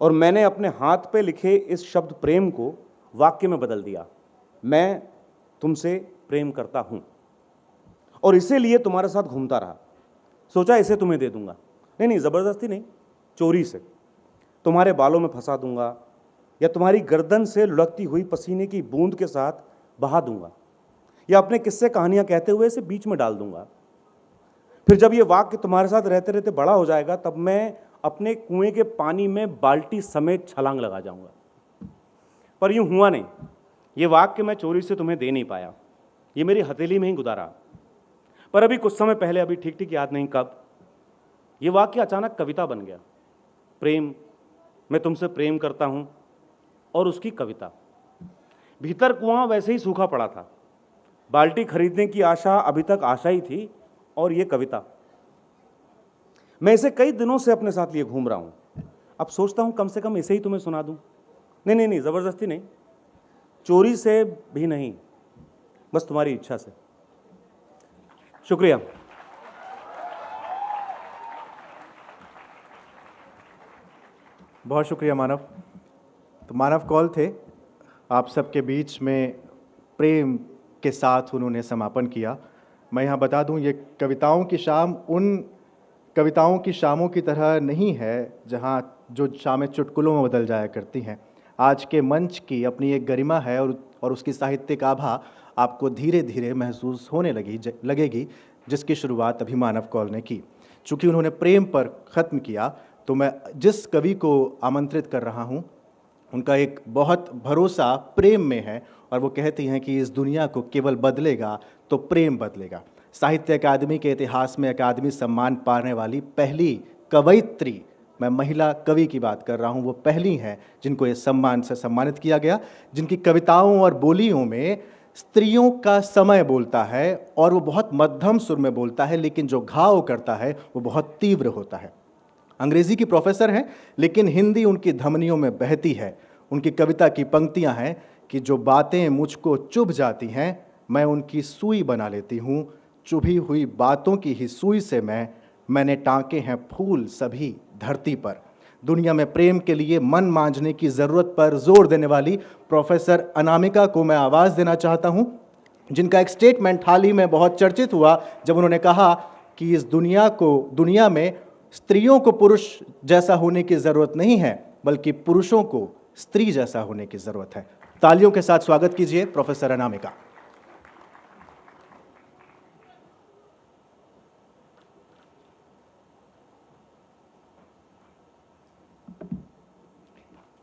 S19: और मैंने अपने हाथ पे लिखे इस शब्द प्रेम को वाक्य में बदल दिया। मैं तुमसे प्रेम करता हूं और इसे लिए तुम्हारे साथ घूमता रहा। सोचा इसे तुम्हें दे दूंगा, नहीं, जबरदस्ती नहीं, चोरी से। तुम्हारे बालों में फंसा दूंगा, या तुम्हारी गर्दन से लुढ़कती हुई पसीने की बूंद के साथ बहा दूंगा, या अपने किस्से कहानियां कहते हुए इसे बीच में डाल दूंगा। फिर जब ये वाक्य तुम्हारे साथ रहते रहते बड़ा हो जाएगा, तब मैं अपने कुएं के पानी में बाल्टी समेत छलांग लगा जाऊंगा। पर यूं हुआ नहीं। ये वाक्य मैं चोरी से तुम्हें दे नहीं पाया, ये मेरी हथेली में ही गुजारा। पर अभी कुछ समय पहले, अभी ठीक ठीक याद नहीं कब, ये वाक्य अचानक कविता बन गया। प्रेम, मैं तुमसे प्रेम करता हूं, और उसकी कविता। भीतर कुआं वैसे ही सूखा पड़ा था, बाल्टी खरीदने की आशा अभी तक आशा ही थी, और ये कविता। मैं इसे कई दिनों से अपने साथ लिए घूम रहा हूं। अब सोचता हूं कम से कम इसे ही तुम्हें सुना दूं। नहीं, जबरदस्ती नहीं, चोरी से भी नहीं, बस तुम्हारी इच्छा से। शुक्रिया।
S3: बहुत शुक्रिया मानव। तो मानव कौल थे, आप सबके बीच में प्रेम के साथ उन्होंने समापन किया। मैं यहाँ बता दूँ, ये कविताओं की शाम उन कविताओं की शामों की तरह नहीं है जहाँ जो शामें चुटकुलों में बदल जाया करती हैं। आज के मंच की अपनी एक गरिमा है, और उसकी साहित्यिक आभा आपको धीरे धीरे महसूस होने लगेगी, जिसकी शुरुआत अभी मानव कौल ने की। चूँकि उन्होंने प्रेम पर ख़त्म किया, तो मैं जिस कवि को आमंत्रित कर रहा हूँ, उनका एक बहुत भरोसा प्रेम में है, और वो कहती हैं कि इस दुनिया को केवल बदलेगा तो प्रेम बदलेगा। साहित्य अकादमी के इतिहास में अकादमी सम्मान पाने वाली पहली कवयित्री, मैं महिला कवि की बात कर रहा हूँ, वो पहली हैं जिनको इस सम्मान से सम्मानित किया गया, जिनकी कविताओं और बोलियों में स्त्रियों का समय बोलता है, और वो बहुत मध्यम सुर में बोलता है, लेकिन जो घाव करता है वो बहुत तीव्र होता है। अंग्रेजी की प्रोफेसर हैं, लेकिन हिंदी उनकी धमनियों में बहती है। उनकी कविता की पंक्तियां हैं कि जो बातें मुझको चुभ जाती हैं, मैं उनकी सुई बना लेती हूँ, चुभी हुई बातों की ही सुई से मैंने टाँके हैं फूल सभी धरती पर। दुनिया में प्रेम के लिए मन मांझने की ज़रूरत पर जोर देने वाली प्रोफेसर अनामिका को मैं आवाज़ देना चाहता हूँ, जिनका एक स्टेटमेंट हाल ही में बहुत चर्चित हुआ जब उन्होंने कहा कि इस दुनिया में स्त्रियों को पुरुष जैसा होने की ज़रूरत नहीं है, बल्कि पुरुषों को स्त्री जैसा होने की ज़रूरत है। तालियों के साथ स्वागत कीजिए प्रोफेसर अनामिका।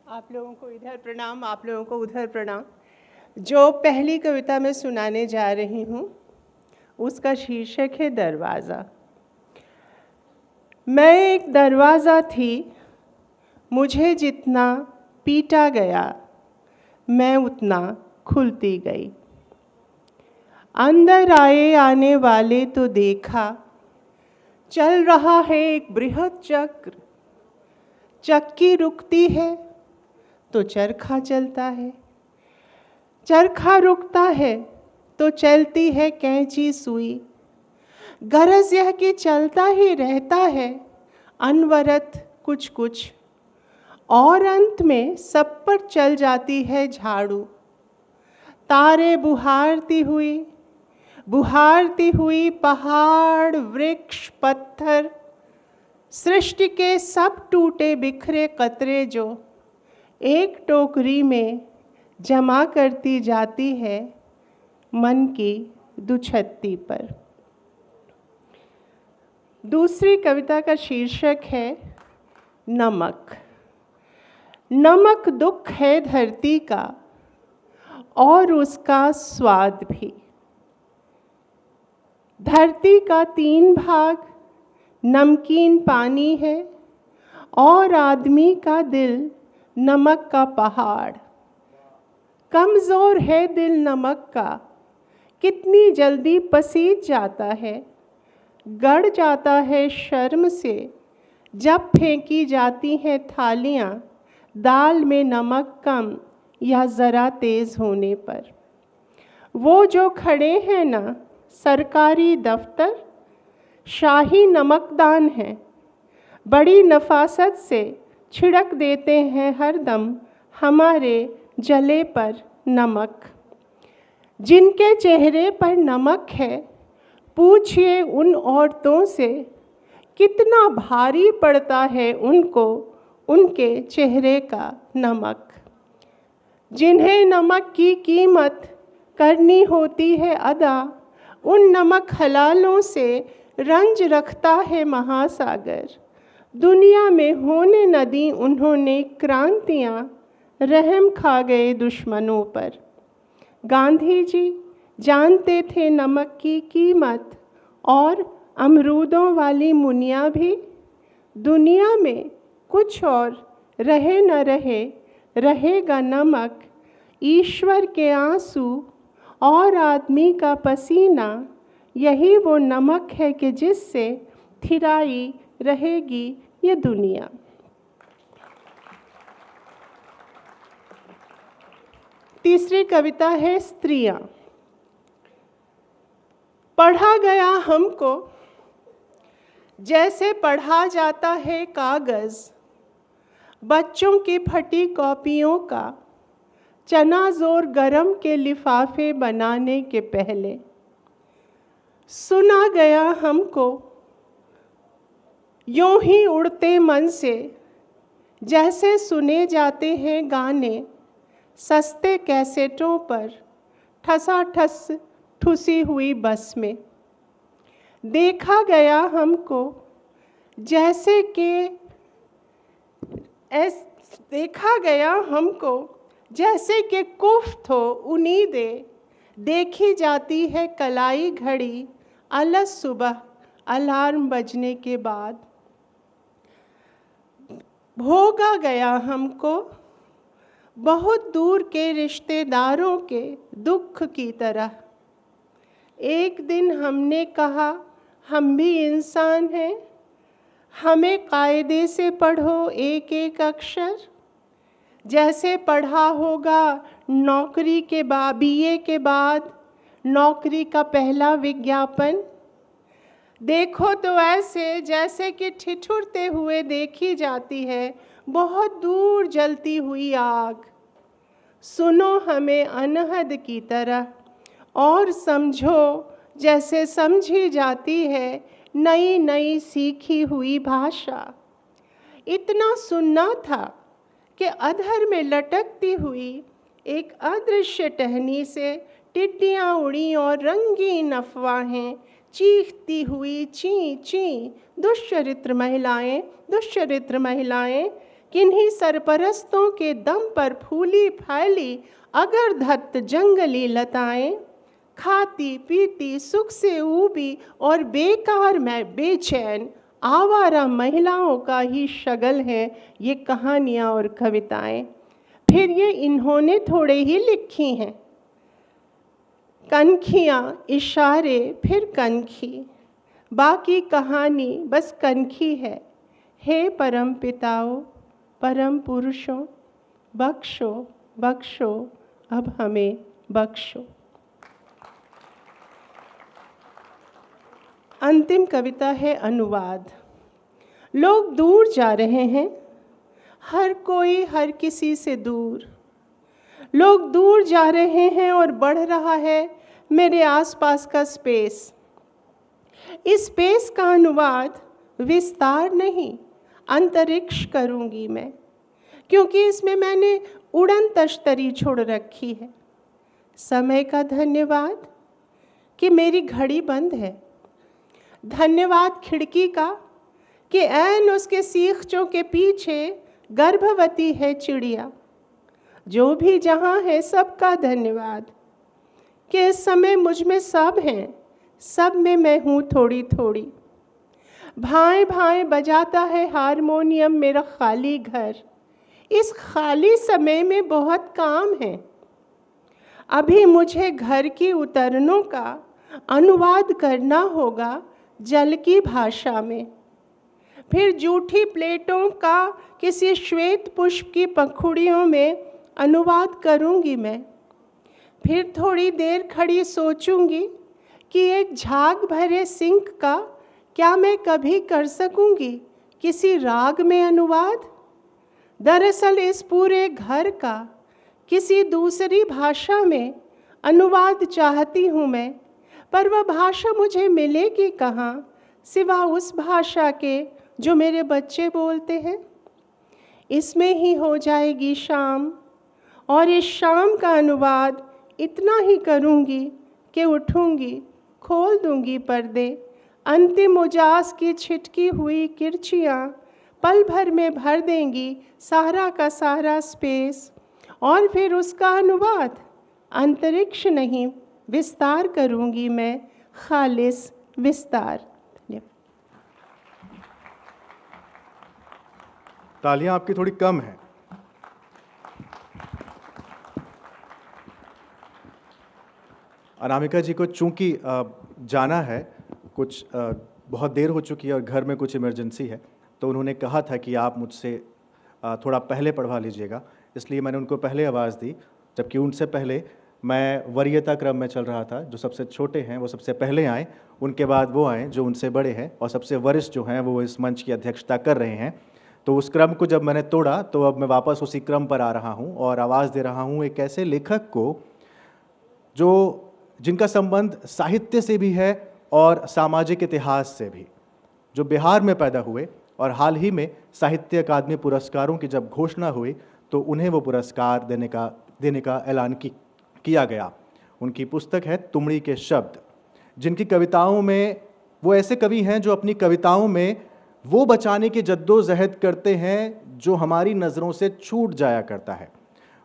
S5: आप लोगों को इधर प्रणाम, आप लोगों को उधर प्रणाम। जो पहली कविता मैं सुनाने जा रही हूँ उसका शीर्षक है दरवाज़ा। मैं एक दरवाज़ा थी, मुझे जितना पीटा गया मैं उतना खुलती गई। अंदर आए आने वाले तो देखा, चल रहा है एक बृहद चक्र। चक्की रुकती है तो चरखा चलता है, चरखा रुकता है तो चलती है कैंची सुई। गरज यह कि चलता ही रहता है अनवरत कुछ कुछ, और अंत में सब पर चल जाती है झाड़ू। तारे बुहारती हुई पहाड़ वृक्ष पत्थर, सृष्टि के सब टूटे बिखरे कतरे जो एक टोकरी में जमा करती जाती है मन की दुछत्ती पर। दूसरी कविता का शीर्षक है नमक। नमक दुख है धरती का और उसका स्वाद भी। धरती का 3 भाग नमकीन पानी है और आदमी का दिल नमक का पहाड़। कमज़ोर है दिल नमक का, कितनी जल्दी पसीज जाता है, गड़ जाता है शर्म से जब फेंकी जाती हैं थालियाँ दाल में नमक कम या ज़रा तेज़ होने पर। वो जो खड़े हैं ना सरकारी दफ्तर, शाही नमकदान हैं, बड़ी नफासत से छिड़क देते हैं हर दम हमारे जले पर नमक। जिनके चेहरे पर नमक है, पूछिए उन औरतों से कितना भारी पड़ता है उनको उनके चेहरे का नमक। जिन्हें नमक की कीमत करनी होती है अदा, उन नमक हलालों से रंज रखता है महासागर। दुनिया में होने न दी उन्होंने क्रांतियाँ, रहम खा गए दुश्मनों पर। गांधी जी जानते थे नमक की कीमत, और अमरूदों वाली मुनिया भी। दुनिया में कुछ और रहे न रहे, रहेगा नमक। ईश्वर के आंसू और आदमी का पसीना, यही वो नमक है कि जिससे थिराई रहेगी ये दुनिया। तीसरी कविता है स्त्रियां। पढ़ा गया हमको जैसे पढ़ा जाता है कागज़, बच्चों की फटी कॉपियों का चना जोर गरम के लिफाफे बनाने के पहले। सुना गया हमको यूं ही उड़ते मन से जैसे सुने जाते हैं गाने सस्ते कैसेटों पर ठसाठस ठुसी हुई बस में। देखा गया हमको जैसे कि देखा गया हमको जैसे कि कुफ्त हो उम्मीदें, देखी जाती है कलाई घड़ी अलस सुबह अलार्म बजने के बाद। भोगा गया हमको बहुत दूर के रिश्तेदारों के दुख की तरह। एक दिन हमने कहा हम भी इंसान हैं, हमें कायदे से पढ़ो एक एक अक्षर, जैसे पढ़ा होगा नौकरी के बाद BA के बाद नौकरी का पहला विज्ञापन। देखो तो ऐसे जैसे कि ठिठुरते हुए देखी जाती है बहुत दूर जलती हुई आग। सुनो हमें अनहद की तरह और समझो जैसे समझी जाती है नई नई सीखी हुई भाषा। इतना सुनना था कि अधर में लटकती हुई एक अदृश्य टहनी से टिड्डियाँ उड़ी और रंगीन अफवाहें चीखती हुई ची ची। दुष्चरित्र महिलाएं किन्हीं सरपरस्तों के दम पर फूली फैली अगर धत्त जंगली लताएं, खाती पीती सुख से ऊबी और बेकार में बेचैन आवारा महिलाओं का ही शगल है ये कहानियाँ और कविताएं। फिर ये इन्होंने थोड़े ही लिखी हैं। कनखियाँ इशारे फिर कनखी, बाकी कहानी बस कनखी है। हे परम पिताओं परम पुरुषों, बख्शो बख्शो अब हमें बख्शो। अंतिम कविता है अनुवाद। लोग दूर जा रहे हैं, हर कोई हर किसी से दूर। लोग दूर जा रहे हैं और बढ़ रहा है मेरे आसपास का स्पेस। इस स्पेस का अनुवाद विस्तार नहीं, अंतरिक्ष करूंगी मैं, क्योंकि इसमें मैंने उड़न तश्तरी छोड़ रखी है। समय का धन्यवाद कि मेरी घड़ी बंद है। धन्यवाद खिड़की का कि ऐन उसके सीखचों के पीछे गर्भवती है चिड़िया। जो भी जहाँ है सबका धन्यवाद कि इस समय मुझ में सब हैं, सब में मैं हूँ थोड़ी थोड़ी। भाएं भाएं बजाता है हारमोनियम मेरा खाली घर। इस खाली समय में बहुत काम है। अभी मुझे घर की उतरनों का अनुवाद करना होगा जल की भाषा में। फिर जूठी प्लेटों का किसी श्वेत पुष्प की पंखुड़ियों में अनुवाद करूंगी मैं। फिर थोड़ी देर खड़ी सोचूंगी कि एक झाग भरे सिंक का क्या मैं कभी कर सकूंगी किसी राग में अनुवाद। दरअसल इस पूरे घर का किसी दूसरी भाषा में अनुवाद चाहती हूँ मैं, पर वह भाषा मुझे मिलेगी कहाँ सिवा उस भाषा के जो मेरे बच्चे बोलते हैं। इसमें ही हो जाएगी शाम, और इस शाम का अनुवाद इतना ही करूँगी कि उठूँगी, खोल दूँगी पर्दे। अंतिम उजास की छिटकी हुई किरचियाँ पल भर में भर देंगी सारा का सारा स्पेस, और फिर उसका अनुवाद अंतरिक्ष नहीं विस्तार करूँगी मैं, खालिस विस्तार।
S3: तालियां आपकी थोड़ी कम हैं। अनामिका जी को चूंकि जाना है, कुछ बहुत देर हो चुकी है और घर में कुछ इमरजेंसी है, तो उन्होंने कहा था कि आप मुझसे थोड़ा पहले पढ़वा लीजिएगा, इसलिए मैंने उनको पहले आवाज़ दी। जबकि उनसे पहले मैं वरीयता क्रम में चल रहा था। जो सबसे छोटे हैं वो सबसे पहले आए, उनके बाद वो आए जो उनसे बड़े हैं, और सबसे वरिष्ठ जो हैं वो इस मंच की अध्यक्षता कर रहे हैं। तो उस क्रम को जब मैंने तोड़ा तो अब मैं वापस उसी क्रम पर आ रहा हूँ और आवाज़ दे रहा हूँ एक ऐसे लेखक को जिनका संबंध साहित्य से भी है और सामाजिक इतिहास से भी, जो बिहार में पैदा हुए और हाल ही में साहित्य अकादमी पुरस्कारों की जब घोषणा हुई तो उन्हें वो पुरस्कार देने का ऐलान किया गया। उनकी पुस्तक है तुमड़ी के शब्द, जिनकी कविताओं में वो ऐसे कवि हैं जो अपनी कविताओं में वो बचाने की जद्दोजहद करते हैं जो हमारी नज़रों से छूट जाया करता है।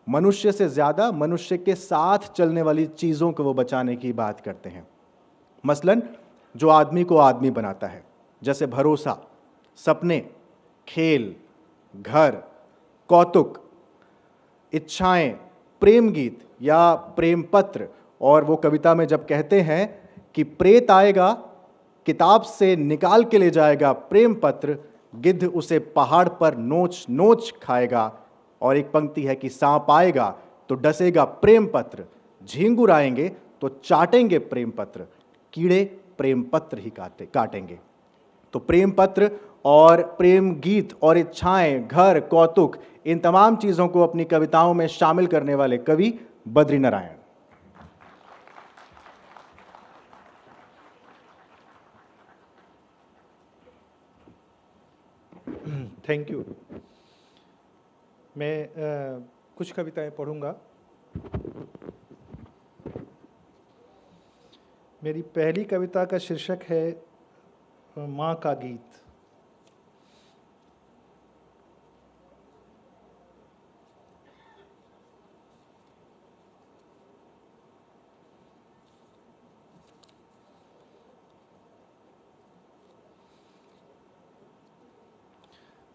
S3: मनुष्य से ज़्यादा मनुष्य के साथ चलने वाली चीज़ों को वो बचाने की बात करते हैं। मसलन जो आदमी को आदमी बनाता है, जैसे भरोसा, सपने, खेल, घर, कौतुक, इच्छाएं, प्रेम गीत या प्रेम पत्र। और वो कविता में जब कहते हैं कि प्रेत आएगा किताब से निकाल के ले जाएगा प्रेम पत्र, गिद्ध उसे पहाड़ पर नोच नोच खाएगा। और एक पंक्ति है कि सांप आएगा तो डसेगा प्रेम पत्र, झींगुर आएंगे तो तो चाटेंगे प्रेम पत्र, कीड़े प्रेम पत्र ही काटेंगे। तो प्रेम पत्र और प्रेम गीत और इच्छाएं, घर, कौतुक, इन तमाम चीजों को अपनी कविताओं में शामिल करने वाले कवि बद्रीनारायण।
S9: Thank you. मैं कुछ कविताएं पढ़ूंगा। मेरी पहली कविता का शीर्षक है माँ का गीत।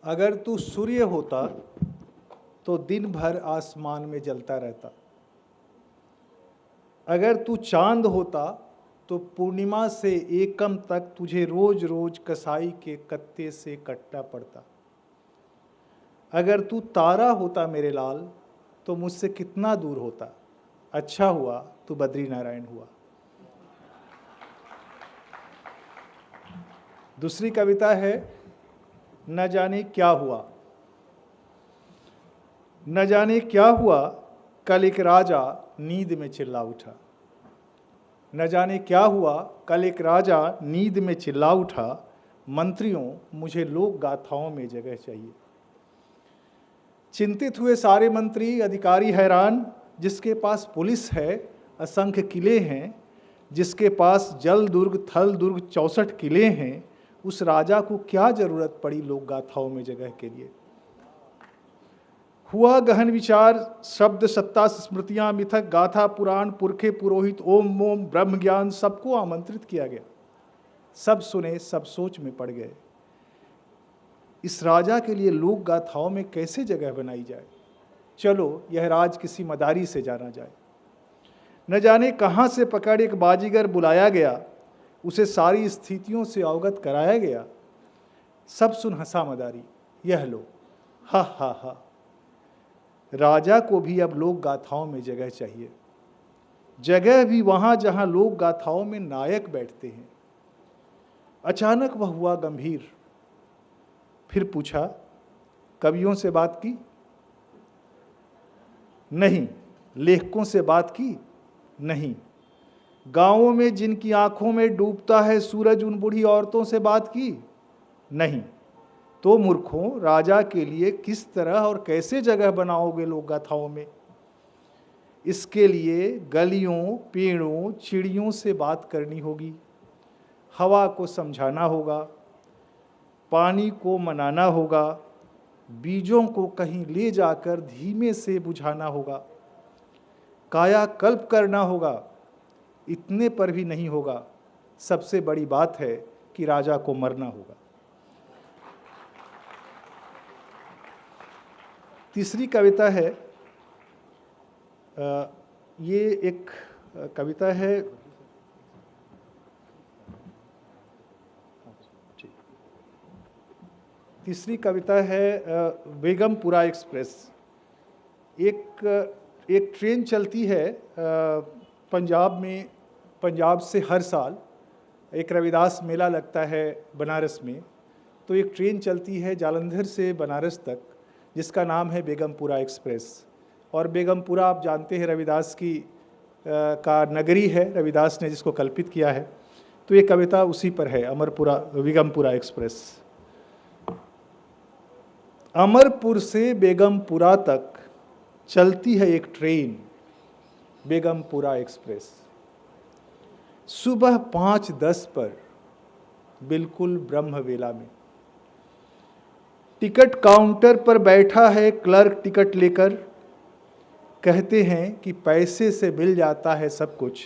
S9: अगर तू सूर्य होता तो दिन भर आसमान में जलता रहता। अगर तू चांद होता तो पूर्णिमा से एकम तक तुझे रोज रोज कसाई के कत्ते से कटना पड़ता। अगर तू तारा होता मेरे लाल तो मुझसे कितना दूर होता। अच्छा हुआ तू बद्रीनारायण हुआ। दूसरी कविता है न जाने क्या हुआ। न जाने क्या हुआ, कल एक राजा नींद में चिल्ला उठा। न जाने क्या हुआ, कल एक राजा नींद में चिल्ला उठा, मंत्रियों मुझे लोक गाथाओं में जगह चाहिए। चिंतित हुए सारे मंत्री अधिकारी हैरान, जिसके पास पुलिस है असंख्य किले हैं, जिसके पास जल दुर्ग थल दुर्ग 64 किले हैं, उस राजा को क्या जरूरत पड़ी लोक गाथाओं में जगह के लिए। हुआ गहन विचार, शब्द सत्ता स्मृतियां मिथक गाथा पुराण पुरखे पुरोहित ओम मोम ब्रह्म ज्ञान सबको आमंत्रित किया गया। सब सुने, सब सोच में पड़ गए। इस राजा के लिए लोक गाथाओं में कैसे जगह बनाई जाए। चलो यह राज किसी मदारी से जाना जाए। न जाने कहां से पकड़ एक बाजीगर बुलाया गया, उसे सारी स्थितियों से अवगत कराया गया। सब सुन हंसा मदारी, यह लो हा हा हा। राजा को भी अब लोक गाथाओं में जगह चाहिए, जगह भी वहां जहां लोक गाथाओं में नायक बैठते हैं। अचानक वह हुआ गंभीर, फिर पूछा कवियों से बात की नहीं, लेखकों से बात की नहीं, गांवों में जिनकी आंखों में डूबता है सूरज उन बूढ़ी औरतों से बात की नहीं। तो मूर्खों, राजा के लिए किस तरह और कैसे जगह बनाओगे लोक गाथाओं में। इसके लिए गलियों पेड़ों चिड़ियों से बात करनी होगी, हवा को समझाना होगा, पानी को मनाना होगा, बीजों को कहीं ले जाकर धीमे से बुझाना होगा, कायाकल्प करना होगा। इतने पर भी नहीं होगा, सबसे बड़ी बात है कि राजा को मरना होगा। तीसरी कविता है, ये एक कविता है तीसरी कविता है बेगमपुरा एक्सप्रेस। एक ट्रेन चलती है पंजाब में। पंजाब से हर साल एक रविदास मेला लगता है बनारस में। तो एक ट्रेन चलती है जालंधर से बनारस तक, जिसका नाम है बेगमपुरा एक्सप्रेस। और बेगमपुरा आप जानते हैं रविदास की का नगरी है, रविदास ने जिसको कल्पित किया है। तो ये कविता उसी पर है, अमरपुरा बेगमपुरा एक्सप्रेस। अमरपुर से बेगमपुरा तक चलती है एक ट्रेन, बेगमपुरा एक्सप्रेस। सुबह 5:10 पर, बिल्कुल ब्रह्म वेला में। टिकट काउंटर पर बैठा है क्लर्क टिकट लेकर। कहते हैं कि पैसे से मिल जाता है सब कुछ,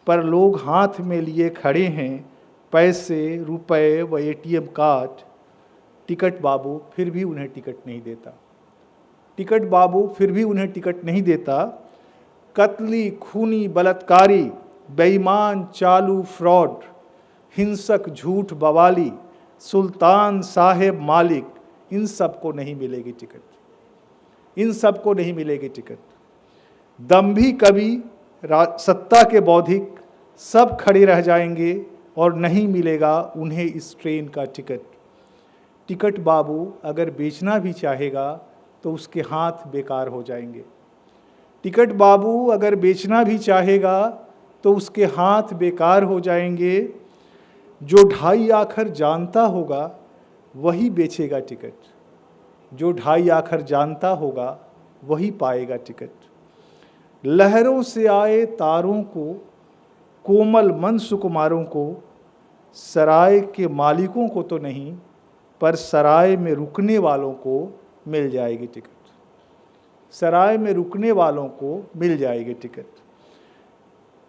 S9: पर लोग हाथ में लिए खड़े हैं पैसे, रुपए व एटीएम कार्ड। टिकट बाबू फिर भी उन्हें टिकट नहीं देता। टिकट बाबू फिर भी उन्हें टिकट नहीं देता। कत्ली, खूनी, बलात्कारी, बेईमान, चालू, फ्रॉड, हिंसक, झूठ, बवाली, सुल्तान, साहेब, मालिक, इन सबको नहीं मिलेगी टिकट। इन सबको नहीं मिलेगी टिकट। दम्भी कवि, सत्ता के बौद्धिक सब खड़े रह जाएंगे और नहीं मिलेगा उन्हें इस ट्रेन का टिकट। टिकट बाबू अगर बेचना भी चाहेगा तो उसके हाथ बेकार हो जाएंगे। टिकट बाबू अगर बेचना भी चाहेगा तो उसके हाथ बेकार हो जाएंगे। जो 2.5 आखर जानता होगा वही बेचेगा टिकट, जो 2.5 आखर जानता होगा वही पाएगा टिकट। लहरों से आए तारों को, कोमल मन सुकुमारों को, सराय के मालिकों को तो नहीं पर सराय में रुकने वालों को मिल जाएगी टिकट। सराय में रुकने वालों को मिल जाएगी टिकट।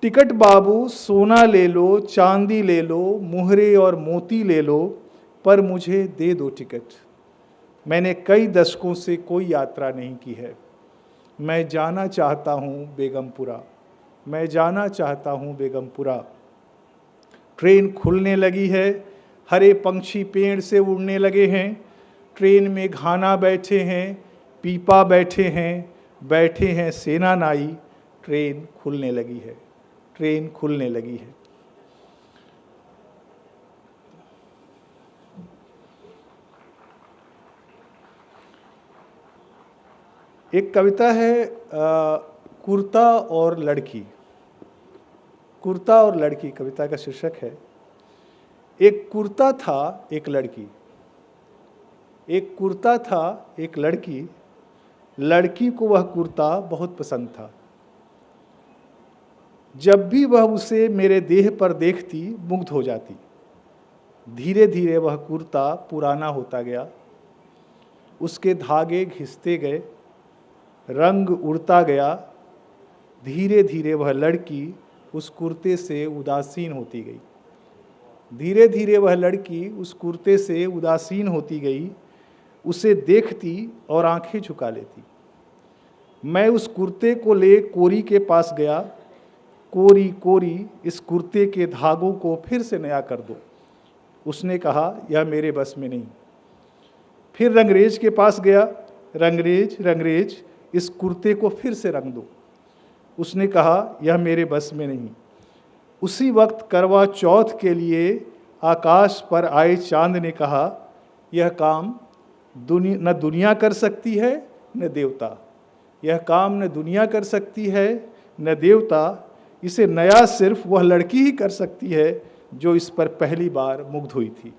S9: टिकट बाबू सोना ले लो, चांदी ले लो, मुहरे और मोती ले लो, पर मुझे दे दो टिकट। मैंने कई दशकों से कोई यात्रा नहीं की है। मैं जाना चाहता हूँ बेगमपुरा, मैं जाना चाहता हूँ बेगमपुरा। ट्रेन खुलने लगी है, हरे पंछी पेड़ से उड़ने लगे हैं। ट्रेन में घाना बैठे हैं, पीपा बैठे हैं सेना नाई। ट्रेन खुलने लगी है, ट्रेन खुलने लगी है। एक कविता है कुर्ता और लड़की। कुर्ता और लड़की कविता का शीर्षक है। एक कुर्ता था एक लड़की, एक कुर्ता था एक लड़की, लड़की को वह कुर्ता बहुत पसंद था। जब भी वह उसे मेरे देह पर देखती मुग्ध हो जाती। धीरे धीरे वह कुर्ता पुराना होता गया, उसके धागे घिसते गए, रंग उड़ता गया। धीरे धीरे वह लड़की उस कुर्ते से उदासीन होती गई। धीरे धीरे वह लड़की उस कुर्ते से उदासीन होती गई। उसे देखती और आंखें झुका लेती। मैं उस कुर्ते को ले कोरी के पास गया। कोरी कोरी इस कुर्ते के धागों को फिर से नया कर दो। उसने कहा यह मेरे बस में नहीं। फिर रंगरेज के पास गया। रंगरेज रंगरेज इस कुर्ते को फिर से रंग दो। उसने कहा यह मेरे बस में नहीं। उसी वक्त करवा चौथ के लिए आकाश पर आए चांद ने कहा यह काम न दुनिया कर सकती है न देवता। यह काम न दुनिया कर सकती है न देवता। इसे नया सिर्फ वह लड़की ही कर सकती है जो इस पर पहली बार मुग्ध हुई थी।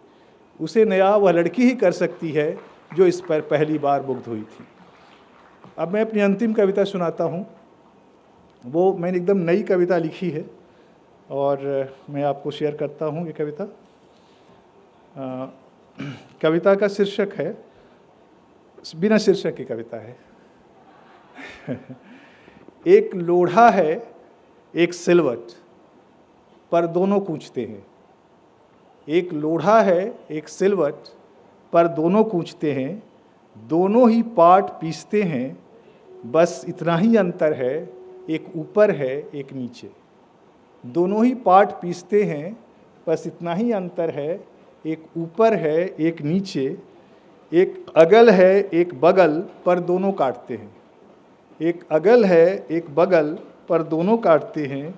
S9: उसे नया वह लड़की ही कर सकती है जो इस पर पहली बार मुग्ध हुई थी। अब मैं अपनी अंतिम कविता सुनाता हूँ। वो मैंने एकदम नई कविता लिखी है और मैं आपको शेयर करता हूँ ये कविता। कविता का शीर्षक है, बिना शीर्षक की कविता है। एक लोढ़ा है एक सिलवट पर दोनों कूचते हैं। एक लोढ़ा है एक सिलवट पर दोनों कूचते हैं। दोनों ही पाट पीसते हैं, बस इतना ही अंतर है, एक ऊपर है एक नीचे। दोनों ही पाट पीसते हैं, बस इतना ही अंतर है, एक ऊपर है एक नीचे। एक अगल है एक बगल पर दोनों काटते हैं। एक अगल है एक बगल पर दोनों काटते हैं।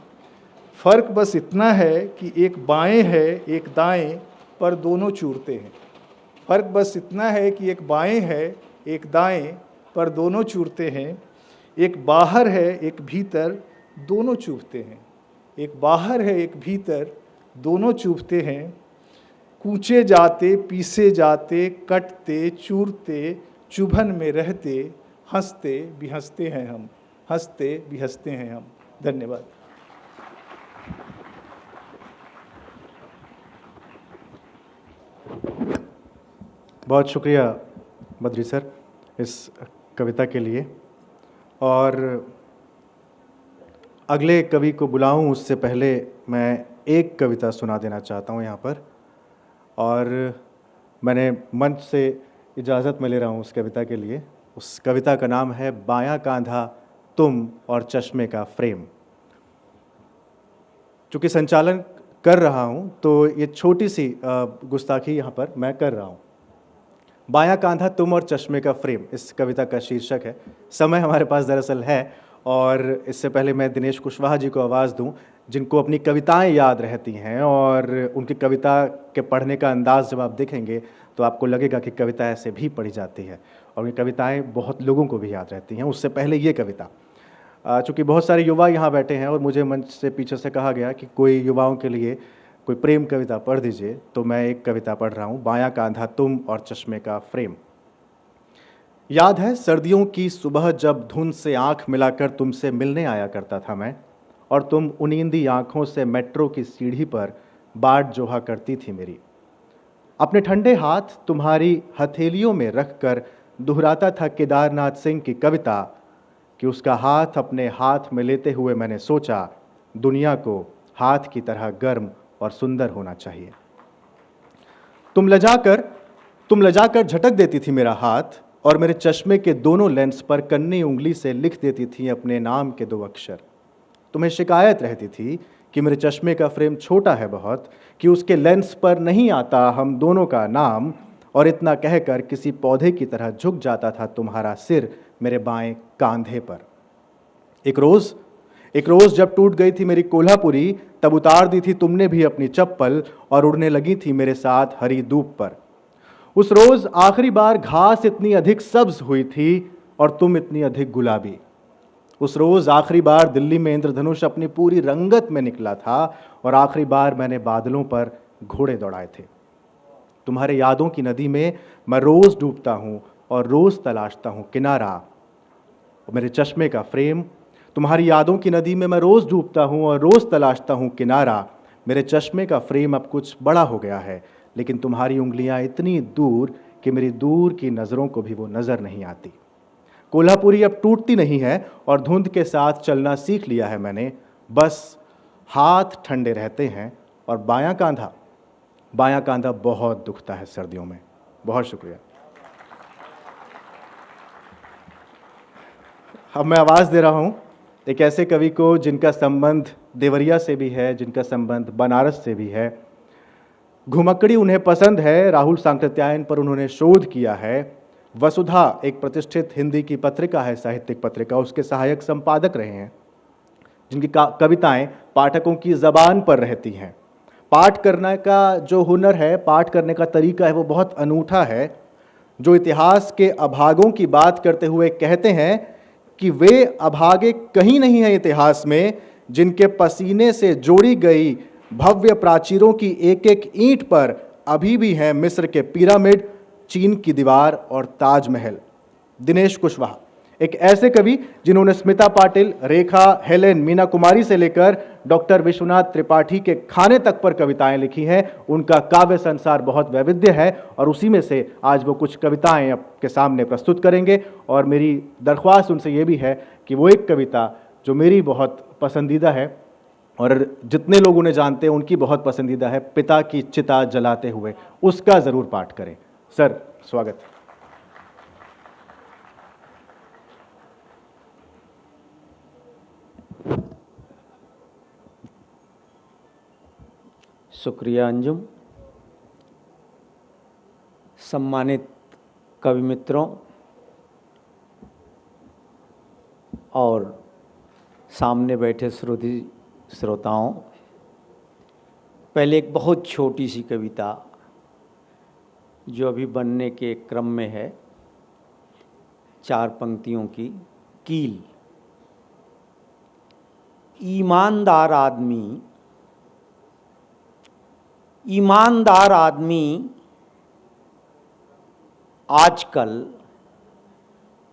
S9: फर्क बस इतना है कि एक बाएं है एक दाएं पर दोनों चूरते हैं। फर्क बस इतना है कि एक बाएं है एक दाएं पर दोनों चूरते हैं। एक बाहर है एक भीतर दोनों चूभते हैं। एक बाहर है एक भीतर दोनों चूभते हैं। कूचे जाते पीसे जाते कटते चूरते चुभन में रहते, हंसते भी हंसते हैं हम, हंसते भी हंसते हैं हम। धन्यवाद।
S3: बहुत शुक्रिया बद्री सर इस कविता के लिए। और अगले कवि को बुलाऊं उससे पहले मैं एक कविता सुना देना चाहता हूं यहाँ पर। और मैंने मंच से इजाज़त में ले रहा हूँ उस कविता के लिए। उस कविता का नाम है बायां कांधा तुम और चश्मे का फ्रेम। चूँकि संचालन कर रहा हूँ तो ये छोटी सी गुस्ताखी यहाँ पर मैं कर रहा हूँ। बायां कांधा तुम और चश्मे का फ्रेम इस कविता का शीर्षक है। समय हमारे पास दरअसल है और इससे पहले मैं दिनेश कुशवाहा जी को आवाज़ दूं, जिनको अपनी कविताएं याद रहती हैं और उनकी कविता के पढ़ने का अंदाज़ जब आप देखेंगे तो आपको लगेगा कि कविता ऐसे भी पढ़ी जाती है और ये कविताएं बहुत लोगों को भी याद रहती हैं। उससे पहले ये कविता, चूँकि बहुत सारे युवा यहाँ बैठे हैं और मुझे मंच से पीछे से कहा गया कि कोई युवाओं के लिए कोई प्रेम कविता पढ़ दीजिए, तो मैं एक कविता पढ़ रहा हूँ, बायां कांधा तुम और चश्मे का फ्रेम। याद है सर्दियों की सुबह जब धुंध से आंख मिलाकर तुमसे मिलने आया करता था मैं, और तुम उनींदी आंखों से मेट्रो की सीढ़ी पर बाट जोहा करती थी मेरी। अपने ठंडे हाथ तुम्हारी हथेलियों में रखकर दोहराता था केदारनाथ सिंह की कविता कि उसका हाथ अपने हाथ में लेते हुए मैंने सोचा दुनिया को हाथ की तरह गर्म और सुंदर होना चाहिए। तुम लजाकर झटक देती थी मेरा हाथ और मेरे चश्मे के दोनों लेंस पर कन्नी उंगली से लिख देती थी अपने नाम के 2 अक्षर। तुम्हें शिकायत रहती थी कि मेरे चश्मे का फ्रेम छोटा है बहुत, कि उसके लेंस पर नहीं आता हम दोनों का नाम, और इतना कहकर किसी पौधे की तरह झुक जाता था तुम्हारा सिर मेरे बाएं कांधे पर। एक रोज जब टूट गई थी मेरी कोल्हापुरी, तब उतार दी थी तुमने भी अपनी चप्पल और उड़ने लगी थी मेरे साथ हरी धूप पर। उस रोज आखिरी बार घास इतनी अधिक सब्ज हुई थी और तुम इतनी अधिक गुलाबी। उस रोज आखिरी बार दिल्ली में इंद्रधनुष अपनी पूरी रंगत में निकला था और आखिरी बार मैंने बादलों पर घोड़े दौड़ाए थे। तुम्हारे यादों की नदी में मैं रोज डूबता हूं और रोज तलाशता हूं किनारा। मेरे चश्मे का फ्रेम, तुम्हारी यादों की नदी में मैं रोज डूबता हूं और रोज तलाशता हूं किनारा। मेरे चश्मे का फ्रेम अब कुछ बड़ा हो गया है, लेकिन तुम्हारी उंगलियां इतनी दूर कि मेरी दूर की नजरों को भी वो नजर नहीं आती। कोल्हापुरी अब टूटती नहीं है और धुंध के साथ चलना सीख लिया है मैंने। बस हाथ ठंडे रहते हैं और बायां कांधा बहुत दुखता है सर्दियों में। बहुत शुक्रिया। अब मैं आवाज़ दे रहा हूँ एक ऐसे कवि को जिनका संबंध देवरिया से भी है, जिनका संबंध बनारस से भी है। घुमक्कड़ी उन्हें पसंद है, राहुल सांकृत्यायन पर उन्होंने शोध किया है। वसुधा एक प्रतिष्ठित हिंदी की पत्रिका है, साहित्यिक पत्रिका, उसके सहायक संपादक रहे हैं, जिनकी कविताएं पाठकों की ज़बान पर रहती हैं। पाठ करने का जो हुनर है, पाठ करने का तरीका है, वो बहुत अनूठा है। जो इतिहास के अभागों की बात करते हुए कहते हैं कि वे अभागे कहीं नहीं हैं इतिहास में, जिनके पसीने से जोड़ी गई भव्य प्राचीरों की एक एक ईंट पर अभी भी हैं मिस्र के पिरामिड, चीन की दीवार और ताजमहल। दिनेश कुशवाहा एक ऐसे कवि जिन्होंने स्मिता पाटिल, रेखा, हेलेन, मीना कुमारी से लेकर डॉक्टर विश्वनाथ त्रिपाठी के खाने तक पर कविताएं लिखी हैं। उनका काव्य संसार बहुत वैविध्य है और उसी में से आज वो कुछ कविताएं आपके सामने प्रस्तुत करेंगे। और मेरी दरख्वास्त उनसे ये भी है कि वो एक कविता जो मेरी बहुत पसंदीदा है और जितने लोग उन्हें जानते हैं उनकी बहुत पसंदीदा है, पिता की चिता जलाते हुए, उसका ज़रूर पाठ करें। सर, स्वागत।
S7: शुक्रिया अंजुम। सम्मानित कवि मित्रों और सामने बैठे श्रोताओं, पहले एक बहुत छोटी सी कविता जो अभी बनने के क्रम में है, 4 पंक्तियों की। कील। ईमानदार आदमी आजकल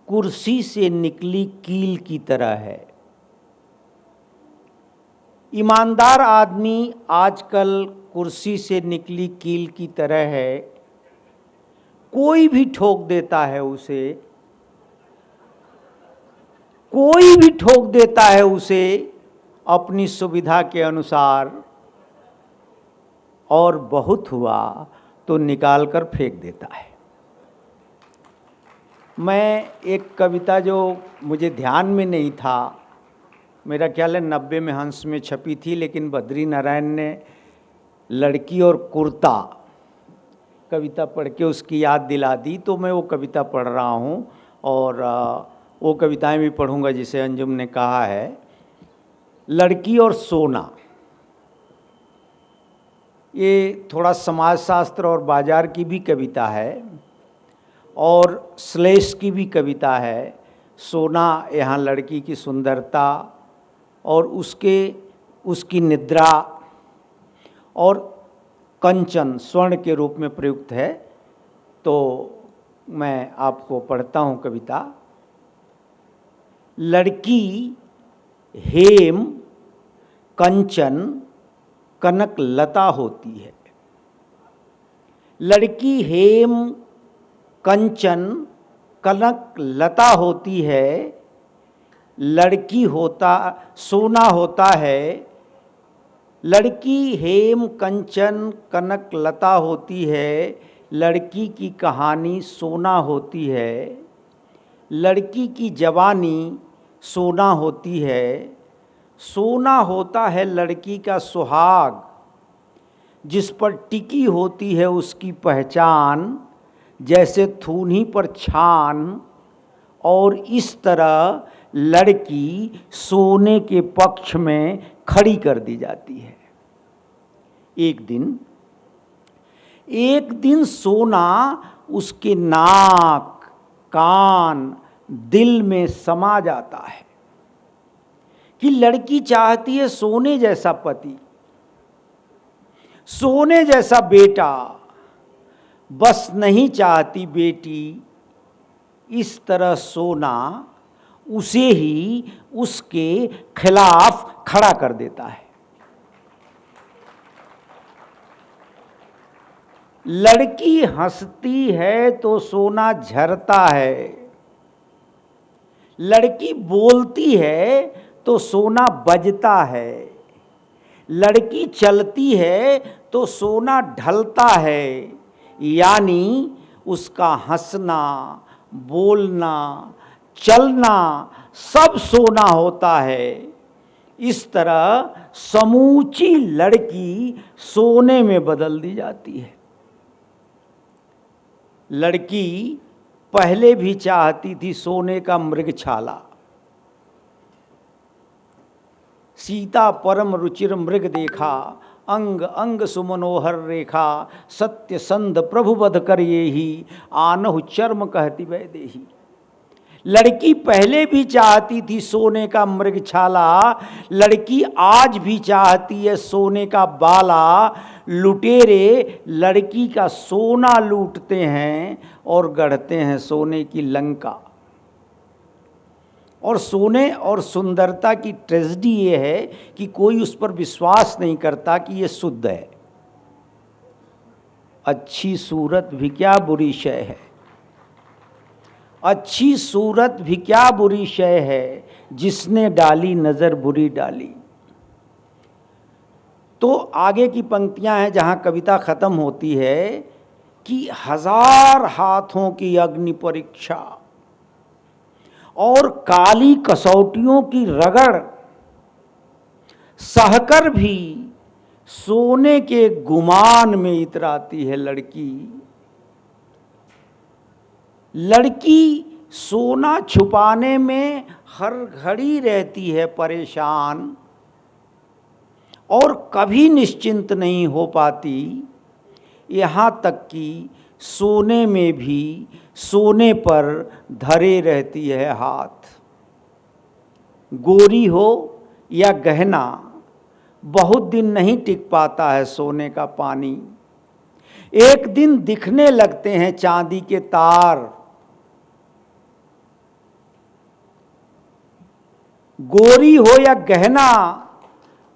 S7: कुर्सी से निकली कील की तरह है। ईमानदार आदमी आजकल कुर्सी से निकली कील की तरह है। कोई भी ठोक देता है उसे अपनी सुविधा के अनुसार, और बहुत हुआ तो निकाल कर फेंक देता है। मैं एक कविता जो मुझे ध्यान में नहीं था, मेरा ख्याल है 90 में हंस में छपी थी, लेकिन बद्री नारायण ने लड़की और कुर्ता कविता पढ़ के उसकी याद दिला दी, तो मैं वो कविता पढ़ रहा हूँ। और वो कविताएं भी पढ़ूंगा जिसे अंजुम ने कहा है। लड़की और सोना, ये थोड़ा समाजशास्त्र और बाजार की भी कविता है और श्लेष की भी कविता है। सोना यहाँ लड़की की सुंदरता और उसकी निद्रा, और कंचन स्वर्ण के रूप में प्रयुक्त है। तो मैं आपको पढ़ता हूँ कविता। लड़की हेम कंचन कनक लता होती है। लड़की हेम कंचन कनक लता होती है। लड़की होता सोना होता है। लड़की हेम कंचन कनक लता होती है। लड़की की कहानी सोना होती है। लड़की की जवानी सोना होती है। सोना होता है लड़की का सुहाग, जिस पर टिकी होती है उसकी पहचान, जैसे थूनी पर छान। और इस तरह लड़की सोने के पक्ष में खड़ी कर दी जाती है। एक दिन सोना उसके नाक, कान, दिल में समा जाता है कि लड़की चाहती है सोने जैसा पति, सोने जैसा बेटा, बस नहीं चाहती बेटी। इस तरह सोना उसे ही उसके खिलाफ खड़ा कर देता है। लड़की हंसती है तो सोना झरता है। लड़की बोलती है तो सोना बजता है। लड़की चलती है तो सोना ढलता है। यानी उसका हंसना, बोलना, चलना सब सोना होता है। इस तरह समूची लड़की सोने में बदल दी जाती है। लड़की पहले भी चाहती थी सोने का मृगछाला। सीता परम रुचिर मृग देखा, अंग अंग सुमनोहर रेखा। सत्य संध प्रभु वध कर ये ही, आनहु चर्म कहती वै देही। लड़की पहले भी चाहती थी सोने का मृगछाला। लड़की आज भी चाहती है सोने का बाला। लुटेरे लड़की का सोना लूटते हैं और गढ़ते हैं सोने की लंका। और सोने और सुंदरता की ट्रेजेडी ये है कि कोई उस पर विश्वास नहीं करता कि ये शुद्ध है। अच्छी सूरत भी क्या बुरी शय है। अच्छी सूरत भी क्या बुरी शय है, जिसने डाली नजर बुरी डाली। तो आगे की पंक्तियां हैं जहां कविता खत्म होती है कि हजार हाथों की अग्नि परीक्षा और काली कसौटियों की रगड़ सहकर भी सोने के गुमान में इतराती है लड़की। लड़की सोना छुपाने में हर घड़ी रहती है परेशान और कभी निश्चिंत नहीं हो पाती। यहाँ तक कि सोने में भी सोने पर धरे रहती है हाथ। गोरी हो या गहना, बहुत दिन नहीं टिक पाता है सोने का पानी। एक दिन दिखने लगते हैं चांदी के तार। गोरी हो या गहना,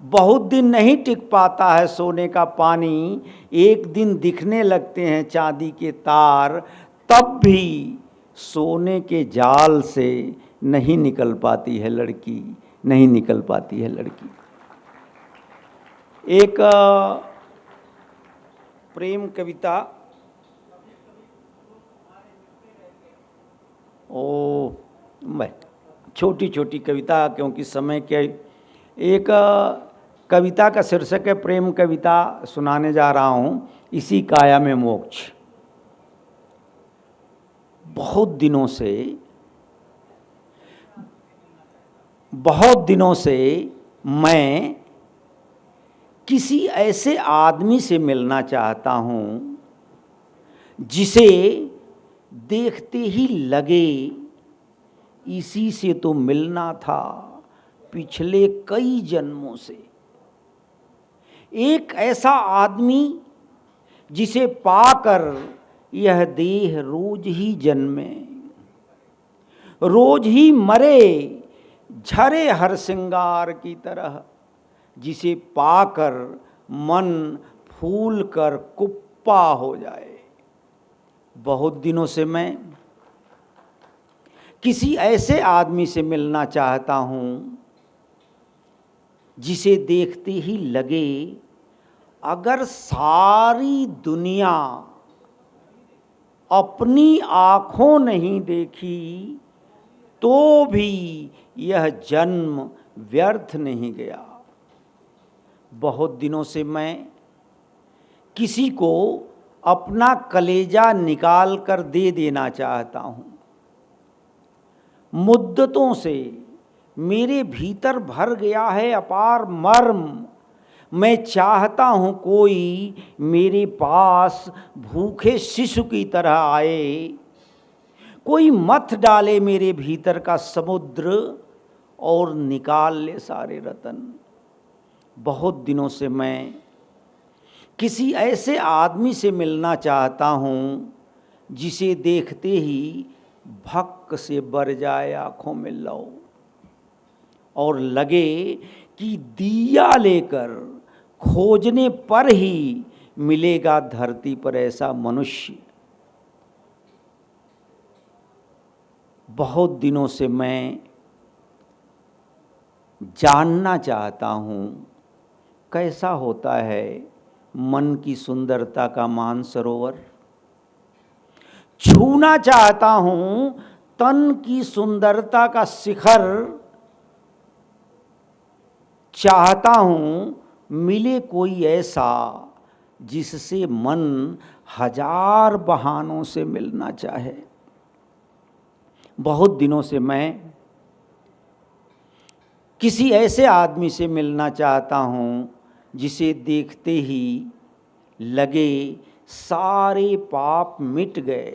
S7: बहुत दिन नहीं टिक पाता है सोने का पानी। एक दिन दिखने लगते हैं चांदी के तार, तब भी सोने के जाल से नहीं निकल पाती है लड़की, नहीं निकल पाती है लड़की। एक प्रेम कविता, मैं छोटी छोटी कविता, क्योंकि समय के, एक कविता का शीर्षक है प्रेम कविता, सुनाने जा रहा हूँ, इसी काया में मोक्ष। बहुत दिनों से बहुत दिनों से मैं किसी ऐसे आदमी से मिलना चाहता हूँ जिसे देखते ही लगे इसी से तो मिलना था पिछले कई जन्मों से। एक ऐसा आदमी जिसे पाकर यह देह रोज ही जन्मे, रोज ही मरे झरे हर श्रृंगार की तरह, जिसे पाकर मन फूल कर कुप्पा हो जाए। बहुत दिनों से मैं किसी ऐसे आदमी से मिलना चाहता हूँ जिसे देखते ही लगे अगर सारी दुनिया अपनी आँखों नहीं देखी तो भी यह जन्म व्यर्थ नहीं गया। बहुत दिनों से मैं किसी को अपना कलेजा निकाल कर दे देना चाहता हूँ। मुद्दतों से मेरे भीतर भर गया है अपार मर्म। मैं चाहता हूँ कोई मेरे पास भूखे शिशु की तरह आए, कोई मथ डाले मेरे भीतर का समुद्र और निकाल ले सारे रतन। बहुत दिनों से मैं किसी ऐसे आदमी से मिलना चाहता हूँ जिसे देखते ही भक्क से बर जाए आँखों में लौ और लगे कि दिया लेकर खोजने पर ही मिलेगा धरती पर ऐसा मनुष्य। बहुत दिनों से मैं जानना चाहता हूँ कैसा होता है मन की सुंदरता का मानसरोवर। छूना चाहता हूँ तन की सुंदरता का शिखर। चाहता हूँ मिले कोई ऐसा जिससे मन हजार बहानों से मिलना चाहे। बहुत दिनों से मैं किसी ऐसे आदमी से मिलना चाहता हूँ जिसे देखते ही लगे सारे पाप मिट गए,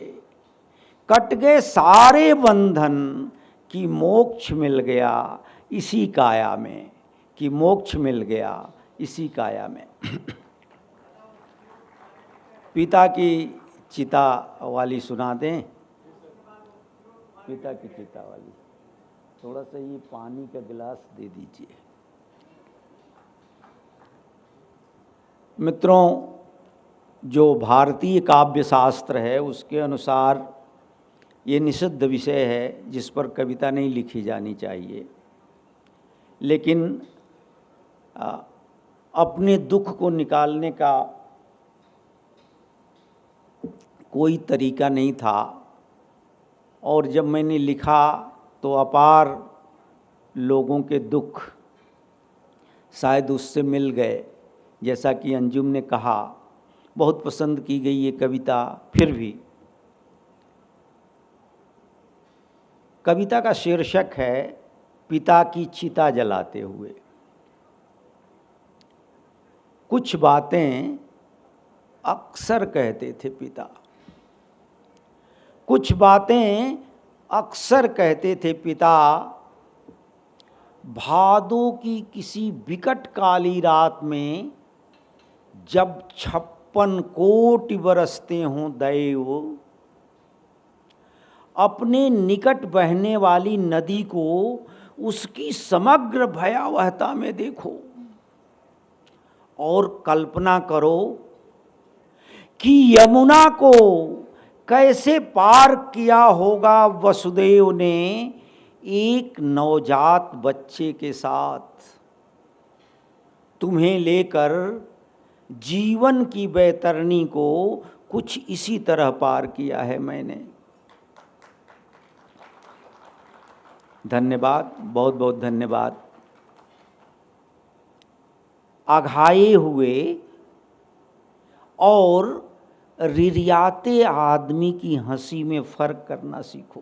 S7: कट गए सारे बंधन, कि मोक्ष मिल गया इसी काया में, कि मोक्ष मिल गया इसी काया में। पिता की चिता वाली सुना दें। पिता की चिता वाली थोड़ा सा ये पानी का गिलास दे दीजिए। मित्रों, जो भारतीय काव्य शास्त्र है उसके अनुसार ये निषिद्ध विषय है जिस पर कविता नहीं लिखी जानी चाहिए, लेकिन अपने दुख को निकालने का कोई तरीका नहीं था और जब मैंने लिखा तो अपार लोगों के दुख शायद उससे मिल गए। जैसा कि अंजुम ने कहा, बहुत पसंद की गई ये कविता। फिर भी कविता का शीर्षक है पिता की चिता जलाते हुए। कुछ बातें अक्सर कहते थे पिता, कुछ बातें अक्सर कहते थे पिता। भादों की किसी विकट काली रात में जब 56 कोटि बरसते हों दैव, अपने निकट बहने वाली नदी को उसकी समग्र भयावहता में देखो और कल्पना करो कि यमुना को कैसे पार किया होगा वसुदेव ने एक नवजात बच्चे के साथ। तुम्हें लेकर जीवन की बैतरणी को कुछ इसी तरह पार किया है मैंने। धन्यवाद, बहुत बहुत धन्यवाद। अघाये हुए और रिरियाते आदमी की हंसी में फर्क करना सीखो।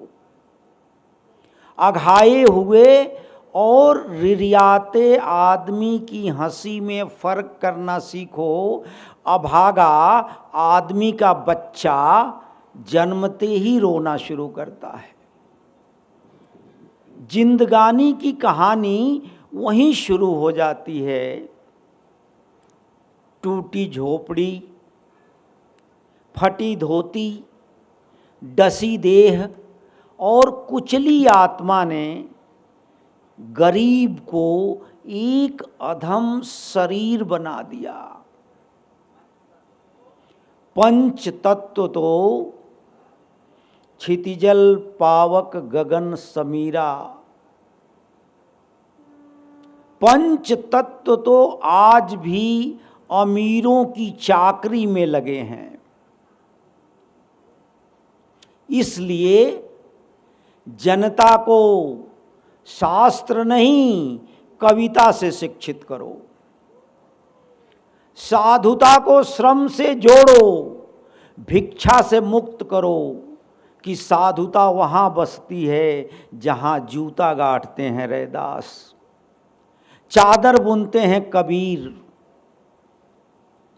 S7: अघाये हुए और रिरियाते आदमी की हंसी में फर्क करना सीखो। अभागा आदमी का बच्चा जन्मते ही रोना शुरू करता है। जिंदगानी की कहानी वहीं शुरू हो जाती है। टूटी झोपड़ी, फटी धोती, डसी देह और कुचली आत्मा ने गरीब को एक अधम शरीर बना दिया। पंच तत्व तो क्षितिजल पावक गगन समीरा। पंच तत्व तो आज भी अमीरों की चाकरी में लगे हैं। इसलिए जनता को शास्त्र नहीं, कविता से शिक्षित करो। साधुता को श्रम से जोड़ो, भिक्षा से मुक्त करो कि साधुता वहाँ बसती है जहाँ जूता गांठते हैं रैदास, चादर बुनते हैं कबीर।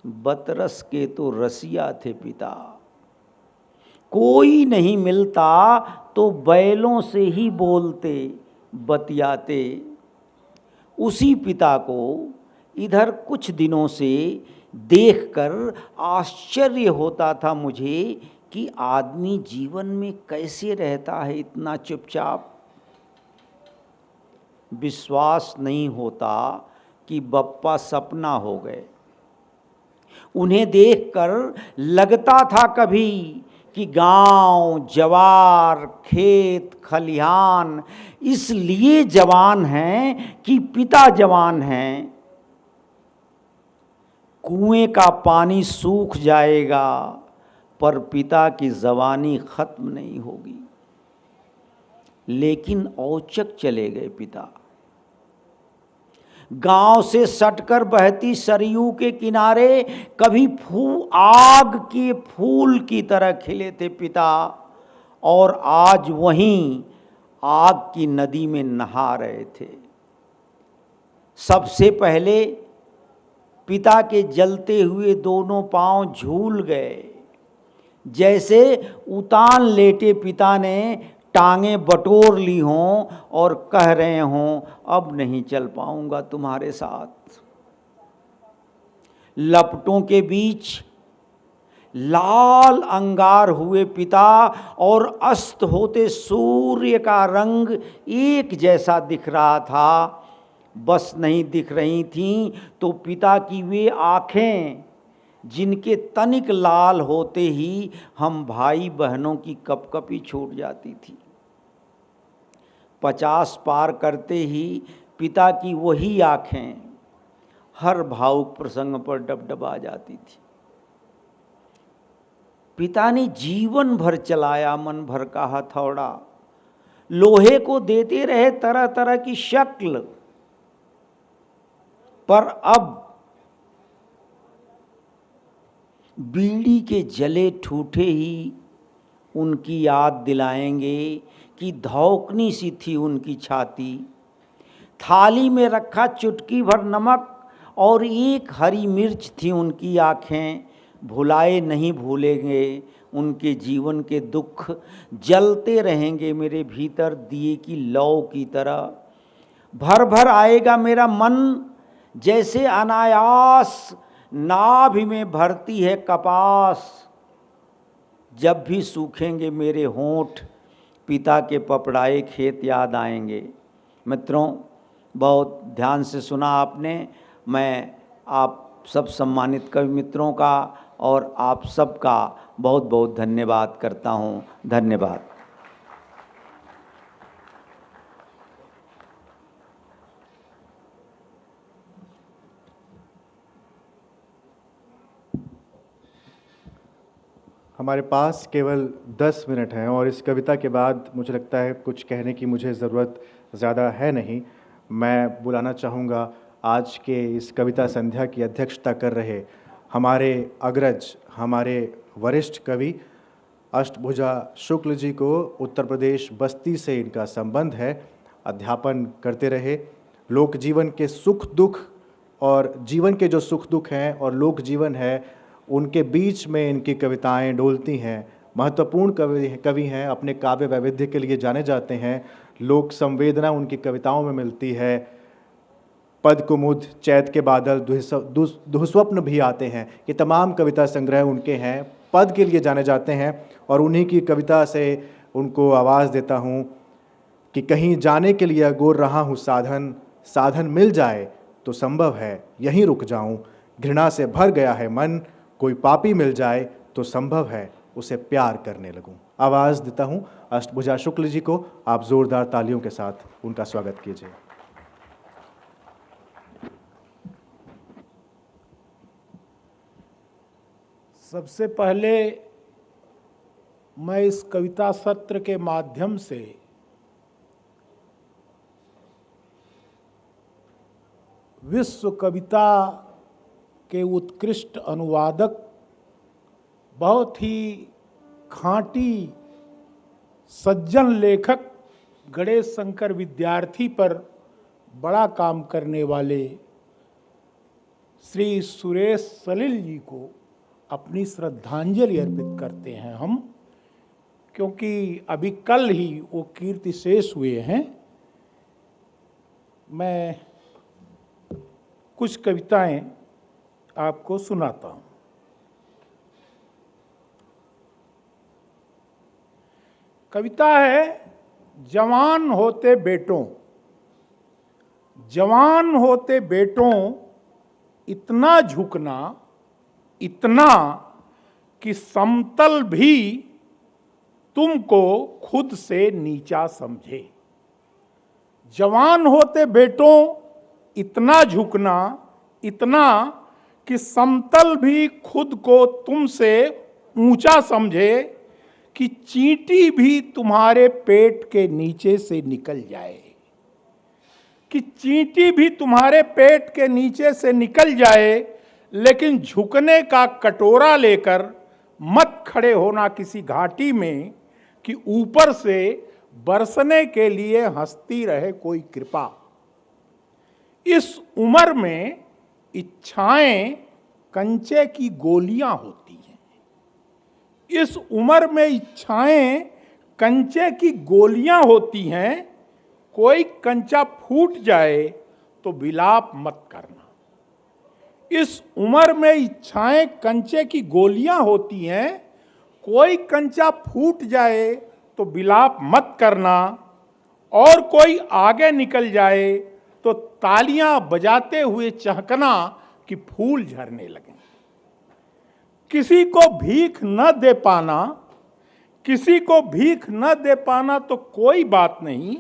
S7: बतरस के तो रसिया थे पिता, कोई नहीं मिलता तो बैलों से ही बोलते बतियाते। उसी पिता को इधर कुछ दिनों से देखकर आश्चर्य होता था मुझे कि आदमी जीवन में कैसे रहता है इतना चुपचाप। विश्वास नहीं होता कि बप्पा सपना हो गए। उन्हें देखकर लगता था कभी कि गांव, जवार, खेत, खलिहान इसलिए जवान हैं कि पिता जवान हैं। कुएं का पानी सूख जाएगा पर पिता की जवानी खत्म नहीं होगी। लेकिन औचक चले गए पिता। गांव से सटकर बहती सरयू के किनारे कभी आग के फूल की तरह खिले थे पिता, और आज वहीं आग की नदी में नहा रहे थे। सबसे पहले पिता के जलते हुए दोनों पांव झूल गए, जैसे उतान लेटे पिता ने टांगें बटोर ली हों और कह रहे हों अब नहीं चल पाऊंगा तुम्हारे साथ। लपटों के बीच लाल अंगार हुए पिता और अस्त होते सूर्य का रंग एक जैसा दिख रहा था। बस नहीं दिख रही थीं तो पिता की वे आँखें जिनके तनिक लाल होते ही हम भाई बहनों की कपकपी छूट जाती थी। 50 पार करते ही पिता की वही आँखें हर भावुक प्रसंग पर डबडबा जाती थी। पिता ने जीवन भर चलाया मन भर का हथौड़ा, लोहे को देते रहे तरह तरह की शक्ल, पर अब बीड़ी के जले ठूठे ही उनकी याद दिलाएंगे कि धौकनी सी थी उनकी छाती। थाली में रखा चुटकी भर नमक और एक हरी मिर्च थी उनकी आँखें। भुलाए नहीं भूलेंगे उनके जीवन के दुख, जलते रहेंगे मेरे भीतर दिए की लौ की तरह। भर भर आएगा मेरा मन जैसे अनायास नाभि में भरती है कपास। जब भी सूखेंगे मेरे होंठ पिता के पपड़ाए खेत याद आएंगे। मित्रों, बहुत ध्यान से सुना आपने। मैं आप सब सम्मानित कवि मित्रों का और आप सब का बहुत बहुत धन्यवाद करता हूँ। धन्यवाद।
S3: हमारे पास केवल 10 मिनट हैं और इस कविता के बाद मुझे लगता है कुछ कहने की मुझे ज़रूरत ज़्यादा है नहीं। मैं बुलाना चाहूँगा आज के इस कविता संध्या की अध्यक्षता कर रहे हमारे अग्रज, हमारे वरिष्ठ कवि अष्टभुजा शुक्ल जी को। उत्तर प्रदेश बस्ती से इनका संबंध है अध्यापन करते रहे। लोक जीवन के सुख दुख और जीवन के जो सुख दुख हैं और लोक जीवन है, उनके बीच में इनकी कविताएं डोलती हैं। महत्वपूर्ण कवि हैं, अपने काव्य वैविध्य के लिए जाने जाते हैं। लोक संवेदना उनकी कविताओं में मिलती है। पद कुमुद, चैत के बादल, दुःस्वप्न भी आते हैं। ये तमाम कविता संग्रह उनके हैं, पद के लिए जाने जाते हैं। और उन्हीं की कविता से उनको आवाज़ देता हूँ कि कहीं जाने के लिए अगोर रहा हूँ साधन, साधन मिल जाए तो संभव है यहीं रुक जाऊँ। घृणा से भर गया है मन, कोई पापी मिल जाए तो संभव है उसे प्यार करने लगूँ। आवाज़ देता हूँ अष्टभुजा शुक्ल जी को। आप जोरदार तालियों के साथ उनका स्वागत कीजिए।
S2: सबसे पहले मैं इस कविता सत्र के माध्यम से विश्व कविता के उत्कृष्ट अनुवादक, बहुत ही खांटी सज्जन लेखक गणेश शंकर विद्यार्थी पर बड़ा काम करने वाले श्री सुरेश सलिल जी को अपनी श्रद्धांजलि अर्पित करते हैं हम, क्योंकि अभी कल ही वो कीर्ति शेष हुए हैं। मैं कुछ कविताएं आपको सुनाता हूं। कविता है जवान होते बेटों। जवान होते बेटों इतना झुकना, इतना कि समतल भी तुमको खुद से नीचा समझे। जवान होते बेटों इतना झुकना, इतना कि समतल भी खुद को तुमसे ऊंचा समझे, कि चींटी भी तुम्हारे पेट के नीचे से निकल जाए। कि चींटी भी तुम्हारे पेट के नीचे से निकल जाए, लेकिन झुकने का कटोरा लेकर मत खड़े होना किसी घाटी में, कि ऊपर से बरसने के लिए हंसती रहे कोई कृपा। इस उम्र में इच्छाएं कंचे की गोलियां होती हैं। इस उम्र में इच्छाएं कंचे की गोलियां होती हैं। कोई कंचा फूट जाए तो विलाप मत करना। इस उम्र में इच्छाएं कंचे की गोलियां होती हैं। कोई कंचा फूट जाए तो विलाप मत करना। और कोई आगे निकल जाए तो तालियां बजाते हुए चहकना कि फूल झरने लगें। किसी को भीख न दे पाना, किसी को भीख न दे पाना तो कोई बात नहीं,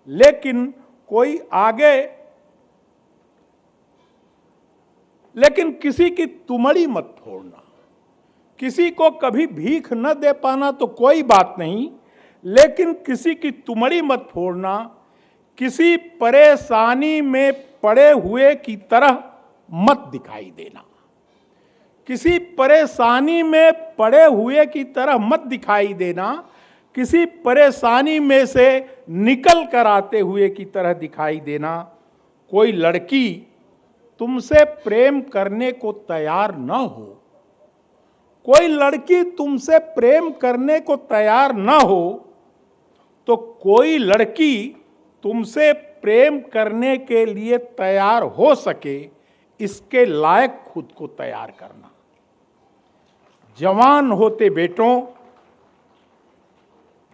S2: लेकिन कोई आगे, लेकिन किसी की तुमड़ी मत फोड़ना। किसी को कभी भीख न दे पाना तो कोई बात नहीं, लेकिन किसी की तुमड़ी मत फोड़ना। किसी परेशानी में पड़े हुए की तरह मत दिखाई देना। किसी परेशानी में पड़े हुए की तरह मत दिखाई देना। किसी परेशानी में से निकल कर आते हुए की तरह दिखाई देना। कोई लड़की तुमसे प्रेम करने को तैयार न हो, कोई लड़की तुमसे प्रेम करने को तैयार न हो, तो कोई लड़की तुमसे प्रेम करने के लिए तैयार हो सके, इसके लायक खुद को तैयार करना। जवान होते बेटों,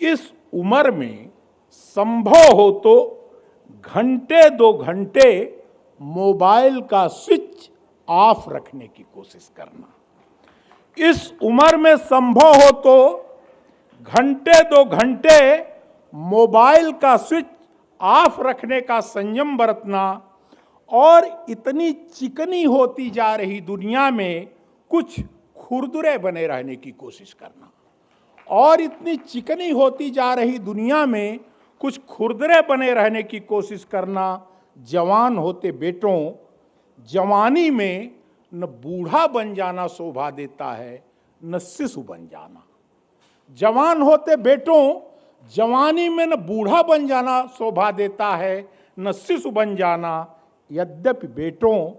S2: इस उम्र में संभव हो तो घंटे 2 घंटे मोबाइल का स्विच ऑफ रखने की कोशिश करना। इस उम्र में संभव हो तो घंटे 2 घंटे मोबाइल का स्विच ऑफ रखने का संयम बरतना। और इतनी चिकनी होती जा रही दुनिया में कुछ खुरदुरे बने रहने की कोशिश करना। और इतनी चिकनी होती जा रही दुनिया में कुछ खुरदुरे बने रहने की कोशिश करना। जवान होते बेटों, जवानी में न बूढ़ा बन जाना शोभा देता है, न शिशु बन जाना। जवान होते बेटों, जवानी में न बूढ़ा बन जाना शोभा देता है, न शिशु बन जाना। यद्यपि बेटों,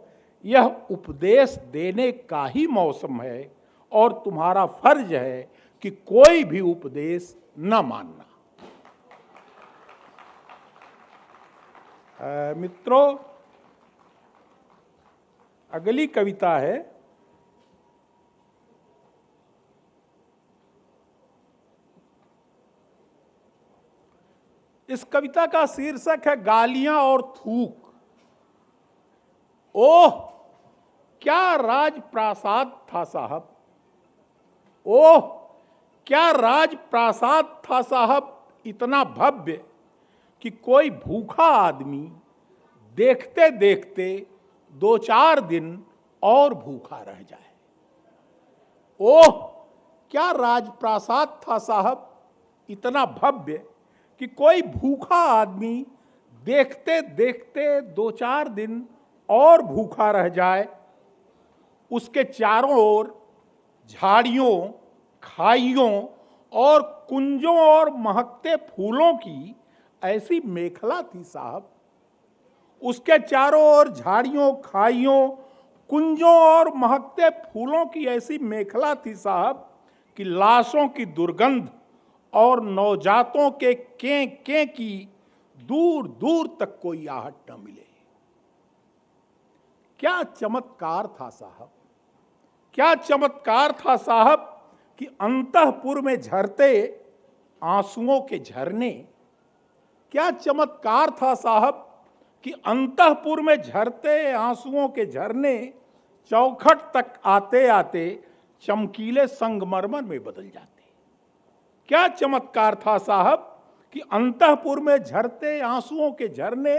S2: यह उपदेश देने का ही मौसम है और तुम्हारा फर्ज है कि कोई भी उपदेश न मानना। मित्रों, अगली कविता है इस कविता का शीर्षक है गालियां और थूक। ओह क्या राजप्रासाद था साहब, ओह क्या राजप्रासाद था साहब, इतना भव्य कि कोई भूखा आदमी देखते देखते 2-4 दिन और भूखा रह जाए। ओह क्या राजप्रासाद था साहब, इतना भव्य कि कोई भूखा आदमी देखते देखते 2-4 दिन और भूखा रह जाए। उसके चारों ओर झाड़ियों, खाइयों और कुंजों और महकते फूलों की ऐसी मेखला थी साहब। उसके चारों ओर झाड़ियों, खाइयों, कुंजों और महकते फूलों की ऐसी मेखला थी साहब कि लाशों की दुर्गंध और नवजातों के कें की दूर दूर तक कोई आहट न मिले। क्या चमत्कार था साहब, क्या चमत्कार था साहब कि अंतःपुर में झरते आंसुओं के झरने। क्या चमत्कार था साहब कि अंतःपुर में झरते आंसुओं के झरने चौखट तक आते आते चमकीले संगमरमर में बदल जाते। क्या चमत्कार था साहब कि अंतःपुर में झरते आंसुओं के झरने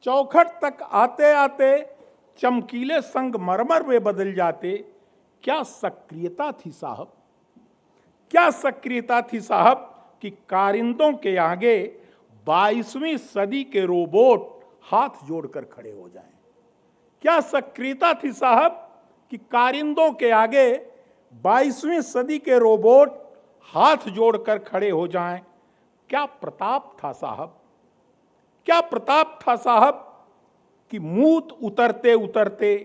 S2: चौखट तक आते आते चमकीले संगमरमर में बदल जाते। क्या सक्रियता थी साहब, क्या सक्रियता थी साहब कि कारिंदों के आगे 22वीं सदी के रोबोट हाथ जोड़कर खड़े हो जाएं। क्या सक्रियता थी साहब कि कारिंदों के आगे 22वीं सदी के रोबोट हाथ जोड़कर खड़े हो जाएं। क्या प्रताप था साहब, क्या प्रताप था साहब कि मूत उतरते उतरते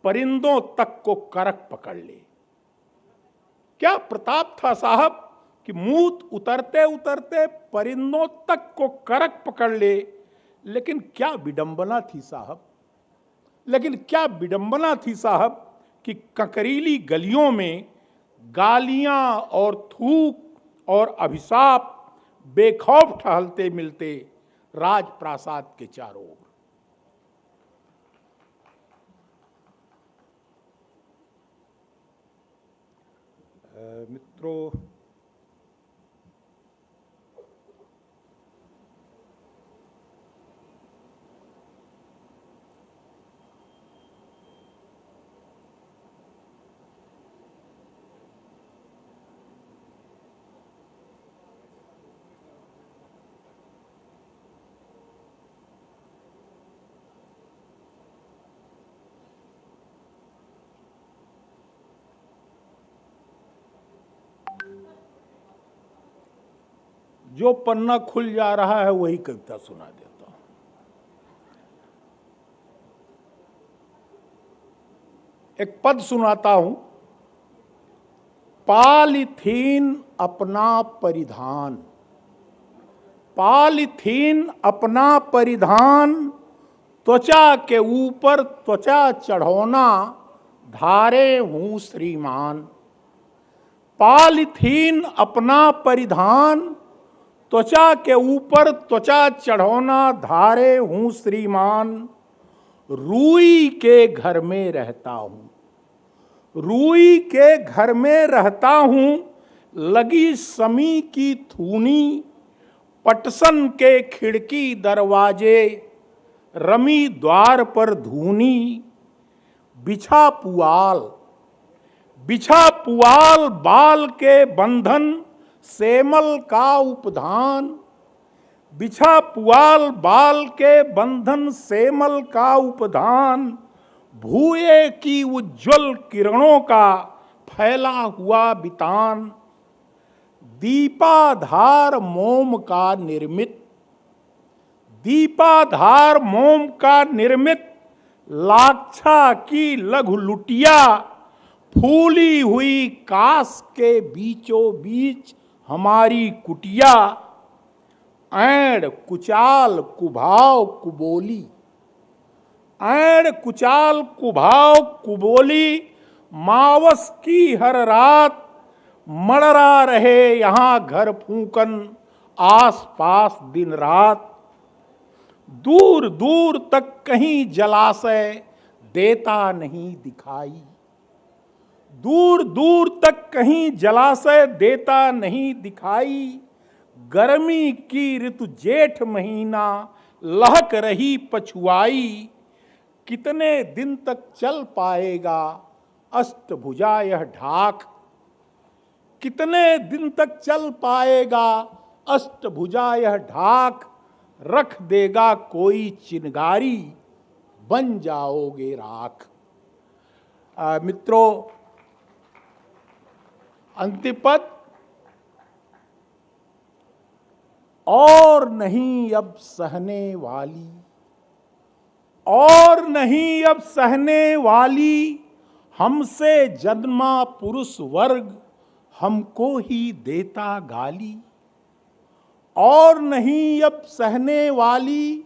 S2: परिंदों तक को करक पकड़ ले। क्या प्रताप था साहब कि मूत उतरते उतरते परिंदों तक को करक पकड़ ले। लेकिन क्या विडंबना थी साहब, लेकिन क्या विडंबना थी साहब कि ककरीली गलियों में गालियां और थूक और अभिशाप बेखौफ टहलते मिलते राजप्रासाद के चारों ओर। मित्रों, जो पन्ना खुल जा रहा है वही कविता सुना देता हूं। एक पद सुनाता हूं। पॉलीथीन अपना परिधान, पॉलीथीन अपना परिधान, त्वचा के ऊपर त्वचा चढ़ाना, धारे हूं श्रीमान। पॉलीथीन अपना परिधान, त्वचा के ऊपर त्वचा चढ़ाना, धारे हूं श्रीमान। रूई के घर में रहता हूं, रूई के घर में रहता हूं, लगी समी की थूनी, पटसन के खिड़की दरवाजे, रमी द्वार पर धूनी। बिछा पुआल, बिछा पुआल बाल के बंधन, सेमल का उपधान। बिछा पुआल बाल के बंधन, सेमल का उपधान। भूये की उज्ज्वल किरणों का फैला हुआ बितान। दीपाधार मोम का निर्मित, दीपाधार मोम का निर्मित लाक्षा की लघु लुटिया, फूली हुई कास के बीचों बीच हमारी कुटिया। ऐड़ कुचाल कुभाव कुबोली, ऐड़ कुचाल कुभाव कुबोली, मावस की हर रात मड़रा रहे यहाँ घर फूकन आस पास दिन रात। दूर दूर तक कहीं जलाशय देता नहीं दिखाई, दूर दूर तक कहीं जलाशय देता नहीं दिखाई। गर्मी की ऋतु जेठ महीना लहक रही पछुआई, कितने दिन तक चल पाएगा अष्टभुजा यह ढाक, कितने दिन तक चल पाएगा अष्टभुजा यह ढाक। रख देगा कोई चिनगारी, बन जाओगे राख। मित्रों, अंतिम पद, और नहीं अब सहने वाली, और नहीं अब सहने वाली, हमसे जन्मा पुरुष वर्ग हमको ही देता गाली। और नहीं अब सहने वाली,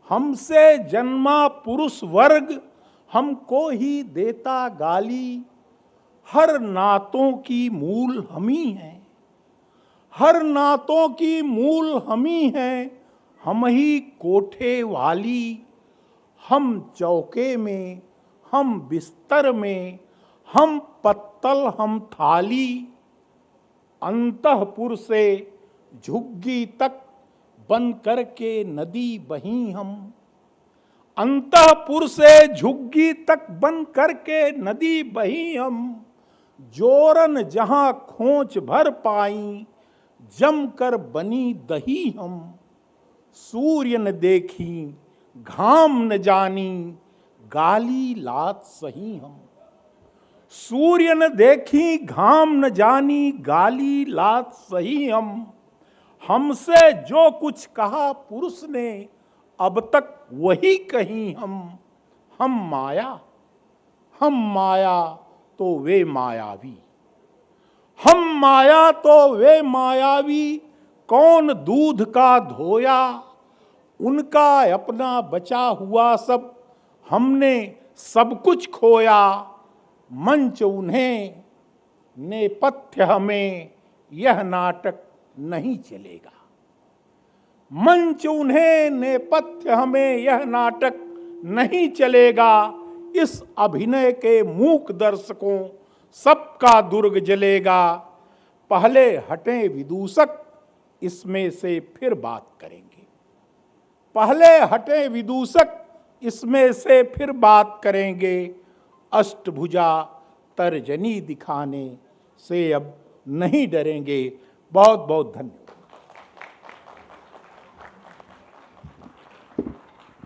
S2: हमसे जन्मा पुरुष वर्ग हमको ही देता गाली। हर नातों की मूल हम ही हैं, हर नातों की मूल हम ही हैं, हम ही कोठे वाली। हम चौके में, हम बिस्तर में, हम पत्तल हम थाली। अंतःपुर से झुग्गी तक बन करके नदी बही हम, अंतःपुर से झुग्गी तक बन करके नदी बही हम। जोरन जहां खोंच भर पाई, जम कर बनी दही हम। सूर्य न देखी घाम न जानी, गाली लात सही हम। सूर्य न देखी घाम न जानी, गाली लात सही हम। हमसे जो कुछ कहा पुरुष ने, अब तक वही कहीं हम। हम माया, हम माया तो वे मायावी, हम माया तो वे मायावी। कौन दूध का धोया, उनका अपना बचा हुआ सब, हमने सब कुछ खोया। मंच उन्हें, नेपथ्य हमें, यह नाटक नहीं चलेगा। मंच उन्हें, नेपथ्य हमें, यह नाटक नहीं चलेगा। इस अभिनय के मूक दर्शकों सबका दुर्ग जलेगा। पहले हटें विदूषक, इसमें से फिर बात करेंगे। पहले हटें विदूषक, इसमें से फिर बात करेंगे। अष्टभुजा तर्जनी दिखाने से अब नहीं डरेंगे। बहुत बहुत धन्यवाद।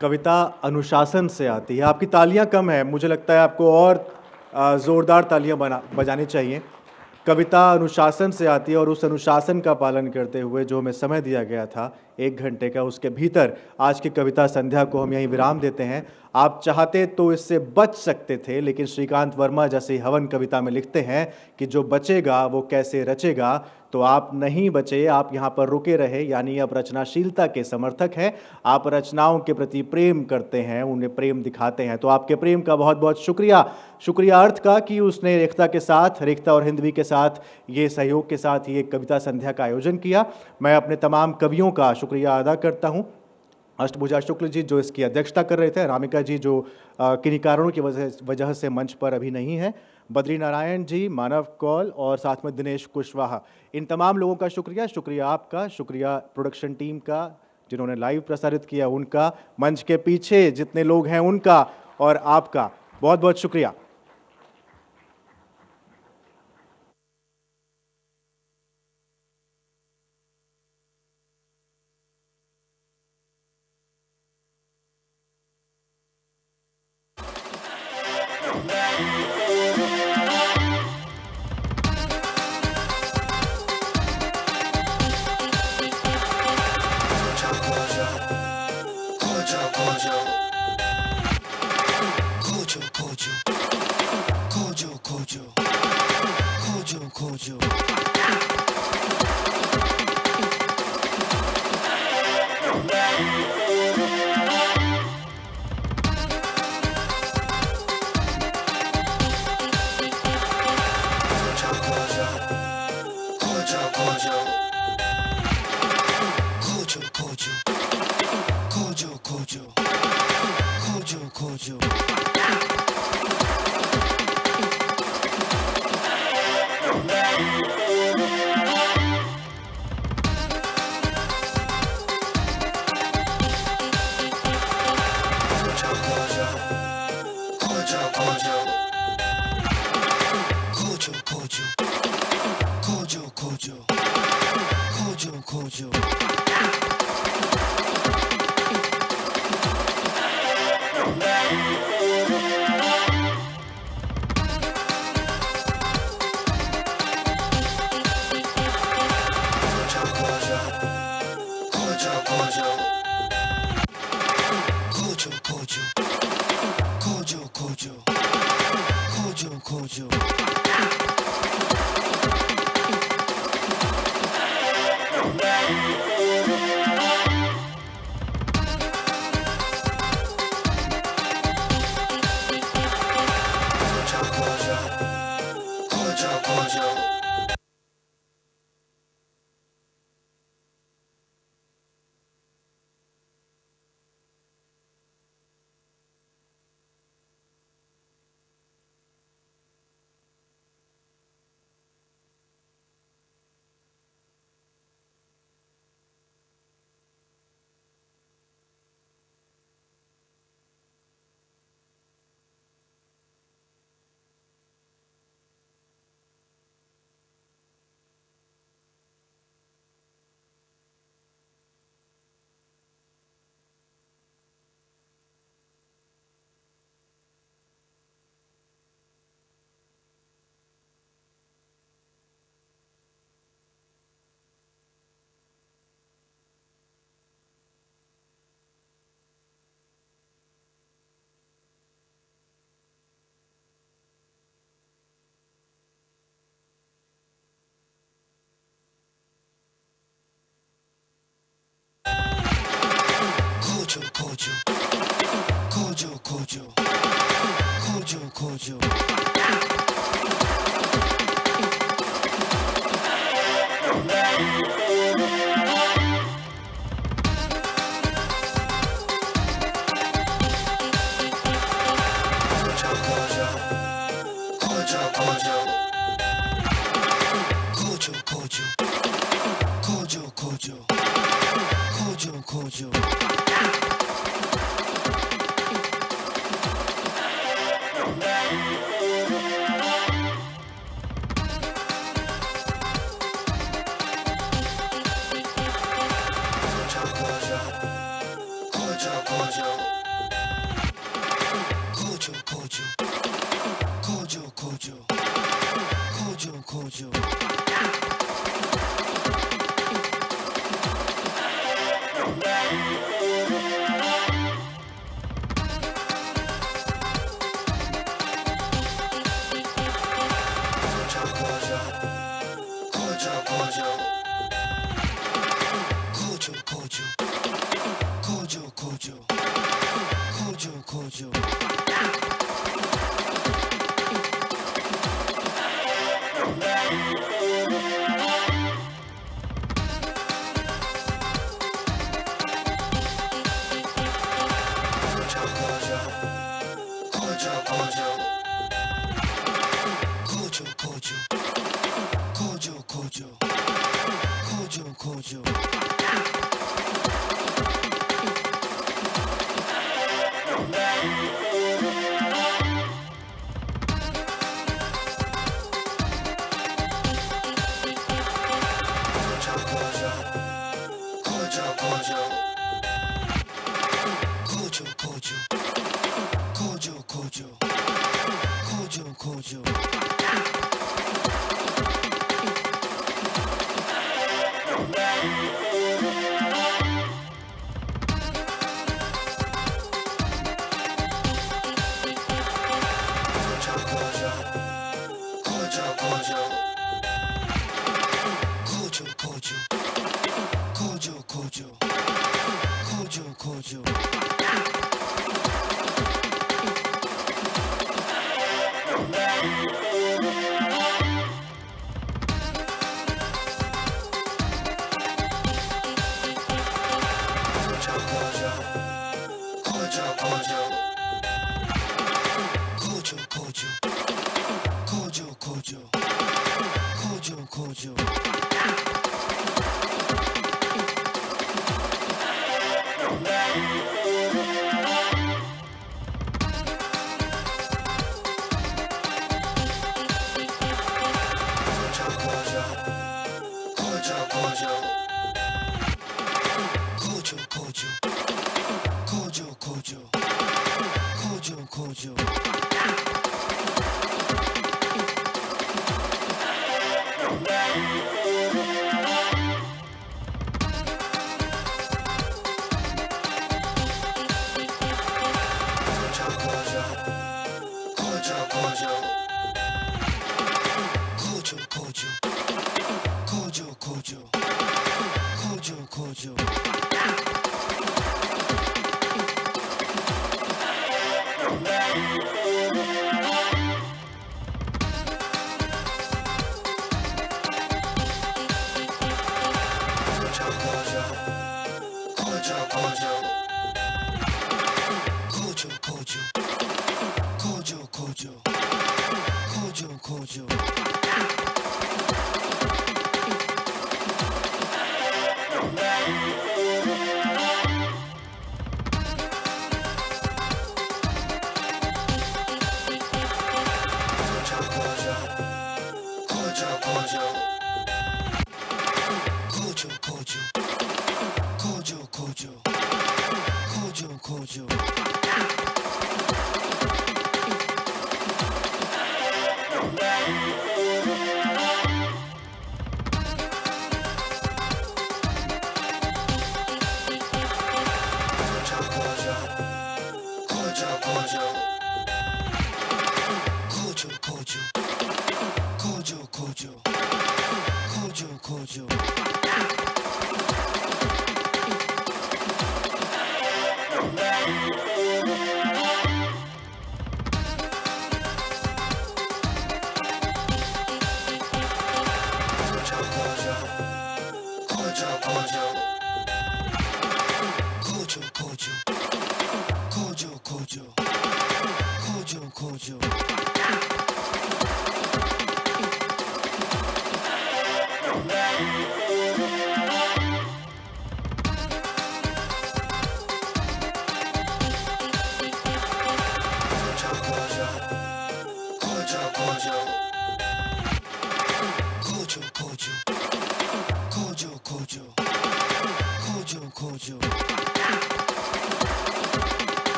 S3: कविता अनुशासन से आती है। आपकी तालियां कम है, मुझे लगता है आपको और जोरदार तालियां बजानी चाहिए। कविता अनुशासन से आती है और उस अनुशासन का पालन करते हुए जो हमें समय दिया गया था 1 घंटे का, उसके भीतर आज की कविता संध्या को हम यहीं विराम देते हैं। आप चाहते तो इससे बच सकते थे, लेकिन श्रीकांत वर्मा जैसे हवन कविता में लिखते हैं कि जो बचेगा वो कैसे रचेगा। तो आप नहीं बचे, आप यहाँ पर रुके रहे, यानी आप रचनाशीलता के समर्थक हैं। आप रचनाओं के प्रति प्रेम करते हैं, उन्हें प्रेम दिखाते हैं। तो आपके प्रेम का बहुत बहुत शुक्रिया। शुक्रिया अर्थ का कि उसने रेखता के साथ, रेखता और हिंदवी के साथ, ये सहयोग के साथ ये कविता संध्या का आयोजन किया। मैं अपने तमाम कवियों का शुक्रिया अदा करता हूँ। अष्टभुजा शुक्ल जी जो इसकी अध्यक्षता कर रहे थे, रामिका जी जो किन्हीं कारणों की वजह से मंच पर अभी नहीं है, बद्री नारायण जी, मानव कौल और साथ में दिनेश कुशवाहा, इन तमाम लोगों का शुक्रिया। शुक्रिया आपका, शुक्रिया प्रोडक्शन टीम का जिन्होंने लाइव प्रसारित किया, उनका, मंच के पीछे जितने लोग हैं उनका, और आपका बहुत बहुत शुक्रिया।
S10: खोजो खोजो